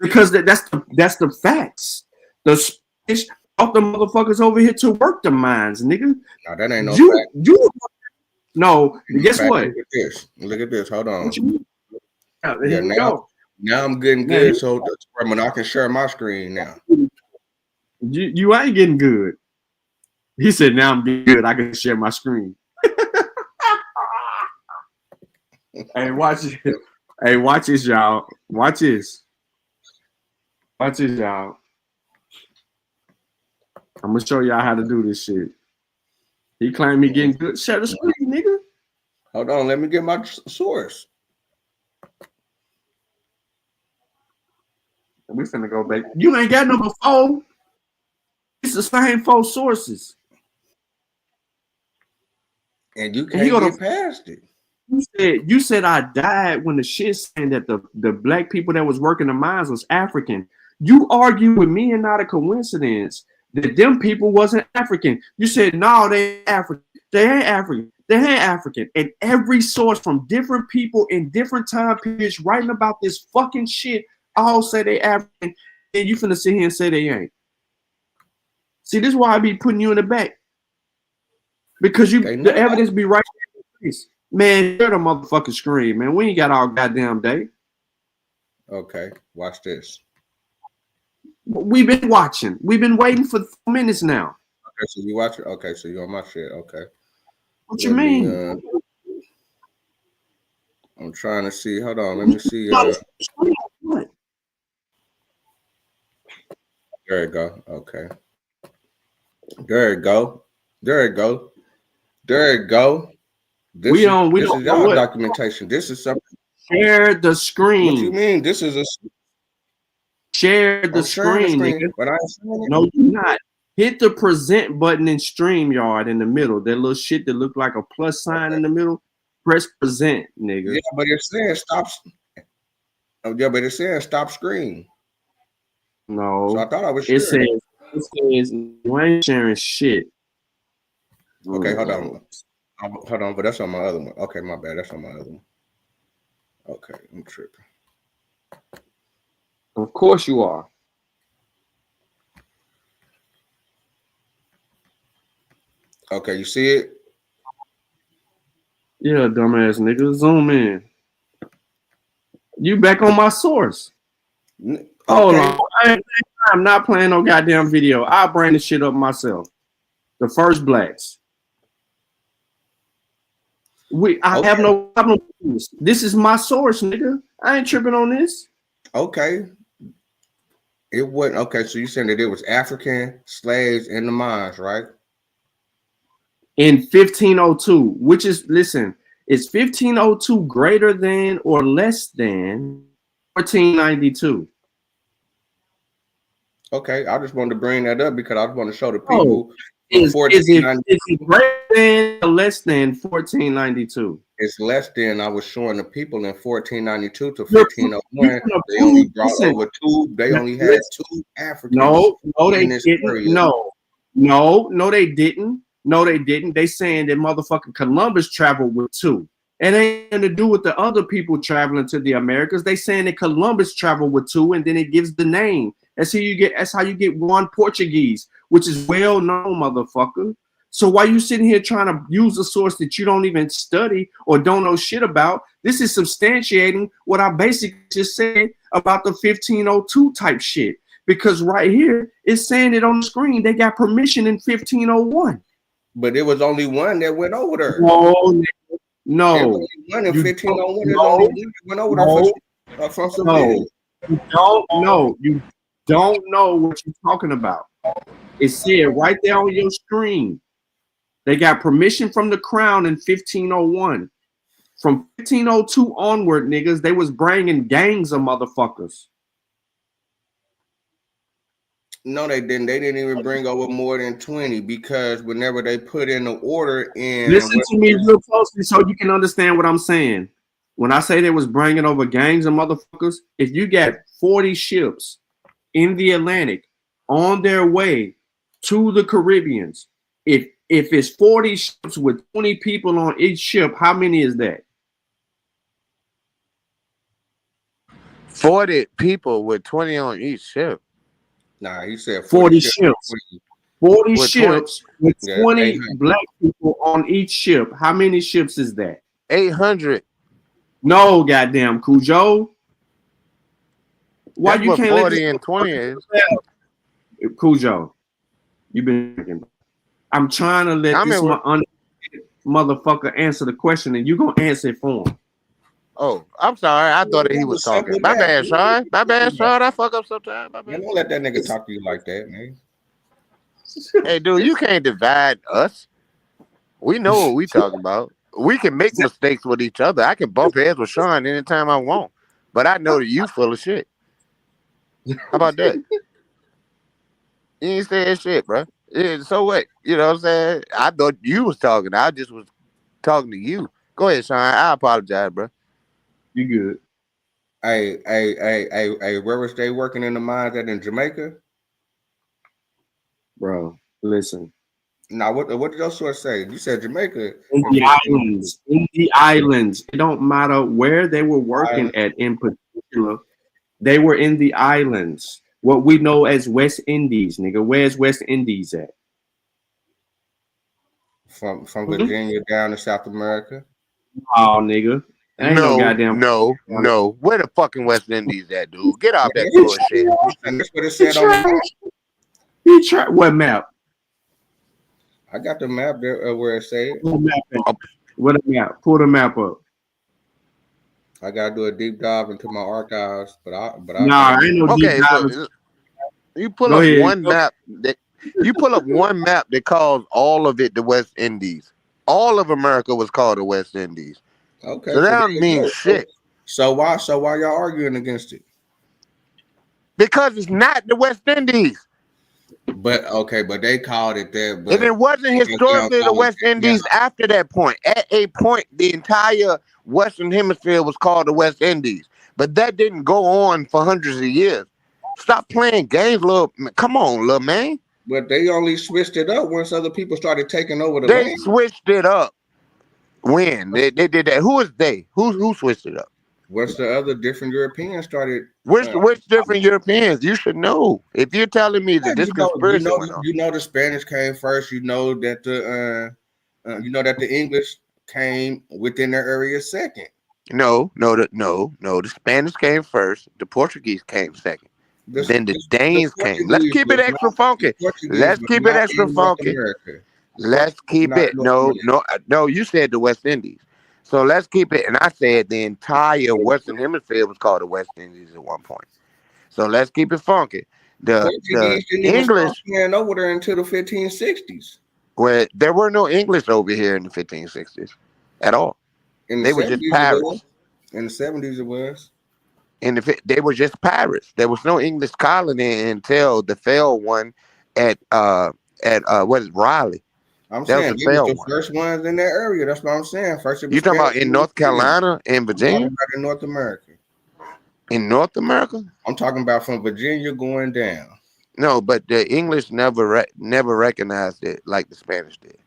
pumping that's the facts. The Spanish brought the motherfuckers over here to work the mines, nigga. No, that ain't no fact. No, guess what? Look at this. Look at this. Hold on. What you mean? Yeah, now I'm getting good, so I can share my screen now. You ain't getting good. He said, now I'm getting good. I can share my screen. Hey, watch it. Hey, watch this, y'all. Watch this. Watch this, y'all. I'm gonna show y'all how to do this shit. He claimed he getting good. Share the screen, nigga. Hold on, let me get my source. We finna go back. You ain't got number 4. It's the same 4 sources. And you can't get past it. You said I died when the shit saying that the black people that was working the mines was African. You argue with me and not a coincidence that them people wasn't African. You said, no, they ain't African. They ain't African. They ain't African. And every source from different people in different time periods writing about this fucking shit all say they African. And you finna sit here and say they ain't. See, this is why I be putting you in the back. Because the evidence be right in your face. Man, share the motherfucking screen, man. We ain't got all goddamn day. Okay, watch this. We've been watching. We've been waiting for 4 minutes now. Okay, so you watch it. Okay, so you on my shit. Okay. What you mean? I'm trying to see. Hold on. Let me see. There you go. Okay. There you go. There you go. There you go. This is y'all documentation. This is something. Share the screen. What you mean? This is a share the screen. But no, you're not. Hit the present button in StreamYard in the middle. That little shit that look like a plus sign in the middle. Press present, nigga. Yeah, but it's saying stop. Oh, yeah, but it's saying stop screen. No. So I thought I was sharing. It says you ain't sharing shit. Okay, hold on. Hold on, but that's on my other one. Okay, my bad. That's on my other one. Okay, I'm tripping. Of course you are. Okay, you see it? Yeah, dumbass nigga. Zoom in. You back on my source. Okay. Hold on. I'm not playing no goddamn video. I'll bring this shit up myself. The first blacks. I have no problem with this. This is my source, nigga. I ain't tripping on this. Okay. It wasn't okay. So you saying that it was African slaves in the mines, right? In 1502, which is, listen, is 1502 greater than or less than 1492? Okay, I just wanted to bring that up because I just want to show the Oh, people. is it greater than or less than 1492? It's less than I was showing the people in 1492 to You're 1501. gonna They only prove- brought listen, over two. They only had listen. 2 Africans. No, they in this didn't. area. No, they didn't. No, they didn't. They saying that motherfucking Columbus traveled with 2. It ain't nothing to do with the other people traveling to the Americas. They saying that Columbus traveled with 2, and then it gives the name. That's how you get one Portuguese, which is well known, motherfucker. So why you sitting here trying to use a source that you don't even study or don't know shit about? This is substantiating what I basically just said about the 1502 type shit. Because right here, it's saying it on the screen. They got permission in 1501. But there was only one that went over there. No. There was only one in 1501. There's only one that went over there from civilians. You don't know what you're talking about. It's said right there on your screen. They got permission from the crown in 1501. From 1502 onward, niggas, they was bringing gangs of motherfuckers. No, they didn't. They didn't even bring over more than 20 because whenever they put in the order in... Listen to me real closely so you can understand what I'm saying. When I say they was bringing over gangs of motherfuckers, if you got 40 ships in the Atlantic on their way to the Caribbeans, if it's 40 ships with 20 people on each ship, how many is that? 40 people with 20 on each ship. Nah, he said 40 ships. 40 ships with 20 black people on each ship. How many ships is that? 800. No, goddamn, Cujo. Why That's you what can't 40 and 20 is? Cujo, you've been thinking. I'm trying to let this motherfucker answer the question, and you gonna answer it for him. Oh, I'm sorry. I thought that he was talking. My bad, Sean. My bad, Sean. I fuck up sometimes. My bad. Man, don't let that nigga talk to you like that, man. Hey, dude, you can't divide us. We know what we talking about. We can make mistakes with each other. I can bump heads with Sean anytime I want, but I know that you full of shit. How about that? You ain't saying shit, bro. Yeah, so what? You know what I'm saying? I thought you was talking. I just was talking to you. Go ahead, Sean. I apologize, bro. You good. Hey, where was they working in the mines at in Jamaica? Bro, listen. Now, what did your source say? You said Jamaica. In the islands. In the islands. It don't matter where they were working at in particular. They were in the islands. What we know as West Indies, nigga. Where's West Indies at? From Virginia down to South America. Oh, nigga. Ain't no goddamn. No. Where the fucking West Indies at, dude? Get off that bullshit. That's what it said on the map. He tried. What map? I got the map there where it said. What a map? Pull the map up. I gotta do a deep dive into my archives, but I ain't no deep dive. So you pull up one map that calls all of it the West Indies. All of America was called the West Indies. Okay, so that don't mean shit. So why y'all arguing against it? Because it's not the West Indies. But they called it that. And it wasn't historically the West Indies after that point. At a point, the entire Western Hemisphere was called the West Indies. But that didn't go on for hundreds of years. Stop playing games, come on, little man. But they only switched it up once other people started taking over the land. They switched it up. When? They did that. Who is they? Who switched it up? What's the other different Europeans started? Which different Europeans? You should know. If you're telling me that this conspiracy went on. You know the Spanish came first. You know that the English came within their area second. No. The Spanish came first. The Portuguese came second. Then the Danes came. Let's keep it extra funky. Let's keep it extra funky. Let's keep it. No. You said the West Indies. So let's keep it. And I said the entire Western Hemisphere was called the West Indies at one point. So let's keep it funky. The English ran over there until the 1560s. Well, there were no English over here in the 1560s at all. They were just pirates. In the 70s it was. And if they were just pirates, there was no English colony until the failed one at what is Raleigh. I'm That was saying the they was failed the one. first ones in that area. That's what I'm saying. First it was You talking about Spanish, in North Carolina and I'm talking Virginia? about in North America. In North America? I'm talking about from Virginia going down. No, but the English never recognized it like the Spanish did.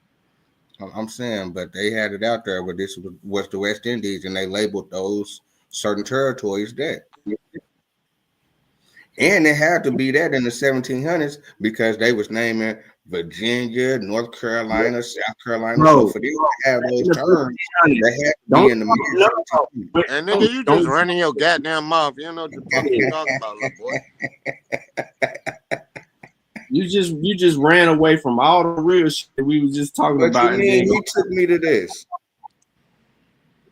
I'm saying, but they had it out there where this was the West Indies, and they labeled those certain territories that. And it had to be that in the 1700s because they was naming Virginia, North Carolina, South Carolina. Bro, So for them to have those terms, they had to be in the mid. And nigga, you just running your goddamn mouth. You don't know what the fuck you talking about, little boy. You just ran away from all the real shit we was just talking What about. you mean? He took me to this.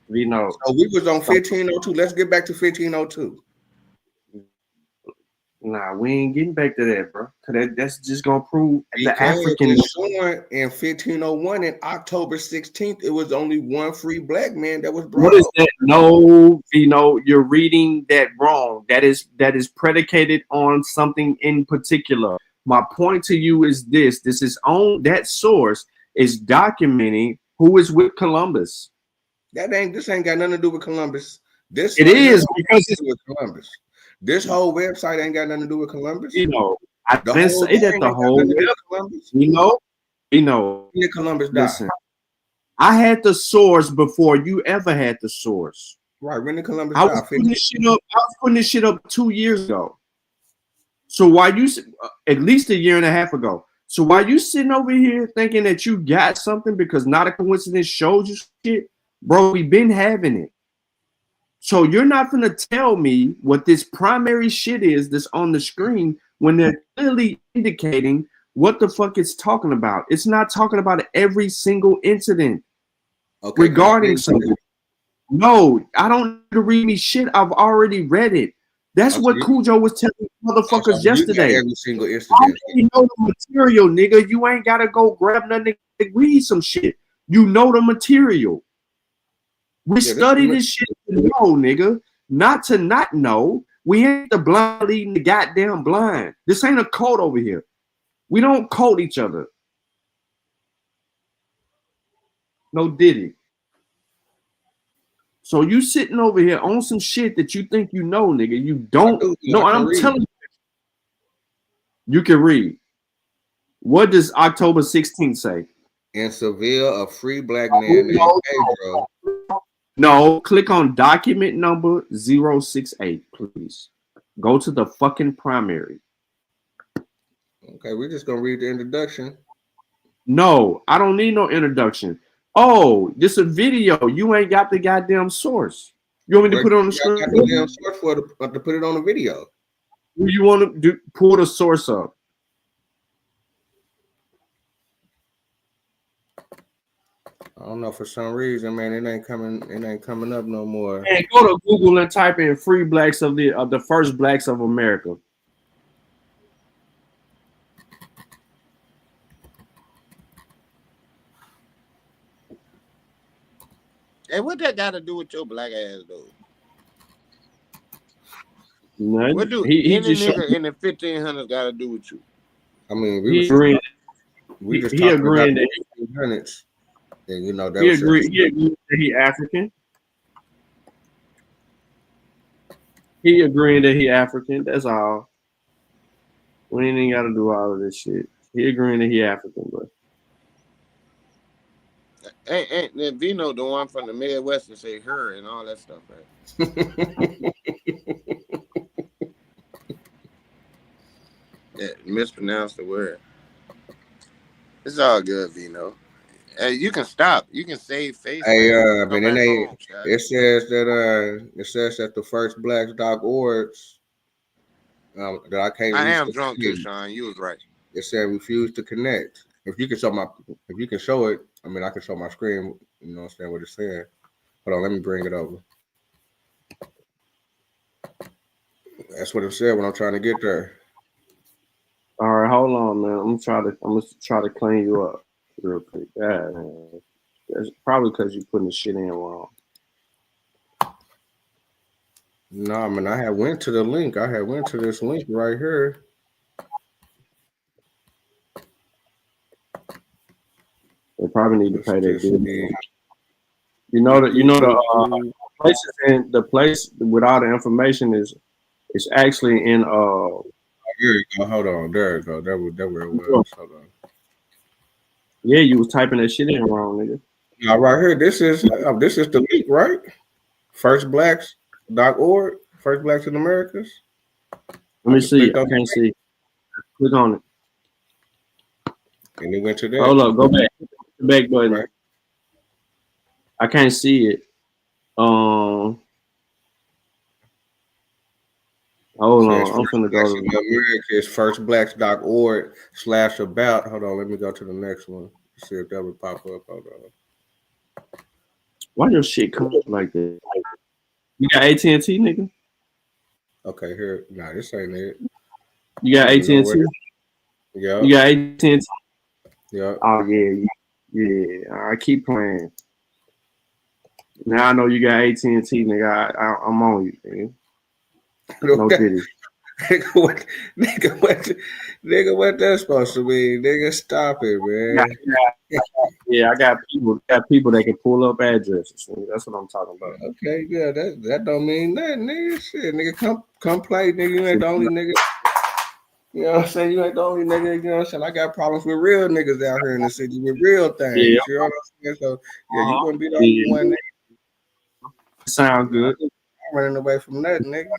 We know. So we was on 1502. Let's get back to 1502. Nah, we ain't getting back to that, bro. Cause that's just gonna prove Because the African. it's showing in 1501 in October 16th, it was only one free black man that was brought What is up. that? No, you're reading that wrong. That is predicated on something in particular. My point to you is this: this is on that source is documenting who is with Columbus. This ain't got nothing to do with Columbus. This It right is here because it's with Columbus. This whole website ain't got nothing to do with Columbus. I didn't say that the whole Columbus. Columbus died. Listen, I had the source before you ever had the source. Right, when did Columbus I die? was putting this shit up 2 years ago. So why you at least a year and a half ago? So why you sitting over here thinking that you got something because not a coincidence showed you shit, bro? We've been having it. So you're not gonna tell me what this primary shit is that's on the screen when they're clearly indicating what the fuck it's talking about. It's not talking about every single incident regarding something. No, I don't need to read me shit. I've already read it. That's what Cujo was telling motherfuckers yesterday. Every single I incident. already know the material, nigga. You ain't gotta go grab nothing to read some shit. You know the material. We study this shit to know, nigga, not to not know. We ain't the blind leading the goddamn blind. This ain't a cult over here. We don't cult each other. No diddy. So you sitting over here on some shit that you think you know, nigga. You don't know. And I'm telling you, you can read. What does October 16th say? In Seville, a free black man named Pedro. No, click on document number 068, please. Go to the fucking primary. Okay, we're just gonna read the introduction. No, I don't need no introduction. Oh, this a video. You ain't got the goddamn source. You want me to put it on the screen? I got the damn source for to put it on the video. You want to do? Pull the source up. I don't know, for some reason, man, it ain't coming up no more. And go to Google and type in "free blacks of the first blacks of America." Hey, what that got to do with your black ass, though? None. What do He any just nigga in the 1500s got to do with you? I mean, he agreed. We just He talking about agreed the 1500s. And you know that he was agreed. He agreed that he African. He agreeing that he African. That's all. We ain't even got to do all of this shit. He agreeing that he African, but. Ain't Vino the one from the Midwest and say her and all that stuff, right? Yeah, mispronounced the word. It's all good, Vino. Hey, you can stop. You can save face. Hey, but then it says that the first blacks.org that I can't. I am drunk too, Sean. You was right. It said refuse to connect. If you can show it, I mean, I can show my screen. You know what I'm saying? What it's saying. Hold on, let me bring it over. That's what it said when I'm trying to get there. All right, hold on, man. I'm gonna try to clean you up real quick. Yeah, man. That's probably because you're putting the shit in wrong. No, man, I had went to the link. I had went to this link right here. They probably need to pay their bill. You know the places in the place with all the information is actually in Here you go. Hold on. There you go. That where it was. Hold on. Yeah, you was typing that shit in wrong, nigga. Now right here, this is the link, right? Firstblacks.org. First Blacks in Americas. Let me see. I can't see. Click on it. And it went to that. Hold up, go back. The back button. Right. I can't see it. Hold on. I'm finna go to America is firstblacks.org/about. Hold on, let me go to the next one. See if that would pop up. Hold on. Why your shit come up like that? You got AT&T, nigga? Okay, here. Nah, this ain't it. You got AT&T? Yeah. You got AT&T? Yeah. Oh yeah, yeah. I keep playing. Now I know you got AT&T, nigga. I'm on you, nigga. No pity. Nigga, what that's supposed to mean? Nigga, stop it, man. I got people that can pull up addresses. That's what I'm talking about. Okay, yeah, that don't mean nothing, nigga. Shit, nigga, come play, nigga. You ain't the only nigga. You know what I'm saying? You ain't the only nigga. You know what I'm saying? I got problems with real niggas out here in the city with real things. Yeah. You know what I'm saying? So yeah, you wouldn't be the only one, nigga. Sound good. I'm running away from nothing, nigga.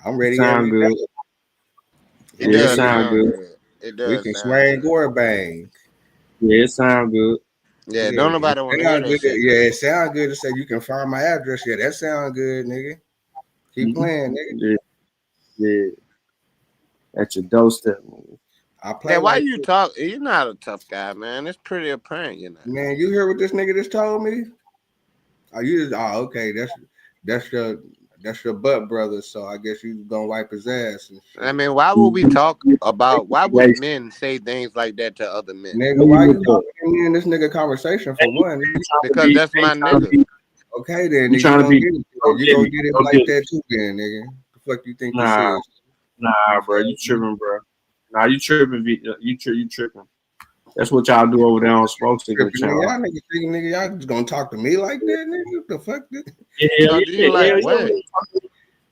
I'm ready. Sound good. It does sound good. It does. We can swing or bang. Yeah, it sound good. Yeah, don't nobody want to hear that shit. Yeah, it sound good to say you can find my address. Yeah, that sound good, nigga. Keep playing, nigga. Yeah. At your doorstep, nigga. Yeah, why you talk? You're not a tough guy, man. It's pretty apparent, you know. Man, you hear what this nigga just told me? Okay, that's your butt brother. So I guess you gonna wipe his ass. And shit. I mean, why would we talk about? Why would men say things like that to other men? Nigga, why you talking to me in this nigga conversation for one? Because that's my nigga. Okay, then you nigga, you gonna get it like that too, then, nigga. The fuck you think this is? Nah, bro, you tripping, bro. Nah, you tripping. You tripping. That's what y'all do over there on Spokes Channel. Y'all niggas thinking, nigga, y'all just gonna talk to me like that, nigga? What the fuck? Yeah,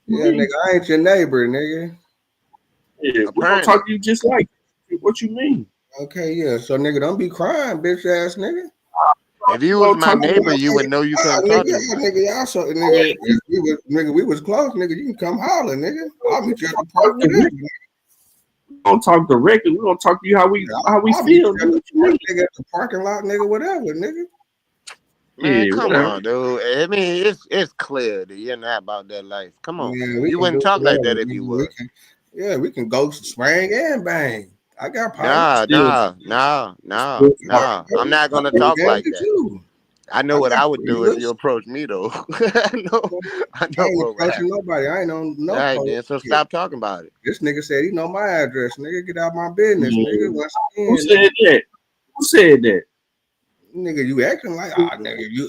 nigga, I ain't your neighbor, nigga. Yeah, we gonna talk to you just like what you mean? Okay, yeah. So, nigga, don't be crying, bitch ass nigga. If you was my neighbor, you would know you couldn't talk to me. Nigga, y'all so nigga, if we was close, nigga, you can come holler, nigga. I'll meet you at the park with it. We don't talk directly. We don't talk to you how we feel. Nigga, at the parking lot, nigga, whatever, nigga. Man, come on, dude. I mean, it's clear that you're not about that life. Come on, man, you wouldn't talk like that if you would. We can go swing and bang. I got power. Nah. I'm not gonna talk like that. I know what I would do if you approach me, though. I know. I ain't approaching nobody. I ain't on no. All right, then. So stop talking about it. This nigga said he know my address. Nigga, get out my business, nigga. Once again, who said that? Who said that? Nigga, you acting like nigga, you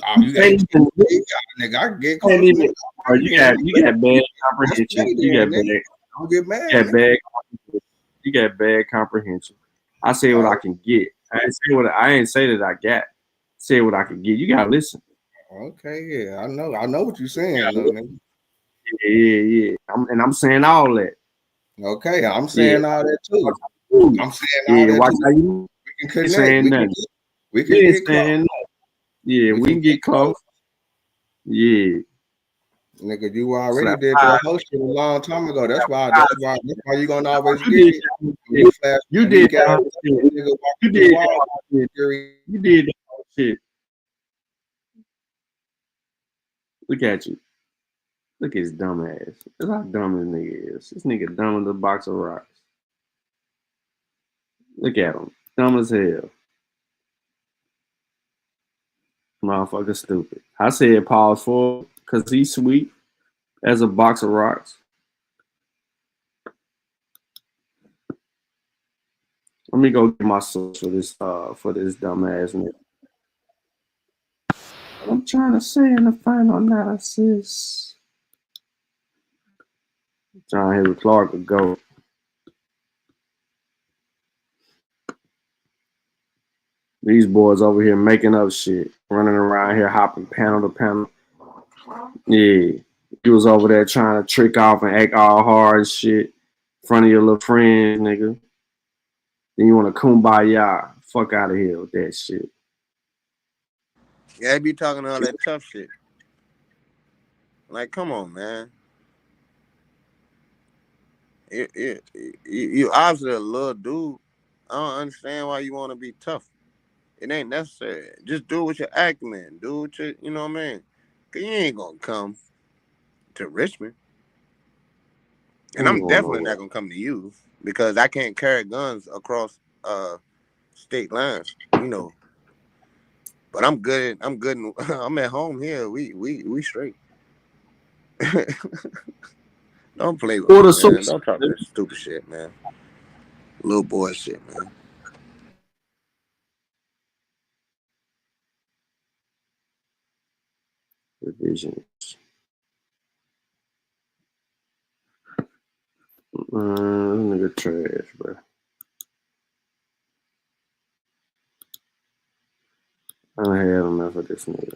nigga, I get close. You got bad comprehension. You got bad. Don't get mad. You got bad comprehension. I say what I can get. I ain't say that I got. Say what I can get. You gotta listen. Okay, yeah, I know what you're saying, nigga. Yeah. I'm saying all that. Okay, I'm saying all that too. I'm saying all that watch too. How you we can connect. We can get close. Yeah, we can get close. Yeah. Nigga, you already did that host shit a long time ago. That's why you're gonna always get it. You did that shit. Look at you. Look at his dumb ass. That's how dumb this nigga is. This nigga dumb as a box of rocks. Look at him. Dumb as hell. Motherfucker stupid. I said pause for because he's sweet as a box of rocks. Let me go get my source for this dumb ass nigga. I'm trying to say in the final analysis. John Henry Clark a goat. These boys over here making up shit, running around here, hopping panel to panel. Yeah, he was over there trying to trick off and act all hard and shit in front of your little friends, nigga. Then you want to kumbaya. Fuck out of here with that shit. Yeah, they be talking all that tough shit. Like, come on, man. You obviously a little dude. I don't understand why you want to be tough. It ain't necessary. Just do what your acumen. Do what you know what I mean? Because you ain't going to come to Richmond. And I'm definitely not going to come to you because I can't carry guns across state lines, you know. But I'm good. I'm at home here. We straight. Don't play with me, man. Don't talk that stupid shit, man. Little boy shit, man. Divisions. Nigga trash, bro. I don't have enough of this nigga.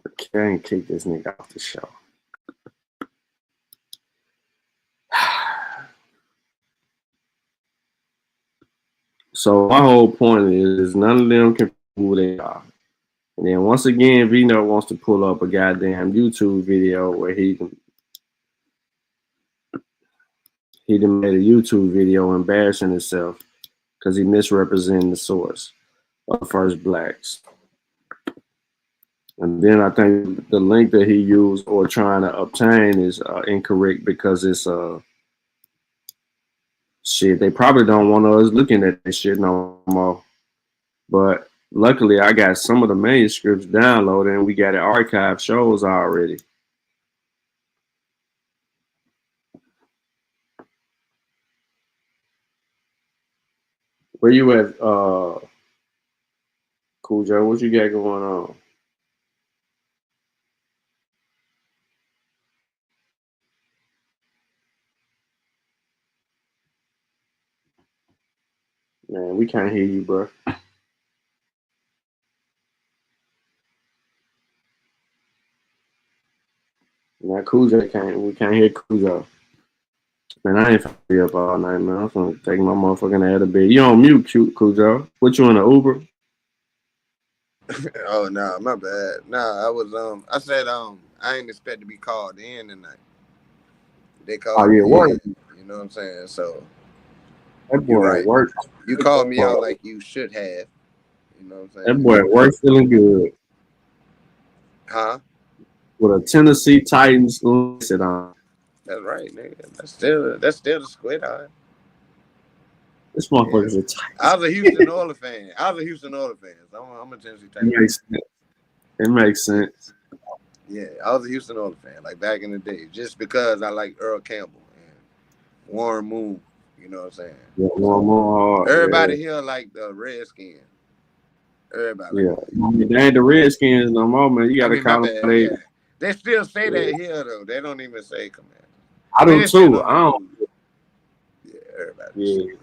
I can't kick this nigga off the show. So my whole point is none of them can prove who they are. And then once again, Vino wants to pull up a goddamn YouTube video where he done made a YouTube video embarrassing himself because he misrepresented the source of First Blacks. And then I think the link that he used or trying to obtain is incorrect because it's shit. They probably don't want us looking at this shit no more. But luckily, I got some of the manuscripts downloaded and we got it archived shows already. Where you at, Cool Joe? What you got going on? Man, we can't hear you, bro. Now, we can't hear Cujo. Man, I ain't finna be up all night, man. I'm finna take my motherfucking head to bed. You on mute, Cujo. What you in the Uber? Oh no, my bad. Nah, I was I said I ain't expect to be called in tonight. They called me in, you know what I'm saying? So that boy right. at work. You called me out like you should have. You know what I'm saying? That boy at work feeling good. Huh? With a Tennessee Titans listed on. That's right, nigga. That's still the squid eye. This motherfucker's a Titans. I was a Houston Oilers fan. I'm a Tennessee Titans fan. It makes sense. Yeah, I was a Houston Oilers fan, like back in the day, just because I like Earl Campbell and Warren Moon. You know what I'm saying? Yeah, Moon, everybody here like the Redskins. Everybody. Yeah, they ain't the Redskins no more, man. You gotta call them. Yeah. They still say that here though. They don't even say Commanders. I do too. I don't. Yeah, everybody. Yeah.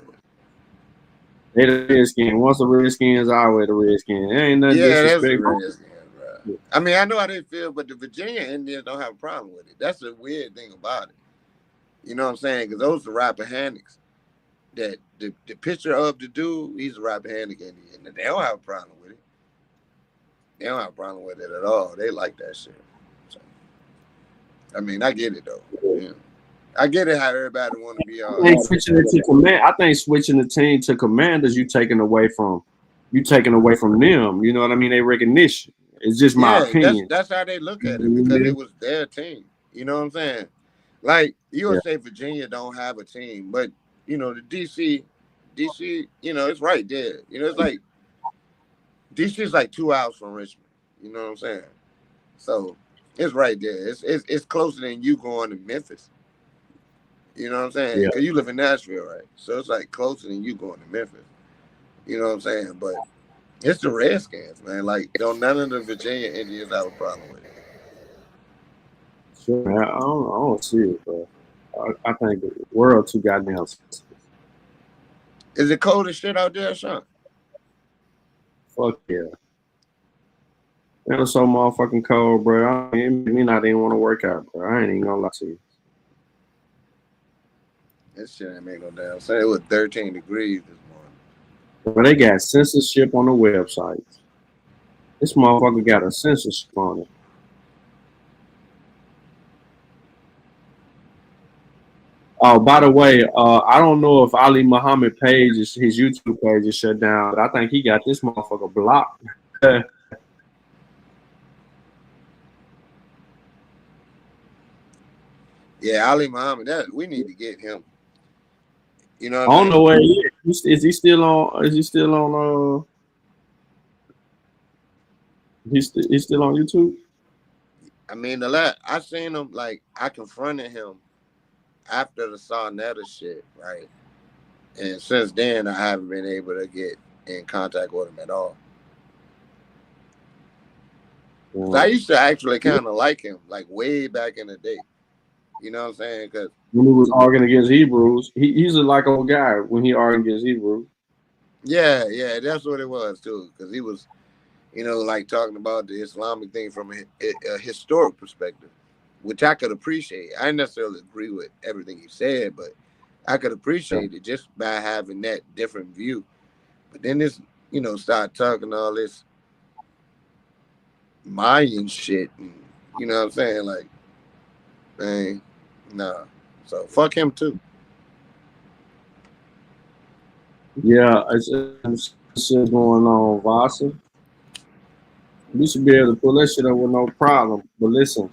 They the Redskins. Once the Redskins, always the Redskins. There ain't nothing disrespectful. That's the Redskins, bro. I mean, I know how they feel, but the Virginia Indians don't have a problem with it. That's the weird thing about it. You know what I'm saying? Because those are Rappahannocks. That the picture of the dude, he's a Rappahannock Indian. And they don't have a problem with it. They don't have a problem with it at all. They like that shit. So, I mean, I get it though. Yeah. I get it how everybody want to be all. I think switching the team to Commanders, you taking away from them. You know what I mean? They recognition. It's just my opinion. That's how they look at it because it was their team. You know what I'm saying? Like you would say Virginia don't have a team, but you know the DC, you know it's right there. You know it's like DC is like 2 hours from Richmond. You know what I'm saying? So it's right there. It's closer than you going to Memphis. You know what I'm saying? Because you live in Nashville, right? So it's like closer than you going to Memphis. You know what I'm saying? But it's the Redskins, man. Like, none of the Virginia Indians have a problem with it. Shit, man, I don't see it, bro. I think the world too goddamn. Is it cold as shit out there, Sean? Fuck yeah. It was so motherfucking cold, bro. It made me not even want to work out, bro. I ain't even gonna lie to you. That shit ain't make no damn sense. It was 13 degrees this morning. But they got censorship on the website. This motherfucker got a censorship on it. Oh, by the way, I don't know if Ali Muhammad page, his YouTube page is shut down, but I think he got this motherfucker blocked. Yeah, Ali Muhammad, we need to get him. You know I what don't know where he is. Is he still on? Is he still on? He's still on YouTube. I mean, I seen him, like, I confronted him after the Sarnetta shit, right? And since then, I haven't been able to get in contact with him at all. I used to actually kind of like him, like way back in the day. You know what I'm saying? Because when he was arguing against Hebrews, he's a like old guy when he argued against Hebrews. Yeah, that's what it was too. Because he was, you know, like talking about the Islamic thing from a historic perspective, which I could appreciate. I didn't necessarily agree with everything he said, but I could appreciate it just by having that different view. But then this, you know, start talking all this Mayan shit, and, you know what I'm saying? Like, man, nah. So fuck him too. Yeah, it's shit going on, Vasa. We should be able to pull that shit up with no problem. But listen,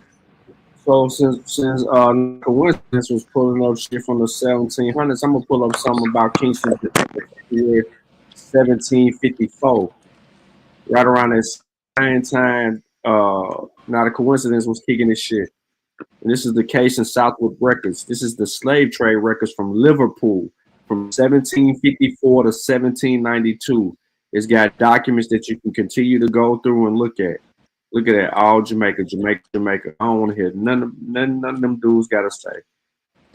so since coincidence was pulling up shit from the 1700s, I'm gonna pull up something about Kingston year 1754, right around that same time. Now the coincidence was kicking this shit. And this is the case in Southwood Records. This is the slave trade records from Liverpool from 1754 to 1792. It's got documents that you can continue to go through and look at. Look at that, all Jamaica. I don't want to hear none of them dudes got to say.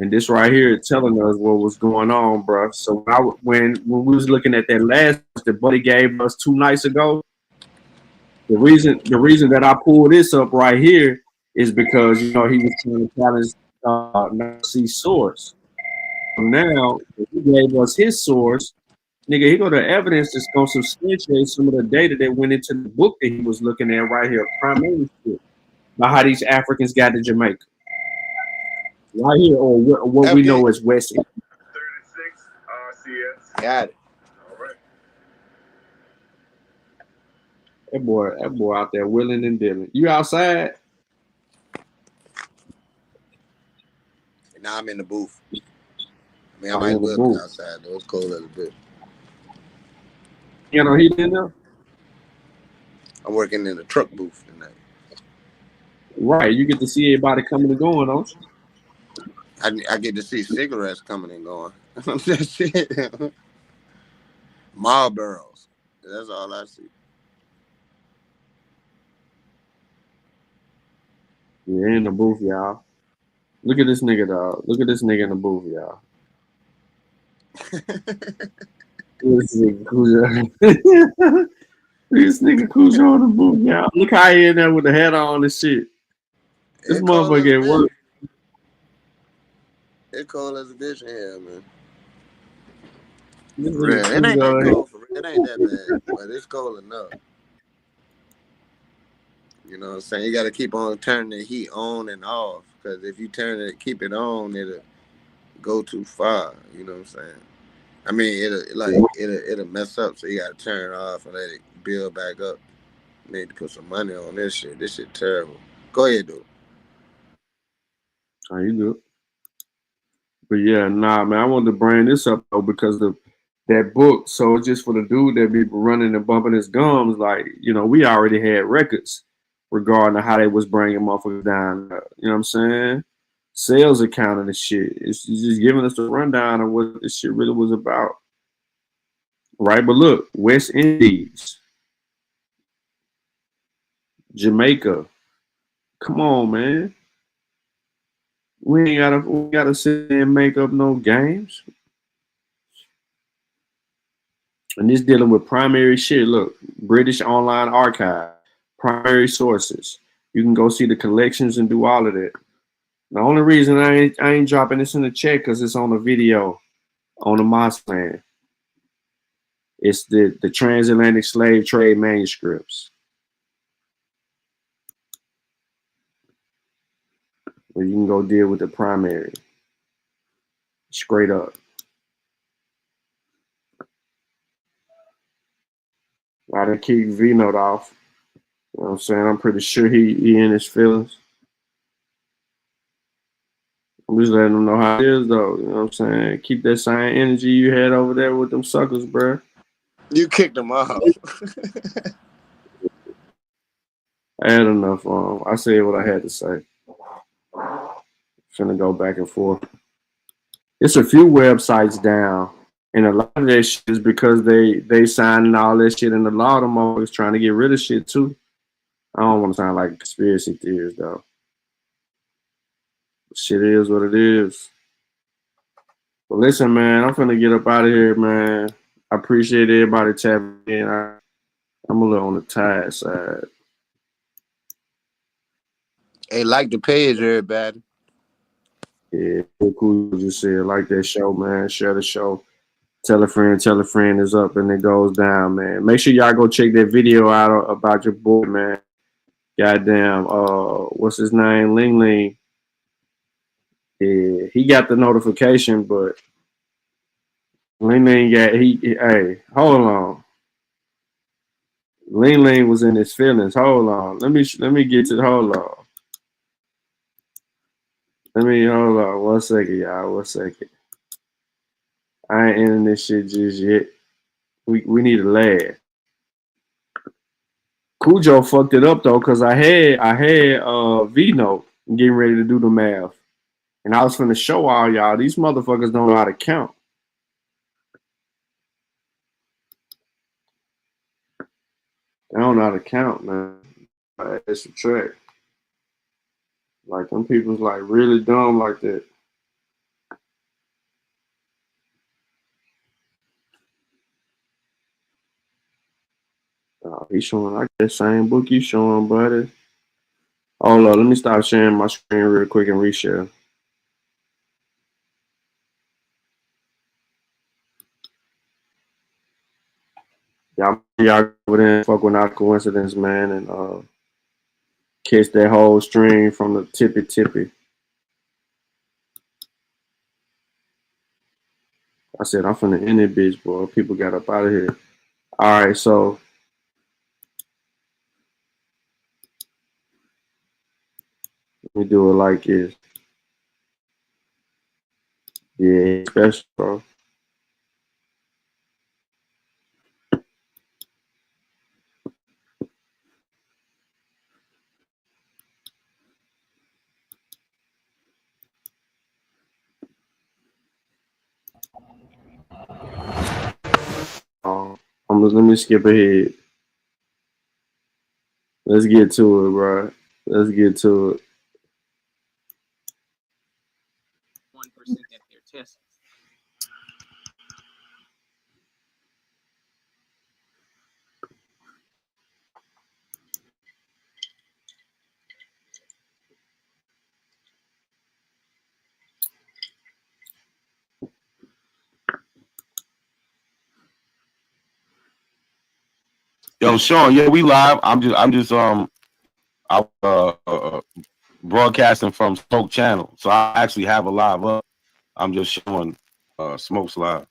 And this right here is telling us what was going on, bro. So when we was looking at that last that Buddy gave us 2 nights ago, the reason that I pulled this up right here is because, you know, he was trying to challenge Nazi's source. So now, if he gave us his source, nigga, he got the evidence that's going to substantiate some of the data that went into the book that he was looking at right here, prime manuscript, about how these Africans got to Jamaica. Right here, or what we know as West Indies. 36 Got it. All right. That boy out there willing and dealing. You outside? Now I'm in the booth. I mean, I might as well be outside though. It's cold as a bit. You know, he in there? I'm working in the truck booth tonight. Right. You get to see everybody coming and going, don't you? I get to see cigarettes coming and going. That's it. Marlboros. That's all I see. Yeah, in the booth, y'all. Look at this nigga, dog. Look at this nigga in the booth, y'all. This nigga Cujo in the booth, y'all. Look how he in there with the hat on and shit. This motherfucker get work. It's cold as a bitch in here, man. It ain't that cold for real. It ain't that bad, but it's cold enough. You know what I'm saying? You got to keep on turning the heat on and off, because if you keep it on, it'll go too far. You know what I'm saying? I mean, it'll mess up, so you got to turn it off and let it build back up. You need to put some money on this shit. This shit terrible. Go ahead, dude. How you do? But yeah, nah, man, I wanted to bring this up though because that book. So it's just for the dude that be running and bumping his gums. Like, you know, we already had records regarding how they was bringing motherfuckers down. You know what I'm saying? Sales account and the shit. It's just giving us a rundown of what this shit really was about. Right, but look, West Indies, Jamaica. Come on, man. We ain't gotta sit there and make up no games. And this dealing with primary shit. Look, British Online Archive, primary sources. You can go see the collections and do all of that. The only reason I ain't dropping this in the chat because it's on a video on the Mossi land. It's the transatlantic slave trade manuscripts. Where you can go deal with the primary. Straight up. I done keep V-Note off. You know what I'm saying? I'm pretty sure he in his feelings. I'm just letting him know how it is, though. You know what I'm saying? Keep that same energy you had over there with them suckers, bro. You kicked him off. I had enough. I said what I had to say. Finna go back and forth. It's a few websites down, and a lot of that shit is because they signing all that shit, and a lot of them always trying to get rid of shit too. I don't want to sound like conspiracy theories though. Shit is what it is. But listen, man, I'm finna get up out of here, man. I appreciate everybody tapping in. I'm a little on the tired side. Hey, like the page, everybody. Yeah, cool. Just said like that show, man. Share the show. Tell a friend is up and it goes down, man. Make sure y'all go check that video out about your boy, man. Goddamn, what's his name? Ling Ling. Yeah, he got the notification, but Ling Ling hey, hold on. Ling Ling was in his feelings. Hold on. Let me get to hold on. Hold on 1 second, y'all. 1 second. I ain't ending this shit just yet. We need a laugh. Cujo fucked it up though, cause I had V-Note getting ready to do the math. And I was finna show all y'all these motherfuckers don't know how to count. They don't know how to count, man. It's a trick. Like them people's like really dumb like that. He's showing like that same book you showing, buddy. Hold on, let me stop sharing my screen real quick and reshare. Y'all over there and fuck with Not Coincidence, man, and catch that whole string from the tippy. I said, I'm finna end that bitch, boy. People got up out of here. All right, so let me do it like this. Yeah, special, bro. Let me skip ahead. Let's get to it, bro. Let's get to it. 1% at their test. Yo, Sean, yeah, we live. I'm just broadcasting from Smoke Channel, so I actually have a live up. I'm just showing Smoke's live.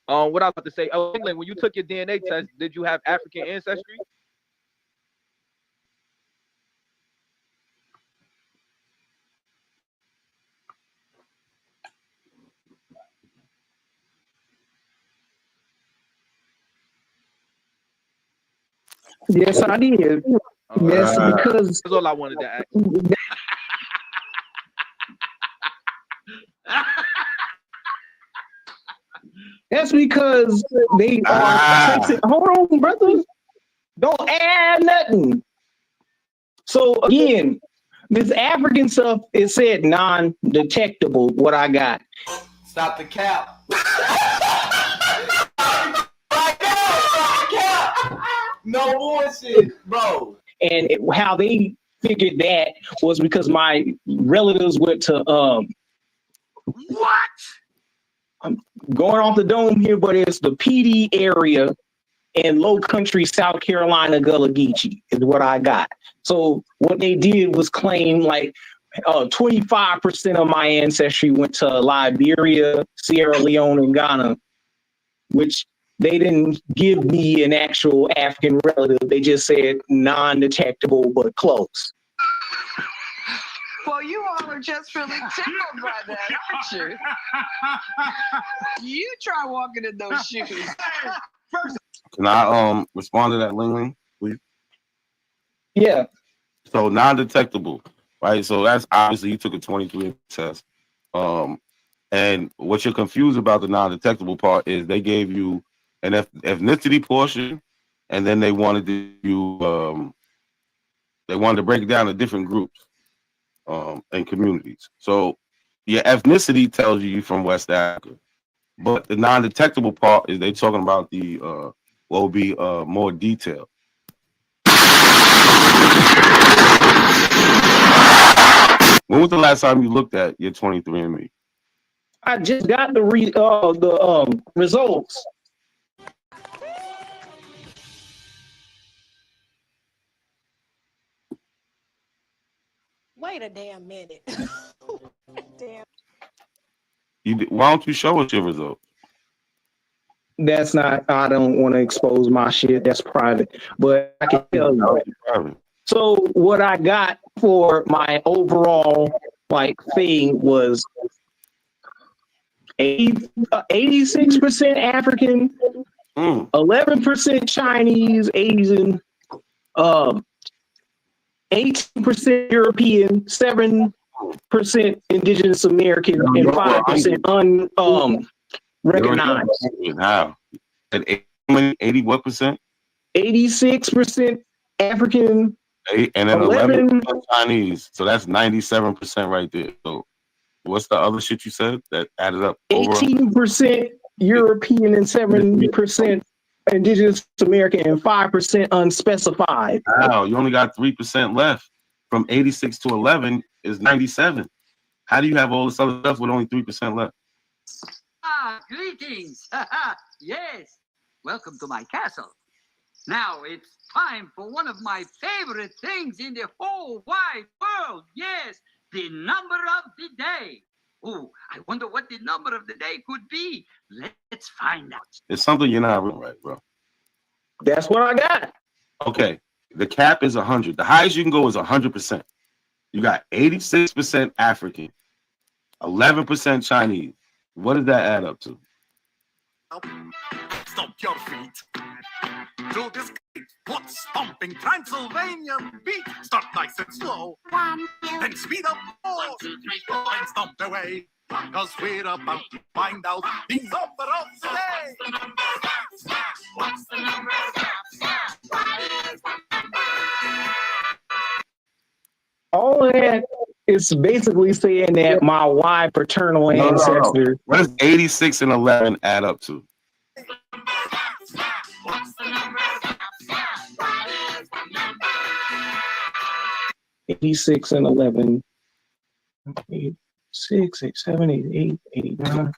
What I was about to say, England, when you took your DNA test, did you have African ancestry? Yes, I did. Yes, because that's all I wanted to ask. That's because they are Texas. Hold on, brothers. Don't add nothing. So again, This African stuff, it said non-detectable. What I got. Stop the cap. No bullshit, bro. And how they figured that was because my relatives went to What? I'm going off the dome here, but it's the PD area in Low Country, South Carolina, Gullah Geechee is what I got. So what they did was claim like 25% of my ancestry went to Liberia, Sierra Leone, and Ghana, which they didn't give me an actual African relative. They just said non-detectable, but close. Well, you all are just really tickled by that, aren't you? You try walking in those shoes. Can I respond to that, Ling, please? Yeah. So non-detectable, right? So that's obviously you took a 23 test. And what you're confused about the non-detectable part is they gave you an ethnicity portion, and then they wanted to break it down to different groups and communities. So your ethnicity tells you you're from West Africa, but the non-detectable part is they talking about the what will be more detailed. When was the last time you looked at your 23andMe? I just got the results. Wait a damn minute. Damn. Why don't you show us your results? That's not, I don't want to expose my shit. That's private. But I can tell you. So what I got for my overall thing was 86% African, 11% Chinese, Asian, 18% European, 7% Indigenous American, and 5% unrecognized. How? At 80 what percent? 86% African, and then 11% Chinese. So that's 97% right there. So what's the other shit you said that added up? 18% European and 7% Indigenous American and 5% unspecified. Wow, you only got 3% left. From 86 to 11 is 97. How do you have all this other stuff with only 3% left? Greetings. Yes, welcome to my castle. Now it's time for one of my favorite things in the whole wide world. Yes, the number of the day. Oh, I wonder what the number of the day could be. Let's find out. It's something you're not reading right, bro. That's what I got. Okay, the cap is 100. The highest you can go is 100%. You got 86% African, 11% Chinese. What does that add up to? Stomp your feet to this great foot stomping Transylvanian beat. Start nice and slow, then speed up more, and stomp away. Cause we're about to find out the number of the day. What's the number? All of that is basically saying that my wide paternal ancestor. No. What does 86 and 11 add up to? 86 and 11. 8, 6, 8, 7, 8, 8, 89.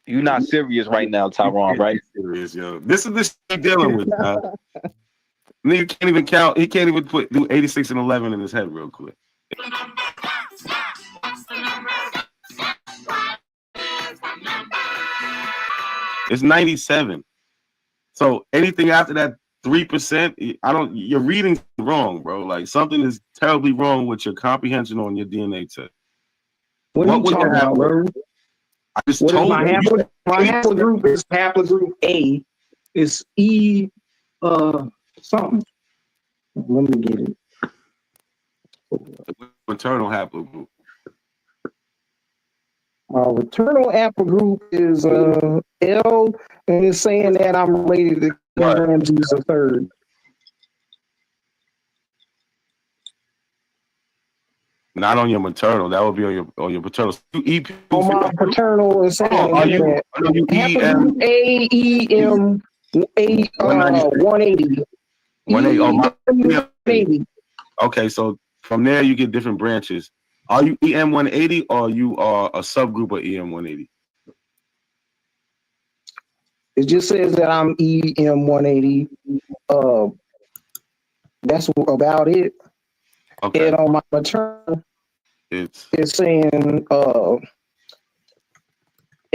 You're not serious right now, Tyrone, right? Serious, yo. This is the shit you're dealing with, man. Nigga can't even count. He can't even do 86 and 11 in his head real quick. It's 97. So anything after that 3%, you're reading wrong, bro. Like something is terribly wrong with your comprehension on your DNA test. What are you talking about, bro? I just What is told my you. haplogroup? My haplogroup is haplogroup A. It's E something. Let me get it. Maternal haplogroup. My maternal haplogroup is L, and it's saying that I'm related to King Ramses III. Not on your maternal. That would be on your paternal. You E. On my paternal is saying that haplogroup A E M A 180. 180. Oh, my, 180. Okay, so from there you get different branches. Are you EM 180 or you are a subgroup of EM 180? It just says that I'm EM 180. That's about it. Okay. And on my maternal, it's saying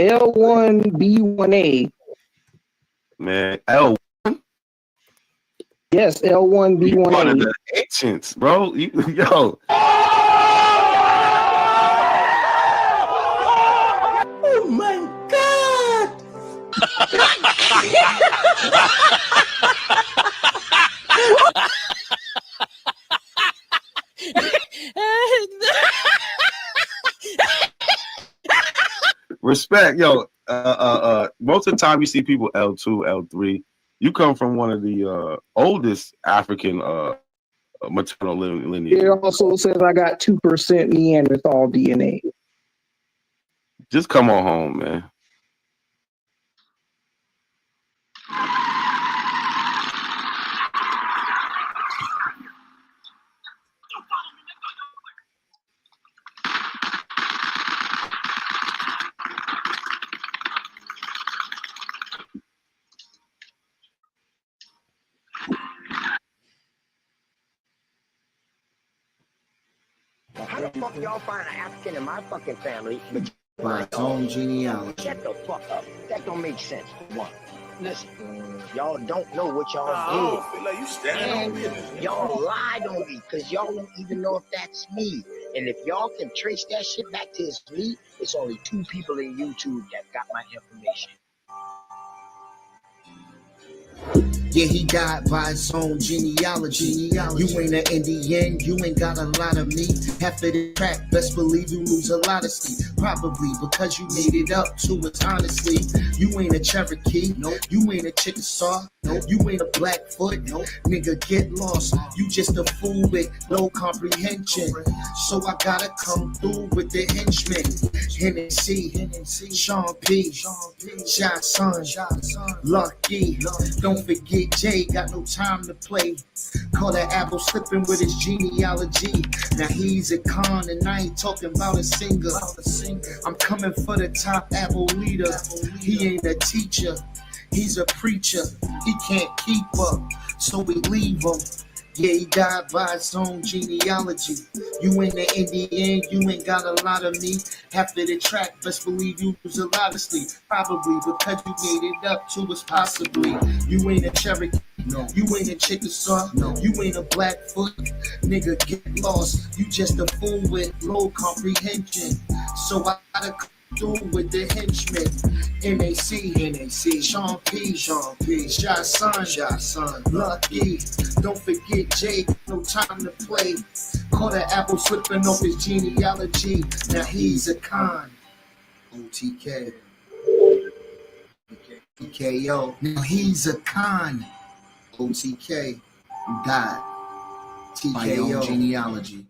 L1B1A. Man, L1? Yes, L1B1A. You one of the ancients, bro. Yo. Oh my God! Respect, yo. Most of the time you see people L2, L3. You come from one of the oldest African maternal lineage. It also says I got 2% Neanderthal DNA. Just come on home, man. How the fuck y'all find an African in my fucking family? But By its own genealogy. Shut the fuck up. That don't make sense. One. Listen, y'all don't know what y'all did. feel like you standing on business. Y'all lied on me because y'all don't even know if that's me. And if y'all can trace that shit back to it's me, it's only 2 people in YouTube that got my information. Yeah, he died by his own genealogy. You ain't an Indian, you ain't got a lot of meat. Half of the track, best believe you lose a lot of sleep. Probably because you made it up to it honestly. You ain't a Cherokee, nope. You ain't a Chickasaw, nope. You ain't a Blackfoot, nope. Nigga, get lost. You just a fool with low comprehension. So I gotta come through with the henchmen. Hennessy, Sean P, Shot Son, Lucky. Don't forget Jay, got no time to play. Call that apple slipping with his genealogy. Now he's a con and I ain't talking about a singer. I'm coming for the top apple leader. He ain't a teacher, he's a preacher. He can't keep up, so we leave him. Yeah, he died by his own genealogy. You ain't an Indian, you ain't got a lot of meat. Half of the track, best believe you lose a lot of sleep. Probably because you made it up to us possibly. You ain't a Cherokee, no. You ain't a Chickasaw, no. You ain't a Blackfoot. Nigga, get lost. You just a fool with low comprehension. So I gotta come through with the henchmen. NAC, Sean P, Shot Son, Lucky. Don't forget Jay, no time to play. Call that apple slipping off his genealogy. Now he's a con. OTK. TKO. Now he's a con. OTK. God. TKO genealogy.